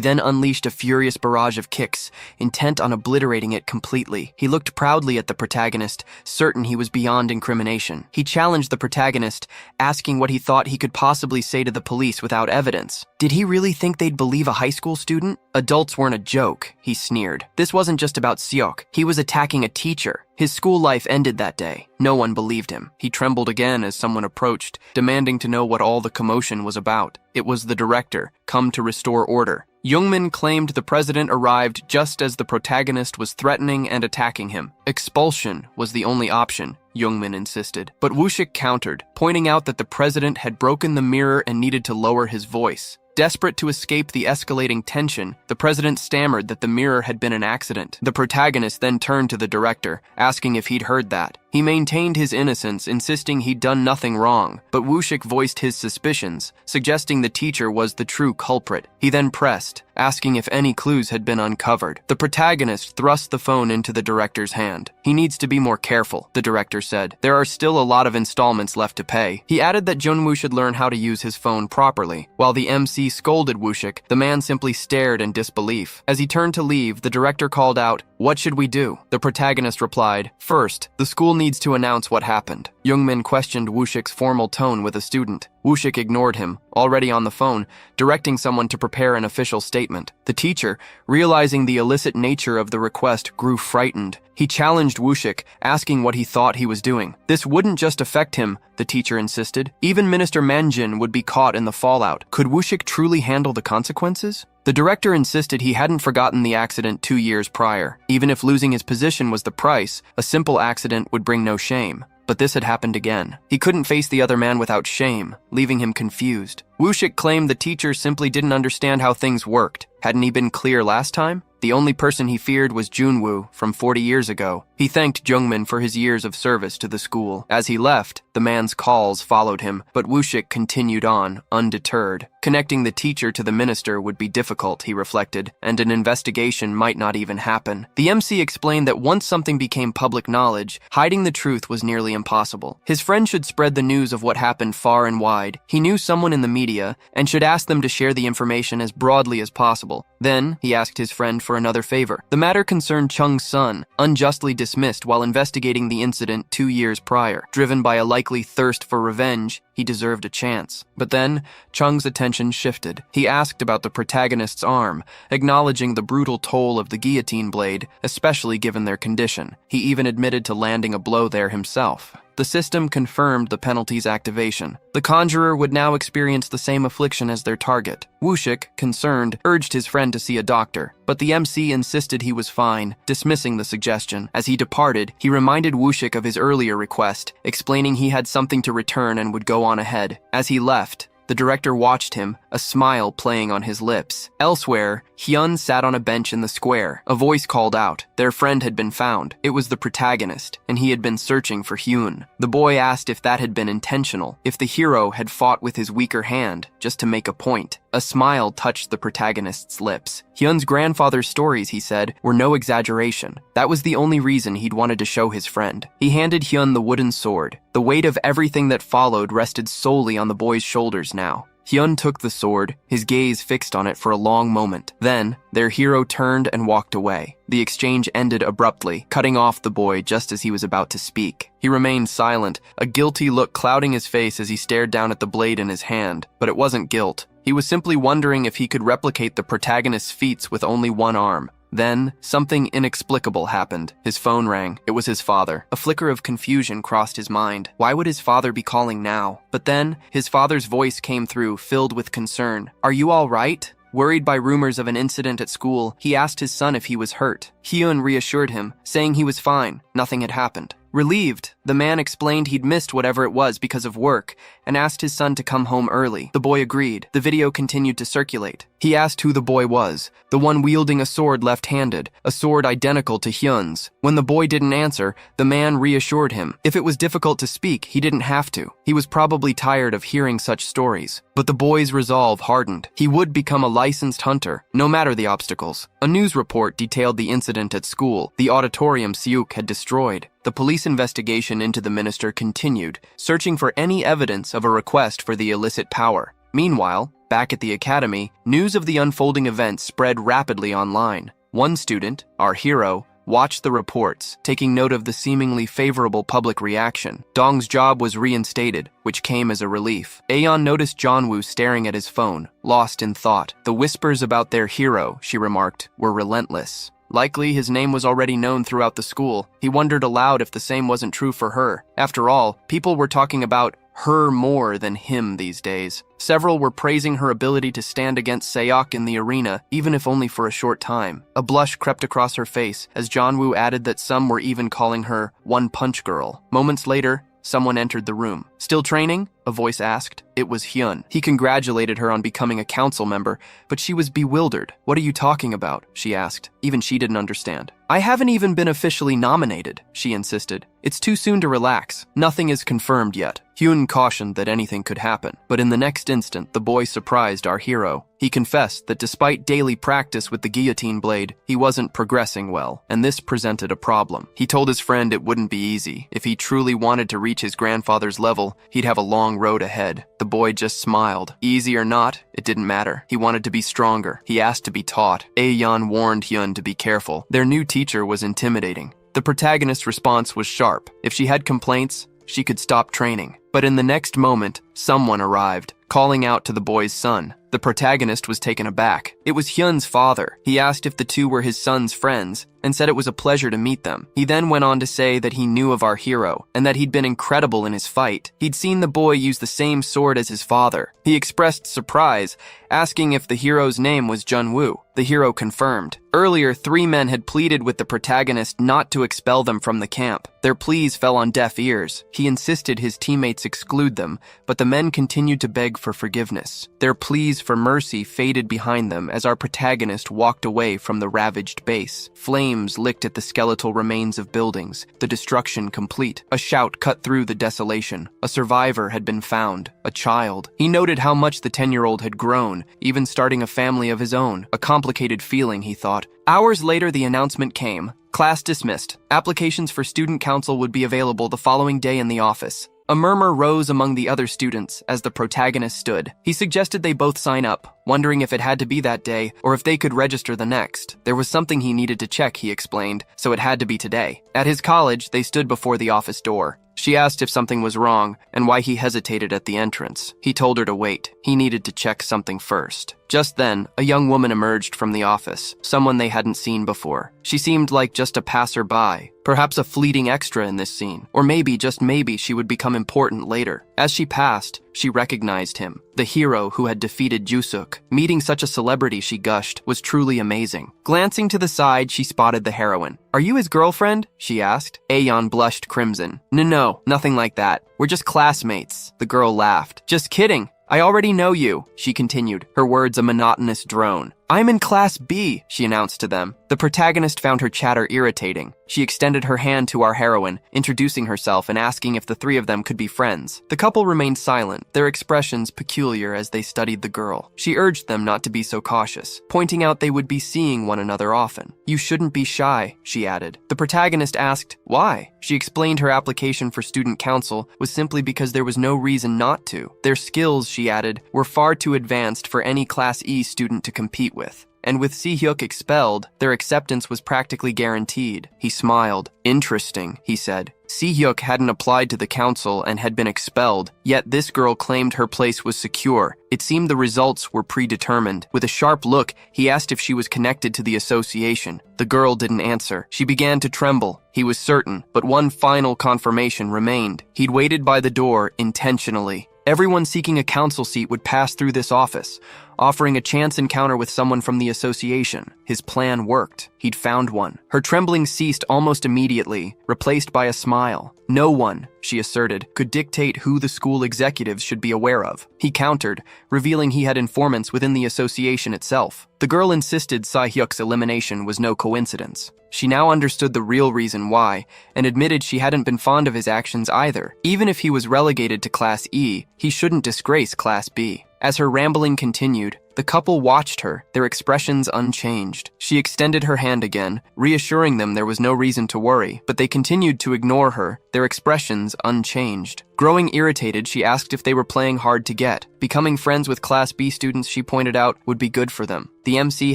then unleashed a furious barrage of kicks, intent on obliterating it completely. He looked proudly at the protagonist, certain he was beyond incrimination. He challenged the protagonist, asking what he thought he could possibly say to the police without evidence. Did he really think they'd believe a high school student? Adults weren't a joke, he sneered. This wasn't just about Seok. He was attacking a teacher. His school life ended that day. No one believed him. He trembled again as someone approached, demanding to know what all the commotion was about. It was the director, come to restore order. Youngmin claimed the president arrived just as the protagonist was threatening and attacking him. Expulsion was the only option, Youngmin insisted. But Wushik countered, pointing out that the president had broken the mirror and needed to lower his voice. Desperate to escape the escalating tension, the president stammered that the mirror had been an accident. The protagonist then turned to the director, asking if he'd heard that. He maintained his innocence, insisting he'd done nothing wrong, but Wushik voiced his suspicions, suggesting the teacher was the true culprit. He then pressed, asking if any clues had been uncovered. The protagonist thrust the phone into the director's hand. He needs to be more careful, the director said. There are still a lot of installments left to pay. He added that Junwoo should learn how to use his phone properly. While the MC scolded Wushik, the man simply stared in disbelief. As he turned to leave, the director called out, "What should we do?" The protagonist replied, "First, the school needs to announce what happened." Youngmin questioned Wushik's formal tone with a student. Wushik ignored him, already on the phone, directing someone to prepare an official statement. The teacher, realizing the illicit nature of the request, grew frightened. He challenged Wushik, asking what he thought he was doing. This wouldn't just affect him, the teacher insisted. Even Minister Manjin would be caught in the fallout. Could Wushik truly handle the consequences? The director insisted he hadn't forgotten the accident 2 years prior. Even if losing his position was the price, a simple accident would bring no shame. But this had happened again. He couldn't face the other man without shame, leaving him confused. Woo-shik claimed the teacher simply didn't understand how things worked. Hadn't he been clear last time? The only person he feared was Junwoo from 40 years ago. He thanked Jungmin for his years of service to the school. As he left, the man's calls followed him, but Woo-shik continued on, undeterred. Connecting the teacher to the minister would be difficult, he reflected, and an investigation might not even happen. The MC explained that once something became public knowledge, hiding the truth was nearly impossible. His friend should spread the news of what happened far and wide. He knew someone in the media, and should ask them to share the information as broadly as possible. Then, he asked his friend for another favor. The matter concerned Chung's son, unjustly dismissed while investigating the incident 2 years prior. Driven by a likely thirst for revenge, he deserved a chance. But then, Chung's attention shifted. He asked about the protagonist's arm, acknowledging the brutal toll of the guillotine blade, especially given their condition. He even admitted to landing a blow there himself. The system confirmed the penalty's activation. The conjurer would now experience the same affliction as their target. Woo-shik, concerned, urged his friend to see a doctor, but the MC insisted he was fine, dismissing the suggestion. As he departed, he reminded Woo-shik of his earlier request, explaining he had something to return and would go on ahead. As he left, the director watched him, a smile playing on his lips. Elsewhere, Hyun sat on a bench in the square. A voice called out. Their friend had been found. It was the protagonist, and he had been searching for Hyun. The boy asked if that had been intentional, if the hero had fought with his weaker hand, just to make a point. A smile touched the protagonist's lips. Hyun's grandfather's stories, he said, were no exaggeration. That was the only reason he'd wanted to show his friend. He handed Hyun the wooden sword. The weight of everything that followed rested solely on the boy's shoulders now. Hyun took the sword, his gaze fixed on it for a long moment. Then, their hero turned and walked away. The exchange ended abruptly, cutting off the boy just as he was about to speak. He remained silent, a guilty look clouding his face as he stared down at the blade in his hand. But it wasn't guilt. He was simply wondering if he could replicate the protagonist's feats with only one arm. Then, something inexplicable happened. His phone rang. It was his father. A flicker of confusion crossed his mind. Why would his father be calling now? But then, his father's voice came through, filled with concern. "Are you all right?" Worried by rumors of an incident at school, he asked his son if he was hurt. Hyun reassured him, saying he was fine. Nothing had happened. Relieved, the man explained he'd missed whatever it was because of work and asked his son to come home early. The boy agreed. The video continued to circulate. He asked who the boy was, the one wielding a sword left-handed, a sword identical to Hyun's. When the boy didn't answer, the man reassured him. If it was difficult to speak, he didn't have to. He was probably tired of hearing such stories. But the boy's resolve hardened. He would become a licensed hunter, no matter the obstacles. A news report detailed the incident at school, the auditorium Seuk had destroyed. The police investigation into the minister continued, searching for any evidence of a request for the illicit power. Meanwhile, back at the academy, news of the unfolding events spread rapidly online. One student, our hero, watched the reports, taking note of the seemingly favorable public reaction. Dong's job was reinstated, which came as a relief. Aeon noticed Jonwoo staring at his phone, lost in thought. The whispers about their hero, she remarked, were relentless. Likely his name was already known throughout the school. He wondered aloud if the same wasn't true for her. After all, people were talking about her more than him these days. Several were praising her ability to stand against Seok in the arena, even if only for a short time. A blush crept across her face as Jonwoo added that some were even calling her One Punch Girl. Moments later, someone entered the room. "Still training?" a voice asked. It was Hyun. He congratulated her on becoming a council member, but she was bewildered. "What are you talking about?" she asked. Even she didn't understand. "I haven't even been officially nominated," she insisted. "It's too soon to relax. Nothing is confirmed yet." Hyun cautioned that anything could happen, but in the next instant, the boy surprised our hero. He confessed that despite daily practice with the guillotine blade, he wasn't progressing well, and this presented a problem. He told his friend it wouldn't be easy. If he truly wanted to reach his grandfather's level, he'd have a long road ahead. The boy just smiled. Easy or not, it didn't matter. He wanted to be stronger. He asked to be taught. Aeon warned Hyun to be careful. Their new teacher was intimidating. The protagonist's response was sharp. If she had complaints, she could stop training. But in the next moment, someone arrived, calling out to the boy's son. The protagonist was taken aback. It was Hyun's father. He asked if the two were his son's friends and said it was a pleasure to meet them. He then went on to say that he knew of our hero and that he'd been incredible in his fight. He'd seen the boy use the same sword as his father. He expressed surprise, asking if the hero's name was Junwoo. The hero confirmed. Earlier, 3 men had pleaded with the protagonist not to expel them from the camp. Their pleas fell on deaf ears. He insisted his teammates exclude them, but the men continued to beg for forgiveness. Their pleas for mercy faded behind them as our protagonist walked away from the ravaged base. Flames licked at the skeletal remains of buildings, the destruction complete. A shout cut through the desolation. A survivor had been found, a child. He noted how much the 10-year-old had grown, even starting a family of his own. A complicated feeling, he thought. Hours later, the announcement came. Class dismissed. Applications for student council would be available the following day in the office. A murmur rose among the other students as the protagonist stood. He suggested they both sign up, wondering if it had to be that day or if they could register the next. There was something he needed to check, he explained, so it had to be today. At his college, they stood before the office door. She asked if something was wrong and why he hesitated at the entrance. He told her to wait. He needed to check something first. Just then, a young woman emerged from the office, someone they hadn't seen before. She seemed like just a passerby, perhaps a fleeting extra in this scene, or maybe, just maybe, she would become important later. As she passed, she recognized him, the hero who had defeated Jusuk. Meeting such a celebrity, she gushed, was truly amazing. Glancing to the side, she spotted the heroine. "Are you his girlfriend?" she asked. Aeon blushed crimson. No, nothing like that. We're just classmates." The girl laughed. "Just kidding. I already know you," she continued, her words a monotonous drone. "I'm in Class B," she announced to them. The protagonist found her chatter irritating. She extended her hand to our heroine, introducing herself and asking if the 3 of them could be friends. The couple remained silent, their expressions peculiar as they studied the girl. She urged them not to be so cautious, pointing out they would be seeing one another often. "You shouldn't be shy," she added. The protagonist asked, "Why?" She explained her application for student council was simply because there was no reason not to. Their skills, she added, were far too advanced for any Class E student to compete with. And with Si-hyuk expelled, their acceptance was practically guaranteed. He smiled. "Interesting," he said. Si-hyuk hadn't applied to the council and had been expelled, yet this girl claimed her place was secure. It seemed the results were predetermined. With a sharp look, he asked if she was connected to the association. The girl didn't answer. She began to tremble. He was certain, but one final confirmation remained. He'd waited by the door intentionally. Everyone seeking a council seat would pass through this office, offering a chance encounter with someone from the association. His plan worked. He'd found one. Her trembling ceased almost immediately, replaced by a smile. No one, she asserted, could dictate who the school executives should be aware of. He countered, revealing he had informants within the association itself. The girl insisted Si-hyuk's elimination was no coincidence. She now understood the real reason why, and admitted she hadn't been fond of his actions either. Even if he was relegated to Class E, he shouldn't disgrace Class B. As her rambling continued, the couple watched her, their expressions unchanged. She extended her hand again, reassuring them there was no reason to worry, but they continued to ignore her, their expressions unchanged. Growing irritated, she asked if they were playing hard to get. Becoming friends with Class B students, she pointed out, would be good for them. The MC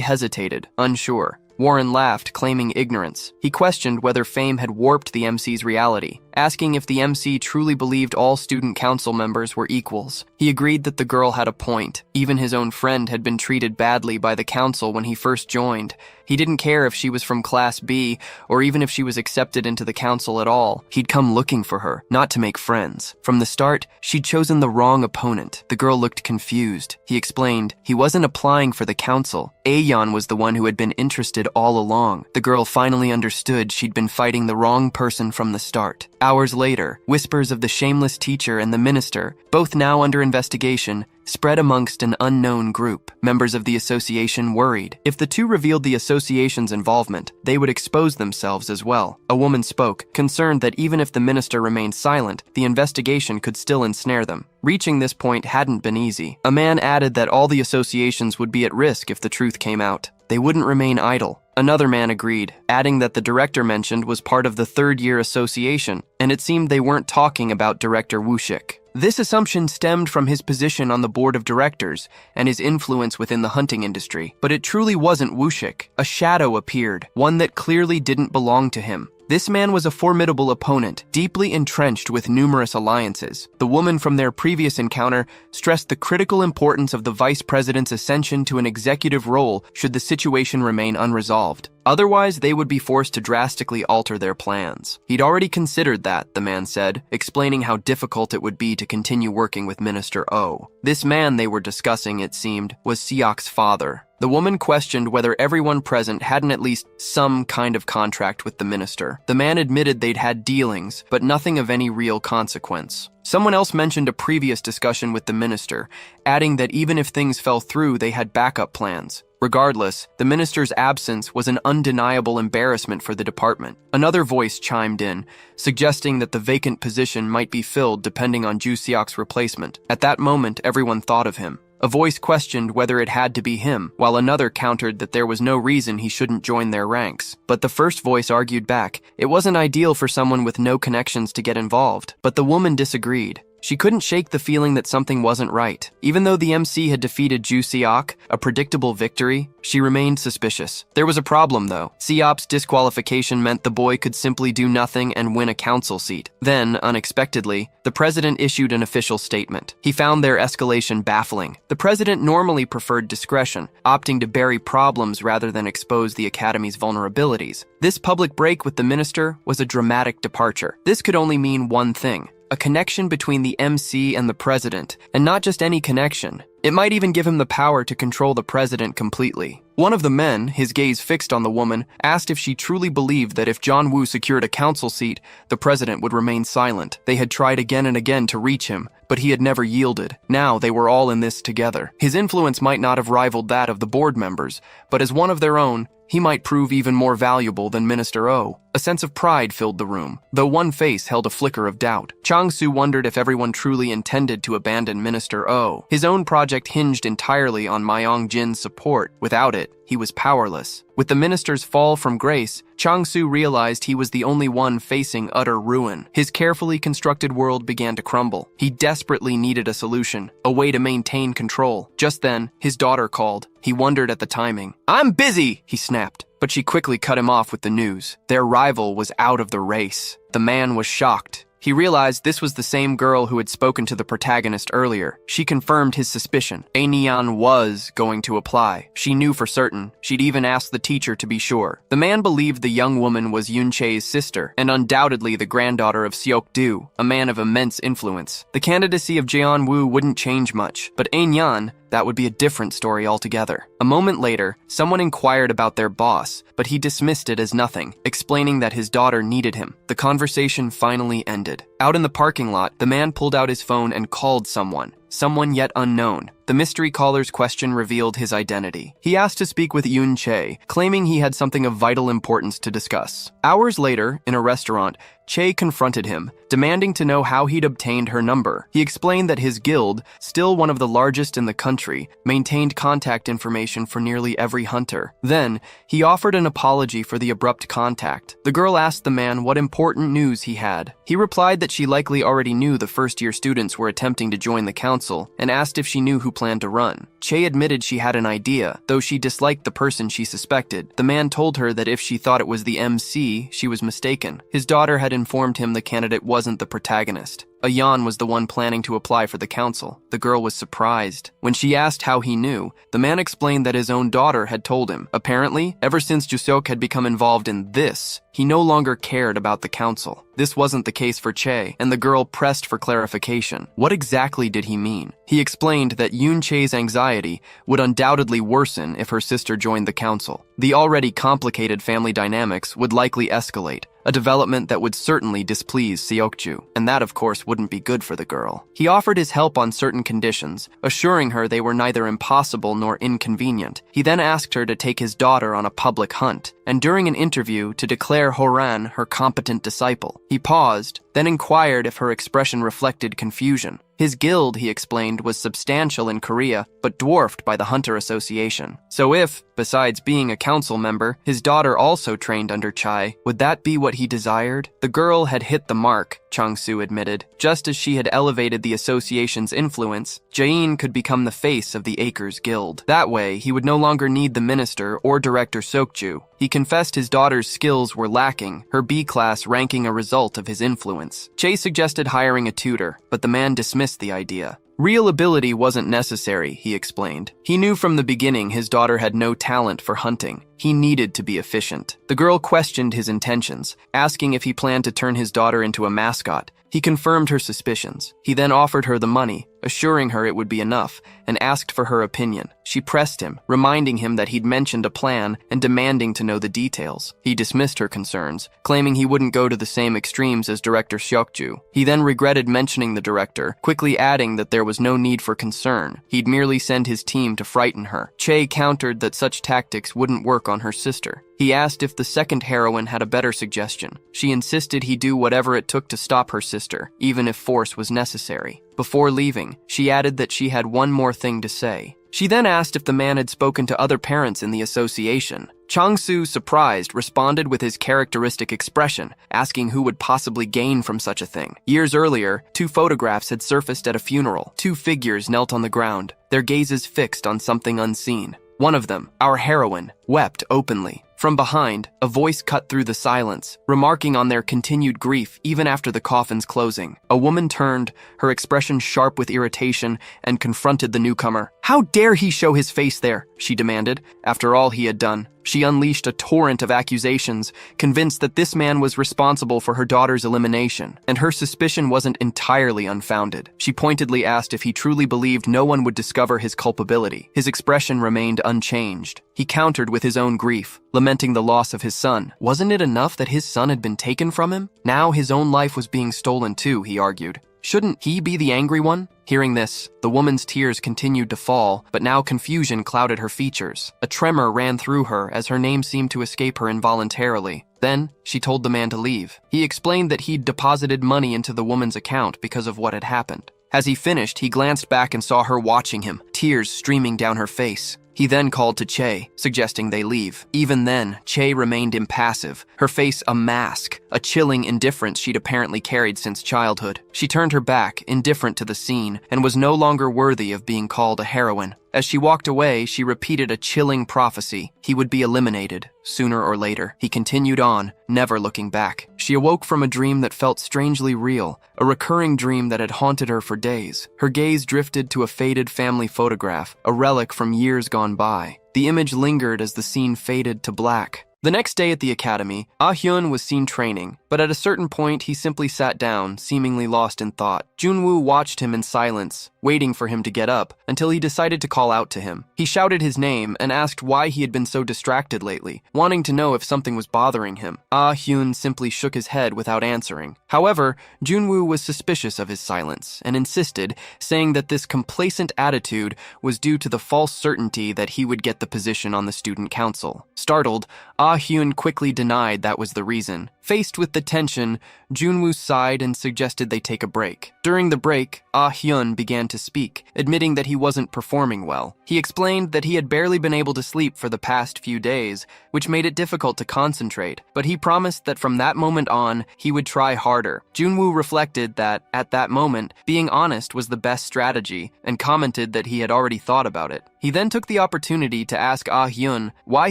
hesitated, unsure. Warren laughed, claiming ignorance. He questioned whether fame had warped the MC's reality, asking if the MC truly believed all student council members were equals. He agreed that the girl had a point. Even his own friend had been treated badly by the council when he first joined. He didn't care if she was from Class B, or even if she was accepted into the council at all. He'd come looking for her, not to make friends. From the start, she'd chosen the wrong opponent. The girl looked confused. He explained he wasn't applying for the council. Aeon was the one who had been interested all along. The girl finally understood she'd been fighting the wrong person from the start. Hours later, whispers of the shameless teacher and the minister, both now under investigation, spread amongst an unknown group. Members of the association worried. If the two revealed the association's involvement, they would expose themselves as well. A woman spoke, concerned that even if the minister remained silent, the investigation could still ensnare them. Reaching this point hadn't been easy. A man added that all the associations would be at risk if the truth came out. They wouldn't remain idle. Another man agreed, adding that the director mentioned was part of the third-year association, and it seemed they weren't talking about Director Wushik. This assumption stemmed from his position on the board of directors and his influence within the hunting industry. But it truly wasn't Wushik. A shadow appeared, one that clearly didn't belong to him. This man was a formidable opponent, deeply entrenched with numerous alliances. The woman from their previous encounter stressed the critical importance of the vice president's ascension to an executive role should the situation remain unresolved. Otherwise, they would be forced to drastically alter their plans. He'd already considered that, the man said, explaining how difficult it would be to continue working with Minister O. This man they were discussing, it seemed, was Seok's father. The woman questioned whether everyone present hadn't at least some kind of contract with the minister. The man admitted they'd had dealings, but nothing of any real consequence. Someone else mentioned a previous discussion with the minister, adding that even if things fell through, they had backup plans. Regardless, the minister's absence was an undeniable embarrassment for the department. Another voice chimed in, suggesting that the vacant position might be filled depending on Ju Seok's replacement. At that moment, everyone thought of him. A voice questioned whether it had to be him, while another countered that there was no reason he shouldn't join their ranks. But the first voice argued back. It wasn't ideal for someone with no connections to get involved. But the woman disagreed. She couldn't shake the feeling that something wasn't right. Even though the MC had defeated Ju Seok, a predictable victory, she remained suspicious. There was a problem, though. Seop's disqualification meant the boy could simply do nothing and win a council seat. Then, unexpectedly, the president issued an official statement. He found their escalation baffling. The president normally preferred discretion, opting to bury problems rather than expose the academy's vulnerabilities. This public break with the minister was a dramatic departure. This could only mean one thing: a connection between the MC and the president, and not just any connection. It might even give him the power to control the president completely. One of the men, his gaze fixed on the woman, asked if she truly believed that if John Woo secured a council seat, the president would remain silent. They had tried again and again to reach him, but he had never yielded. Now they were all in this together. His influence might not have rivaled that of the board members, but as one of their own, he might prove even more valuable than Minister O. A sense of pride filled the room, though one face held a flicker of doubt. Chang-soo wondered if everyone truly intended to abandon Minister O. His own project hinged entirely on Myong-jin's support. Without it, he was powerless. With the minister's fall from grace, Chang-soo realized he was the only one facing utter ruin. His carefully constructed world began to crumble. He desperately needed a solution, a way to maintain control. Just then, his daughter called. He wondered at the timing. "I'm busy," he snapped. But she quickly cut him off with the news. Their rival was out of the race. The man was shocked. He realized this was the same girl who had spoken to the protagonist earlier. She confirmed his suspicion. Aenion was going to apply. She knew for certain. She'd even asked the teacher to be sure. The man believed the young woman was Yoon Chae's sister, and undoubtedly the granddaughter of Seok-do, a man of immense influence. The candidacy of Jeon Woo wouldn't change much, but Aenion, that would be a different story altogether. A moment later, someone inquired about their boss, but he dismissed it as nothing, explaining that his daughter needed him. The conversation finally ended. Out in the parking lot, the man pulled out his phone and called someone yet unknown. The mystery caller's question revealed his identity. He asked to speak with Yoon Chae, claiming he had something of vital importance to discuss. Hours later, in a restaurant, Chae confronted him, demanding to know how he'd obtained her number. He explained that his guild, still one of the largest in the country, maintained contact information for nearly every hunter. Then, he offered an apology for the abrupt contact. The girl asked the man what important news he had. He replied that she likely already knew the first-year students were attempting to join the council, and asked if she knew who planned to run. Chae admitted she had an idea, though she disliked the person she suspected. The man told her that if she thought it was the MC, she was mistaken. His daughter had informed him the candidate wasn't the protagonist. Ayan was the one planning to apply for the council. The girl was surprised. When she asked how he knew, the man explained that his own daughter had told him. Apparently, ever since Jusok had become involved in this, he no longer cared about the council. This wasn't the case for Chae, and the girl pressed for clarification. What exactly did he mean? He explained that Yoon Chae's anxiety would undoubtedly worsen if her sister joined the council. The already complicated family dynamics would likely escalate, a development that would certainly displease Seokju, and that of course wouldn't be good for the girl. He offered his help on certain conditions, assuring her they were neither impossible nor inconvenient. He then asked her to take his daughter on a public hunt, and during an interview to declare Horan her competent disciple. He paused, then inquired if her expression reflected confusion. His guild, he explained, was substantial in Korea, but dwarfed by the Hunter Association. So if, besides being a council member, his daughter also trained under Chai, would that be what he desired? The girl had hit the mark, Chang-Su admitted. Just as she had elevated the association's influence, Jain could become the face of the Acres Guild. That way, he would no longer need the minister or director Sokju. He confessed his daughter's skills were lacking, her B-class ranking a result of his influence. Che suggested hiring a tutor, but the man dismissed the idea. Real ability wasn't necessary, he explained. He knew from the beginning his daughter had no talent for hunting. He needed to be efficient. The girl questioned his intentions, asking if he planned to turn his daughter into a mascot. He confirmed her suspicions. He then offered her the money, assuring her it would be enough, and asked for her opinion. She pressed him, reminding him that he'd mentioned a plan and demanding to know the details. He dismissed her concerns, claiming he wouldn't go to the same extremes as director Seokju. He then regretted mentioning the director, quickly adding that there was no need for concern. He'd merely send his team to frighten her. Che countered that such tactics wouldn't work on her sister. He asked if the second heroine had a better suggestion. She insisted he do whatever it took to stop her sister, even if force was necessary. Before leaving, she added that she had one more thing to say. She then asked if the man had spoken to other parents in the association. Chang-Su, surprised, responded with his characteristic expression, asking who would possibly gain from such a thing. Years earlier, 2 photographs had surfaced at a funeral. 2 figures knelt on the ground, their gazes fixed on something unseen. One of them, our heroine, wept openly. From behind, a voice cut through the silence, remarking on their continued grief even after the coffin's closing. A woman turned, her expression sharp with irritation, and confronted the newcomer. "How dare he show his face there?" she demanded. After all he had done, she unleashed a torrent of accusations, convinced that this man was responsible for her daughter's elimination, and her suspicion wasn't entirely unfounded. She pointedly asked if he truly believed no one would discover his culpability. His expression remained unchanged. He countered with his own grief, lamenting the loss of his son. Wasn't it enough that his son had been taken from him? Now his own life was being stolen too, he argued. Shouldn't he be the angry one? Hearing this, the woman's tears continued to fall, but now confusion clouded her features. A tremor ran through her as her name seemed to escape her involuntarily. Then, she told the man to leave. He explained that he'd deposited money into the woman's account because of what had happened. As he finished, he glanced back and saw her watching him, tears streaming down her face. He then called to Che, suggesting they leave. Even then, Che remained impassive, her face a mask, a chilling indifference she'd apparently carried since childhood. She turned her back, indifferent to the scene, and was no longer worthy of being called a heroine. As she walked away, she repeated a chilling prophecy. He would be eliminated, sooner or later. He continued on, never looking back. She awoke from a dream that felt strangely real, a recurring dream that had haunted her for days. Her gaze drifted to a faded family photograph, a relic from years gone by. The image lingered as the scene faded to black. The next day at the academy, Ah-hyun was seen training, but at a certain point he simply sat down, seemingly lost in thought. Junwoo watched him in silence, waiting for him to get up, until he decided to call out to him. He shouted his name and asked why he had been so distracted lately, wanting to know if something was bothering him. Ah-hyun simply shook his head without answering. However, Junwoo was suspicious of his silence and insisted, saying that this complacent attitude was due to the false certainty that he would get the position on the student council. Startled, Ah-hyun quickly denied that was the reason. Faced with the tension, Junwoo sighed and suggested they take a break. During the break, Ah-hyun began to speak, admitting that he wasn't performing well. He explained that he had barely been able to sleep for the past few days, which made it difficult to concentrate, but he promised that from that moment on, he would try harder. Junwoo reflected that, at that moment, being honest was the best strategy, and commented that he had already thought about it. He then took the opportunity to ask Ah-hyun why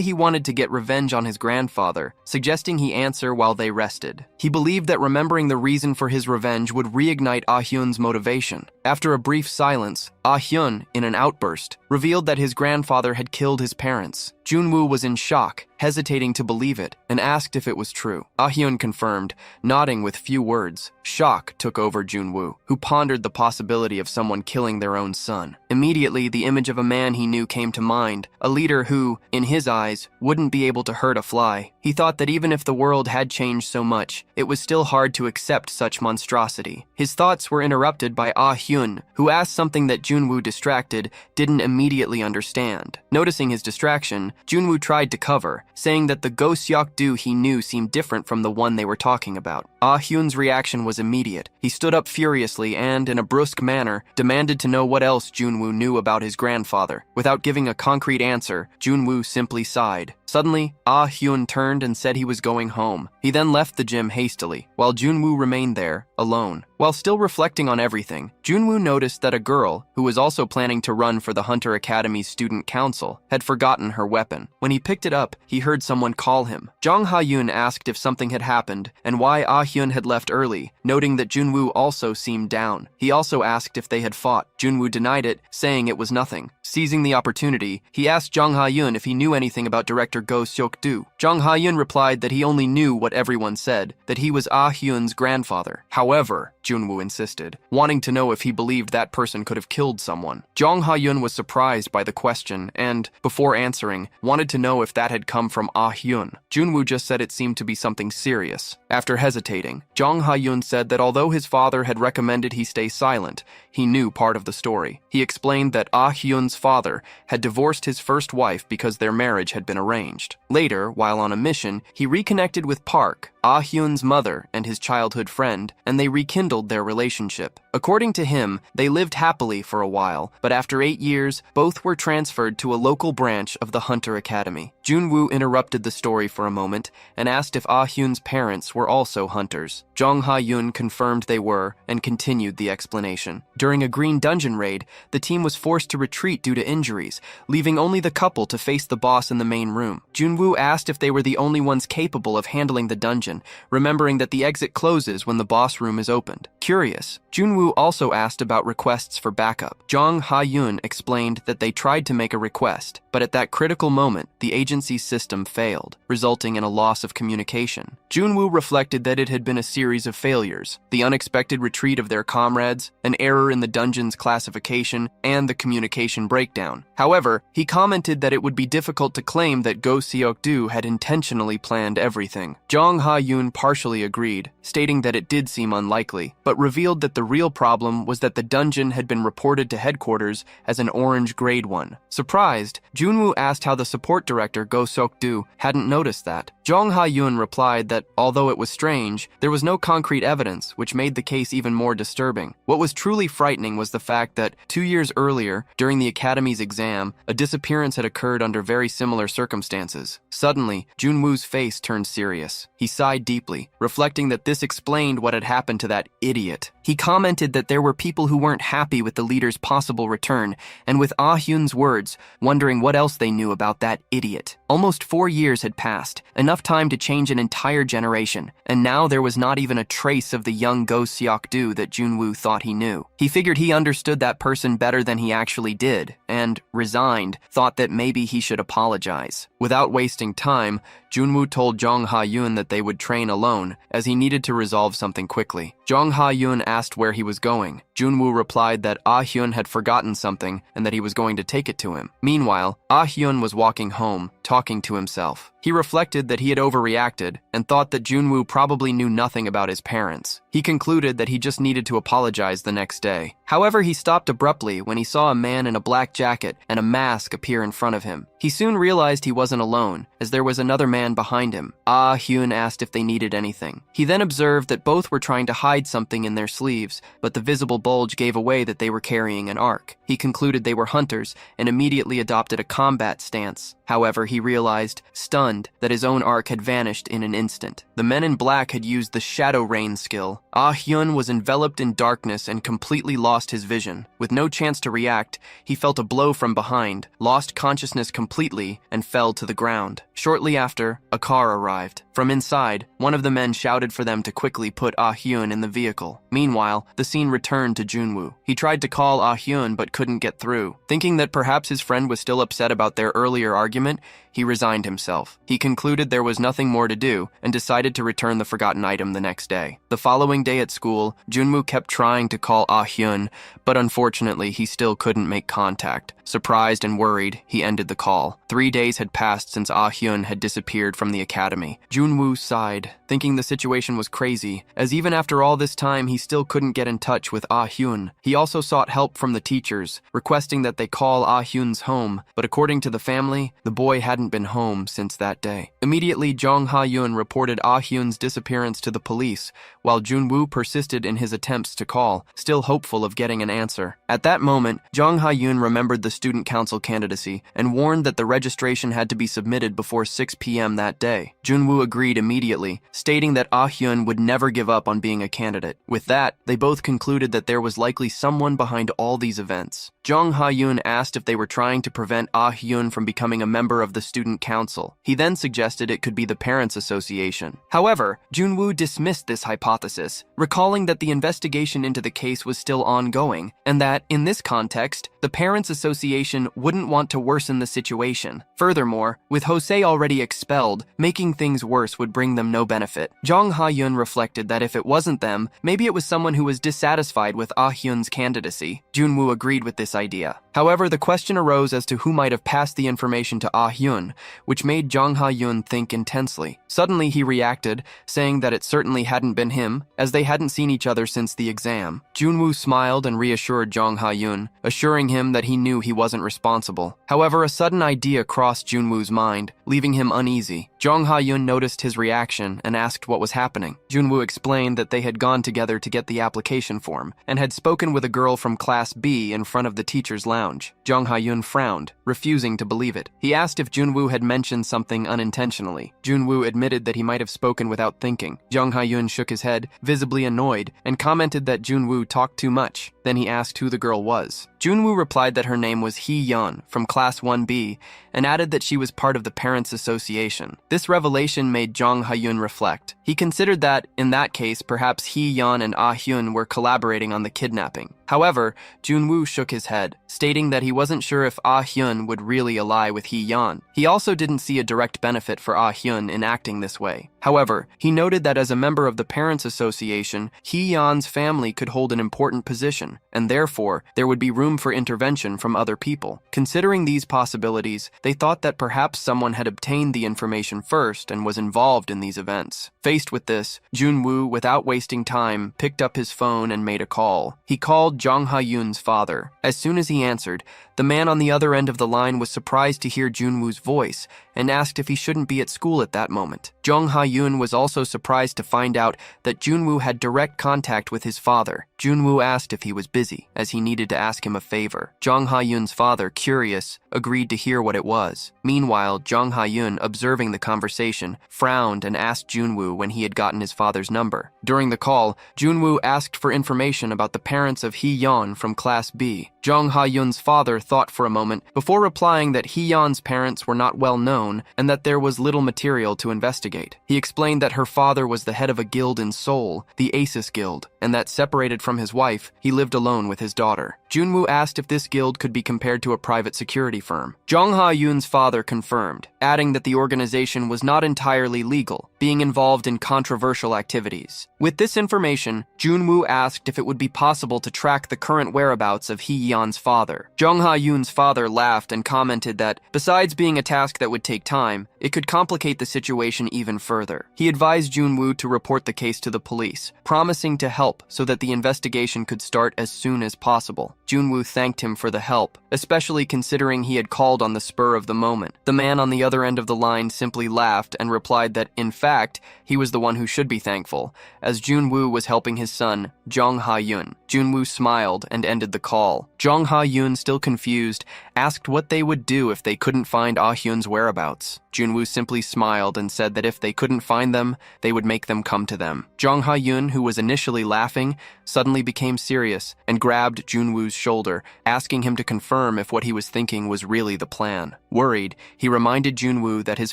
he wanted to get revenge on his grandfather, suggesting he answer while they rested. He believed that remembering the reason for his revenge would reignite Ah-hyun's motivation. After a brief silence, Ah-hyun, in an outburst, revealed that his grandfather had killed his parents. Junwoo was in shock, hesitating to believe it, and asked if it was true. Ah-hyun confirmed, nodding with few words. Shock took over Junwoo, who pondered the possibility of someone killing their own son. Immediately, the image of a man he knew came to mind, a leader who, in his eyes, wouldn't be able to hurt a fly. He thought that even if the world had changed so much, it was still hard to accept such monstrosity. His thoughts were interrupted by Ah-hyun, who asked something that Junwoo, distracted, didn't immediately understand. Noticing his distraction, situation, Junwoo tried to cover, saying that the Go Seok-do he knew seemed different from the one they were talking about. Ah Hyun's reaction was immediate. He stood up furiously and, in a brusque manner, demanded to know what else Junwoo knew about his grandfather. Without giving a concrete answer, Junwoo simply sighed. Suddenly, Ah Hyun turned and said he was going home. He then left the gym hastily, while Junwoo remained there, alone. While still reflecting on everything, Junwoo noticed that a girl, who was also planning to run for the Hunter Academy's student council, had forgotten her weapon. When he picked it up, he heard someone call him. Jong Ha-yoon asked if something had happened and why Ah Hyun had left early, noting that Junwoo also seemed down. He also asked if they had fought. Junwoo denied it, saying it was nothing. Seizing the opportunity, he asked Jong Ha-yoon if he knew anything about director Go Seok-do. Jong Ha-yoon replied that he only knew what everyone said, that he was Ah Hyun's grandfather. However, Junwoo insisted, wanting to know if he believed that person could have killed someone. Jong Ha-yoon was surprised by the question and, before answering, wanted to know if that had come from Ah Hyun. Junwoo just said it seemed to be something serious. After hesitating, Jong Ha-yoon said that although his father had recommended he stay silent, he knew part of the story. He explained that Ah Hyun's father had divorced his first wife because their marriage had been arranged. Later, while on a mission, he reconnected with Park, Ah Hyun's mother and his childhood friend, and they rekindled their relationship. According to him, they lived happily for a while, but after 8 years, both were transferred to a local branch of the Hunter Academy. Junwoo interrupted the story for a moment and asked if Ah Hyun's parents were also hunters. Jong Ha-yoon confirmed they were and continued the explanation. During a green dungeon raid, the team was forced to retreat due to injuries, leaving only the couple to face the boss in the main room. Junwoo asked if they were the only ones capable of handling the dungeon, remembering that the exit closes when the boss room is opened. Curious, Junwoo also asked about requests for backup. Jong Ha-yoon explained that they tried to make a request, but at that critical moment, the agency's system failed, resulting in a loss of communication. Junwoo reflected that it had been a series of failures: the unexpected retreat of their comrades, an error in the dungeon's classification, and the communication breakdown. However, he commented that it would be difficult to claim that Go Seok-do had intentionally planned everything. Jong Ha-yoon partially agreed, stating that it did seem unlikely, but revealed that the real problem was that the dungeon had been reported to headquarters as an orange grade one. Surprised, Junwoo asked how the support director Go Seok-do hadn't noticed that. Jong Ha-yoon replied that, although it was strange, there was no concrete evidence, which made the case even more disturbing. What was truly frightening was the fact that 2 years earlier, during the academy's exam, a disappearance had occurred under very similar circumstances. Suddenly, Junwoo's face turned serious. He sighed deeply, reflecting that this explained what had happened to that idiot. He commented that there were people who weren't happy with the leader's possible return, and with Ah Hyun's words, wondering what else they knew about that idiot. Almost 4 years had passed, enough time to change an entire generation, and now there was not even a trace of the young Go Seok-do that Junwoo thought he knew. He figured he understood that person better than he actually did, and, resigned, thought that maybe he should apologize. Without wasting time, Junwoo told Jong Ha-yoon that they would train alone, as he needed to resolve something quickly. Jong Ha-yoon asked where he was going. Junwoo replied that Ah Hyun had forgotten something and that he was going to take it to him. Meanwhile, Ah Hyun was walking home, talking to himself. He reflected that he had overreacted and thought that Junwoo probably knew nothing about his parents. He concluded that he just needed to apologize the next day. However, he stopped abruptly when he saw a man in a black jacket and a mask appear in front of him. He soon realized he wasn't alone, as there was another man behind him. Ah Hyun asked if they needed anything. He then observed that both were trying to hide something in their sleeves, but the visible bulge gave away that they were carrying an arc. He concluded they were hunters and immediately adopted a combat stance. However, he realized, stunned, that his own arc had vanished in an instant. The men in black had used the Shadow Rain skill. Ah Hyun was enveloped in darkness and completely lost his vision. With no chance to react, he felt a blow from behind, lost consciousness completely, and fell to the ground. Shortly after, a car arrived. From inside, one of the men shouted for them to quickly put Ah Hyun in the vehicle. Meanwhile, the scene returned to Junwoo. He tried to call Ah Hyun but couldn't get through. Thinking that perhaps his friend was still upset about their earlier argument, he resigned himself. He concluded there was nothing more to do and decided to return the forgotten item the next day. The following day at school, Junwoo kept trying to call Ah Hyun, but unfortunately he still couldn't make contact. Surprised and worried, he ended the call. 3 days had passed since Ah Hyun had disappeared from the academy. Junwoo sighed, thinking the situation was crazy, as even after all this time he still couldn't get in touch with Ah Hyun. He also sought help from the teachers, requesting that they call Ah Hyun's home, but according to the family, the boy hadn't been home since that day. Immediately, Jong Ha-yoon reported Ah Hyun's disappearance to the police, while Junwoo persisted in his attempts to call, still hopeful of getting an answer. At that moment, Jong Ha-yoon remembered the student council candidacy and warned that the registration had to be submitted before 6 p.m. that day. Junwoo agreed immediately, stating that Ah Hyun would never give up on being a candidate. With that, they both concluded that there was likely someone behind all these events. Jong Ha-yoon asked if they were trying to prevent Ah Hyun from becoming a member of the student council. He then suggested it could be the Parents Association. However, Junwoo dismissed this hypothesis, recalling that the investigation into the case was still ongoing, and that, in this context, the Parents Association wouldn't want to worsen the situation. Furthermore, with Jose already expelled, making things worse would bring them no benefit. Jong Ha-yoon reflected that if it wasn't them, maybe it was someone who was dissatisfied with Ah Hyun's candidacy. Junwoo agreed with this idea. However, the question arose as to who might have passed the information to Ah Hyun, which made Jong Ha-yoon think intensely. Suddenly, he reacted, saying that it certainly hadn't been him, as they hadn't seen each other since the exam. Junwoo smiled and reassured Jong Ha-yoon, assuring him that he knew he wasn't responsible. However, a sudden idea crossed Junwoo's mind, leaving him uneasy. Jong Ha-yoon noticed his reaction and asked what was happening. Junwoo explained that they had gone together to get the application form, and had spoken with a girl from Class B in front of the teacher's lounge. Jong Ha-yoon frowned, refusing to believe it. He asked if Junwoo had mentioned something unintentionally. Junwoo admitted that he might have spoken without thinking. Jong Ha-yoon shook his head, visibly annoyed, and commented that Junwoo talked too much. Then he asked who the girl was. Junwoo replied that her name was Hee-yeon, from Class 1B, and added that she was part of the Parents Association. This revelation made Jong Ha-yoon reflect. He considered that, in that case, perhaps Hee-yeon and Ah Hyun were collaborating on the kidnapping. However, Junwoo shook his head, stating that he wasn't sure if Ah Hyun would really ally with Hee-yeon. He also didn't see a direct benefit for Ah Hyun in acting this way. However, he noted that as a member of the Parents Association, Hee-yeon's family could hold an important position, and therefore, there would be room for intervention from other people. Considering these possibilities, they thought that perhaps someone had obtained the information first and was involved in these events. Faced with this, Junwoo, without wasting time, picked up his phone and made a call. He called Jong Ha-yoon's father. As soon as he answered, the man on the other end of the line was surprised to hear Junwoo's voice and asked if he shouldn't be at school at that moment. Jong Ha-yoon was also surprised to find out that Junwoo had direct contact with his father. Junwoo asked if he was busy, as he needed to ask him a favor. Jong Ha-yoon's father, curious, agreed to hear what it was. Meanwhile, Jong Ha-yoon, observing the conversation, frowned and asked Junwoo when he had gotten his father's number. During the call, Junwoo asked for information about the parents of Hee-yeon from Class B. Jong Ha-yoon's father thought for a moment before replying that Hee-yeon's parents were not well known and that there was little material to investigate. He explained that her father was the head of a guild in Seoul, the Aces Guild, and that separated from his wife, he lived alone with his daughter. Junwoo asked if this guild could be compared to a private security firm. Jong Ha-yoon's father confirmed, adding that the organization was not entirely legal, being involved in controversial activities. With this information, Junwoo asked if it would be possible to track the current whereabouts of Hee-yeon's father. Jong Ha-yoon's father laughed and commented that, besides being a task that would take time, it could complicate the situation even further. He advised Junwoo to report the case to the police, promising to help so that the investigation could start as soon as possible. Junwoo thanked him for the help, especially considering he had called on the spur of the moment. The man on the other end of the line simply laughed and replied that, in fact, he was the one who should be thankful, as Junwoo was helping his son, Jong Ha-yoon. Junwoo smiled and ended the call. Jong Ha-yoon, still confused, asked what they would do if they couldn't find Ah Hyun's whereabouts. Junwoo simply smiled and said that if they couldn't find them, they would make them come to them. Jong Ha-yoon, who was initially laughing, suddenly became serious and grabbed Junwoo's shoulder, asking him to confirm if what he was thinking was really the plan. Worried, he reminded Junwoo that his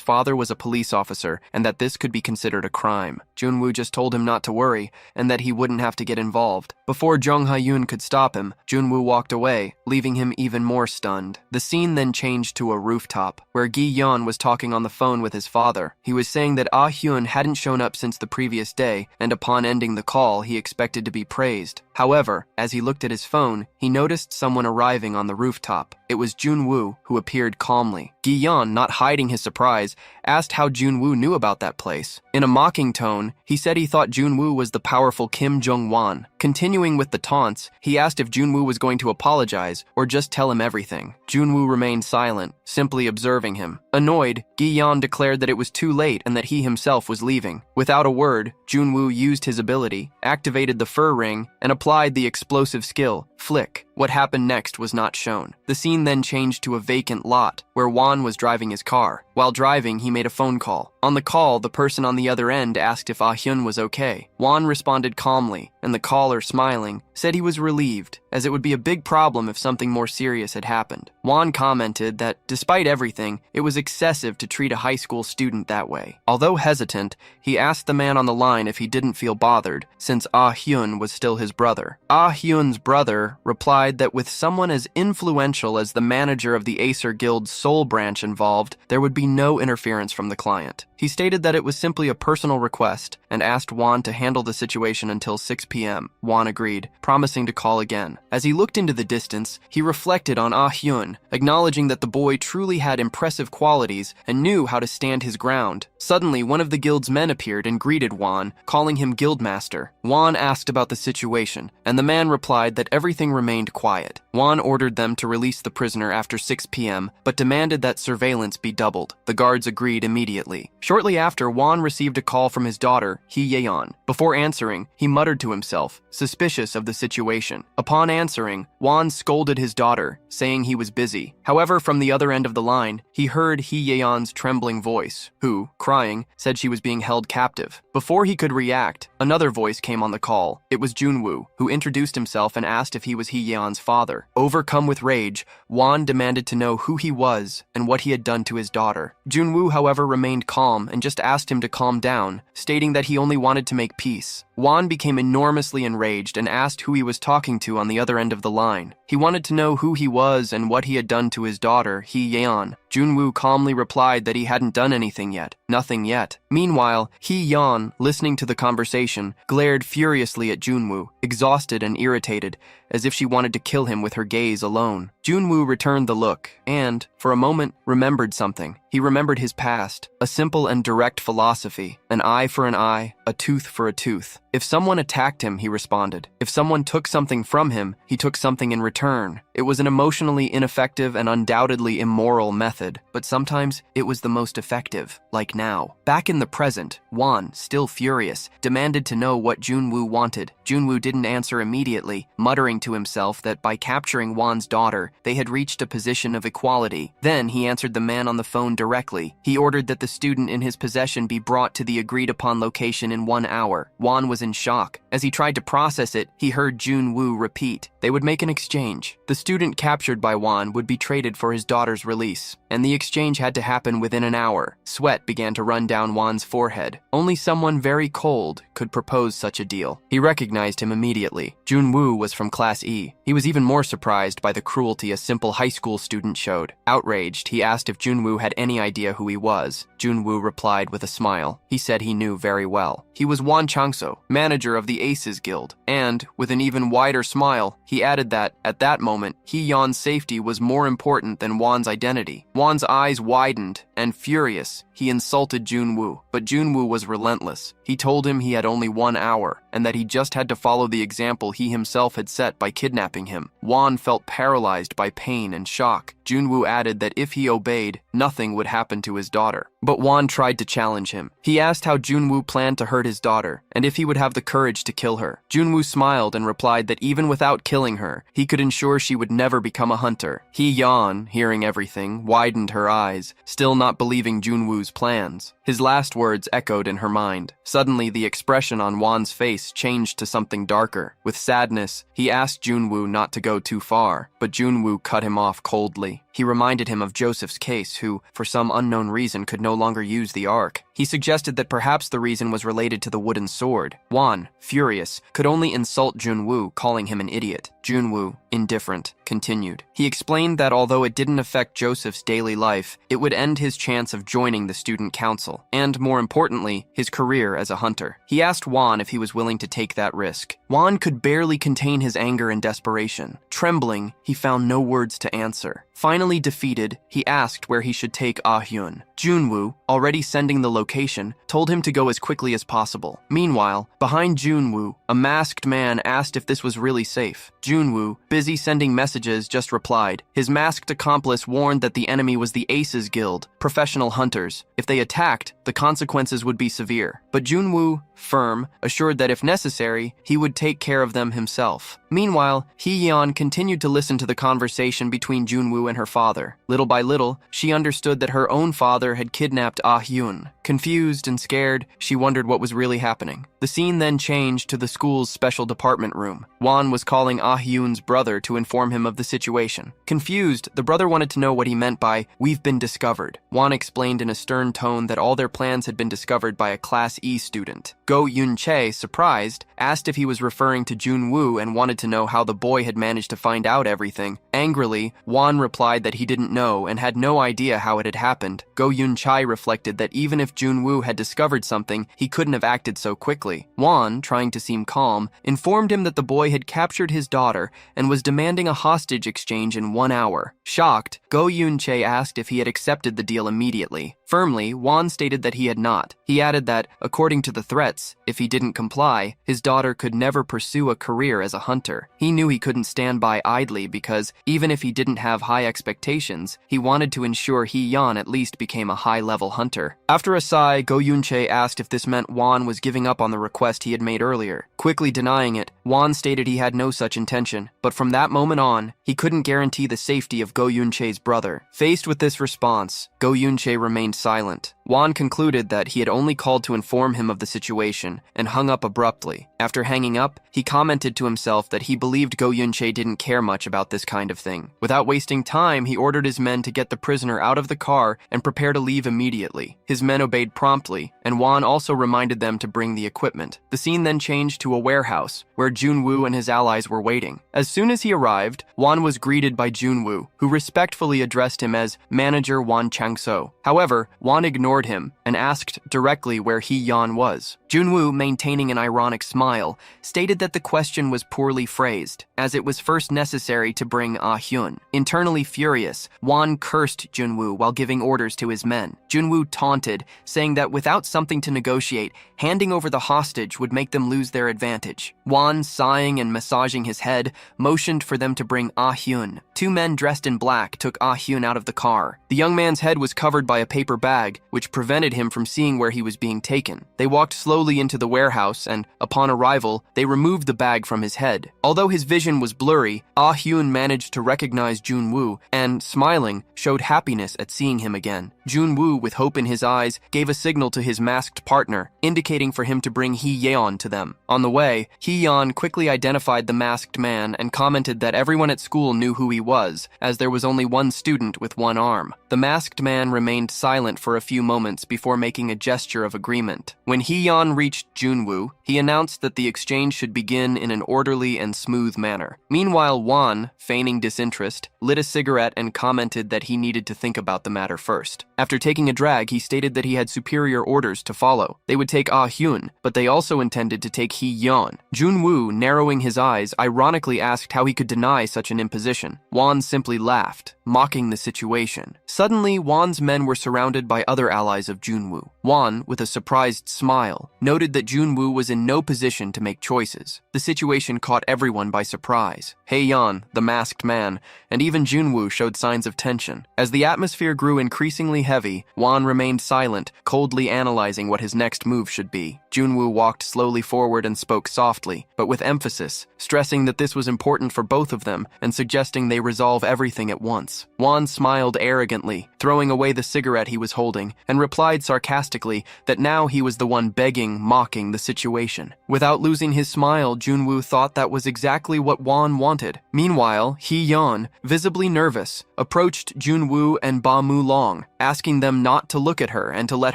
father was a police officer and that this could be considered a crime. Junwoo just told him not to worry and that he wouldn't have to get involved. Before Jung Ha-yoon could stop him, Junwoo walked away, leaving him even more stunned. The scene then changed to a rooftop, where Gi-yeon was talking on the phone with his father. He was saying that Ah-hyun hadn't shown up since the previous day, and upon ending the call, he expected to be praised. However, as he looked at his phone, he noticed someone arriving on the rooftop. It was Junwoo, who appeared calmly. Gi-yeon, not hiding his surprise, asked how Junwoo knew about that place. In a mocking tone, he said he thought Junwoo was the powerful Kim Jong-won. Continuing with the taunts, he asked if Junwoo was going to apologize or just tell him everything. Junwoo remained silent, simply observing him. Annoyed, Gi-yeon declared that it was too late and that he himself was leaving. Without a word, Junwoo used his ability, activated the fur ring, and applied the explosive skill, Flick. What happened next was not shown. The scene then changed to a vacant lot, where Won was driving his car. While driving, he made a phone call. On the call, the person on the other end asked if Ah-hyun was okay. Won responded calmly, and the caller, smiling, said he was relieved, as it would be a big problem if something more serious had happened. Won commented that, despite everything, it was excessive to treat a high school student that way. Although hesitant, he asked the man on the line if he didn't feel bothered, since Ah-hyun was still his brother. Ah-hyun's brother replied that with someone as influential as the manager of the Acer Guild's Seoul branch involved, there would be no interference from the client. He stated that it was simply a personal request and asked Won to handle the situation until 6 p.m. Won agreed, promising to call again. As he looked into the distance, he reflected on Ah-hyun, acknowledging that the boy truly had impressive qualities and knew how to stand his ground. Suddenly, one of the guild's men appeared and greeted Won, calling him guildmaster. Won asked about the situation, and the man replied that everything remained quiet. Won ordered them to release the prisoner after 6 p.m., but demanded that surveillance be doubled. The guards agreed immediately. Shortly after, Won received a call from his daughter, Hee-yeon. Before answering, he muttered to himself, suspicious of the situation. Upon answering, Won scolded his daughter, saying he was busy. However, from the other end of the line, he heard Hee-yeon's trembling voice, who, crying, said she was being held captive. Before he could react, another voice came on the call. It was Junwoo, who introduced himself and asked if he was Hee-yeon's father. Overcome with rage, Won demanded to know who he was and what he had done to his daughter. Junwoo, however, remained calm and just asked him to calm down, stating that he only wanted to make peace. Won became enormously enraged and asked who he was talking to on the other end of the line. He wanted to know who he was and what he had done to his daughter, Hee-yeon. Junwoo calmly replied that he hadn't done anything yet. Nothing yet. Meanwhile, Hee-yeon, listening to the conversation, glared furiously at Junwoo, exhausted and irritated, as if she wanted to kill him with her gaze alone. Junwoo returned the look and, for a moment, remembered something. He remembered his past, a simple and direct philosophy, an eye for an eye, a tooth for a tooth. If someone attacked him, he responded. If someone took something from him, he took something in return. It was an emotionally ineffective and undoubtedly immoral method, but sometimes it was the most effective, like now. Back in the present, Won, still furious, demanded to know what Junwoo wanted. Junwoo didn't answer immediately, muttering to himself that by capturing Won's daughter, they had reached a position of equality. Then he answered the man on the phone directly. He ordered that the student in his possession be brought to the agreed-upon location in 1 hour. Won was in shock. As he tried to process it, he heard Junwoo repeat. They would make an exchange. The student captured by Won would be traded for his daughter's release, and the exchange had to happen within an hour. Sweat began to run down Won's forehead. Only someone very cold could propose such a deal. He recognized him immediately. Junwoo was from Class E. He was even more surprised by the cruelty a simple high school student showed. Outraged, he asked if Junwoo had any idea who he was. Junwoo replied with a smile. He said he knew very well. He was Won Changso, manager of the Aces Guild, and, with an even wider smile, he added that, at that moment, Hee-yeon's safety was more important than Won's identity. Won's eyes widened, and furious, he insulted Junwoo, but Junwoo was relentless. He told him he had only 1 hour, and that he just had to follow the example he himself had set by kidnapping him. Won felt paralyzed by pain and shock. Junwoo added that if he obeyed, nothing would happen to his daughter. But Won tried to challenge him. He asked how Junwoo planned to hurt his daughter, and if he would have the courage to kill her. Junwoo smiled and replied that even without killing her, he could ensure she would never become a hunter. Hee-yeon, hearing everything, widened her eyes, still not believing Junwoo's plans. His last words echoed in her mind. Suddenly, the expression on Won's face changed to something darker. With sadness, he asked Junwoo not to go too far, but Junwoo cut him off coldly. He reminded him of Joseph's case, who, for some unknown reason, could no longer use the ark. He suggested that perhaps the reason was related to the wooden sword. Wan, furious, could only insult Junwoo, calling him an idiot. Junwoo, indifferent, continued. He explained that although it didn't affect Joseph's daily life, it would end his chance of joining the student council, and more importantly, his career as a hunter. He asked Wan if he was willing to take that risk. Wan could barely contain his anger and desperation. Trembling, he found no words to answer. Finally defeated, he asked where he should take Ah-hyun. Junwoo, already sending the location, told him to go as quickly as possible. Meanwhile, behind Junwoo, a masked man asked if this was really safe. Junwoo, busy sending messages, just replied. His masked accomplice warned that the enemy was the Aces Guild, professional hunters. If they attacked, the consequences would be severe. But Junwoo, firm, assured that if necessary, he would take care of them himself. Meanwhile, Hee-yeon continued to listen to the conversation between Junwoo and her father. Little by little, she understood that her own father had kidnapped Ah-hyun. Confused and scared, she wondered what was really happening. The scene then changed to the school's special department room. Wan was calling Ah-hyun's brother to inform him of the situation. Confused, the brother wanted to know what he meant by, "We've been discovered." Wan explained in a stern tone that all their plans had been discovered by a Class E student. Go Yun-chae, surprised, asked if he was referring to Junwoo and wanted to know how the boy had managed to find out everything. Angrily, Wan replied that he didn't know and had no idea how it had happened. Go Yun-chae reflected that even if Junwoo had discovered something, he couldn't have acted so quickly. Wan, trying to seem calm, informed him that the boy had captured his daughter and was demanding a hostage exchange in 1 hour. Shocked, Go Yun-chae asked if he had accepted the deal immediately. Firmly, Wan stated that he had not. He added that, according to the threats, if he didn't comply, his daughter could never pursue a career as a hunter. He knew he couldn't stand by idly because, even if he didn't have high expectations, he wanted to ensure Hee-yeon at least became a high-level hunter. After a sigh, Go Yun-chae asked if this meant Wan was giving up on the request he had made earlier. Quickly denying it, Wan stated he had no such intention, but from that moment on, he couldn't guarantee the safety of Go Yun-chae's brother. Faced with this response, Go Yun-chae remained silent. Wan concluded that he had only called to inform him of the situation and hung up abruptly. After hanging up, he commented to himself that he believed Go Yun-chae didn't care much about this kind of thing. Without wasting time, he ordered his men to get the prisoner out of the car and prepare to leave immediately. His men obeyed promptly, and Wan also reminded them to bring the equipment. The scene then changed to a warehouse, where Junwoo and his allies were waiting. As soon as he arrived, Wan was greeted by Junwoo, who respectfully addressed him as Manager Wan Chang-so. However, Wan ignored him and asked directly where Hee-yeon was. Junwoo, maintaining an ironic smile, stated that the question was poorly phrased, as it was first necessary to bring Ah-hyun. Internally furious, Wan cursed Junwoo while giving orders to his men. Junwoo taunted, saying that without something to negotiate, handing over the hostage would make them lose their advantage. Wan, sighing and massaging his head, motioned for them to bring Ah-hyun. 2 men dressed in black took Ah-hyun out of the car. The young man's head was covered by a paper bag, which prevented him from seeing where he was being taken. They walked slowly into the warehouse and, upon arrival, they removed the bag from his head. Although his vision was blurry, Ah-hyun managed to recognize Junwoo and, smiling, showed happiness at seeing him again. Junwoo, with hope in his eyes, gave a signal to his masked partner, indicating for him to bring Hee-yeon to them. On the way, Hee-yeon quickly identified the masked man and commented that everyone at school knew who he was, as there was only one student with one arm. The masked man remained silent for a few moments before making a gesture of agreement. When Hee-yeon reached Junwoo, he announced that the exchange should begin in an orderly and smooth manner. Meanwhile, Wan, feigning disinterest, lit a cigarette and commented that he needed to think about the matter first. After taking a drag, he stated that he had superior orders to follow. They would take Ah-hyun, but they also intended to take Hee-yeon. Junwoo, narrowing his eyes, ironically asked how he could deny such an imposition. Wan simply laughed, mocking the situation. Suddenly, Wan's men were surrounded by other allies of Junwoo. Wan, with a surprised smile, noted that Junwoo was in no position to make choices. The situation caught everyone by surprise. Hee-yeon, the masked man, and even Junwoo showed signs of tension. As the atmosphere grew increasingly heavy, Wan remained silent, coldly analyzing what his next move should be. Junwoo walked slowly forward and spoke softly, but with emphasis, stressing that this was important for both of them and suggesting they resolve everything at once. Wan smiled arrogantly, throwing away the cigarette he was holding, and replied sarcastically that now he was the one begging mocking the situation. Without losing his smile, Junwoo thought that was exactly what Won wanted. Meanwhile, Hee-yeon, visibly nervous, approached Junwoo and Ba Mu-long, asking them not to look at her and to let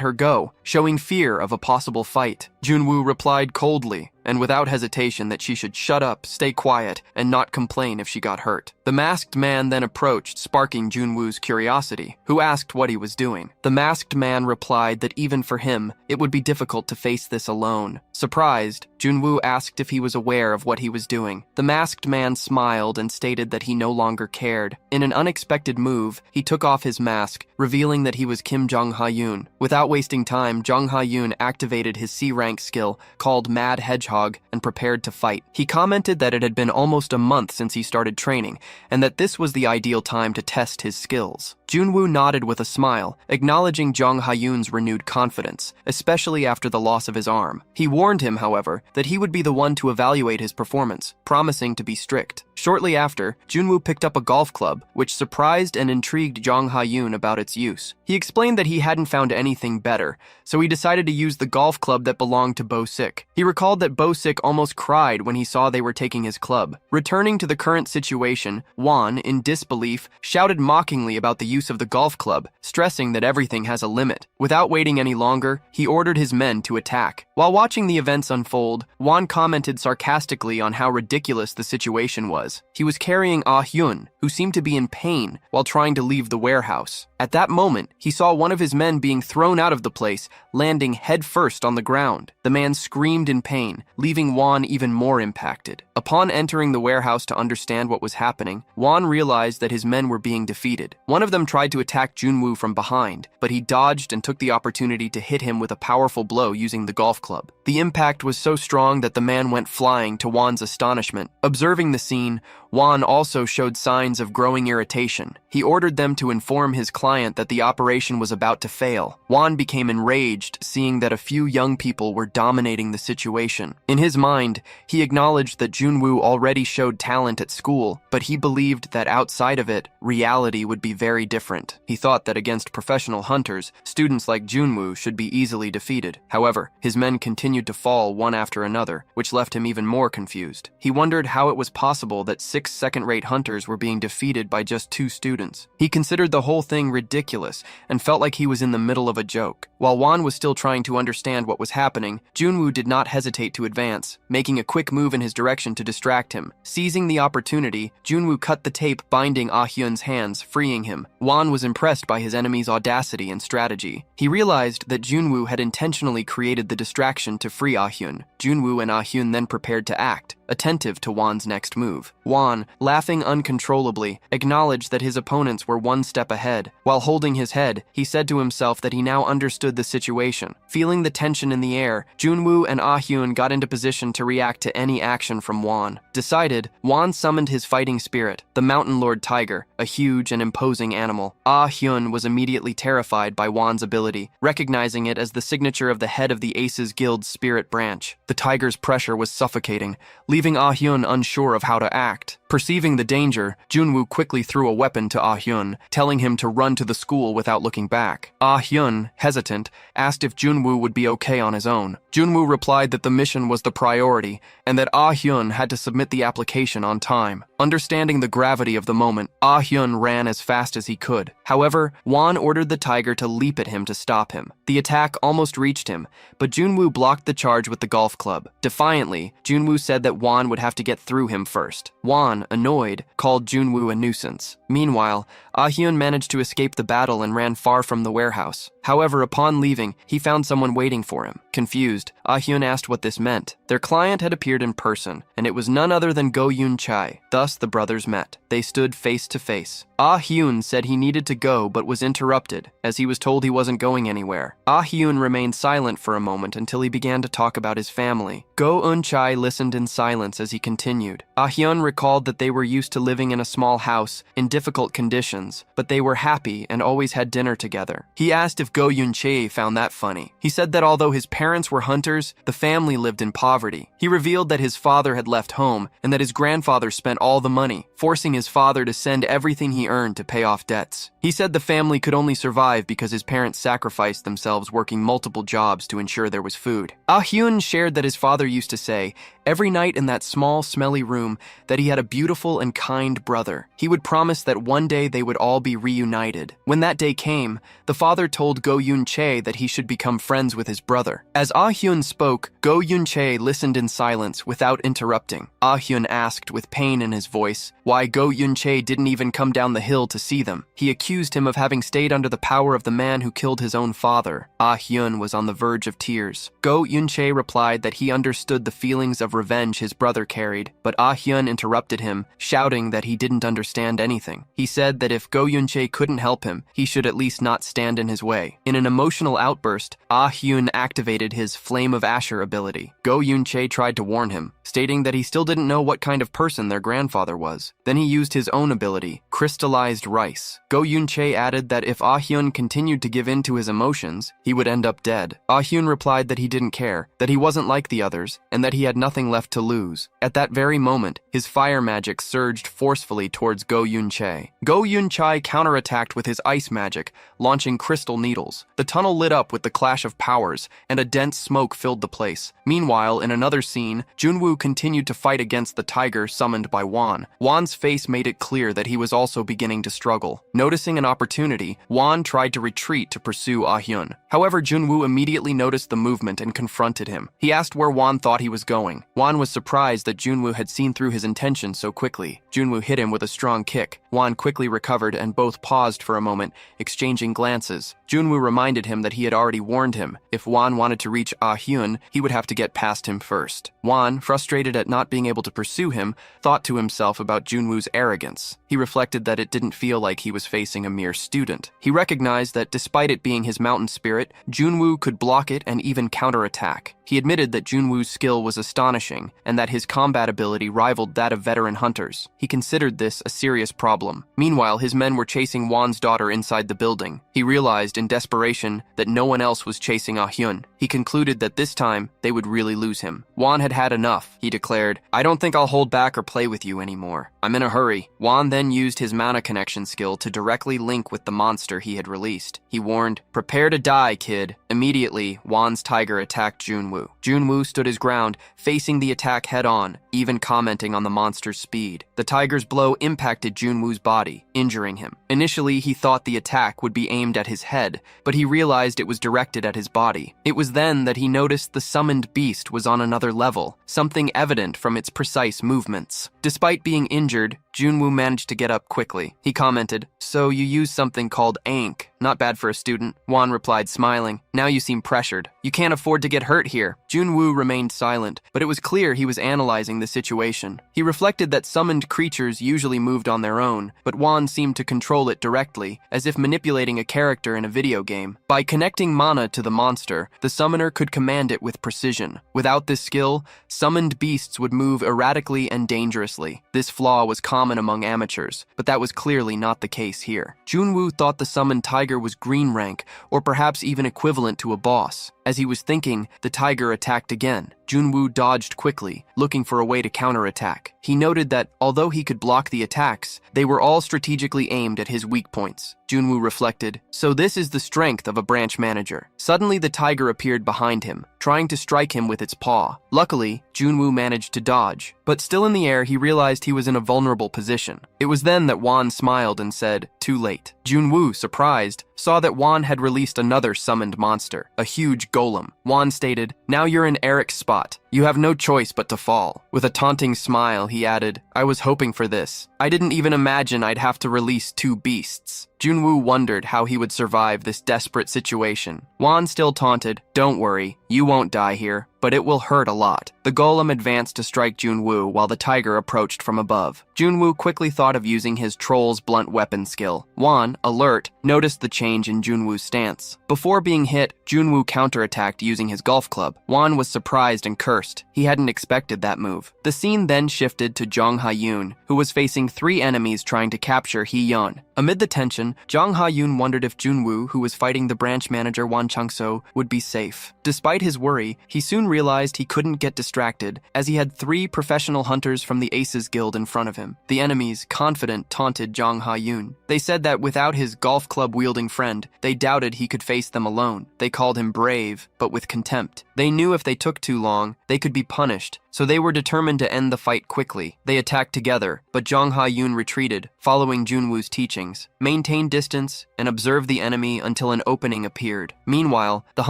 her go, showing fear of a possible fight. Junwoo replied coldly, and without hesitation, that she should shut up, stay quiet, and not complain if she got hurt. The masked man then approached, sparking Junwoo's curiosity, who asked what he was doing. The masked man replied that even for him, it would be difficult to face this alone. Surprised, Junwoo asked if he was aware of what he was doing. The masked man smiled and stated that he no longer cared. In an unexpected move, he took off his mask, revealing that he was Kim Jong-ha-yoon. Without wasting time, Jong-ha-yoon activated his C-rank skill, called Mad Hedgehog, and prepared to fight. He commented that it had been almost a month since he started training, and that this was the ideal time to test his skills. Junwoo nodded with a smile, acknowledging Jong-ha-yoon's renewed confidence, especially after the loss of his arm. He warned him, however, that he would be the one to evaluate his performance, promising to be strict. Shortly after, Junwoo picked up a golf club, which surprised and intrigued Jong-ha-yoon about its use. He explained that he hadn't found anything better, so he decided to use the golf club that belonged to Bo-sik. He recalled that Bo-sik almost cried when he saw they were taking his club. Returning to the current situation, Won, in disbelief, shouted mockingly about the use of the golf club, stressing that everything has a limit. Without waiting any longer, he ordered his men to attack. While watching the events unfold, Won commented sarcastically on how ridiculous the situation was. He was carrying Ah-hyun, who seemed to be in pain, while trying to leave the warehouse. At that moment, he saw one of his men being thrown out of the place, landing headfirst on the ground. The man screamed in pain, leaving Won even more impacted. Upon entering the warehouse to understand what was happening, Won realized that his men were being defeated. One of them tried to attack Junwoo from behind, but he dodged and took the opportunity to hit him with a powerful blow using the golf club. The impact was so strong that the man went flying, to Won's astonishment. Observing the scene, Won also showed signs of growing irritation. He ordered them to inform his client that the operation was about to fail. Won became enraged, seeing that a few young people were dominating the situation. In his mind, he acknowledged that Junwoo already showed talent at school, but he believed that outside of it, reality would be very different. He thought that against professional hunters, students like Junwoo should be easily defeated. However, his men continued to fall one after another, which left him even more confused. He wondered how it was possible that 6 second-rate hunters were being defeated by just 2 students. He considered the whole thing ridiculous and felt like he was in the middle of a joke. While Won was still trying to understand what was happening, Junwoo did not hesitate to advance, making a quick move in his direction to distract him. Seizing the opportunity, Junwoo cut the tape binding Ah-hyun's hands, freeing him. Won was impressed by his enemy's audacity and strategy. He realized that Junwoo had intentionally created the distraction to free Ah-hyun. Junwoo and Ah-hyun then prepared to act, attentive to Won's next move. Won, laughing uncontrollably, acknowledged that his opponents were one step ahead. While holding his head, he said to himself that he now understood the situation. Feeling the tension in the air, Junwoo and Ah-hyun got into position to react to any action from Won. Decided, Won summoned his fighting spirit, the Mountain Lord Tiger, a huge and imposing animal. Ah-hyun was immediately terrified by Won's ability, recognizing it as the signature of the head of the Aces Guild's spirit branch. The tiger's pressure was suffocating, leaving Ah-hyun unsure of how to act. Perceiving the danger, Junwoo quickly threw a weapon to Ah-hyun, telling him to run to the school without looking back. Ah-hyun, hesitant, asked if Junwoo would be okay on his own. Junwoo replied that the mission was the priority, and that Ah-hyun had to submit the application on time. Understanding the gravity of the moment, Ah-hyun ran as fast as he could. However, Won ordered the tiger to leap at him to stop him. The attack almost reached him, but Junwoo blocked the charge with the golf club. Defiantly, Junwoo said that Won would have to get through him first. Won, annoyed, called Junwoo a nuisance. Meanwhile, Ah-hyun managed to escape the battle and ran far from the warehouse. However, upon leaving, he found someone waiting for him. Confused, Ah-hyun asked what this meant. Their client had appeared in person, and it was none other than Go Yun-chai. Thus, the brothers met. They stood face to face. Ah-hyun said he needed to go but was interrupted, as he was told he wasn't going anywhere. Ah-hyun remained silent for a moment until he began to talk about his family. Go Eun-chai listened in silence as he continued. Ah-hyun recalled that they were used to living in a small house, in difficult conditions, but they were happy and always had dinner together. He asked if Go Yun-chai found that funny. He said that although his parents were hunters, the family lived in poverty. He revealed that his father had left home and that his grandfather spent all the money, forcing his father to send everything he earned to pay off debts. He said the family could only survive because his parents sacrificed themselves working multiple jobs to ensure there was food. Ah Hyun shared that his father used to say, every night in that small, smelly room, that he had a beautiful and kind brother. He would promise that one day they would all be reunited. When that day came, the father told Go Yun-chae that he should become friends with his brother. As Ah Hyun spoke, Go Yun-chae listened in silence without interrupting. Ah Hyun asked with pain in his voice why Go Yun-chae didn't even come down the hill to see them. He accused him of having stayed under the power of the man who killed his own father. Ah Hyun was on the verge of tears. Go Yun-chae replied that he understood the feelings of revenge his brother carried, but Ah Hyun interrupted him, shouting that he didn't understand anything. He said that if Go Yun-chae couldn't help him, he should at least not stand in his way. In an emotional outburst, Ah Hyun activated his Flame of Asher ability. Go Yun-chae tried to warn him, stating that he still didn't know what kind of person their grandfather was. Then he used his own ability, Crystallized Rice. Go Yun-chae added that if Ah Hyun continued to give in to his emotions, he would end up dead. Ah Hyun replied that he didn't care, that he wasn't like the others, and that he had nothing left to lose. At that very moment, his fire magic surged forcefully towards Go Yun-chae. Go Yun-chae counterattacked with his ice magic, launching crystal needles. The tunnel lit up with the clash of powers, and a dense smoke filled the place. Meanwhile, in another scene, Junwoo continued to fight against the tiger summoned by Won. Won's face made it clear that he was also beginning to struggle. Noticing an opportunity, Won tried to retreat to pursue Ah Hyun. However, Junwoo immediately noticed the movement and confronted him. He asked where Won thought he was going. Won was surprised that Junwoo had seen through his intentions so quickly. Junwoo hit him with a strong kick. Won quickly recovered and both paused for a moment, exchanging glances. Junwoo reminded him that he had already warned him. If Won wanted to reach Ah Hyun, he would have to get past him first. Won, frustrated at not being able to pursue him, thought to himself about Junwoo's arrogance. He reflected that it didn't feel like he was facing a mere student. He recognized that despite it being his mountain spirit, Junwoo could block it and even counterattack. He admitted that Junwoo's skill was astonishing and that his combat ability rivaled that of veteran hunters. He considered this a serious problem. Meanwhile, his men were chasing Won's daughter inside the building. He realized in desperation that no one else was chasing Ah Hyun. He concluded that this time they would really lose him. Won had had enough, he declared. I don't think I'll hold back or play with you anymore. I'm in a hurry. Won then used his mana connection skill to directly link with the monster he had released. He warned, prepare to die, kid. Immediately, Won's tiger attacked Junwoo. Junwoo stood his ground, facing the attack head-on, even commenting on the monster's speed. The tiger's blow impacted Junwoo's body, injuring him. Initially, he thought the attack would be aimed at his head, but he realized it was directed at his body. It was then that he noticed the summoned beast was on another level, something evident from its precise movements. Despite being injured, Junwoo managed to get up quickly. He commented, so you use something called Ankh. Not bad for a student. Won replied, smiling. Now you seem pressured. You can't afford to get hurt here. Junwoo remained silent, but it was clear he was analyzing the situation. He reflected that summoned creatures usually moved on their own, but Won seemed to control it directly, as if manipulating a character in a video game. By connecting mana to the monster, the summoner could command it with precision. Without this skill, summoned beasts would move erratically and dangerously. This flaw was common among amateurs, but that was clearly not the case here. Junwoo thought the summoned tiger was green rank, or perhaps even equivalent to a boss. As he was thinking, the tiger attacked again. Junwoo dodged quickly, looking for a way to counterattack. He noted that, although he could block the attacks, they were all strategically aimed at his weak points. Junwoo reflected, so this is the strength of a branch manager. Suddenly the tiger appeared behind him, trying to strike him with its paw. Luckily, Junwoo managed to dodge, but still in the air he realized he was in a vulnerable position. It was then that Won smiled and said, too late. Junwoo, surprised, saw that Won had released another summoned monster, a huge golem. Won stated, now you're in Eric's spot. You have no choice but to fall. With a taunting smile, he added, I was hoping for this. I didn't even imagine I'd have to release two beasts. Junwoo wondered how he would survive this desperate situation. Won still taunted, don't worry, you won't die here, but it will hurt a lot. The golem advanced to strike Junwoo while the tiger approached from above. Junwoo quickly thought of using his troll's blunt weapon skill. Won, alert, noticed the change in Junwoo's stance. Before being hit, Junwoo counterattacked using his golf club. Won was surprised and cursed. He hadn't expected that move. The scene then shifted to Jong Ha-yoon, who was facing 3 enemies trying to capture Hee-yeon. Amid the tension, Jong Ha-yoon wondered if Junwoo, who was fighting the branch manager Won Chang-so, would be safe. Despite his worry, he soon realized he couldn't get distracted, as he had 3 professional hunters from the Aces Guild in front of him. The enemies, confident, taunted Jong Ha-yoon. They said that without his golf club-wielding friend, they doubted he could face them alone. They called him brave, but with contempt. They knew if they took too long, they could be punished, so they were determined to end the fight quickly. They attacked together, but Jong Ha-yoon retreated, following Junwoo's teachings, maintained distance, and observed the enemy until an opening appeared. Meanwhile, the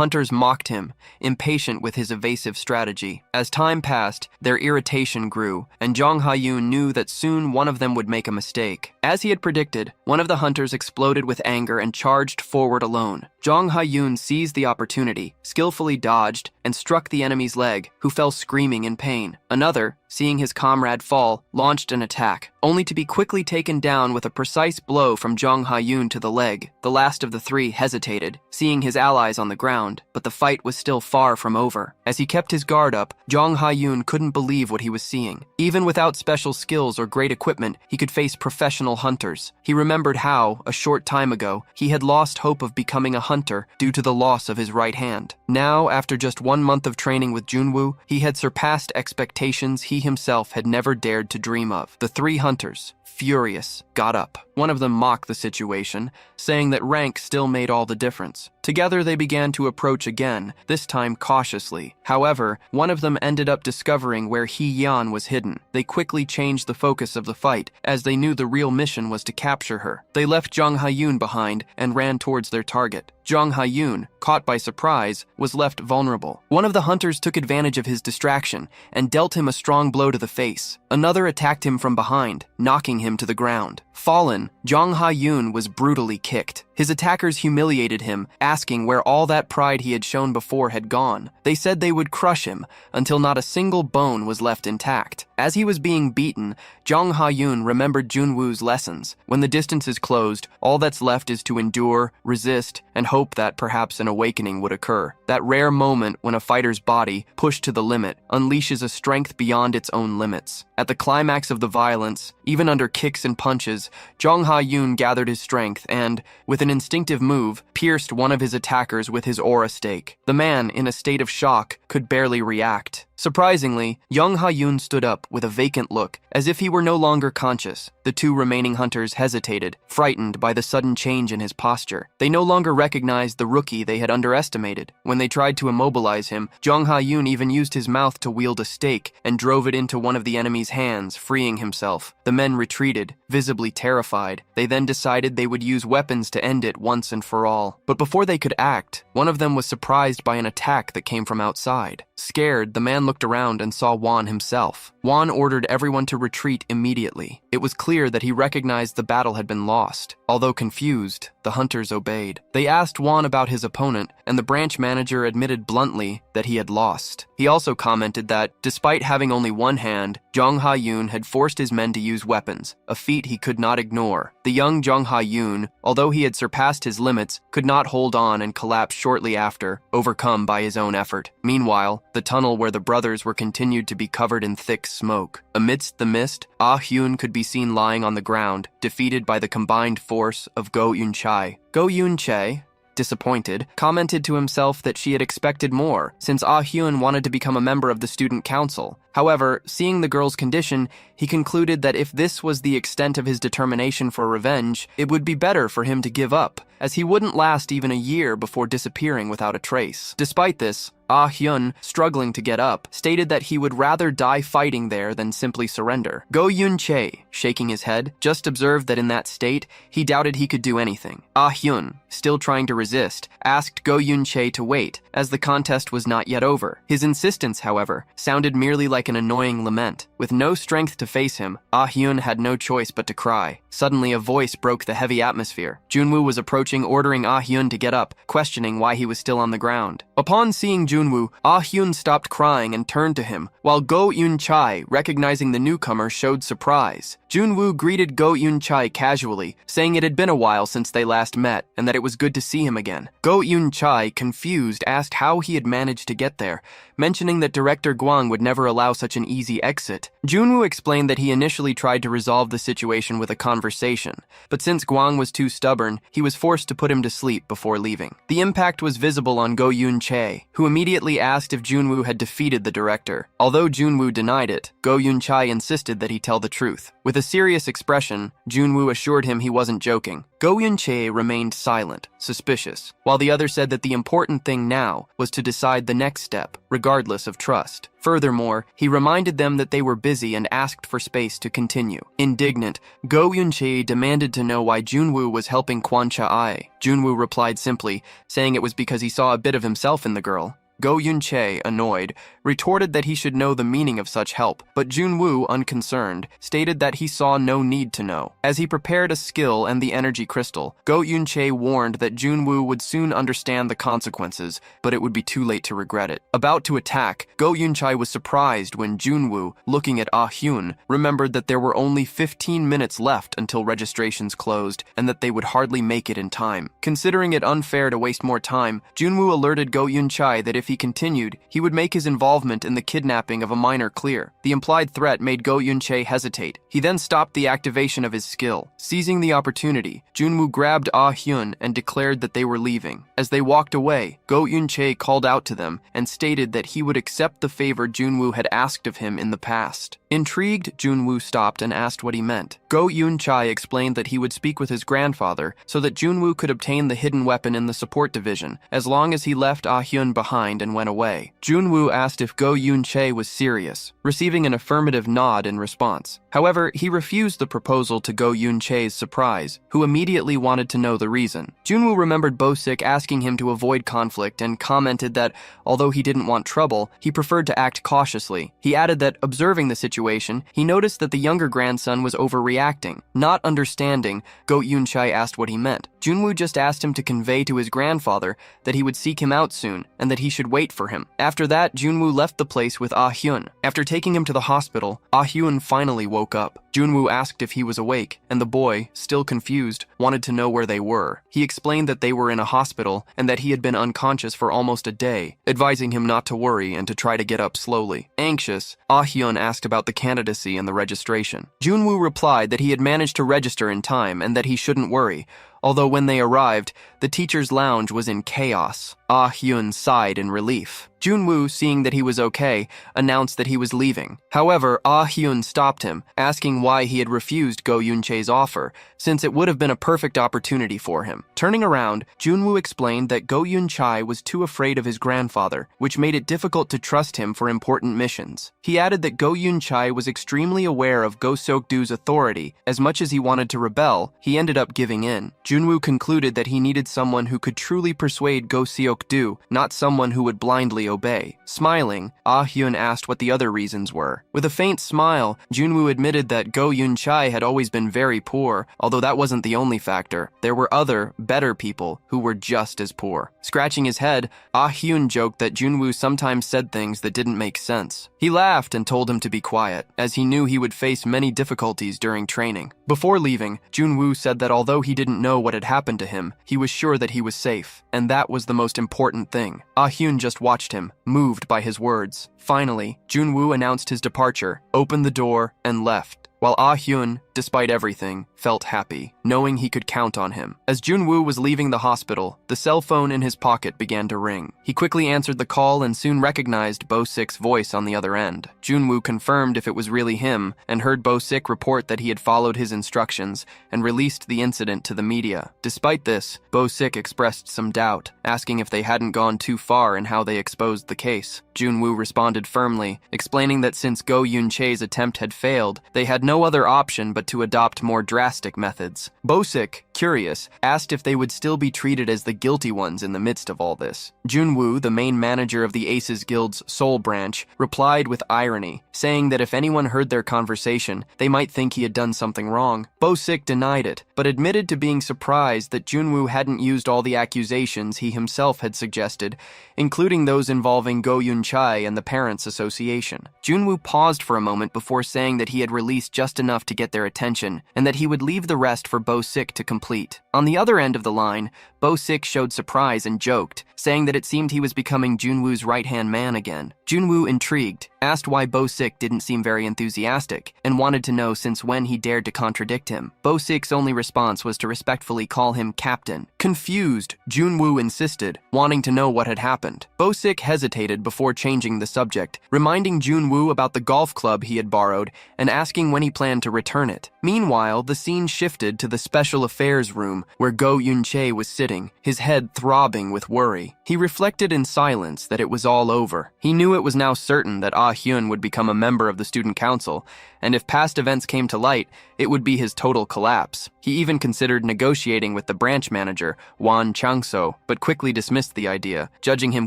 hunters mocked him, impatient with his evasive strategy. As time passed, their irritation grew, and Jong Ha-yoon knew that soon one of them would make a mistake. As he had predicted, one of the hunters exploded with anger and charged forward alone. Jong Ha-yoon seized the opportunity, skillfully dodged, and struck the enemy's leg, who fell screaming in pain. Another, seeing his comrade fall, launched an attack, only to be quickly taken down with a precise blow from Jong Ha-yoon to the leg. The last of the 3 hesitated, seeing his allies on the ground, but the fight was still far from over. As he kept his guard up, Jong Ha-yoon couldn't believe what he was seeing. Even without special skills or great equipment, he could face professional hunters. He remembered how, a short time ago, he had lost hope of becoming a hunter due to the loss of his right hand. Now, after just 1 month of training with Junwoo, he had surpassed expectations he himself had never dared to dream of. The 3 hunters, furious, got up. One of them mocked the situation, saying that rank still made all the difference. Together they began to approach again, this time cautiously. However, one of them ended up discovering where Hee-yeon was hidden. They quickly changed the focus of the fight, as they knew the real mission was to capture her. They left Jong Ha-yoon behind and ran towards their target. Jong Ha-yoon, caught by surprise, was left vulnerable. One of the hunters took advantage of his distraction and dealt him a strong blow to the face. Another attacked him from behind, knocking him to the ground. Fallen, Jong Ha-yoon was brutally kicked. His attackers humiliated him, asking where all that pride he had shown before had gone. They said they would crush him until not a single bone was left intact. As he was being beaten, Jong Ha-yoon remembered Junwoo's lessons. When the distance is closed, all that's left is to endure, resist, and hope that perhaps an awakening would occur. That rare moment when a fighter's body, pushed to the limit, unleashes a strength beyond its own limits. At the climax of the violence, even under kicks and punches, Jong Ha-yoon gathered his strength and, with an instinctive move, pierced one of his attackers with his aura stake. The man, in a state of shock, could barely react. Surprisingly, Jong Ha-yoon stood up with a vacant look, as if he were no longer conscious. The 2 remaining hunters hesitated, frightened by the sudden change in his posture. They no longer recognized the rookie they had underestimated. When they tried to immobilize him, Jong Ha-yoon even used his mouth to wield a stake and drove it into one of the enemy's hands, freeing himself. The men retreated, visibly terrified. They then decided they would use weapons to end it once and for all. But before they could act, one of them was surprised by an attack that came from outside. Scared, the man looked around and saw Won himself. Won ordered everyone to retreat immediately. It was clear that he recognized the battle had been lost. Although confused, the hunters obeyed. They asked Won about his opponent, and the branch manager admitted bluntly that he had lost. He also commented that, despite having only one hand, Jong Ha-yoon had forced his men to use weapons, a feat he could not ignore. The young Jong Ha-yoon, although he had surpassed his limits, could not hold on and collapsed shortly after, overcome by his own effort. Meanwhile, the tunnel where the brothers were continued to be covered in thick smoke. Amidst the mist, Ah-hyun could be seen lying on the ground, defeated by the combined force of Go Eun-chae. Go Eun-chae, disappointed, commented to himself that she had expected more, since Ah-hyun wanted to become a member of the student council. However, seeing the girl's condition, he concluded that if this was the extent of his determination for revenge, it would be better for him to give up, as he wouldn't last even a year before disappearing without a trace. Despite this, Ah-hyun, struggling to get up, stated that he would rather die fighting there than simply surrender. Go Eun-chae, shaking his head, just observed that in that state, he doubted he could do anything. Ah-hyun, still trying to resist, asked Go Eun-chae to wait, as the contest was not yet over. His insistence, however, sounded merely like an annoying lament. With no strength to face him, Ah-hyun had no choice but to cry. Suddenly, a voice broke the heavy atmosphere. Junwoo was approaching, ordering Ah-hyun to get up, questioning why he was still on the ground. Upon seeing Junwoo, Ah-hyun stopped crying and turned to him, while Go Eun-chae, recognizing the newcomer, showed surprise. Junwoo greeted Go Eun-chae casually, saying it had been a while since they last met, and that it was good to see him again. Go Eun-chae, confused, asked how he had managed to get there, mentioning that Director Gwang would never allow such an easy exit. Junwoo explained that he initially tried to resolve the situation with a conversation conversation, but since Guang was too stubborn, he was forced to put him to sleep before leaving. The impact was visible on Go Yun-chae, who immediately asked if Junwoo had defeated the director. Although Junwoo denied it, Go Yun-chae insisted that he tell the truth. With a serious expression, Junwoo assured him he wasn't joking. Go Yun-chae remained silent, suspicious, while the other said that the important thing now was to decide the next step, regardless of trust. Furthermore, he reminded them that they were busy and asked for space to continue. Indignant, Go Yun-chae demanded to know why Junwoo was helping Kwon Cha-ai. Junwoo replied simply, saying it was because he saw a bit of himself in the girl. Go Yun-chae, annoyed, retorted that he should know the meaning of such help, but Junwoo, unconcerned, stated that he saw no need to know. As he prepared a skill and the energy crystal, Go Yun-chae warned that Junwoo would soon understand the consequences, but it would be too late to regret it. About to attack, Go Yun-chae was surprised when Junwoo, looking at Ah-hyun, remembered that there were only 15 minutes left until registrations closed, and that they would hardly make it in time. Considering it unfair to waste more time, Junwoo alerted Go Yun-chae that if he continued, he would make his involvement in the kidnapping of a minor clear. The implied threat made Go Yun-chae hesitate. He then stopped the activation of his skill. Seizing the opportunity, Junwoo grabbed Ah-hyun and declared that they were leaving. As they walked away, Go Yun-chae called out to them and stated that he would accept the favor Junwoo had asked of him in the past. Intrigued, Junwoo stopped and asked what he meant. Go Yun-chae explained that he would speak with his grandfather so that Junwoo could obtain the hidden weapon in the support division, as long as he left Ah-hyun behind and went away. Junwoo asked if Go Yun-chae was serious, receiving an affirmative nod in response. However, he refused the proposal to Go Yun-chae's surprise, who immediately wanted to know the reason. Junwoo remembered Bo-sik asking him to avoid conflict and commented that, although he didn't want trouble, he preferred to act cautiously. He added that, observing the situation, he noticed that the younger grandson was overreacting. Not understanding, Go Yun-chae asked what he meant. Junwoo just asked him to convey to his grandfather that he would seek him out soon and that he should wait for him. After that, Junwoo left the place with Ah-hyun. After taking him to the hospital, Ah-hyun finally woke up. Junwoo asked if he was awake, and the boy, still confused, wanted to know where they were. He explained that they were in a hospital and that he had been unconscious for almost a day, advising him not to worry and to try to get up slowly. Anxious, Ah-hyun asked about the candidacy and the registration. Junwoo replied that he had managed to register in time and that he shouldn't worry, although when they arrived, the teacher's lounge was in chaos. Ah-hyun sighed in relief. Junwoo, seeing that he was okay, announced that he was leaving. However, Ah-hyun stopped him, asking why he had refused Go Yun-chae's offer, since it would have been a perfect opportunity for him. Turning around, Junwoo explained that Go Yun-chae was too afraid of his grandfather, which made it difficult to trust him for important missions. He added that Go Yun-chae was extremely aware of Go Seok-doo's authority. As much as he wanted to rebel, he ended up giving in. Junwoo concluded that he needed someone who could truly persuade Go Seok-doo, not someone who would blindly obey. Smiling, Ah-hyun asked what the other reasons were. With a faint smile, Junwoo admitted that Go Yun-chae had always been very poor, although that wasn't the only factor. There were other, better people who were just as poor. Scratching his head, Ah-hyun joked that Junwoo sometimes said things that didn't make sense. He laughed and told him to be quiet, as he knew he would face many difficulties during training. Before leaving, Junwoo said that although he didn't know what had happened to him, he was sure that he was safe, and that was the most important thing. Ah-hyun just watched him, moved by his words. Finally, Junwoo announced his departure, opened the door, and left, while Ah-hyun, despite everything, felt happy, knowing he could count on him. As Junwoo was leaving the hospital, the cell phone in his pocket began to ring. He quickly answered the call and soon recognized Bo-sik's voice on the other end. Junwoo confirmed if it was really him and heard Bo-sik report that he had followed his instructions and released the incident to the media. Despite this, Bo-sik expressed some doubt, asking if they hadn't gone too far in how they exposed the case. Junwoo responded firmly, explaining that since Go Yun-chae's attempt had failed, they had no other option but to adopt more drastic methods. Bo-sik, curious, asked if they would still be treated as the guilty ones in the midst of all this. Junwoo, the main manager of the Aces Guild's Seoul branch, replied with irony, saying that if anyone heard their conversation, they might think he had done something wrong. Bo-sik denied it, but admitted to being surprised that Junwoo hadn't used all the accusations he himself had suggested, including those involving Go Yun-chae and the Parents Association. Junwoo paused for a moment before saying that he had released just enoug to get their attention, and that he would leave the rest for Bo-sik to complete. On the other end of the line, Bo-sik showed surprise and joked, saying that it seemed he was becoming Junwoo's right-hand man again. Junwoo, intrigued, asked why Bo-sik didn't seem very enthusiastic, and wanted to know since when he dared to contradict him. Bo-sik's only response was to respectfully call him captain. Confused, Junwoo insisted, wanting to know what had happened. Bo-sik hesitated before changing the subject, reminding Junwoo about the golf club he had borrowed and asking when he planned to return it. Meanwhile, the scene shifted to the special affairs room where Go Yun-chae was sitting, his head throbbing with worry. He reflected in silence that it was all over. He knew it was now certain that Ah Hyun would become a member of the student council, and if past events came to light, it would be his total collapse. He even considered negotiating with the branch manager, Won Chang-so, but quickly dismissed the idea, judging him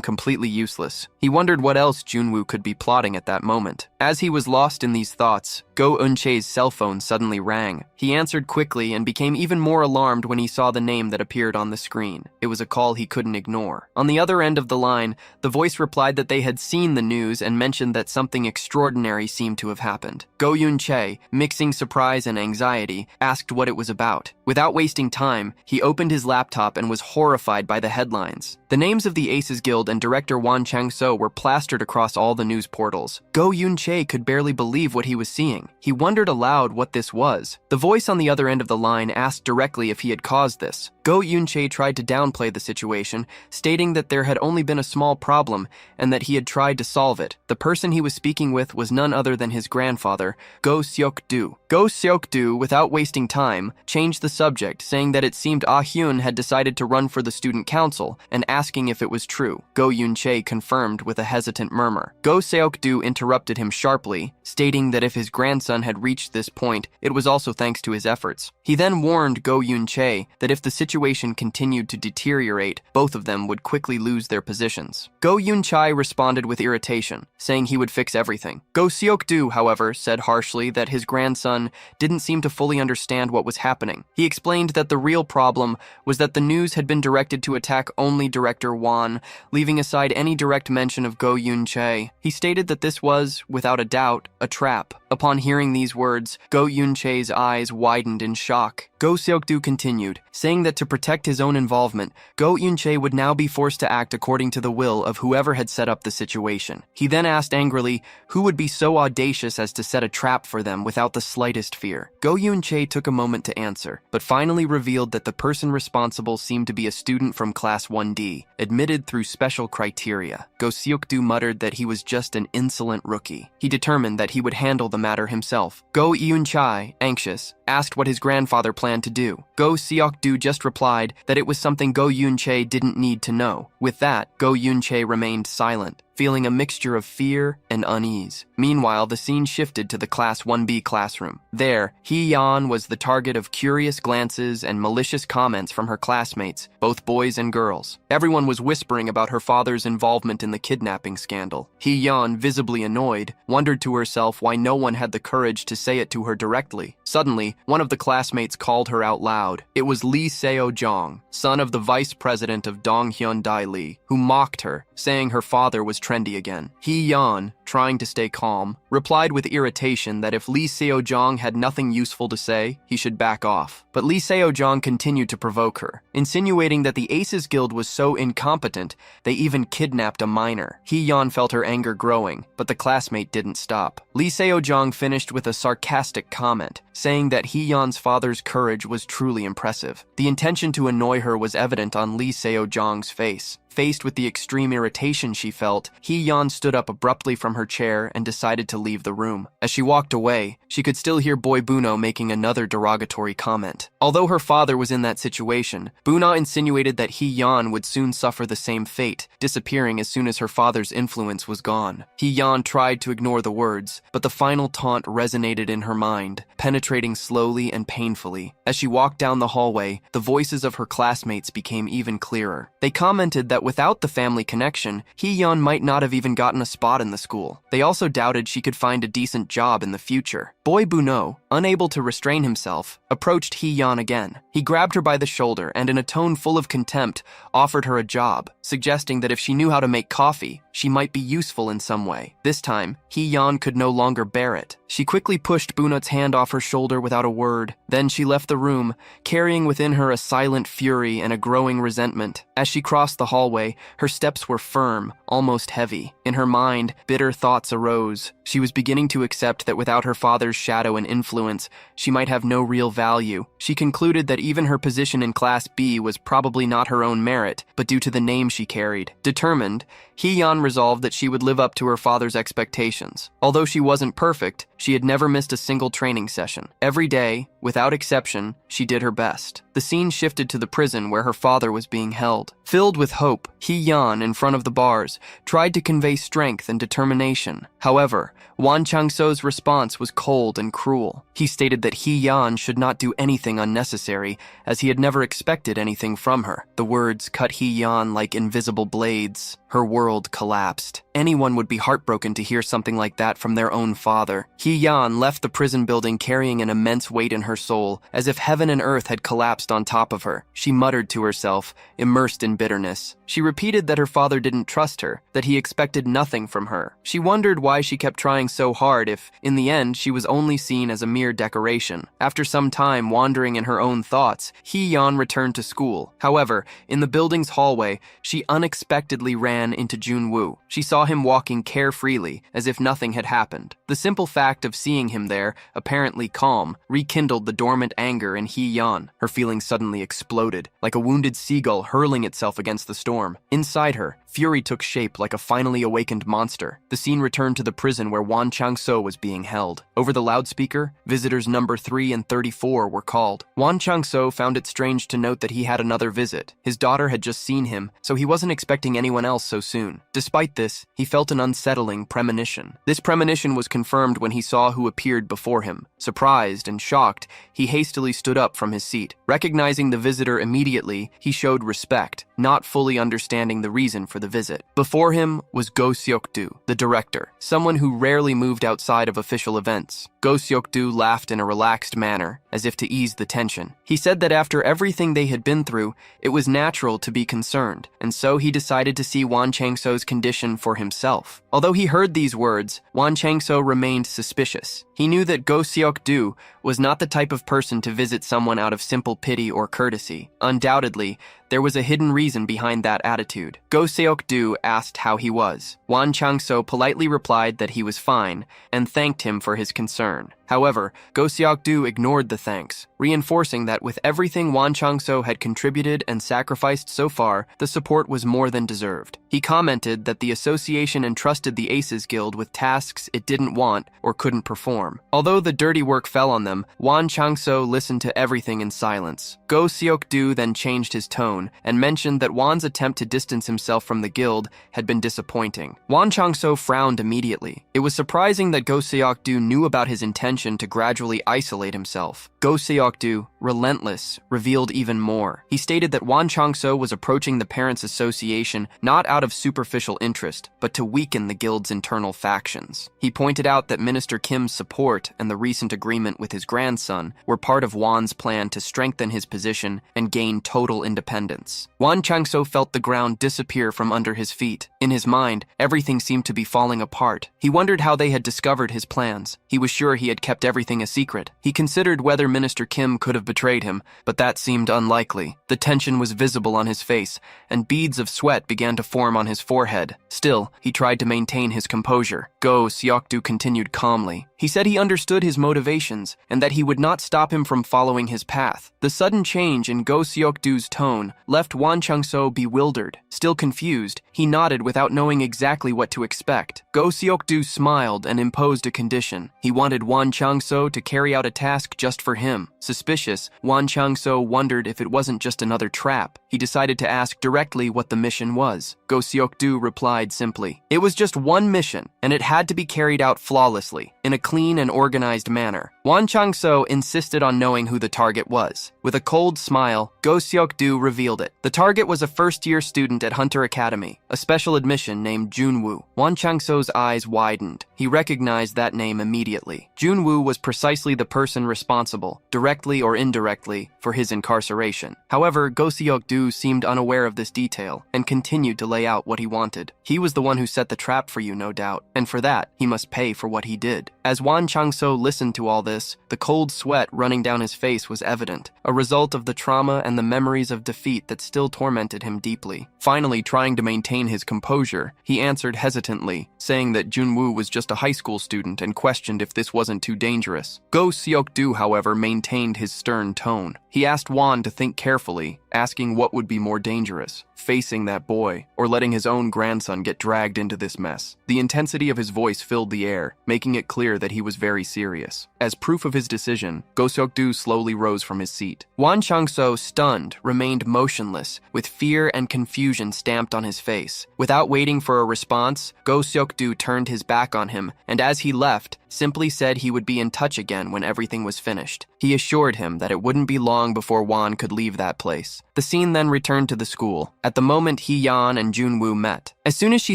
completely useless. He wondered what else Junwoo could be plotting at that moment. As he was lost in these thoughts, Go Eun-chae's cell phone suddenly rang. He answered quickly and became even more alarmed when he saw the name that appeared on the screen. It was a call he couldn't ignore. On the other end of the line, the voice replied that they had seen the news and mentioned that something extraordinary seemed to have happened. Go Yun-chae, mixing surprise and anxiety, asked what it was about. Without wasting time, he opened his laptop and was horrified by the headlines. The names of the Aces Guild and director Won Chang-so were plastered across all the news portals. Go Yun-chae could barely believe what he was seeing. He wondered aloud what this was. The voice on the other end of the line asked directly if he had caused this. Go Yun-chae tried to downplay the situation, stating that there had only been a small problem and that he had tried to solve it. The person he was speaking with was none other than his grandfather, Go Seok-do. Go Seok-do, without wasting time, changed the subject, saying that it seemed Ah Hyun had decided to run for the student council and asking if it was true. Go Yun-chae confirmed with a hesitant murmur. Go Seok-do interrupted him sharply, stating that if his grandson had reached this point, it was also thanks to his efforts. He then warned Go Yun-chae that if the situation continued to deteriorate, both of them would quickly lose their positions. Go Yun-chae responded with irritation, saying he would fix everything. Go Seok-do, however, said harshly that his grandson didn't seem to fully understand what was happening. He explained that the real problem was that the news had been directed to attack only Director Won, leaving aside any direct mention of Go Yun-chae. He stated that this was, without a doubt, a trap. Upon hearing these words, Go Yun-chae's eyes widened in shock. Go Seok-do continued, saying that to protect his own involvement, Go Yun-chae would now be forced to act according to the will of whoever had set up the situation. He then asked angrily who would be so audacious as to set a trap for them without the slightest fear. Go Yun-chae took a moment to answer, but finally revealed that the person responsible seemed to be a student from Class 1D, admitted through special criteria. Go Seok-do muttered that he was just an insolent rookie. He determined that he would handle the matter himself. Go Yun-chae, anxious, asked what his grandfather planned to do. Go Seok-do just replied that it was something Go Yun-chae didn't need to know. With that, Go Yun-chae remained silent, feeling a mixture of fear and unease. Meanwhile, the scene shifted to the Class 1B classroom. There, Hee-yeon was the target of curious glances and malicious comments from her classmates, both boys and girls. Everyone was whispering about her father's involvement in the kidnapping scandal. Hee-yeon, visibly annoyed, wondered to herself why no one had the courage to say it to her directly. Suddenly, one of the classmates called her out loud. It was Lee Seo-jong, son of the vice president of Donghyun Daili, who mocked her, saying her father was trendy again. Hee-yeon, trying to stay calm, replied with irritation that if Lee Seo-jong had nothing useful to say, he should back off. But Lee Seo-jong continued to provoke her, insinuating that the Aces Guild was so incompetent they even kidnapped a minor. Hee-yeon felt her anger growing, but the classmate didn't stop. Lee Seo-jong finished with a sarcastic comment, saying that Hee-yeon's father's courage was truly impressive. The intention to annoy her was evident on Lee Seo-jong's face. Faced with the extreme irritation she felt, Hee-yeon stood up abruptly from her chair and decided to leave the room. As she walked away, she could still hear Boy Buno making another derogatory comment. Although her father was in that situation, Buno insinuated that Hee-yeon would soon suffer the same fate, disappearing as soon as her father's influence was gone. Hee-yeon tried to ignore the words, but the final taunt resonated in her mind, penetrating slowly and painfully. As she walked down the hallway, the voices of her classmates became even clearer. They commented that that without the family connection, Hee-yeon might not have even gotten a spot in the school. They also doubted she could find a decent job in the future. Boy Buno, unable to restrain himself, approached Hee-yeon again. He grabbed her by the shoulder and in a tone full of contempt, offered her a job, suggesting that if she knew how to make coffee, she might be useful in some way. This time, Hee-yeon could no longer bear it. She quickly pushed Bunot's hand off her shoulder without a word. Then she left the room, carrying within her a silent fury and a growing resentment. As she crossed the hallway, her steps were firm, almost heavy. In her mind, bitter thoughts arose. She was beginning to accept that without her father's shadow and influence, she might have no real value. She concluded that even her position in Class B was probably not her own merit, but due to the name she carried. Determined, Hee-yeon resolved that she would live up to her father's expectations. Although she wasn't perfect, she had never missed a single training session. Every day, without exception, she did her best. The scene shifted to the prison where her father was being held. Filled with hope, Hee-yeon, in front of the bars, tried to convey strength and determination. However, Won Chang-so's response was cold and cruel. He stated that Hee-yeon should not do anything unnecessary, as he had never expected anything from her. The words cut Hee-yeon like invisible blades. Her world collapsed. Anyone would be heartbroken to hear something like that from their own father. Hee-yeon left the prison building carrying an immense weight in her soul, as if heaven and earth had collapsed on top of her. She muttered to herself, immersed in bitterness. She repeated that her father didn't trust her, that he expected nothing from her. She wondered why she kept trying so hard if, in the end, she was only seen as a mere decoration. After some time wandering in her own thoughts, Hee-yeon returned to school. However, in the building's hallway, she unexpectedly ran into Jun-woo. She saw him walking carefreely, as if nothing had happened. The simple fact of seeing him there, apparently calm, rekindled the dormant anger in Hee-yeon. Her feelings suddenly exploded, like a wounded seagull hurling itself against the storm. Inside her, fury took shape like a finally awakened monster. The scene returned to the prison where Won Chang-so was being held. Over the loudspeaker, visitors number 3 and 34 were called. Won Chang-so found it strange to note that he had another visit. His daughter had just seen him, so he wasn't expecting anyone else so soon. Despite this, he felt an unsettling premonition. This premonition was confirmed when he saw who appeared before him. Surprised and shocked, he hastily stood up from his seat. Recognizing the visitor immediately, he showed respect, not fully understanding the reason for the visit. Before him was Go Seok-do, the director, someone who rarely moved outside of official events. Go Seok-do laughed in a relaxed manner, as if to ease the tension. He said that after everything they had been through, it was natural to be concerned, and so he decided to see Won Chang-so's condition for himself. Although he heard these words, Won Chang-so remained suspicious. He knew that Go Seok-do was not the type of person to visit someone out of simple pity or courtesy. Undoubtedly, there was a hidden reason behind that attitude. Go Seok-do asked how he was. Won Chang-so politely replied that he was fine and thanked him for his concern. However, Go Seok-do ignored the thanks, reinforcing that with everything Won Chang-so had contributed and sacrificed so far, the support was more than deserved. He commented that the association entrusted the Aces Guild with tasks it didn't want or couldn't perform. Although the dirty work fell on them, Won Chang-so listened to everything in silence. Go Seok-do then changed his tone and mentioned that Won's attempt to distance himself from the guild had been disappointing. Won Chang-so frowned immediately. It was surprising that Go Seok-do knew about his intention to gradually isolate himself. Go Seok-do, relentless, revealed even more. He stated that Won Chang-so was approaching the Parents' Association not out of superficial interest, but to weaken the guild's internal factions. He pointed out that Minister Kim's support and the recent agreement with his grandson were part of Won's plan to strengthen his position and gain total independence. Won Chang-so felt the ground disappear from under his feet. In his mind, everything seemed to be falling apart. He wondered how they had discovered his plans. He was sure he had kept everything a secret. He considered whether Minister Kim could have betrayed him, but that seemed unlikely. The tension was visible on his face, and beads of sweat began to form on his forehead. Still, he tried to maintain his composure. Go Seok-do continued calmly. He said he understood his motivations, and that he would not stop him from following his path. The sudden change in Go Seok-do's tone left Won Chang-so bewildered. Still confused, he nodded without knowing exactly what to expect. Go Seok-do smiled and imposed a condition. He wanted Won Chang-so to carry out a task just for him. Suspicious, Wan Changso wondered if it wasn't just another trap. He decided to ask directly what the mission was. Go Seok-do replied simply, "It was just one mission, and it had to be carried out flawlessly, in a clean and organized manner." Wan Changso insisted on knowing who the target was. With a cold smile, Go Seok-do revealed it. The target was a first-year student at Hunter Academy, a special admission named Junwoo. Wan Changso's eyes widened. He recognized that name immediately. Junwoo was precisely the person responsible, directly or indirectly, for his incarceration. However, Go Seok-do seemed unaware of this detail and continued to lay out what he wanted. He was the one who set the trap for you, no doubt, and for that, he must pay for what he did. As Wan Changso listened to all this, the cold sweat running down his face was evident, a result of the trauma and the memories of defeat that still tormented him deeply. Finally, trying to maintain his composure, he answered hesitantly, saying that Junwoo was just a high school student and questioned if this wasn't too dangerous. Go Seok-do, however, maintained his stern tone. He asked Wan to think carefully, asking what would be more dangerous, facing that boy, or letting his own grandson get dragged into this mess. The intensity of his voice filled the air, making it clear that he was very serious. As proof of his decision, Go Seok-do slowly rose from his seat. Wan Changso, stunned, remained motionless, with fear and confusion stamped on his face. Without waiting for a response, Go Seok-do turned his back on him, and as he left, simply said he would be in touch again when everything was finished. He assured him that it wouldn't be long before Wan could leave that place. The scene then returned to the school. At the moment, Hee-yeon and Junwoo met. As soon as she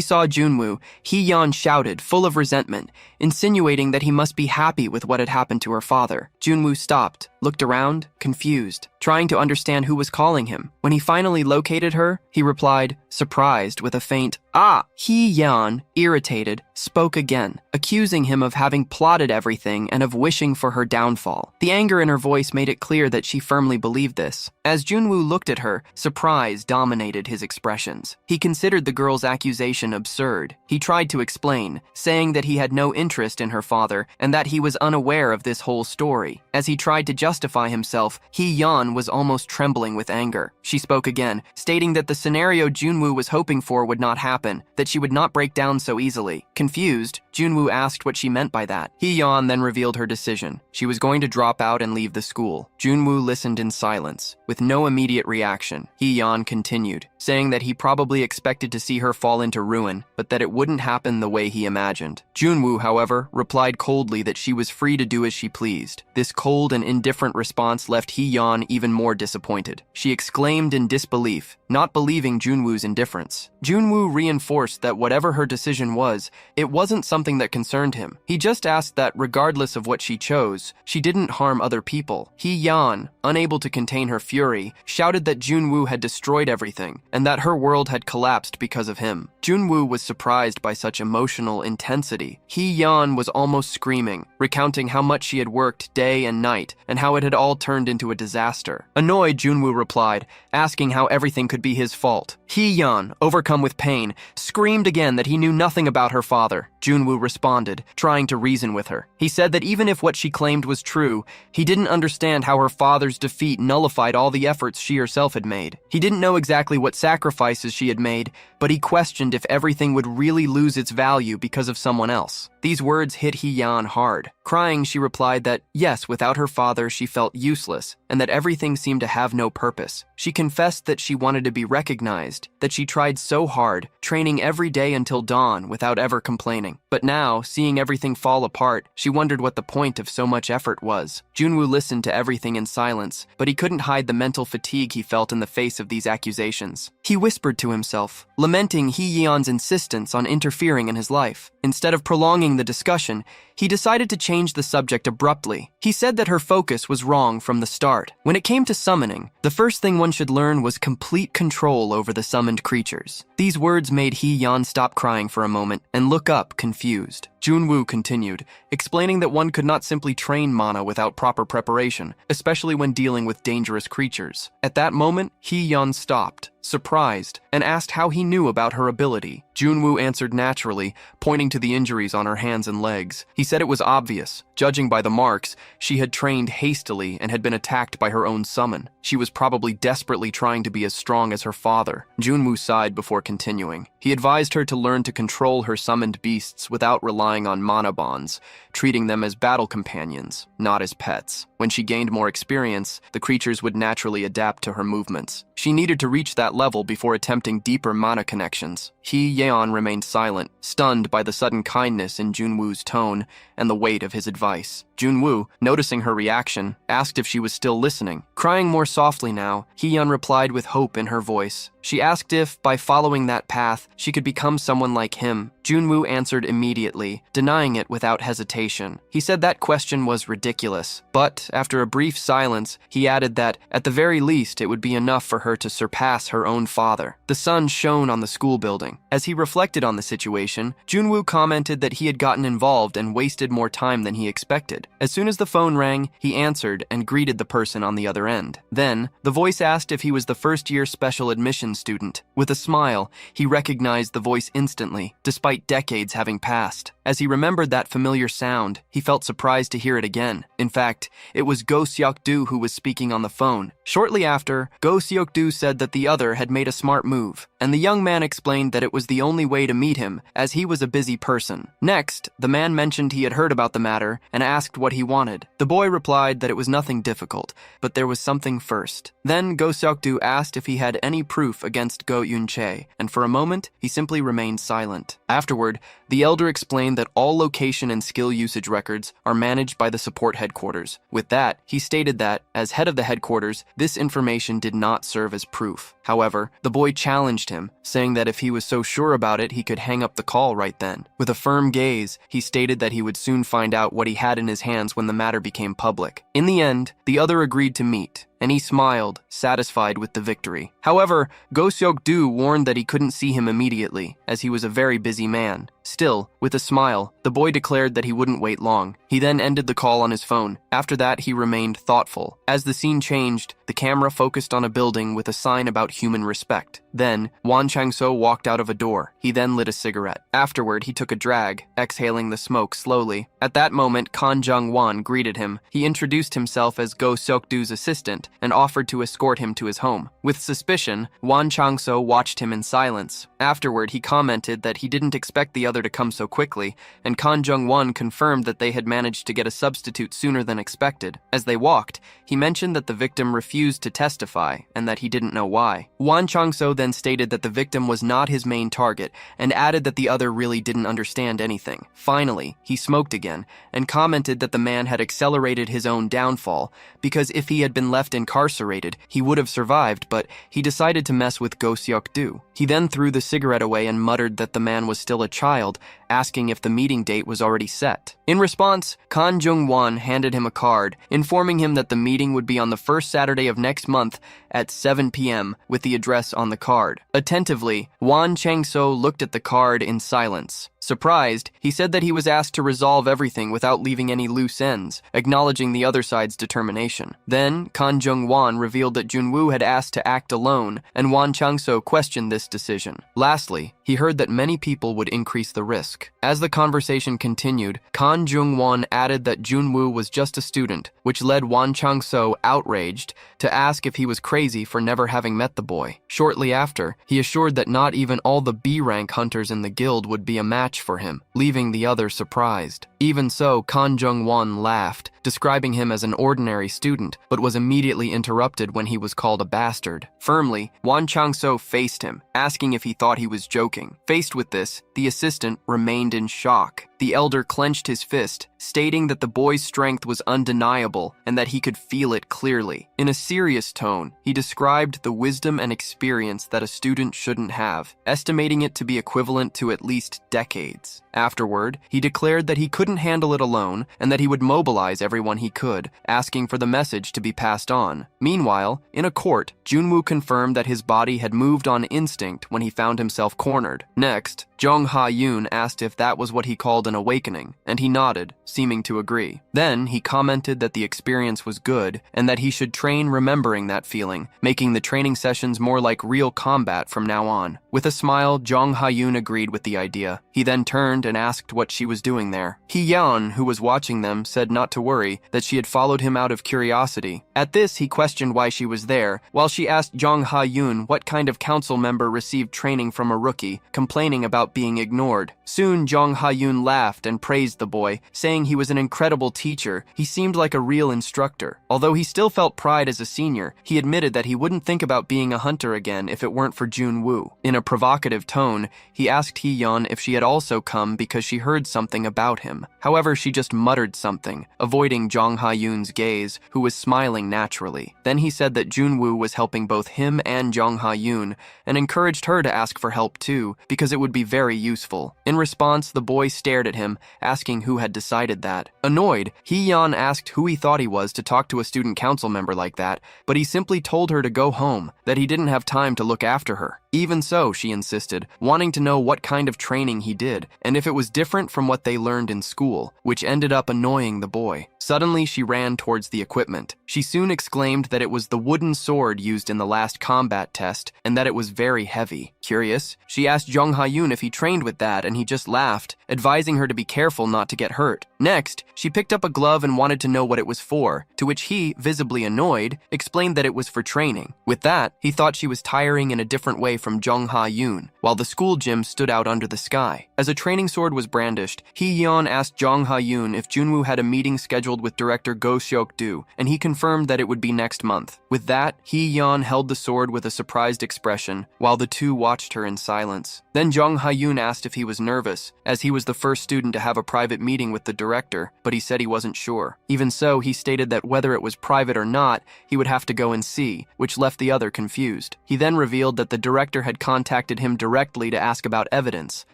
saw Junwoo, Hee-yeon shouted, full of resentment, insinuating that he must be happy with what had happened to her father. Junwoo stopped, looked around, confused, trying to understand who was calling him. When he finally located her, he replied, surprised, with a faint, "Ah!" Hee-yeon, irritated, spoke again, accusing him of having plotted everything and of wishing for her downfall. The anger in her voice made it clear that she firmly believed this. As Junwoo looked at her, surprise dominated his expressions. He considered the girl's accusation absurd. He tried to explain, saying that he had no interest in her father and that he was unaware of this whole story. As he tried to justify himself, Hee-yeon was almost trembling with anger. She spoke again, stating that the scenario Junwoo was hoping for would not happen, that she would not break down so easily. Confused, Junwoo asked what she meant by that. Hee-yeon then revealed her decision. She was going to drop out and leave the school. Junwoo listened in silence, with no immediate reaction. Hee-yeon continued, saying that he probably expected to see her fall into ruin, but that it wouldn't happen the way he imagined. Junwoo, however, replied coldly that she was free to do as she pleased. This cold and indifferent response left Hee-yeon even more disappointed. She exclaimed in disbelief, not believing Junwoo's indifference. Junwoo reinforced that whatever her decision was, it wasn't something that concerned him. He just asked that, regardless of what she chose, she didn't harm other people. Hee-yeon, unable to contain her fury, shouted that Junwoo had destroyed everything, and that her world had collapsed because of him. Junwoo was surprised by such emotional intensity. Hee-yeon was almost screaming, recounting how much she had worked day and night, and how it had all turned into a disaster. Annoyed, Junwoo replied, asking how everything could be his fault. Hee-yeon, overcome with pain, screamed again that he knew nothing about her father. Junwoo responded, trying to reason with her. He said that even if what she claimed was true, he didn't understand how her father's defeat nullified all the efforts she herself had made. He didn't know exactly what sacrifices she had made, but he questioned if everything would really lose its value because of someone else. These words hit Hee-yeon hard. Crying, she replied that, yes, without her father, she felt useless, and that everything seemed to have no purpose. She confessed that she wanted to be recognized, that she tried so hard, training every day until dawn without ever complaining. But now, seeing everything fall apart, she wondered what the point of so much effort was. Junwoo listened to everything in silence, but he couldn't hide the mental fatigue he felt in the face of these accusations. He whispered to himself, lamenting Hee-yeon's insistence on interfering in his life. Instead of prolonging the discussion, he decided to change the subject abruptly. He said that her focus was wrong from the start. When it came to summoning, the first thing one should learn was complete control over the summoned creatures. These words made Hee-yeon stop crying for a moment and look up, confused. Junwoo continued, explaining that one could not simply train mana without proper preparation, especially when dealing with dangerous creatures. At that moment, Hee-yeon stopped, surprised, and asked how he knew about her ability. Junwoo answered naturally, pointing to the injuries on her hands and legs. He said it was obvious. Judging by the marks, she had trained hastily and had been attacked by her own summon. She was probably desperately trying to be as strong as her father. Junwoo sighed before continuing. He advised her to learn to control her summoned beasts without relying on mana bonds, treating them as battle companions, not as pets. When she gained more experience, the creatures would naturally adapt to her movements. She needed to reach that level before attempting deeper mana connections. Yeon remained silent, stunned by the sudden kindness in Junwoo's tone and the weight of his advice. Junwoo, noticing her reaction, asked if she was still listening. Crying more softly now, Yeon replied with hope in her voice. She asked if, by following that path, she could become someone like him. Junwoo answered immediately, denying it without hesitation. He said that question was ridiculous, but after a brief silence, he added that, at the very least, it would be enough for her to surpass her own father. The sun shone on the school building. As he reflected on the situation, Junwoo commented that he had gotten involved and wasted more time than he expected. As soon as the phone rang, he answered and greeted the person on the other end. Then, the voice asked if he was the first-year special admissions student. With a smile, he recognized the voice instantly, despite decades having passed. As he remembered that familiar sound, he felt surprised to hear it again. In fact, it was Go Seok-do who was speaking on the phone. Shortly after, Go Seok-do said that the other had made a smart move, and the young man explained that it was the only way to meet him, as he was a busy person. Next, the man mentioned he had heard about the matter and asked what he wanted. The boy replied that it was nothing difficult, but there was something first. Then Go Seok-do asked if he had any proof against Go Yun-chae, and for a moment, he simply remained silent. Afterward, the elder explained that all location and skill usage records are managed by the support headquarters. With that, he stated that, as head of the headquarters, this information did not serve as proof. However, the boy challenged him, saying that if he was so sure about it, he could hang up the call right then. With a firm gaze, he stated that he would soon find out what he had in his hands when the matter became public. In the end, the other agreed to meet, and he smiled, satisfied with the victory. However, Go Seok-do warned that he couldn't see him immediately, as he was a very busy man. Still, with a smile, the boy declared that he wouldn't wait long. He then ended the call on his phone. After that, he remained thoughtful. As the scene changed, the camera focused on a building with a sign about human respect. Then, Won Chang-so walked out of a door. He then lit a cigarette. Afterward, he took a drag, exhaling the smoke slowly. At that moment, Kan Jung-won greeted him. He introduced himself as Go Seok-do's assistant and offered to escort him to his home. With suspicion, Won Chang-so watched him in silence. Afterward, he commented that he didn't expect the other to come so quickly, and Kan Jung-won confirmed that they had managed to get a substitute sooner than expected. As they walked, he mentioned that the victim refused to testify and that he didn't know why. Won Chang-so then stated that the victim was not his main target and added that the other really didn't understand anything. Finally, he smoked again and commented that the man had accelerated his own downfall because if he had been left incarcerated, he would have survived, but he decided to mess with Go Seok-do. He then threw the cigarette away and muttered that the man was still a child, asking if the meeting date was already set. In response, Kan Jung-won handed him a card, informing him that the meeting would be on the first Saturday of next month at 7 p.m. with the address on the card. Attentively, Won Chang-so looked at the card in silence. Surprised, he said that he was asked to resolve everything without leaving any loose ends, acknowledging the other side's determination. Then, Kan Jung-won revealed that Junwoo had asked to act alone, and Won Chang-so questioned this decision. Lastly, he heard that many people would increase the risk. As the conversation continued, Kan Jung-won added that Junwoo was just a student, which led Won Chang-so, outraged, to ask if he was crazy for never having met the boy. Shortly after, he assured that not even all the B-rank hunters in the guild would be a match for him, leaving the other surprised. Even so, Kan Jung-won laughed, describing him as an ordinary student, but was immediately interrupted when he was called a bastard. Firmly, Won Chang-so faced him, asking if he thought he was joking. Faced with this, the assistant remained in shock. The elder clenched his fist, stating that the boy's strength was undeniable and that he could feel it clearly. In a serious tone, he described the wisdom and experience that a student shouldn't have, estimating it to be equivalent to at least decades. Afterward, he declared that he couldn't handle it alone and that he would mobilize everyone he could, asking for the message to be passed on. Meanwhile, in a court, Junwoo confirmed that his body had moved on instinct when he found himself cornered. Next, Jung Ha-yoon asked if that was what he called an awakening, and he nodded, seeming to agree. Then he commented that the experience was good and that he should train remembering that feeling, making the training sessions more like real combat from now on. With a smile, Jung Ha-yoon agreed with the idea. He then turned and asked what she was doing there. Hee-yeon, who was watching them, said not to worry, that she had followed him out of curiosity. At this, he questioned why she was there, while she asked Jung Ha-yoon what kind of council member received training from a rookie, complaining about being ignored. Soon, Jung Ha-yoon laughed and praised the boy, saying he was an incredible teacher. He seemed like a real instructor. Although he still felt pride as a senior, he admitted that he wouldn't think about being a hunter again if it weren't for Junwoo. In a provocative tone, he asked Hee-yeon if she had also come because she heard something about him. However, she just muttered something, avoiding Jung Ha-yoon's gaze, who was smiling naturally. Then he said that Junwoo was helping both him and Jung Ha-yoon, and encouraged her to ask for help too, because it would be very useful. In response, the boy stared at him, asking who had decided that. Annoyed, Hee-yeon asked who he thought he was to talk to a student council member like that, but he simply told her to go home, that he didn't have time to look after her. Even so, she insisted, wanting to know what kind of training he did, and if it was different from what they learned in school, which ended up annoying the boy. Suddenly, she ran towards the equipment. She soon exclaimed that it was the wooden sword used in the last combat test, and that it was very heavy. Curious, she asked Jung Ha-yoon if he trained with that, and he just laughed, advising her to be careful not to get hurt. Next, she picked up a glove and wanted to know what it was for, to which he, visibly annoyed, explained that it was for training. With that, he thought she was tiring in a different way from Jung Ha-yoon, while the school gym stood out under the sky. As a training sword was brandished, Hee-yeon asked Jung Ha-yoon if Junwoo had a meeting scheduled with director Go Seok-do, and he confirmed that it would be next month. With that, Hee-yeon held the sword with a surprised expression, while the two watched her in silence. Then Jung Ha-yoon asked if he was nervous, as he was the first student to have a private meeting with the director, but he said he wasn't sure. Even so, he stated that whether it was private or not, he would have to go and see, which left the other confused. He then revealed that the director had contacted him directly to ask about evidence,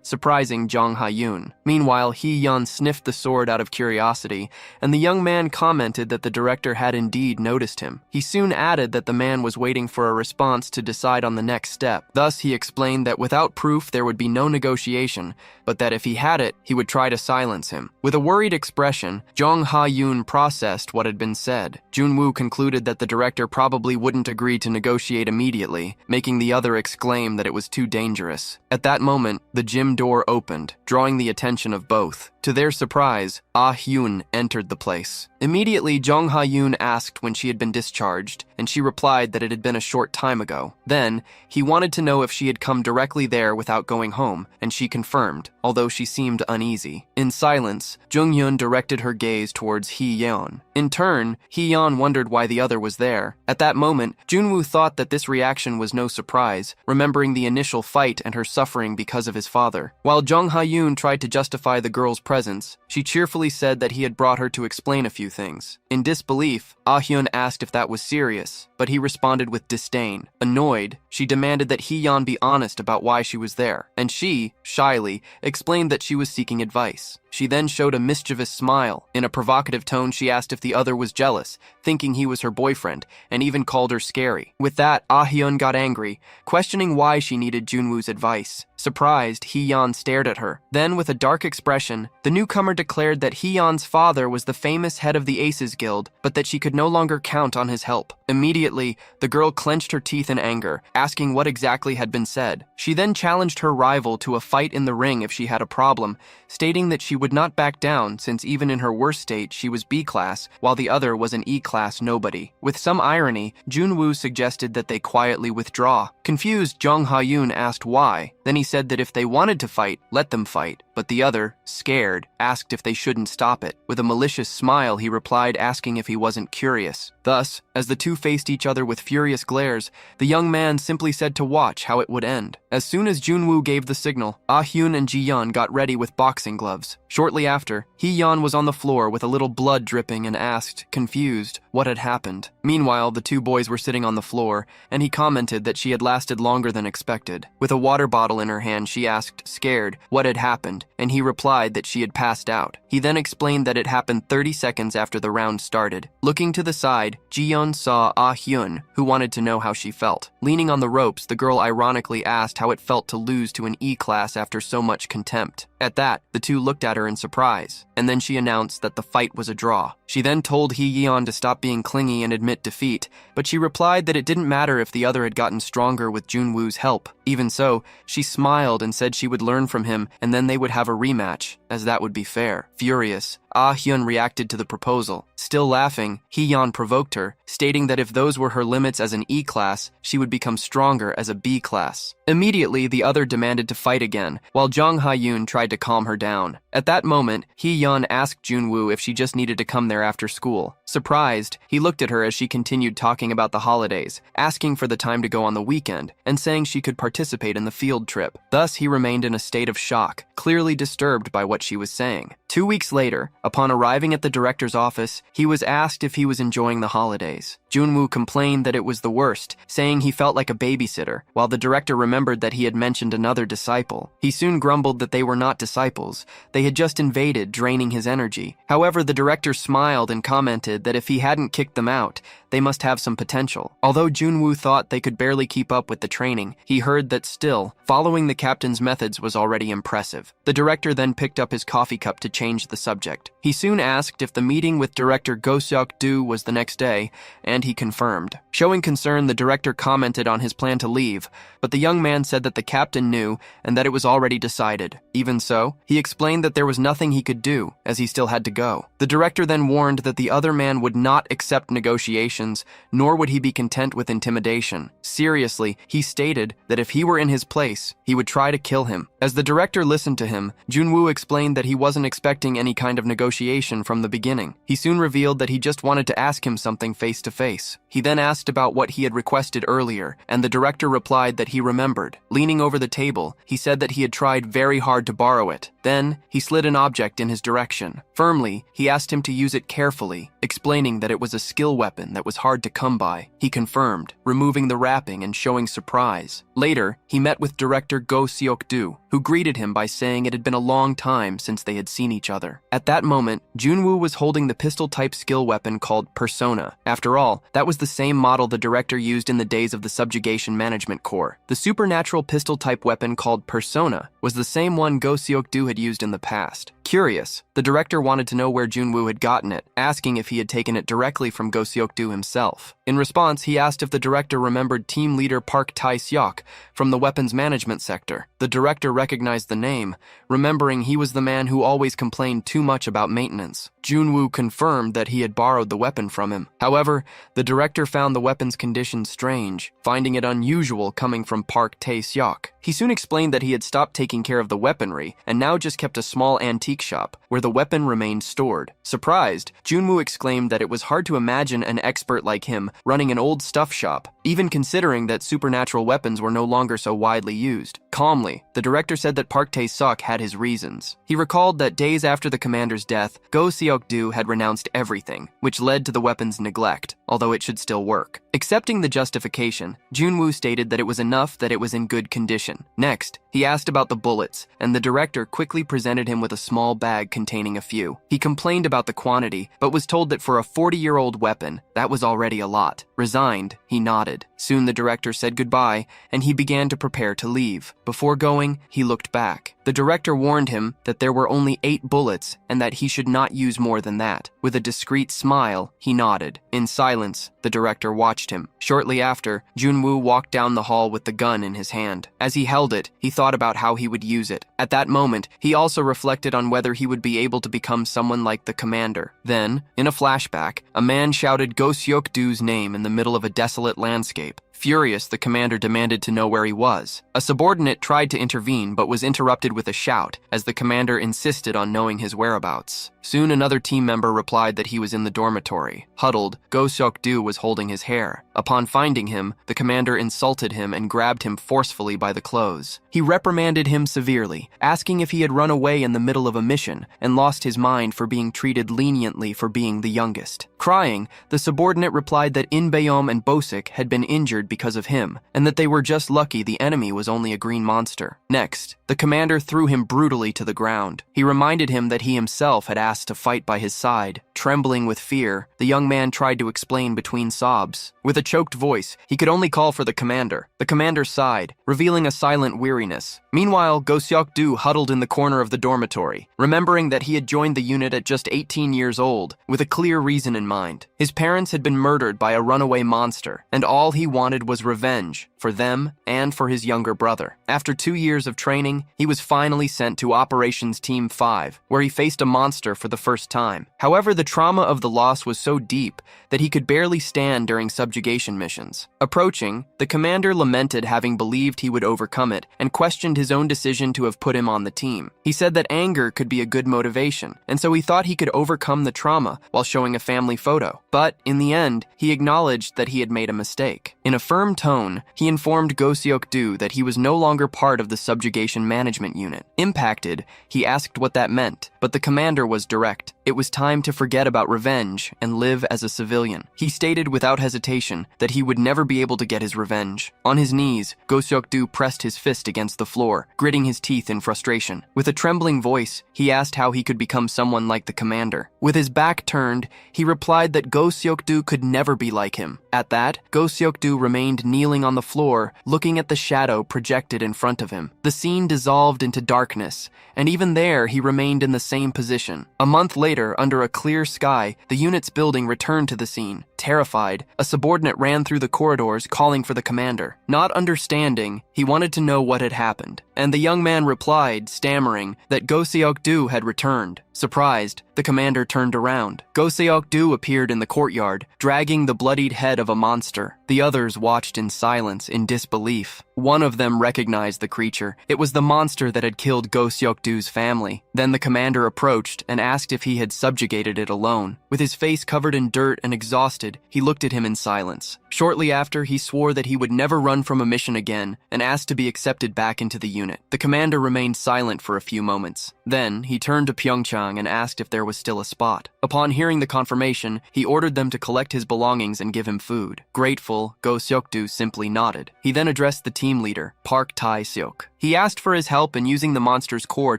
surprising Jung Ha-yoon. Meanwhile, Hee-yeon sniffed the sword out of curiosity, and the young man commented that the director had indeed noticed him. He soon added that the man was waiting for a response to decide on the next step. Thus, he explained that without proof there would be no negotiation, but that if he had it, he would try to silence him. With a worried expression, Jung Ha-yoon processed what had been said. Junwoo concluded that the director probably wouldn't agree to negotiate immediately, making the other exclaim that it was too dangerous. At that moment, the gym door opened, drawing the attention of both. To their surprise, Ah-hyun entered the place. Immediately, Jung Ha-yoon asked when she had been discharged, and she replied that it had been a short time ago. Then, he wanted to know if she had come directly there without going home, and she confirmed, although she seemed uneasy. In silence, Jung-yeon directed her gaze towards Hee-yeon. In turn, Hee-yeon wondered why the other was there. At that moment, Junwoo thought that this reaction was no surprise, remembering the initial fight and her suffering because of his father. While Jung Ha-yoon tried to justify the girl's presence, she cheerfully said that he had brought her to explain a few things. In disbelief, Ah-hyun asked if that was serious, but he responded with disdain. Annoyed, she demanded that Hee-yeon be honest about why she was there, and she, shyly, explained that she was seeking advice. She then showed a mischievous smile. In a provocative tone, she asked if the other was jealous, thinking he was her boyfriend, and even called her scary. With that, Ah-hyun got angry, questioning why she needed Junwoo's advice. Surprised, Hee-yeon stared at her. Then, with a dark expression, the newcomer declared that Hee-yeon's father was the famous head of the Aces Guild, but that she could no longer count on his help. Immediately, the girl clenched her teeth in anger, asking what exactly had been said. She then challenged her rival to a fight in the ring if she had a problem, stating that she would not back down since even in her worst state she was B-class, while the other was an E-class nobody. With some irony, Junwoo suggested that they quietly withdraw. Confused, Jung Ha-yoon asked why. Then he said that if they wanted to fight, let them fight. But the other, scared, asked if they shouldn't stop it. With a malicious smile, he replied, asking if he wasn't curious. Thus, as the two faced each other with furious glares, the young man simply said to watch how it would end. As soon as Junwoo gave the signal, Ah-hyun and Ji-yeon got ready with boxing gloves. Shortly after, Hee-yeon was on the floor with a little blood dripping and asked, confused, what had happened. Meanwhile, the two boys were sitting on the floor, and he commented that she had lasted longer than expected. With a water bottle in her hand, she asked, scared, what had happened. happened, and he replied that she had passed out. He then explained that it happened 30 seconds after the round started. Looking to the side, Ji-yeon saw Ah-hyun, who wanted to know how she felt. Leaning on the ropes, the girl ironically asked how it felt to lose to an E-class after so much contempt. At that, the two looked at her in surprise, and then she announced that the fight was a draw. She then told Hee-yeon to stop being clingy and admit defeat, but she replied that it didn't matter if the other had gotten stronger with Junwoo's help. Even so, she smiled and said she would learn from him and then they would have a rematch, as that would be fair. Furious, Ah-hyun reacted to the proposal. Still laughing, Hee-yeon provoked her, stating that if those were her limits as an E-class, she would become stronger as a B-class. Immediately, the other demanded to fight again, while Jung Ha-yoon tried to calm her down. At that moment, Hee-yeon asked Junwoo if she just needed to come there after school. Surprised, he looked at her as she continued talking about the holidays, asking for the time to go on the weekend, and saying she could participate in the field trip. Thus, he remained in a state of shock, clearly disturbed by what she was saying. 2 weeks later, upon arriving at the director's office, he was asked if he was enjoying the holidays. Junwoo complained that it was the worst, saying he felt like a babysitter, while the director remembered that he had mentioned another disciple. He soon grumbled that they were not disciples. They had just invaded, draining his energy. However, the director smiled and commented that if he hadn't kicked them out, they must have some potential. Although Junwoo thought they could barely keep up with the training, he heard that still, following the captain's methods was already impressive. The director then picked up his coffee cup to change the subject. He soon asked if the meeting with director Go Seok-do was the next day, and he confirmed. Showing concern, the director commented on his plan to leave, but the young man said that the captain knew and that it was already decided. Even so, he explained that there was nothing he could do, as he still had to go. The director then warned that the other man would not accept negotiations, nor would he be content with intimidation. Seriously, he stated that if he were in his place, he would try to kill him. As the director listened to him, Junwoo explained that he wasn't expecting any kind of negotiation from the beginning. He soon revealed that he just wanted to ask him something face to face. He then asked about what he had requested earlier, and the director replied that he remembered. Leaning over the table, he said that he had tried very hard to borrow it. Then, he slid an object in his direction. Firmly, he asked him to use it carefully, explaining that it was a skill weapon that was hard to come by. He confirmed, removing the wrapping and showing surprise. Later, he met with director Go Seok-do, who greeted him by saying it had been a long time since they had seen each other. At that moment, Junwoo was holding the pistol-type skill weapon called Persona. After all, that was the same model the director used in the days of the Subjugation Management Corps. The supernatural pistol-type weapon called Persona was the same one Go Seok-do had used in the past. Curious, the director wanted to know where Junwoo had gotten it, asking if he had taken it directly from Go Seok-do himself. In response, he asked if the director remembered team leader Park Tae-seok from the weapons management sector. The director recognized the name, remembering he was the man who always complained too much about maintenance. Junwoo confirmed that he had borrowed the weapon from him. However, the director found the weapon's condition strange, finding it unusual coming from Park Tae-seok. He soon explained that he had stopped taking care of the weaponry and now just kept a small antique shop where the weapon remained stored. Surprised, Junwoo exclaimed that it was hard to imagine an expert like him running an old stuff shop, even considering that supernatural weapons were no longer so widely used. Calmly, the director said that Park Tae-seok had his reasons. He recalled that days after the commander's death, Go Seok-do had renounced everything, which led to the weapon's neglect, although it should still work. Accepting the justification, Junwoo stated that it was enough that it was in good condition. Next, he asked about the bullets, and the director quickly presented him with a small bag containing a few. He complained about the quantity, but was told that for a 40-year-old weapon, that was already a lot. Resigned, he nodded. Soon the director said goodbye, and he began to prepare to leave. Before going, he looked back. The director warned him that there were only 8 bullets and that he should not use more than that. With a discreet smile, he nodded. In silence, the director watched him. Shortly after, Junwoo walked down the hall with the gun in his hand. As he held it, he thought about how he would use it. At that moment, he also reflected on whether he would be able to become someone like the commander. Then, in a flashback, a man shouted Go Seok-do's name in the middle of a desolate landscape. Furious, the commander demanded to know where he was. A subordinate tried to intervene but was interrupted with a shout as the commander insisted on knowing his whereabouts. Soon another team member replied that he was in the dormitory. Huddled, Go Seok-do was holding his hair. Upon finding him, the commander insulted him and grabbed him forcefully by the clothes. He reprimanded him severely, asking if he had run away in the middle of a mission and lost his mind for being treated leniently for being the youngest. Crying, the subordinate replied that In Bayom and Bosik had been injured injured because of him, and that they were just lucky the enemy was only a green monster. Next, the commander threw him brutally to the ground. He reminded him that he himself had asked to fight by his side. Trembling with fear, the young man tried to explain between sobs. With a choked voice, he could only call for the commander. The commander sighed, revealing a silent weariness. Meanwhile, Go Seok-do huddled in the corner of the dormitory, remembering that he had joined the unit at just 18 years old, with a clear reason in mind. His parents had been murdered by a runaway monster, and all he wanted was revenge for them and for his younger brother. After 2 years of training, he was finally sent to Operations Team 5, where he faced a monster for the first time. However, the trauma of the loss was so deep that he could barely stand during subjugation missions. Approaching, the commander lamented having believed he would overcome it and questioned his own decision to have put him on the team. He said that anger could be a good motivation, and so he thought he could overcome the trauma while showing a family photo. But in the end, he acknowledged that he had made a mistake. In a firm tone, he informed Go Seok-do that he was no longer part of the subjugation management unit. Impacted, he asked what that meant, but the commander was direct. It was time to forget about revenge and live as a civilian. He stated without hesitation that he would never be able to get his revenge. On his knees, Go Seok-do pressed his fist against the floor, gritting his teeth in frustration. With a trembling voice, he asked how he could become someone like the commander. With his back turned, he replied that Go Seok-do could never be like him. At that, Go Seok-do remained kneeling on the floor, looking at the shadow projected in front of him. The scene dissolved into darkness, and even there he remained in the same position. A month later, under a clear sky, the unit's building returned to the scene. Terrified, a subordinate ran through the corridors calling for the commander. Not understanding, he wanted to know what had happened, and the young man replied, stammering, that Go Seok-do had returned. Surprised, the commander turned around. Go Seok-do appeared in the courtyard, dragging the bloodied head of a monster. The others watched in silence, in disbelief. One of them recognized the creature. It was the monster that had killed Go Seok-do's family. Then the commander approached and asked if he had subjugated it alone. With his face covered in dirt and exhausted, he looked at him in silence. Shortly after, he swore that he would never run from a mission again and asked to be accepted back into the unit. The commander remained silent for a few moments. Then, he turned to Pyeongchang and asked if there was still a spot. Upon hearing the confirmation, he ordered them to collect his belongings and give him food. Grateful, Go Seok-do simply nodded. He then addressed the team leader, Park Tae-seok. He asked for his help in using the monster's core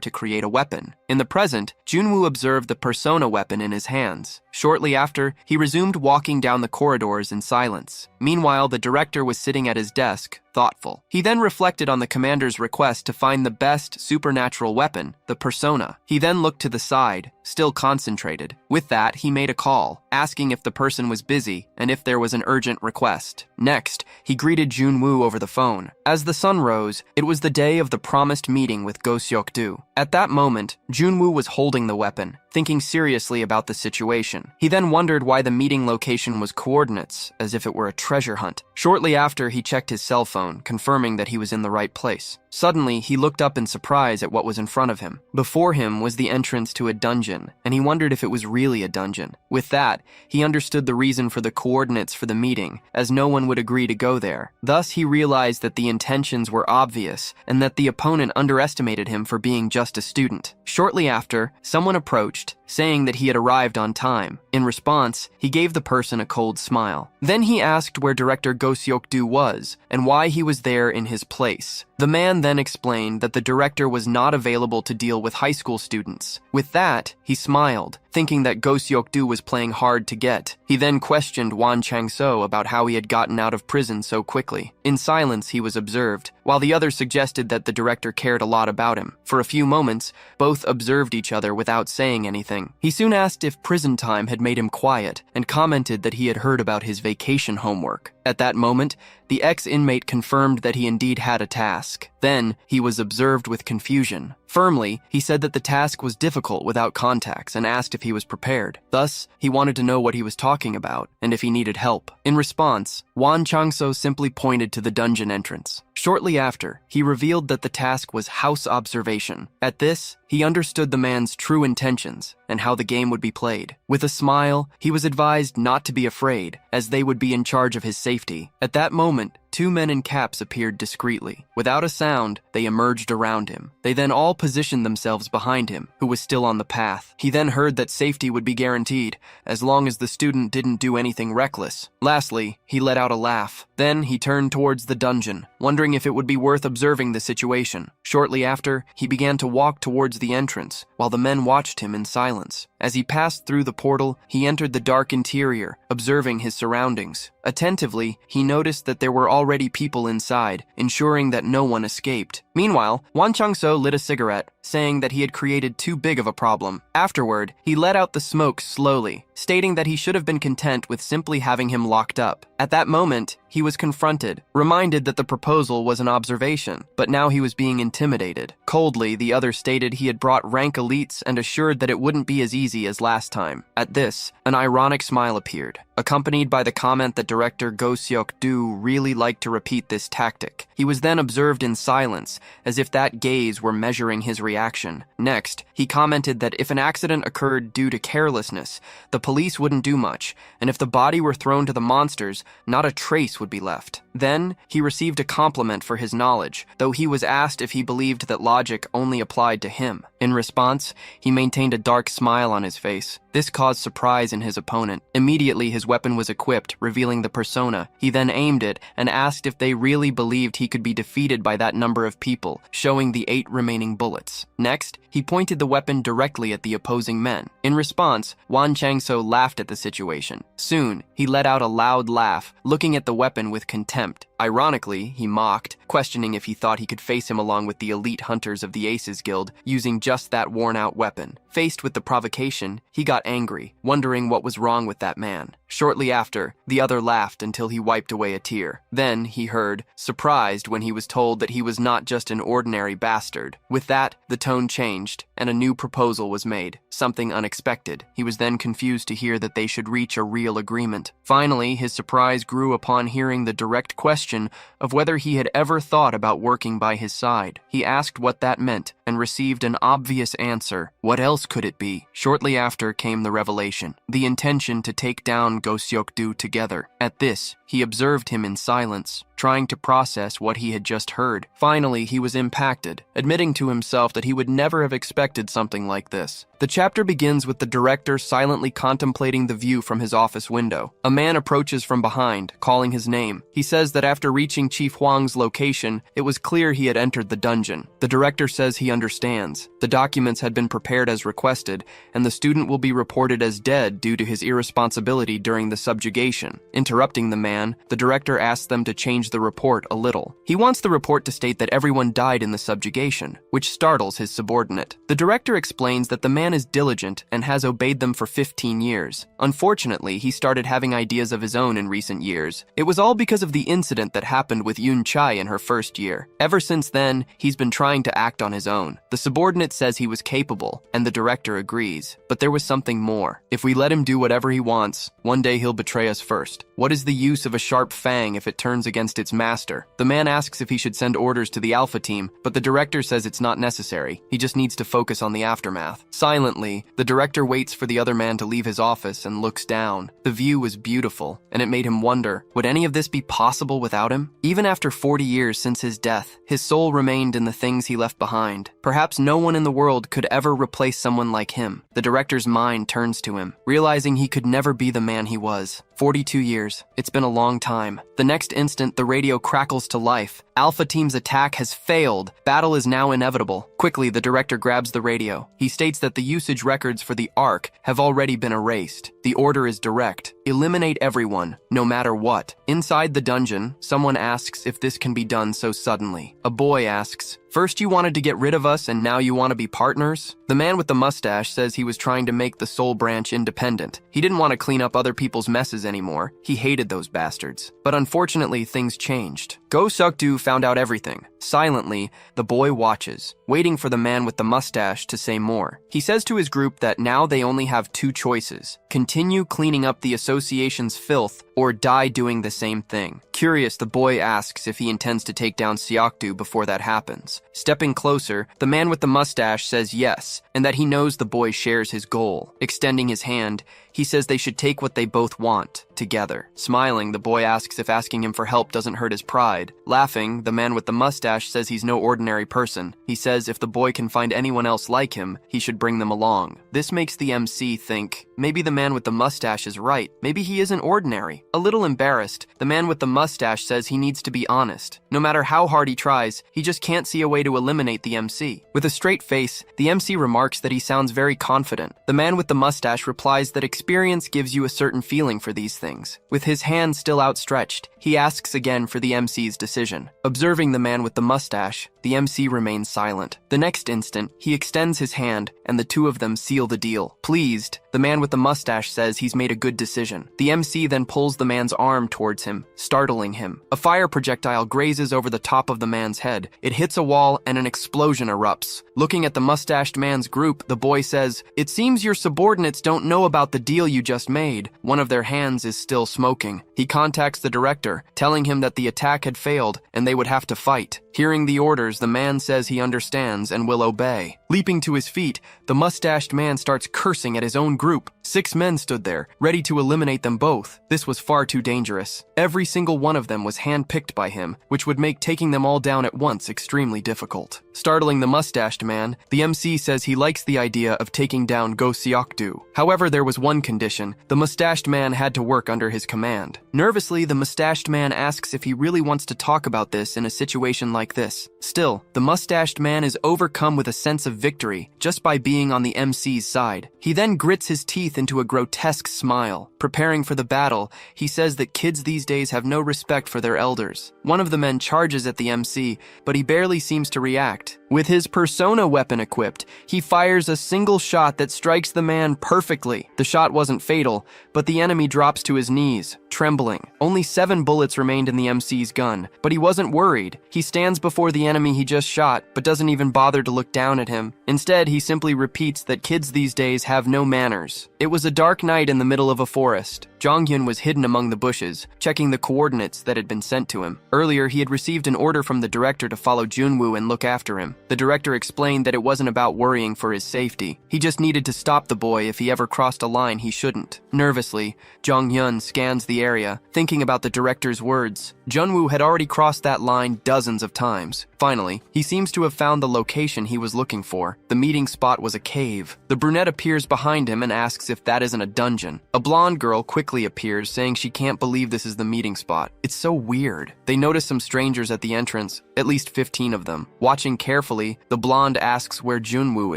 to create a weapon. In the present, Junwoo observed the persona weapon in his hands. Shortly after, he resumed walking down the corridors in silence. Meanwhile, the director was sitting at his desk, thoughtful. He then reflected on the commander's request to find the best supernatural weapon, the persona. He then looked to the side, still concentrated. With that, he made a call, asking if the person was busy and if there was an urgent request. Next, he greeted Junwoo over the phone. As the sun rose, it was the day of the promised meeting with Go Seok-do. At that moment, Junwoo was holding the weapon, thinking seriously about the situation. He then wondered why the meeting location was coordinates, as if it were a treasure hunt. Shortly after, he checked his cell phone, confirming that he was in the right place. Suddenly, he looked up in surprise at what was in front of him. Before him was the entrance to a dungeon, and he wondered if it was really a dungeon. With that, he understood the reason for the coordinates for the meeting, as no one would agree to go there. Thus, he realized that the intentions were obvious, and that the opponent underestimated him for being just a student. Shortly after, someone approached, saying that he had arrived on time. In response, he gave the person a cold smile. Then he asked where Director Go Seok-do was, and why he was there in his place. The man then explained that the director was not available to deal with high school students. With that, he smiled, thinking that Go Seok-do was playing hard to get. He then questioned Won Chang-so about how he had gotten out of prison so quickly. In silence, he was observed, while the others suggested that the director cared a lot about him. For a few moments, both observed each other without saying anything. He soon asked if prison time had made him quiet, and commented that he had heard about his vacation homework. At that moment, the ex-inmate confirmed that he indeed had a task. Then, he was observed with confusion. Firmly, he said that the task was difficult without contacts and asked if he was prepared. Thus, he wanted to know what he was talking about and if he needed help. In response, Won Chang-so simply pointed to the dungeon entrance. Shortly after, he revealed that the task was house observation. At this, he understood the man's true intentions and how the game would be played. With a smile, he was advised not to be afraid, as they would be in charge of his safety. At that moment, 2 men in caps appeared discreetly. Without a sound, they emerged around him. They then all positioned themselves behind him, who was still on the path. He then heard that safety would be guaranteed, as long as the student didn't do anything reckless. Lastly, he let out a laugh. Then he turned towards the dungeon, wondering if it would be worth observing the situation. Shortly after, he began to walk towards the entrance, while the men watched him in silence. As he passed through the portal, he entered the dark interior, observing his surroundings. Attentively, he noticed that there were already people inside, ensuring that no one escaped. Meanwhile, Wan Changso lit a cigarette, saying that he had created too big of a problem. Afterward, he let out the smoke slowly, stating that he should have been content with simply having him locked up. At that moment, he was confronted, reminded that the proposal was an observation, but now he was being intimidated. Coldly, the other stated he had brought rank elites and assured that it wouldn't be as easy as last time. At this, an ironic smile appeared, accompanied by the comment that director Go Seok-do really liked to repeat this tactic. He was then observed in silence, as if that gaze were measuring his reaction. Next, he commented that if an accident occurred due to carelessness, the police wouldn't do much, and if the body were thrown to the monsters, not a trace would be left. Then, he received a compliment for his knowledge, though he was asked if he believed that logic only applied to him. In response, he maintained a dark smile on his face. This caused surprise in his opponent. Immediately, his weapon was equipped, revealing the persona. He then aimed it and asked if they really believed he could be defeated by that number of people, showing the 8 remaining bullets. Next, he pointed the weapon directly at the opposing men. In response, Wan Changso laughed at the situation. Soon, he let out a loud laugh, looking at the weapon with contempt. Ironically, he mocked, questioning if he thought he could face him along with the elite hunters of the Aces Guild, using just that worn-out weapon. Faced with the provocation, he got angry, wondering what was wrong with that man. Shortly after, the other laughed until he wiped away a tear. Then, he heard, surprised when he was told that he was not just an ordinary bastard. With that, the tone changed, and a new proposal was made, something unexpected. He was then confused to hear that they should reach a real agreement. Finally, his surprise grew upon hearing the direct question of whether he had ever thought about working by his side. He asked what that meant, and received an obvious answer. What else could it be? Shortly after came the revelation, the intention to take down Go Seok-do together. At this, he observed him in silence, trying to process what he had just heard. Finally, he was impacted, admitting to himself that he would never have expected something like this. The chapter begins with the director silently contemplating the view from his office window. A man approaches from behind, calling his name. He says that after reaching Chief Huang's location, it was clear he had entered the dungeon. The director says he understands. The documents had been prepared as requested, and the student will be reported as dead due to his irresponsibility during the subjugation. Interrupting the man, the director asks them to change the report a little. He wants the report to state that everyone died in the subjugation, which startles his subordinate. The director explains that the man is diligent and has obeyed them for 15 years. Unfortunately, he started having ideas of his own in recent years. It was all because of the incident that happened with Yun Chai in her first year. Ever since then, he's been trying to act on his own. The subordinate says he was capable, and the director agrees. But there was something more. If we let him do whatever he wants, one day he'll betray us first. What is the use of a sharp fang if it turns against its master? The man asks if he should send orders to the Alpha team, but the director says it's not necessary. He just needs to focus on the aftermath. Silently, the director waits for the other man to leave his office and looks down. The view was beautiful, and it made him wonder, would any of this be possible without him? Even after 40 years since his death, his soul remained in the things he left behind. Perhaps no one in the world could ever replace someone like him. The director's mind turns to him, realizing he could never be the man he was. 42 years. It's been a long time. The next instant, the radio crackles to life. Alpha Team's attack has failed. Battle is now inevitable. Quickly, the director grabs the radio. He states that the usage records for the Ark have already been erased. The order is direct. Eliminate everyone, no matter what. Inside the dungeon, someone asks if this can be done so suddenly. A boy asks, "First you wanted to get rid of us and now you want to be partners?" The man with the mustache says he was trying to make the Soul Branch independent. He didn't want to clean up other people's messes anymore. He hated those bastards. But unfortunately, things changed. Go Seok-do found out everything. Silently, the boy watches, waiting for the man with the mustache to say more. He says to his group that now they only have 2 choices: continue cleaning up the association's filth or die doing the same thing. Curious, the boy asks if he intends to take down Seok-do before that happens. Stepping closer, the man with the mustache says yes, and that he knows the boy shares his goal. Extending his hand, He says they should take what they both want, together. Smiling, the boy asks if asking him for help doesn't hurt his pride. Laughing, the man with the mustache says he's no ordinary person. He says if the boy can find anyone else like him, he should bring them along. This makes the MC think, maybe the man with the mustache is right. Maybe he isn't ordinary. A little embarrassed, the man with the mustache says he needs to be honest. No matter how hard he tries, he just can't see a way to eliminate the MC. With a straight face, the MC remarks that he sounds very confident. The man with the mustache replies that experience gives you a certain feeling for these things. With his hand still outstretched, he asks again for the MC's decision. Observing the man with the mustache, the MC remains silent. The next instant, he extends his hand, and the two of them seal the deal. Pleased, the man with the mustache says he's made a good decision. The MC then pulls the man's arm towards him, startling him. A fire projectile grazes over the top of the man's head. It hits a wall and an explosion erupts. Looking at the mustached man's group, the boy says, "It seems your subordinates don't know about the deal you just made." One of their hands is still smoking. He contacts the director, telling him that the attack had failed and they would have to fight. Hearing the orders, the man says he understands and will obey. Leaping to his feet, the mustached man starts cursing at his own group. 6 men stood there, ready to eliminate them both. This was far too dangerous. Every single one of them was handpicked by him, which would make taking them all down at once extremely difficult. Startling the mustached man, the MC says he likes the idea of taking down Go Seokdu. However, there was one condition. The mustached man had to work under his command. Nervously, the mustached man asks if he really wants to talk about this in a situation like this. Still, the mustached man is overcome with a sense of victory just by being on the MC's side. He then grits his teeth into a grotesque smile. Preparing for the battle, he says that kids these days have no respect for their elders. One of the men charges at the MC, but he barely seems to react. With his persona weapon equipped, he fires a single shot that strikes the man perfectly. The shot wasn't fatal, but the enemy drops to his knees, trembling. Only 7 bullets remained in the MC's gun, but he wasn't worried. He stands before the enemy he just shot, but doesn't even bother to look down at him. Instead, he simply repeats that kids these days have no manners. It was a dark night in the middle of a forest. Jong-hyun was hidden among the bushes, checking the coordinates that had been sent to him. Earlier, he had received an order from the director to follow Junwoo and look after him. The director explained that it wasn't about worrying for his safety. He just needed to stop the boy if he ever crossed a line he shouldn't. Nervously, Jong-hyun scans the area, thinking about the director's words. Junwoo had already crossed that line dozens of times. Finally, he seems to have found the location he was looking for. The meeting spot was a cave. The brunette appears behind him and asks if that isn't a dungeon. A blonde girl quickly appears, saying she can't believe this is the meeting spot. It's so weird. They notice some strangers at the entrance, at least 15 of them. Watching carefully, the blonde asks where Junwoo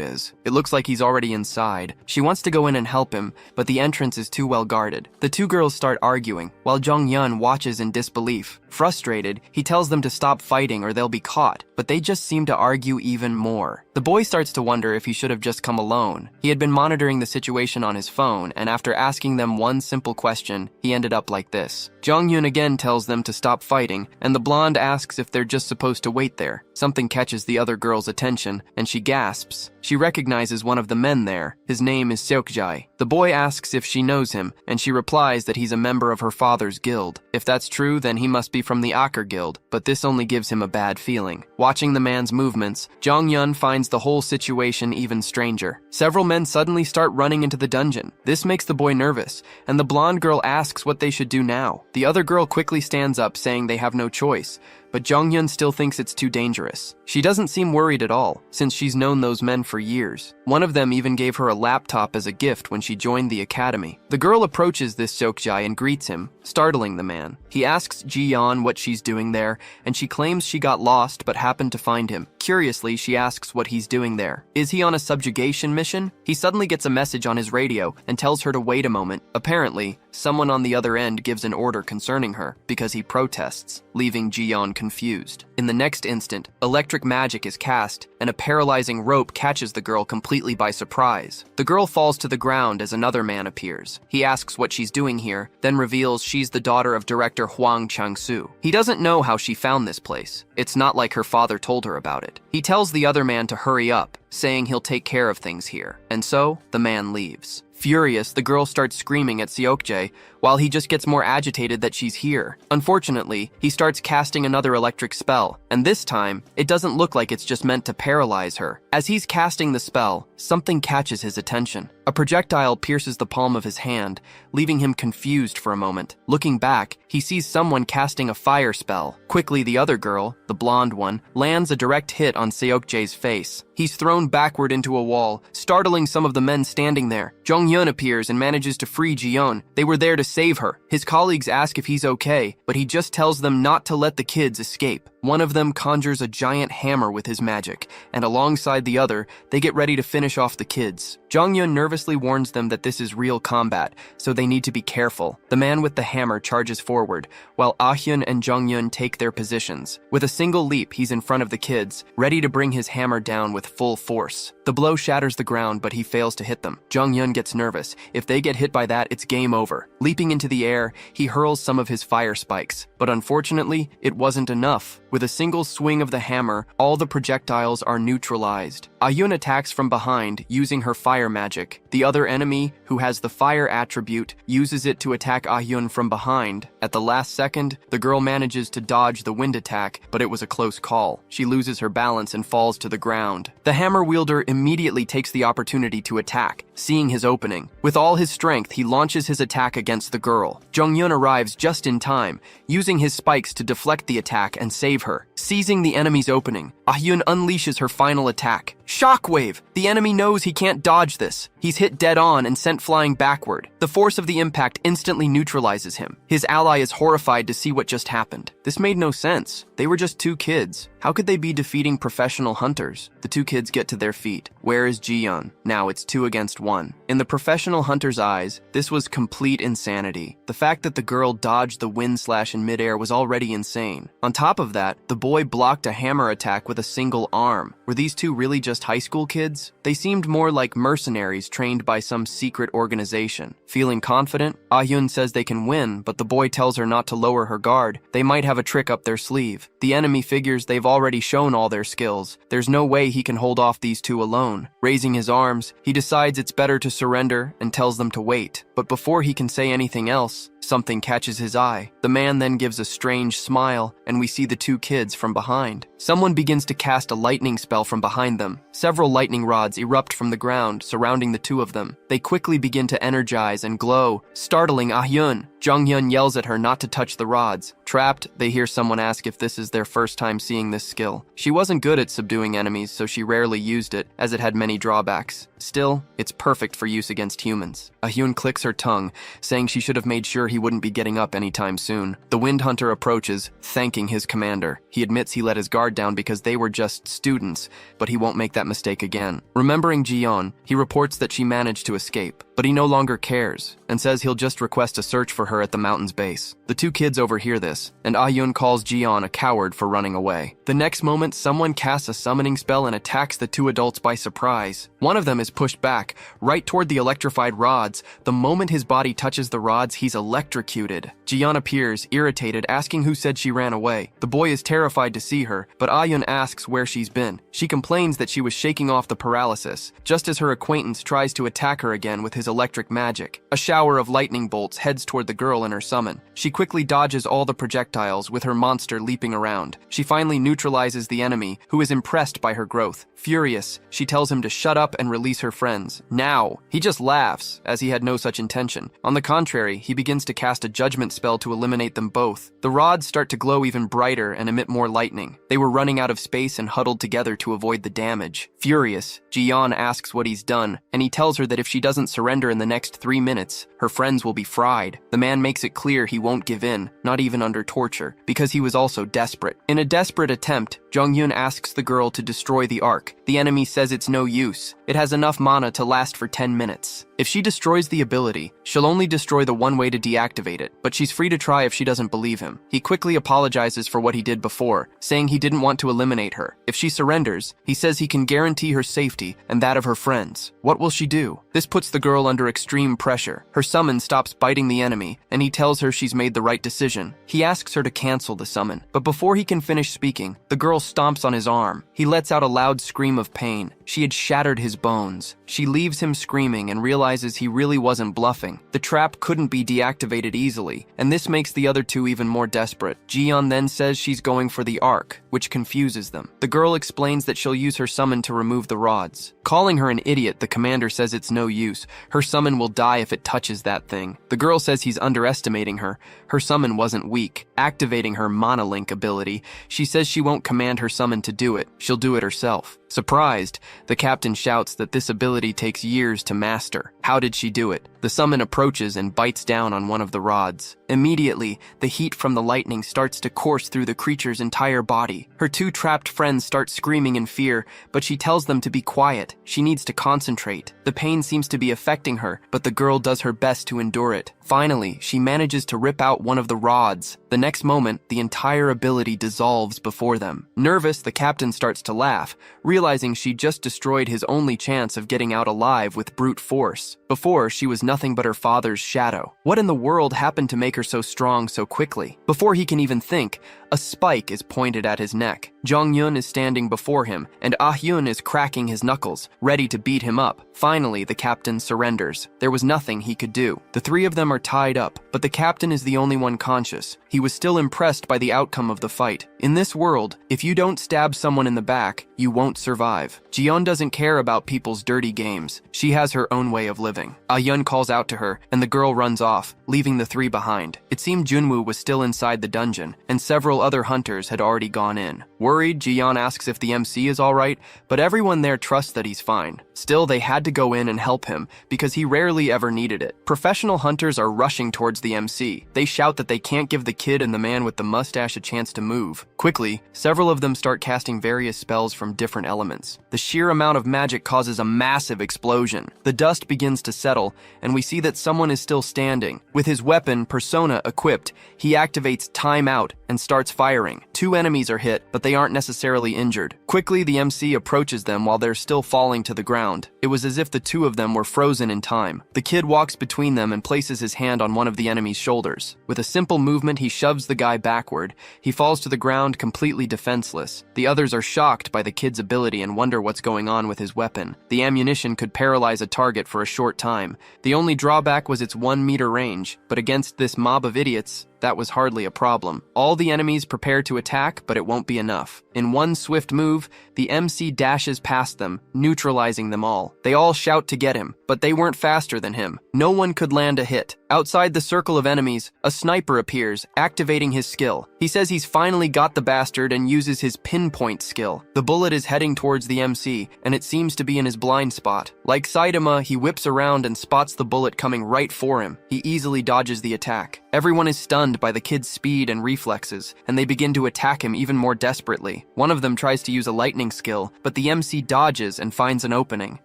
is. It looks like he's already inside. She wants to go in and help him, but the entrance is too well guarded. The two girls start arguing, while Jong-hyun watches in disbelief. Frustrated, he tells them to stop fighting or they'll be caught, but they just seem to argue even more. The boy starts to wonder if he should have just come alone. He had been monitoring the situation on his phone, and after asking them one simple question, he ended up like this. Jong-hyun again tells them to stop fighting, and the blonde asks if they're just supposed to wait there. Something catches the other girl's attention, and she gasps. She recognizes one of the men there. His name is Seokjae. The boy asks if she knows him, and she replies that he's a member of her father's guild. If that's true, then he must be from the Aker Guild, but this only gives him a bad feeling. Watching the man's movements, Jong-hyun finds the whole situation even stranger. Several men suddenly start running into the dungeon. This makes the boy nervous, and the blonde girl asks what they should do now. The other girl quickly stands up, saying they have no choice, but Jong-hyun still thinks it's too dangerous. She doesn't seem worried at all, since she's known those men for years. One of them even gave her a laptop as a gift when she joined the academy. The girl approaches this Seokjae and greets him, startling the man. He asks Ji-yeon what she's doing there, and she claims she got lost but happened to find him. Curiously, she asks what he's doing there. Is he on a subjugation mission? He suddenly gets a message on his radio and tells her to wait a moment. Apparently, someone on the other end gives an order concerning her because he protests, leaving Ji-yeon confused. In the next instant, electric magic is cast, and a paralyzing rope catches the girl completely by surprise. The girl falls to the ground as another man appears. He asks what she's doing here, then reveals she's the daughter of director Hwang Chang-soo. He doesn't know how she found this place. It's not like her father told her about it. He tells the other man to hurry up, saying he'll take care of things here. And so, the man leaves. Furious, the girl starts screaming at Seokjae, while he just gets more agitated that she's here. Unfortunately, he starts casting another electric spell, and this time, it doesn't look like it's just meant to paralyze her. As he's casting the spell, something catches his attention. A projectile pierces the palm of his hand, leaving him confused for a moment. Looking back, he sees someone casting a fire spell. Quickly, the other girl, the blonde one, lands a direct hit on Seokjae's face. He's thrown backward into a wall, startling some of the men standing there. Jong-yeon appears and manages to free Ji-yeon. They were there to save her. His colleagues ask if he's okay, but he just tells them not to let the kids escape. One of them conjures a giant hammer with his magic, and alongside the other, they get ready to finish off the kids. Jong-yeon nervously warns them that this is real combat, so they need to be careful. The man with the hammer charges forward, while Ah-hyun and Jong-yeon take their positions. With a single leap, he's in front of the kids, ready to bring his hammer down with full force. The blow shatters the ground, but he fails to hit them. Jong-yeon gets nervous. If they get hit by that, it's game over. Leaping into the air, he hurls some of his fire spikes, but unfortunately, it wasn't enough. With a single swing of the hammer, all the projectiles are neutralized. Ah-hyun attacks from behind, using her fire magic. The other enemy, who has the fire attribute, uses it to attack Ah-hyun from behind. At the last second, the girl manages to dodge the wind attack, but it was a close call. She loses her balance and falls to the ground. The hammer wielder immediately takes the opportunity to attack, seeing his opening. With all his strength, he launches his attack against the girl. Jong-yeon arrives just in time, using his spikes to deflect the attack and save her. Seizing the enemy's opening, Ah-hyun unleashes her final attack. Shockwave! The enemy knows he can't dodge this. He's hit dead on and sent flying backward. The force of the impact instantly neutralizes him. His ally is horrified to see what just happened. This made no sense. They were just two kids. How could they be defeating professional hunters? The two kids get to their feet. Where is Ji-yeon? Now it's 2 against 1. In the professional hunter's eyes, this was complete insanity. The fact that the girl dodged the wind slash in midair was already insane. On top of that, the boy blocked a hammer attack with a single arm. Were these two really just high school kids? They seemed more like mercenaries trained by some secret organization. Feeling confident, Ah-hyun says they can win, but the boy tells her not to lower her guard. They might have a trick up their sleeve. The enemy figures they've already shown all their skills. There's no way he can hold off these two alone. Raising his arms, he decides it's better to surrender and tells them to wait. But before he can say anything else, something catches his eye. The man then gives a strange smile, and we see the two kids from behind. Someone begins to cast a lightning spell from behind them. Several lightning rods erupt from the ground, surrounding the two of them. They quickly begin to energize and glow, startling Ah-hyun. Jong-yeon yells at her not to touch the rods. Trapped, they hear someone ask if this is their first time seeing this skill. She wasn't good at subduing enemies, so she rarely used it, as it had many drawbacks. Still, it's perfect for use against humans. Ah-hyun clicks her tongue, saying she should have made sure he wouldn't be getting up anytime soon. The Wind Hunter approaches, thanking his commander. He admits he let his guard down because they were just students, but he won't make that mistake again. Remembering Ji-yeon, he reports that she managed to escape, but he no longer cares, and says he'll just request a search for her at the mountain's base. The two kids overhear this, and Ah-hyun calls Ji-yeon a coward for running away. The next moment, someone casts a summoning spell and attacks the two adults by surprise. One of them is pushed back, right toward the electrified rods. The moment his body touches the rods, he's electrocuted. Ji-yeon appears, irritated, asking who said she ran away. The boy is terrified to see her, but Ah-hyun asks where she's been. She complains that she was shaking off the paralysis, just as her acquaintance tries to attack her again with his electric magic. A shower of lightning bolts heads toward the girl in her summon. She quickly dodges all the projectiles, with her monster leaping around. She finally neutralizes the enemy, who is impressed by her growth. Furious, she tells him to shut up and release her friends. Now! He just laughs, as he had no such intention. On the contrary, he begins to cast a judgment spell to eliminate them both. The rods start to glow even brighter and emit more lightning. They were running out of space and huddled together to avoid the damage. Furious, Ji-yeon asks what he's done, and he tells her that if she doesn't surrender in the next 3 minutes, her friends will be fried. The man makes it clear he won't give in, not even under torture, because he was also desperate. In a desperate attempt, Jong-yeon asks the girl to destroy the Ark. The enemy says it's no use. It has enough mana to last for 10 minutes. If she destroys the ability, she'll only destroy the one way to deactivate it, but she's free to try if she doesn't believe him. He quickly apologizes for what he did before, saying he didn't want to eliminate her. If she surrenders, he says he can guarantee her safety and that of her friends. What will she do? This puts the girl under extreme pressure. Her summon stops biting the enemy, and he tells her she's made the right decision. He asks her to cancel the summon, but before he can finish speaking, the girl stomps on his arm. He lets out a loud scream of pain. She had shattered his bones. She leaves him screaming and realizes he really wasn't bluffing. The trap couldn't be deactivated easily, and this makes the other two even more desperate. Jiyeon then says she's going for the arc, which confuses them. The girl explains that she'll use her summon to remove the rods. Calling her an idiot, the commander says it's no use. Her summon will die if it touches that thing. The girl says he's underestimating her. Her summon wasn't weak. Activating her monolink ability, she says she won't command her summon to do it. She'll do it herself. Surprised, the captain shouts that this ability takes years to master. How did she do it? The summon approaches and bites down on one of the rods. Immediately, the heat from the lightning starts to course through the creature's entire body. Her two trapped friends start screaming in fear, but she tells them to be quiet. She needs to concentrate. The pain seems to be affecting her, but the girl does her best to endure it. Finally, she manages to rip out one of the rods. The next moment, the entire ability dissolves before them. Nervous, the captain starts to laugh, realizing she just destroyed his only chance of getting out alive with brute force. Before, she was nothing but her father's shadow. What in the world happened to make her so strong so quickly? Before he can even think, a spike is pointed at his neck. Jong-yun is standing before him, and Ah-hyun is cracking his knuckles, ready to beat him up. Finally, the captain surrenders. There was nothing he could do. The three of them are tied up, but the captain is the only one conscious. He was still impressed by the outcome of the fight. In this world, if you don't stab someone in the back, you won't survive. Jiyeon doesn't care about people's dirty games. She has her own way of living. Ah-hyun calls out to her, and the girl runs off, leaving the three behind. It seemed Junwoo was still inside the dungeon, and several other hunters had already gone in. Worried, Jiyeon asks if the MC is alright, but everyone there trusts that he's fine. Still, they had to go in and help him, because he rarely ever needed it. Professional hunters are rushing towards the MC. They shout that they can't give the kid and the man with the mustache a chance to move. Quickly, several of them start casting various spells from different elements. The sheer amount of magic causes a massive explosion. The dust begins to settle, and we see that someone is still standing. With his weapon, Persona, equipped, he activates Time Out and starts firing. Two enemies are hit, but they aren't necessarily injured. Quickly, the MC approaches them while they're still falling to the ground. It was as if the two of them were frozen in time. The kid walks between them and places his hand on one of the enemy's shoulders. With a simple movement, he shoves the guy backward. He falls to the ground completely defenseless. The others are shocked by the kid's ability and wonder what's going on with his weapon. The ammunition could paralyze a target for a short time. The only drawback was its 1-meter range, but against this mob of idiots, that was hardly a problem. All the enemies prepare to attack, but it won't be enough. In one swift move, the MC dashes past them, neutralizing them all. They all shout to get him, but they weren't faster than him. No one could land a hit. Outside the circle of enemies, a sniper appears, activating his skill. He says he's finally got the bastard and uses his pinpoint skill. The bullet is heading towards the MC, and it seems to be in his blind spot. Like Saitama, he whips around and spots the bullet coming right for him. He easily dodges the attack. Everyone is stunned by the kid's speed and reflexes, and they begin to attack him even more desperately. One of them tries to use a lightning skill, but the MC dodges and finds an opening.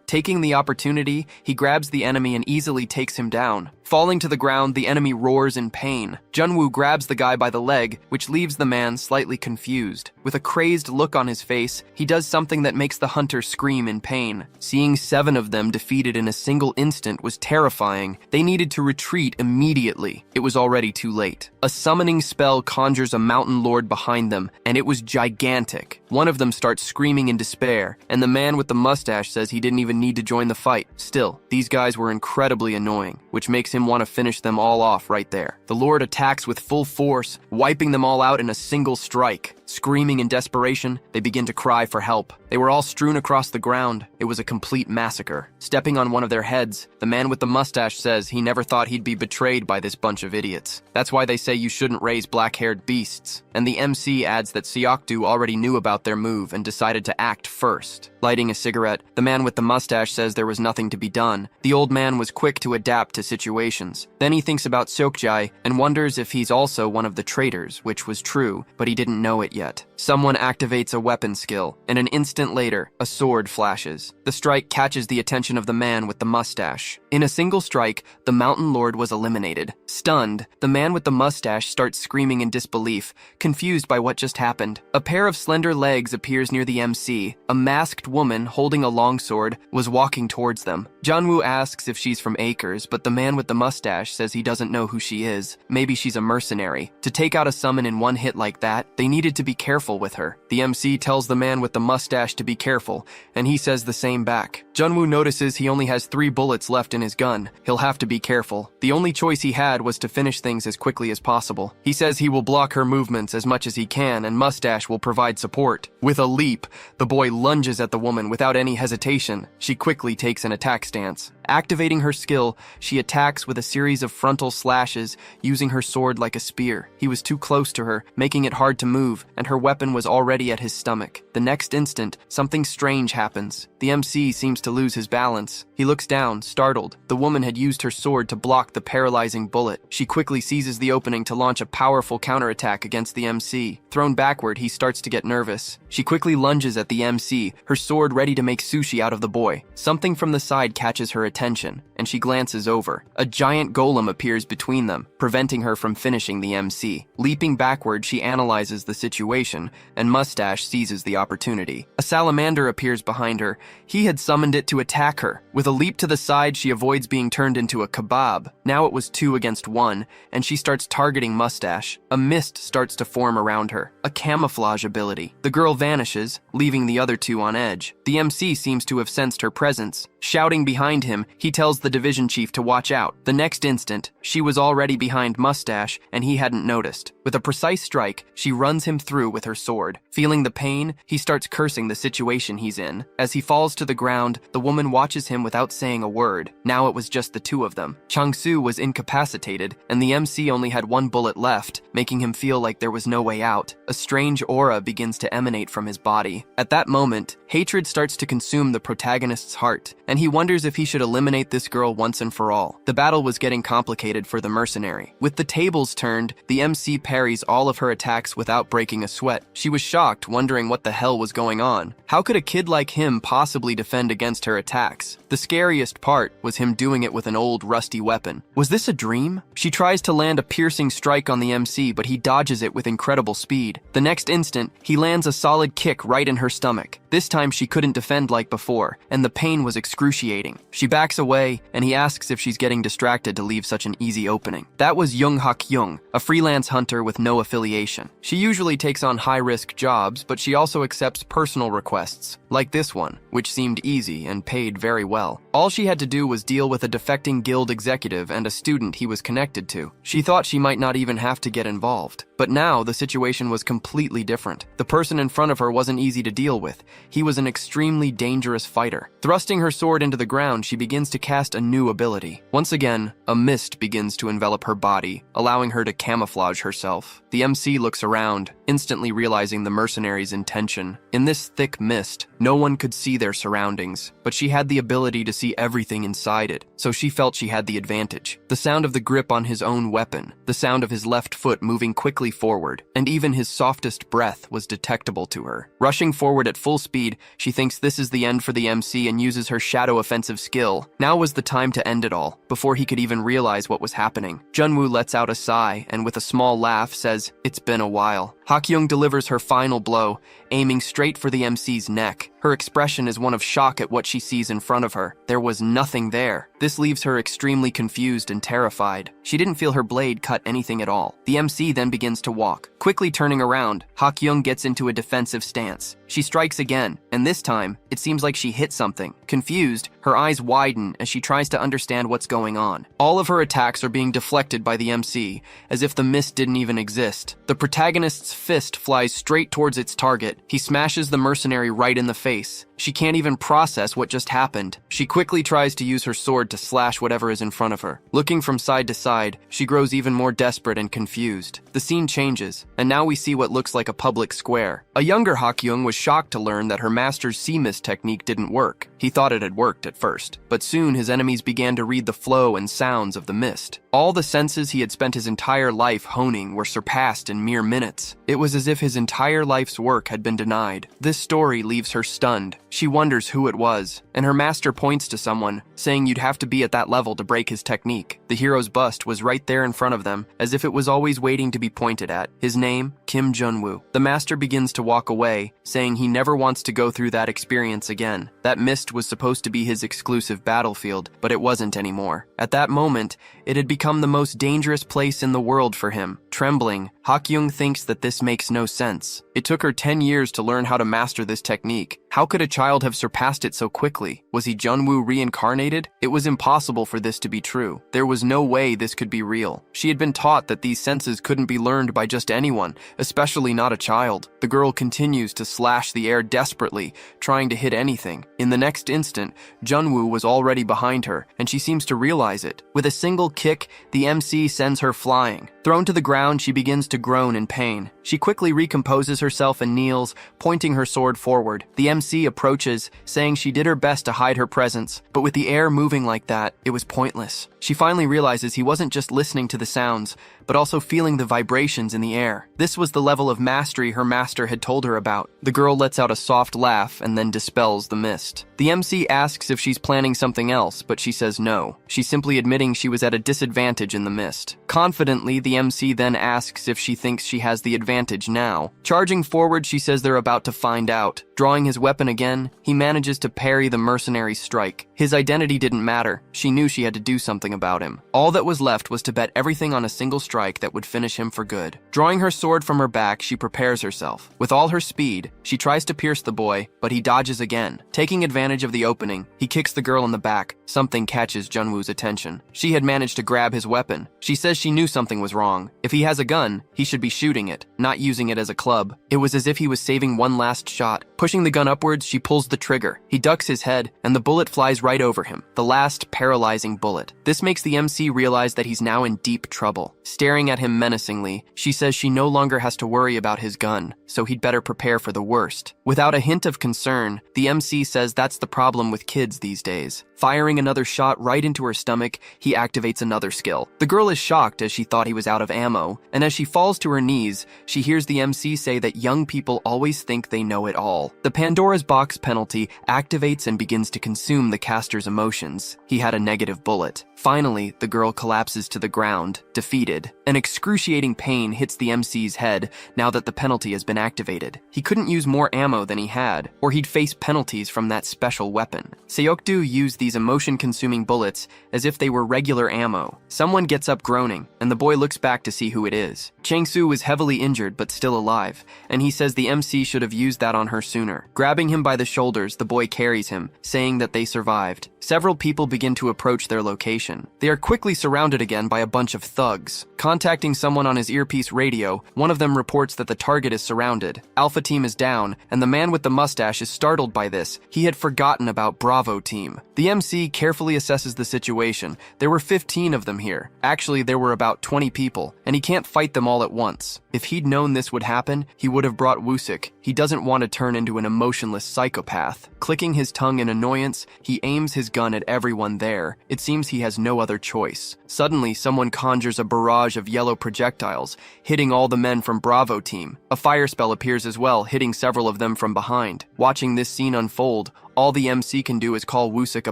Taking the opportunity, he grabs the enemy and easily takes him down. Falling to the ground, the enemy roars in pain. Junwoo grabs the guy by the leg, which leaves the man slightly confused. With a crazed look on his face, he does something that makes the hunter scream in pain. Seeing 7 of them defeated in a single instant was terrifying. They needed to retreat immediately. It was already too late. A summoning spell conjures a mountain lord behind them, and it was gigantic. One of them starts screaming in despair, and the man with the mustache says he didn't even need to join the fight. Still, these guys were incredibly annoying, which makes him want to finish them all off right there. The Lord attacks with full force, wiping them all out in a single strike. Screaming in desperation, they begin to cry for help. They were all strewn across the ground. It was a complete massacre. Stepping on one of their heads, the man with the mustache says he never thought he'd be betrayed by this bunch of idiots. That's why they say you shouldn't raise black-haired beasts. And the MC adds that Seokdu already knew about their move and decided to act first. Lighting a cigarette, the man with the mustache says there was nothing to be done. The old man was quick to adapt to situations. Then he thinks about Seokjai and wonders if he's also one of the traitors, which was true, but he didn't know it yet. Someone activates a weapon skill, and an instant later, a sword flashes. The strike catches the attention of the man with the mustache. In a single strike, the Mountain Lord was eliminated. Stunned, the man with the mustache starts screaming in disbelief, confused by what just happened. A pair of slender legs appears near the MC. A masked woman holding a longsword was walking towards them. Junwoo asks if she's from Acres, but the man with the mustache says he doesn't know who she is. Maybe she's a mercenary. To take out a summon in one hit like that, they needed to be careful with her. The MC tells the man with the mustache to be careful, and he says the same back. Junwoo notices he only has 3 bullets left in his gun. He'll have to be careful. The only choice he had was to finish things as quickly as possible. He says he will block her movements as much as he can, and Mustache will provide support. With a leap, the boy lunges at the woman without any hesitation. She quickly takes an attack stance. Activating her skill, she attacks with a series of frontal slashes, using her sword like a spear. He was too close to her, making it hard to move, and her weapon was already at his stomach. The next instant, something strange happens. The MC seems to lose his balance. He looks down, startled. The woman had used her sword to block the paralyzing bullet. She quickly seizes the opening to launch a powerful counterattack against the MC. Thrown backward, he starts to get nervous. She quickly lunges at the MC, her sword ready to make sushi out of the boy. Something from the side catches her attention, and she glances over. A giant golem appears between them, preventing her from finishing the MC. Leaping backward, she analyzes the situation, and Mustache seizes the opportunity. A salamander appears behind her. He had summoned it to attack her. With a leap to the side, she avoids being turned into a kebab. Now it was 2 against 1, and she starts targeting Mustache. A mist starts to form around her, a camouflage ability. The girl vanishes, leaving the other 2 on edge. The MC seems to have sensed her presence. Shouting behind him, he tells the division chief to watch out. The next instant, she was already behind Mustache, and he hadn't noticed. With a precise strike, she runs him through with her sword. Feeling the pain, he starts cursing the situation he's in. As he falls to the ground, the woman watches him without saying a word. Now it was just the 2 of them. Chang-soo was incapacitated, and the MC only had 1 bullet left, making him feel like there was no way out. A strange aura begins to emanate from his body. At that moment, hatred starts to consume the protagonist's heart, and he wonders if he should eliminate this girl once and for all. The battle was getting complicated for the mercenary. With the tables turned, the MC parries all of her attacks without breaking a sweat. She was shocked, wondering what the hell was going on. How could a kid like him possibly defend against her attacks? The scariest part was him doing it with an old, rusty weapon. Was this a dream? She tries to land a piercing strike on the MC, but he dodges it with incredible speed. The next instant, he lands a solid kick right in her stomach. This time she couldn't defend like before, and the pain was excruciating. She backs away, and he asks if she's getting distracted to leave such an easy opening. That was Young Hak-young, a freelance hunter with no affiliation. She usually takes on high-risk jobs, but she also accepts personal requests, like this one, which seemed easy and paid very well. All she had to do was deal with a defecting guild executive and a student he was connected to. She thought she might not even have to get involved. But now, the situation was completely different. The person in front of her wasn't easy to deal with. He was an extremely dangerous fighter. Thrusting her sword into the ground, she begins to cast a new ability. Once again, a mist begins to envelop her body, allowing her to camouflage herself. The MC looks around, instantly realizing the mercenary's intention. In this thick mist, no one could see their surroundings, but she had the ability to see everything inside it, so she felt she had the advantage. The sound of the grip on his own weapon, the sound of his left foot moving quickly forward, and even his softest breath was detectable to her. Rushing forward at full speed, she thinks this is the end for the MC and uses her shadow offensive skill. Now was the time to end it all, before he could even realize what was happening. Junwoo lets out a sigh and with a small laugh says, "It's been a while." Hak-young delivers her final blow, aiming straight for the MC's neck. Her expression is one of shock at what she sees in front of her. There was nothing there. This leaves her extremely confused and terrified. She didn't feel her blade cut anything at all. The MC then begins to walk. Quickly turning around, Hak-young gets into a defensive stance. She strikes again, and this time, it seems like she hit something. Confused, her eyes widen as she tries to understand what's going on. All of her attacks are being deflected by the MC, as if the mist didn't even exist. The protagonist's fist flies straight towards its target. He smashes the mercenary right in the face. She can't even process what just happened. She quickly tries to use her sword to slash whatever is in front of her. Looking from side to side, she grows even more desperate and confused. The scene changes, and now we see what looks like a public square. A younger Hak-young was shocked to learn that her master's sea mist technique didn't work. He thought it had worked at first, but soon his enemies began to read the flow and sounds of the mist. All the senses he had spent his entire life honing were surpassed in mere minutes. It was as if his entire life's work had been denied. This story leaves her stunned. She wonders who it was, and her master points to someone, saying you'd have to be at that level to break his technique. The hero's bust was right there in front of them, as if it was always waiting to be pointed at. His name, Kim Jun-woo. The master begins to walk away, saying he never wants to go through that experience again. That mist was supposed to be his exclusive battlefield, but it wasn't anymore. At that moment, it had become the most dangerous place in the world for him. Trembling, Hak-young thinks that this makes no sense. It took her 10 years to learn how to master this technique. How could a child have surpassed it so quickly? Was he Jun-woo reincarnated? It was impossible for this to be true. There was no way this could be real. She had been taught that these senses couldn't be learned by just anyone, especially not a child. The girl continues to slash the air desperately, trying to hit anything. In the next instant, Jun-woo was already behind her, and she seems to realize it. With a single kick, the MC sends her flying. Thrown to the ground, she begins to groan in pain. She quickly recomposes herself and kneels, pointing her sword forward. The MC approaches, saying she did her best to hide her presence, but with the air moving like that, it was pointless. She finally realizes he wasn't just listening to the sounds, but also feeling the vibrations in the air. This was the level of mastery her master had told her about. The girl lets out a soft laugh and then dispels the mist. The MC asks if she's planning something else, but she says no. She's simply admitting she was at a disadvantage in the mist. Confidently, the MC then asks if she thinks she has the advantage now. Charging forward, she says they're about to find out. Drawing his weapon again, he manages to parry the mercenary's strike. His identity didn't matter. She knew she had to do something about him. All that was left was to bet everything on a single strike that would finish him for good. Drawing her sword from her back, she prepares herself. With all her speed, she tries to pierce the boy, but he dodges again. Taking advantage of the opening, he kicks the girl in the back. Something catches Jun-woo's attention. She had managed to grab his weapon. She says she knew something was wrong. If he has a gun, he should be shooting it, not using it as a club. It was as if he was saving one last shot. Pushing the gun upwards, she pulls the trigger. He ducks his head, and the bullet flies right over him. The last paralyzing bullet. This makes the MC realize that he's now in deep trouble. Staring at him menacingly, she says she no longer has to worry about his gun, so he'd better prepare for the worst. Without a hint of concern, the MC says that's the problem with kids these days. Firing another shot right into her stomach, he activates another skill. The girl is shocked as she thought he was out of ammo, and as she falls to her knees, she hears the MC say that young people always think they know it all. The Pandora's box penalty activates and begins to consume the caster's emotions. He had a negative bullet. Finally, the girl collapses to the ground, defeated. An excruciating pain hits the MC's head now that the penalty has been activated. He couldn't use more ammo than he had, or he'd face penalties from that special weapon. Seokdu used these emotion-consuming bullets as if they were regular ammo. Someone gets up groaning, and the boy looks back to see who it is. Chang-soo was heavily injured but still alive, and he says the MC should have used that on her sooner. Grabbing him by the shoulders, the boy carries him, saying that they survived. Several people begin to approach their location. They are quickly surrounded again by a bunch of thugs. Contacting someone on his earpiece radio, one of them reports that the target is surrounded. Alpha Team is down, and the man with the mustache is startled by this. He had forgotten about Bravo Team. The MC carefully assesses the situation. There were 15 of them here. Actually, there were about 20 people, and he can't fight them all at once. If he'd known this would happen, he would have brought Woosik. He doesn't want to turn into an emotionless psychopath. Clicking his tongue in annoyance, he aims his gun at everyone there. It seems he has no other choice. Suddenly, someone conjures a barrage of yellow projectiles, hitting all the men from Bravo Team. A fire spell appears as well, hitting several of them from behind. Watching this scene unfold, all the MC can do is call Woosik a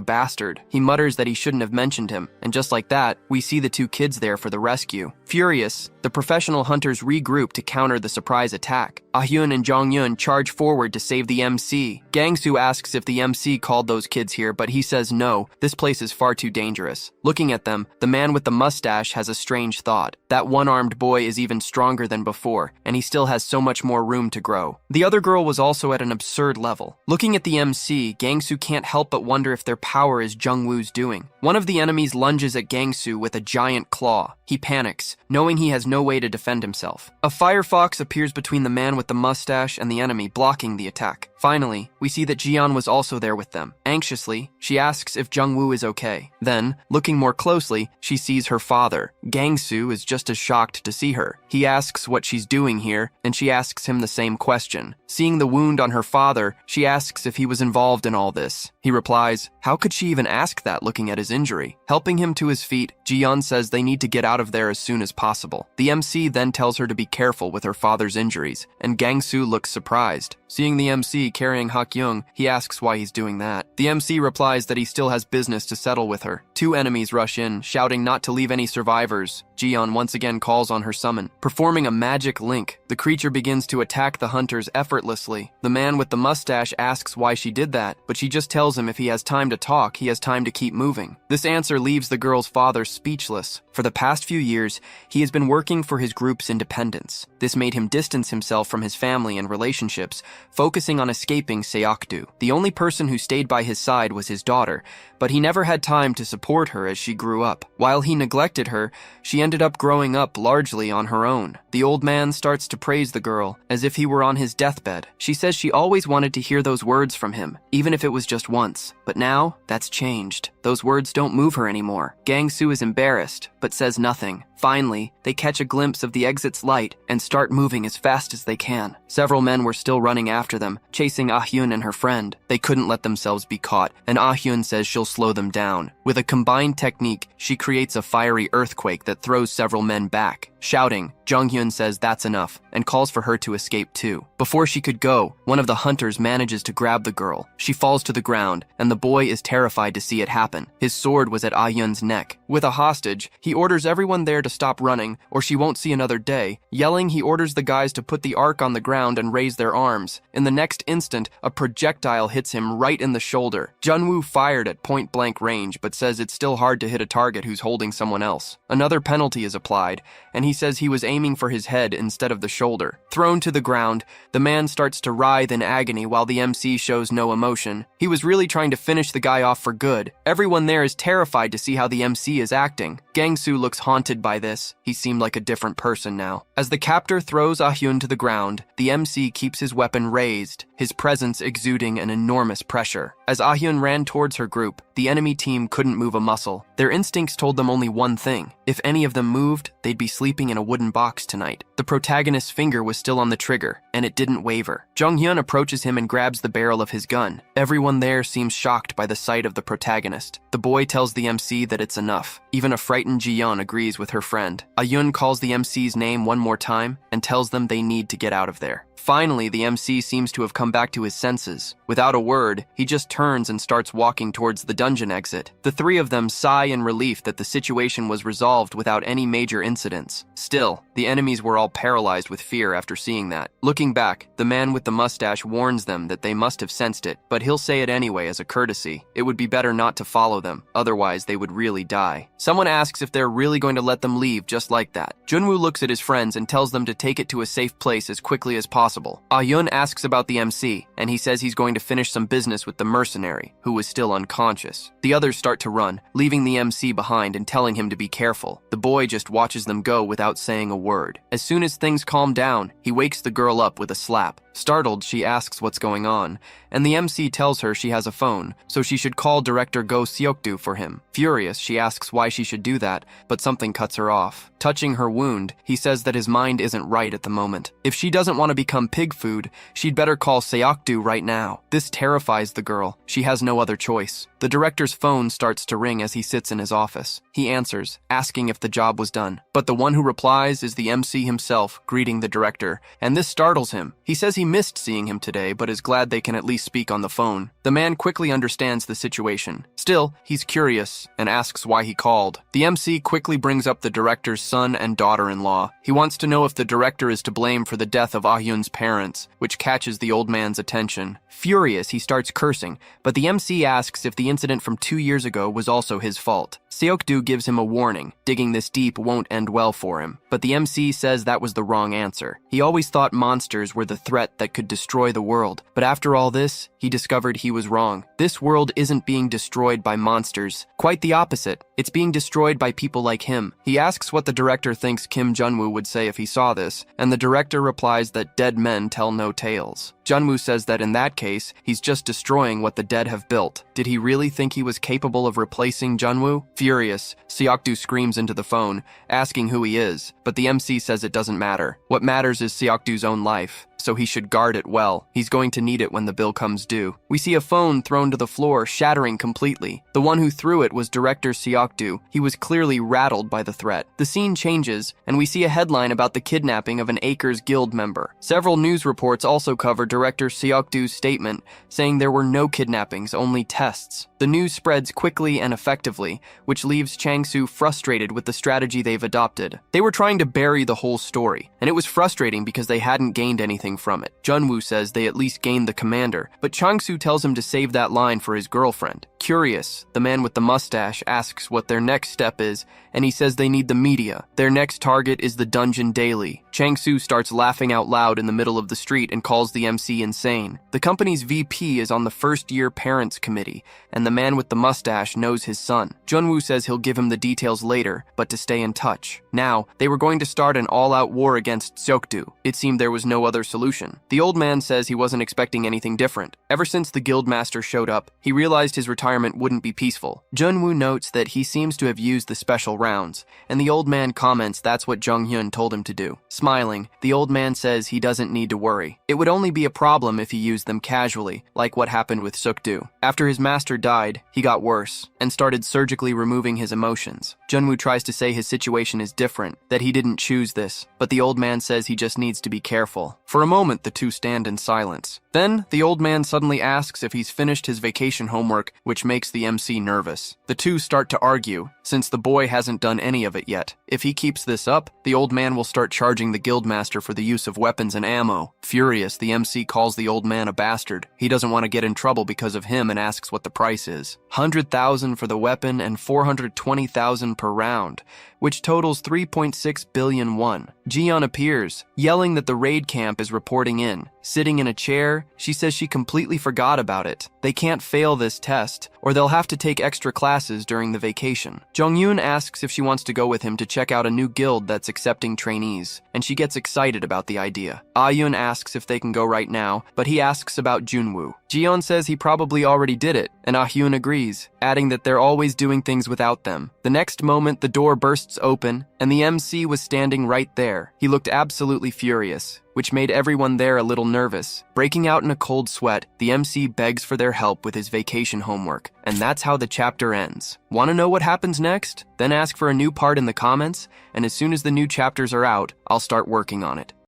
bastard. He mutters that he shouldn't have mentioned him, and just like that, we see the two kids there for the rescue. Furious, the professional hunters regroup to counter the surprise attack. Ah-hyun and Jong-yun charge forward to save the MC. Gang-soo asks if the MC called those kids here, but he says no, this place is far too dangerous. Looking at them, the man with the mustache has a strange thought. That one-armed boy is even stronger than before, and he still has so much more room to grow. The other girl was also at an absurd level. Looking at the MC, Gang-soo can't help but wonder if their power is Jung-woo's doing. One of the enemies lunges at Gang-soo with a giant claw. He panics, knowing he has no way to defend himself. A firefox appears between the man with the mustache and the enemy, blocking the attack. Finally, we see that Jiyeon was also there with them. Anxiously, she asks if Jung-woo is okay. Then, looking more closely, she sees her father. Gang-soo is just as shocked to see her. He asks what she's doing here, and she asks him the same question. Seeing the wound on her father, she asks if he was involved in all this. He replies, how could she even ask that looking at his injury? Helping him to his feet, Jiyeon says they need to get out of there as soon as possible. The MC then tells her to be careful with her father's injuries, and Gang-soo looks surprised. Seeing the MC carrying Hak-young, he asks why he's doing that. The MC replies that he still has business to settle with her. Two enemies rush in, shouting not to leave any survivors. Jiyeon once again calls on her summon. Performing a magic link, the creature begins to attack the hunters effortlessly. The man with the mustache asks why she did that, but she just tells him if he has time to talk, he has time to keep moving. This answer leaves the girl's father speechless. For the past few years, he has been working for his group's independence. This made him distance himself from his family and relationships, focusing on escaping Seokdu. The only person who stayed by his side was his daughter, but he never had time to support her as she grew up. While he neglected her, she ended up growing up largely on her own. The old man starts to praise the girl, as if he were on his deathbed. She says she always wanted to hear those words from him, even if it was just once. But now, that's changed. Those words don't move her anymore. Gang-soo is embarrassed, but says nothing. Finally, they catch a glimpse of the exit's light and start moving as fast as they can. Several men were still running after them, chasing Ah-hyun and her friend. They couldn't let themselves be caught, and Ah-hyun says she'll slow them down. With a combined technique, she creates a fiery earthquake that throws several men back. Shouting, Jung-hyun says that's enough and calls for her to escape too. Before she could go, one of the hunters manages to grab the girl. She falls to the ground, and the boy is terrified to see it happen. His sword was at Ah-hyun's neck. With a hostage, he orders everyone there to stop running, or she won't see another day. Yelling, he orders the guys to put the ark on the ground and raise their arms. In the next instant, a projectile hits him right in the shoulder. Junwoo fired at point-blank range, but says it's still hard to hit a target who's holding someone else. Another penalty is applied, and he says he was aiming for his head instead of the shoulder. Thrown to the ground, the man starts to writhe in agony while the MC shows no emotion. He was really trying to finish the guy off for good. Everyone there is terrified to see how the MC is acting. Gang-soo looks haunted by this. He seemed like a different person now. As the captor throws Ah-hyun to the ground, the MC keeps his weapon raised, his presence exuding an enormous pressure. As Ah-hyun ran towards her group, the enemy team couldn't move a muscle. Their instincts told them only one thing. If any of them moved, they'd be sleeping in a wooden box tonight. The protagonist's finger was still on the trigger, and it didn't waver. Jung-hyun approaches him and grabs the barrel of his gun. Everyone there seems shocked by the sight of the protagonist. The boy tells the MC that it's enough. Even a frightened Jiyeon agrees with her friend. Ah-hyun calls the MC's name one more time and tells them they need to get out of there. Finally, the MC seems to have come back to his senses. Without a word, he just turns and starts walking towards the dungeon exit. The three of them sigh in relief that the situation was resolved without any major incidents. Still, the enemies were all paralyzed with fear after seeing that. Looking back, the man with the mustache warns them that they must have sensed it, but he'll say it anyway as a courtesy. It would be better not to follow them, otherwise they would really die. Someone asks if they're really going to let them leave just like that. Junwoo looks at his friends and tells them to take it to a safe place as quickly as possible. Ah-hyun asks about the MC, and he says he's going to finish some business with the mercenary, who was still unconscious. The others start to run, leaving the MC behind and telling him to be careful. The boy just watches them go without saying a word. As soon as things calm down, he wakes the girl up with a slap. Startled, she asks what's going on, and the MC tells her she has a phone, so she should call director Go Seokdu for him. Furious, she asks why she should do that, but something cuts her off. Touching her wound, he says that his mind isn't right at the moment. If she doesn't want to become pig food, she'd better call Seokdu right now. This terrifies the girl. She has no other choice. The director's phone starts to ring as he sits in his office. He answers, asking if the job was done. But the one who replies is the MC himself, greeting the director, and this startles him. He says he missed seeing him today, but is glad they can at least speak on the phone. The man quickly understands the situation. Still, he's curious and asks why he called. The MC quickly brings up the director's son and daughter-in-law. He wants to know if the director is to blame for the death of Ah-hyun's parents, which catches the old man's attention. Furious, he starts cursing, but the MC asks if the incident from 2 years ago was also his fault. Seokdu gives him a warning. Digging this deep won't end well for him, but the MC says that was the wrong answer. He always thought monsters were the threat that could destroy the world, but after all this, he discovered he was wrong. This world isn't being destroyed by monsters. Quite the opposite. It's being destroyed by people like him. He asks what the director thinks Kim Junwoo would say if he saw this, and the director replies that dead men tell no tales. Junwoo says that in that case, he's just destroying what the dead have built. Did he really think he was capable of replacing Junwoo? Furious, Seokdu screams into the phone, asking who he is, but the MC says it doesn't matter. What matters is Seokdu's own life, so he should guard it well. He's going to need it when the bill comes due. We see a phone thrown to the floor, shattering completely. The one who threw it was director Seokdu. Seokdu, he was clearly rattled by the threat. The scene changes, and we see a headline about the kidnapping of an Acres Guild member. Several news reports also cover director Seokdu's statement, saying there were no kidnappings, only tests. The news spreads quickly and effectively, which leaves Chang-soo frustrated with the strategy they've adopted. They were trying to bury the whole story, and it was frustrating because they hadn't gained anything from it. Junwoo says they at least gained the commander, but Chang-soo tells him to save that line for his girlfriend. Curious, the man with the mustache asks what their next step is, and he says they need the media. Their next target is the Dungeon Daily. Chang-soo starts laughing out loud in the middle of the street and calls the MC insane. The company's VP is on the first-year parents committee, and the man with the mustache knows his son. Junwoo says he'll give him the details later, but to stay in touch. Now, they were going to start an all-out war against Seokdu. It seemed there was no other solution. The old man says he wasn't expecting anything different. Ever since the guildmaster showed up, he realized his retirement wouldn't be peaceful. Junwoo notes that he seems to have used the special rounds, and the old man comments that's what Jung-hyun told him to do. Smiling, the old man says he doesn't need to worry. It would only be a problem if he used them casually, like what happened with Seokdu. After his master died, he got worse, and started surgically removing his emotions. Junwoo tries to say his situation is different, that he didn't choose this, but the old man says he just needs to be careful. For a moment, the two stand in silence. Then, the old man suddenly asks if he's finished his vacation homework, which makes the MC nervous. The two start to argue, since the boy hasn't done any of it yet. If he keeps this up, the old man will start charging the guildmaster for the use of weapons and ammo. Furious, the MC calls the old man a bastard. He doesn't want to get in trouble because of him and asks what the price is. 100,000 for the weapon and 420,000 per round, which totals 3.6 billion won. Jiyeon appears, yelling that the raid camp is reporting in. Sitting in a chair, she says she completely forgot about it. They can't fail this test, or they'll have to take extra classes during the vacation. Jong-yoon asks if she wants to go with him to check out a new guild that's accepting trainees, and she gets excited about the idea. Ah-yoon asks if they can go right now, but he asks about Junwoo. Jiyeon says he probably already did it, and Ah-hyun agrees, adding that they're always doing things without them. The next moment, the door bursts open, and the MC was standing right there. He looked absolutely furious, which made everyone there a little nervous. Breaking out in a cold sweat, the MC begs for their help with his vacation homework, and that's how the chapter ends. Want to know what happens next? Then ask for a new part in the comments, and as soon as the new chapters are out, I'll start working on it.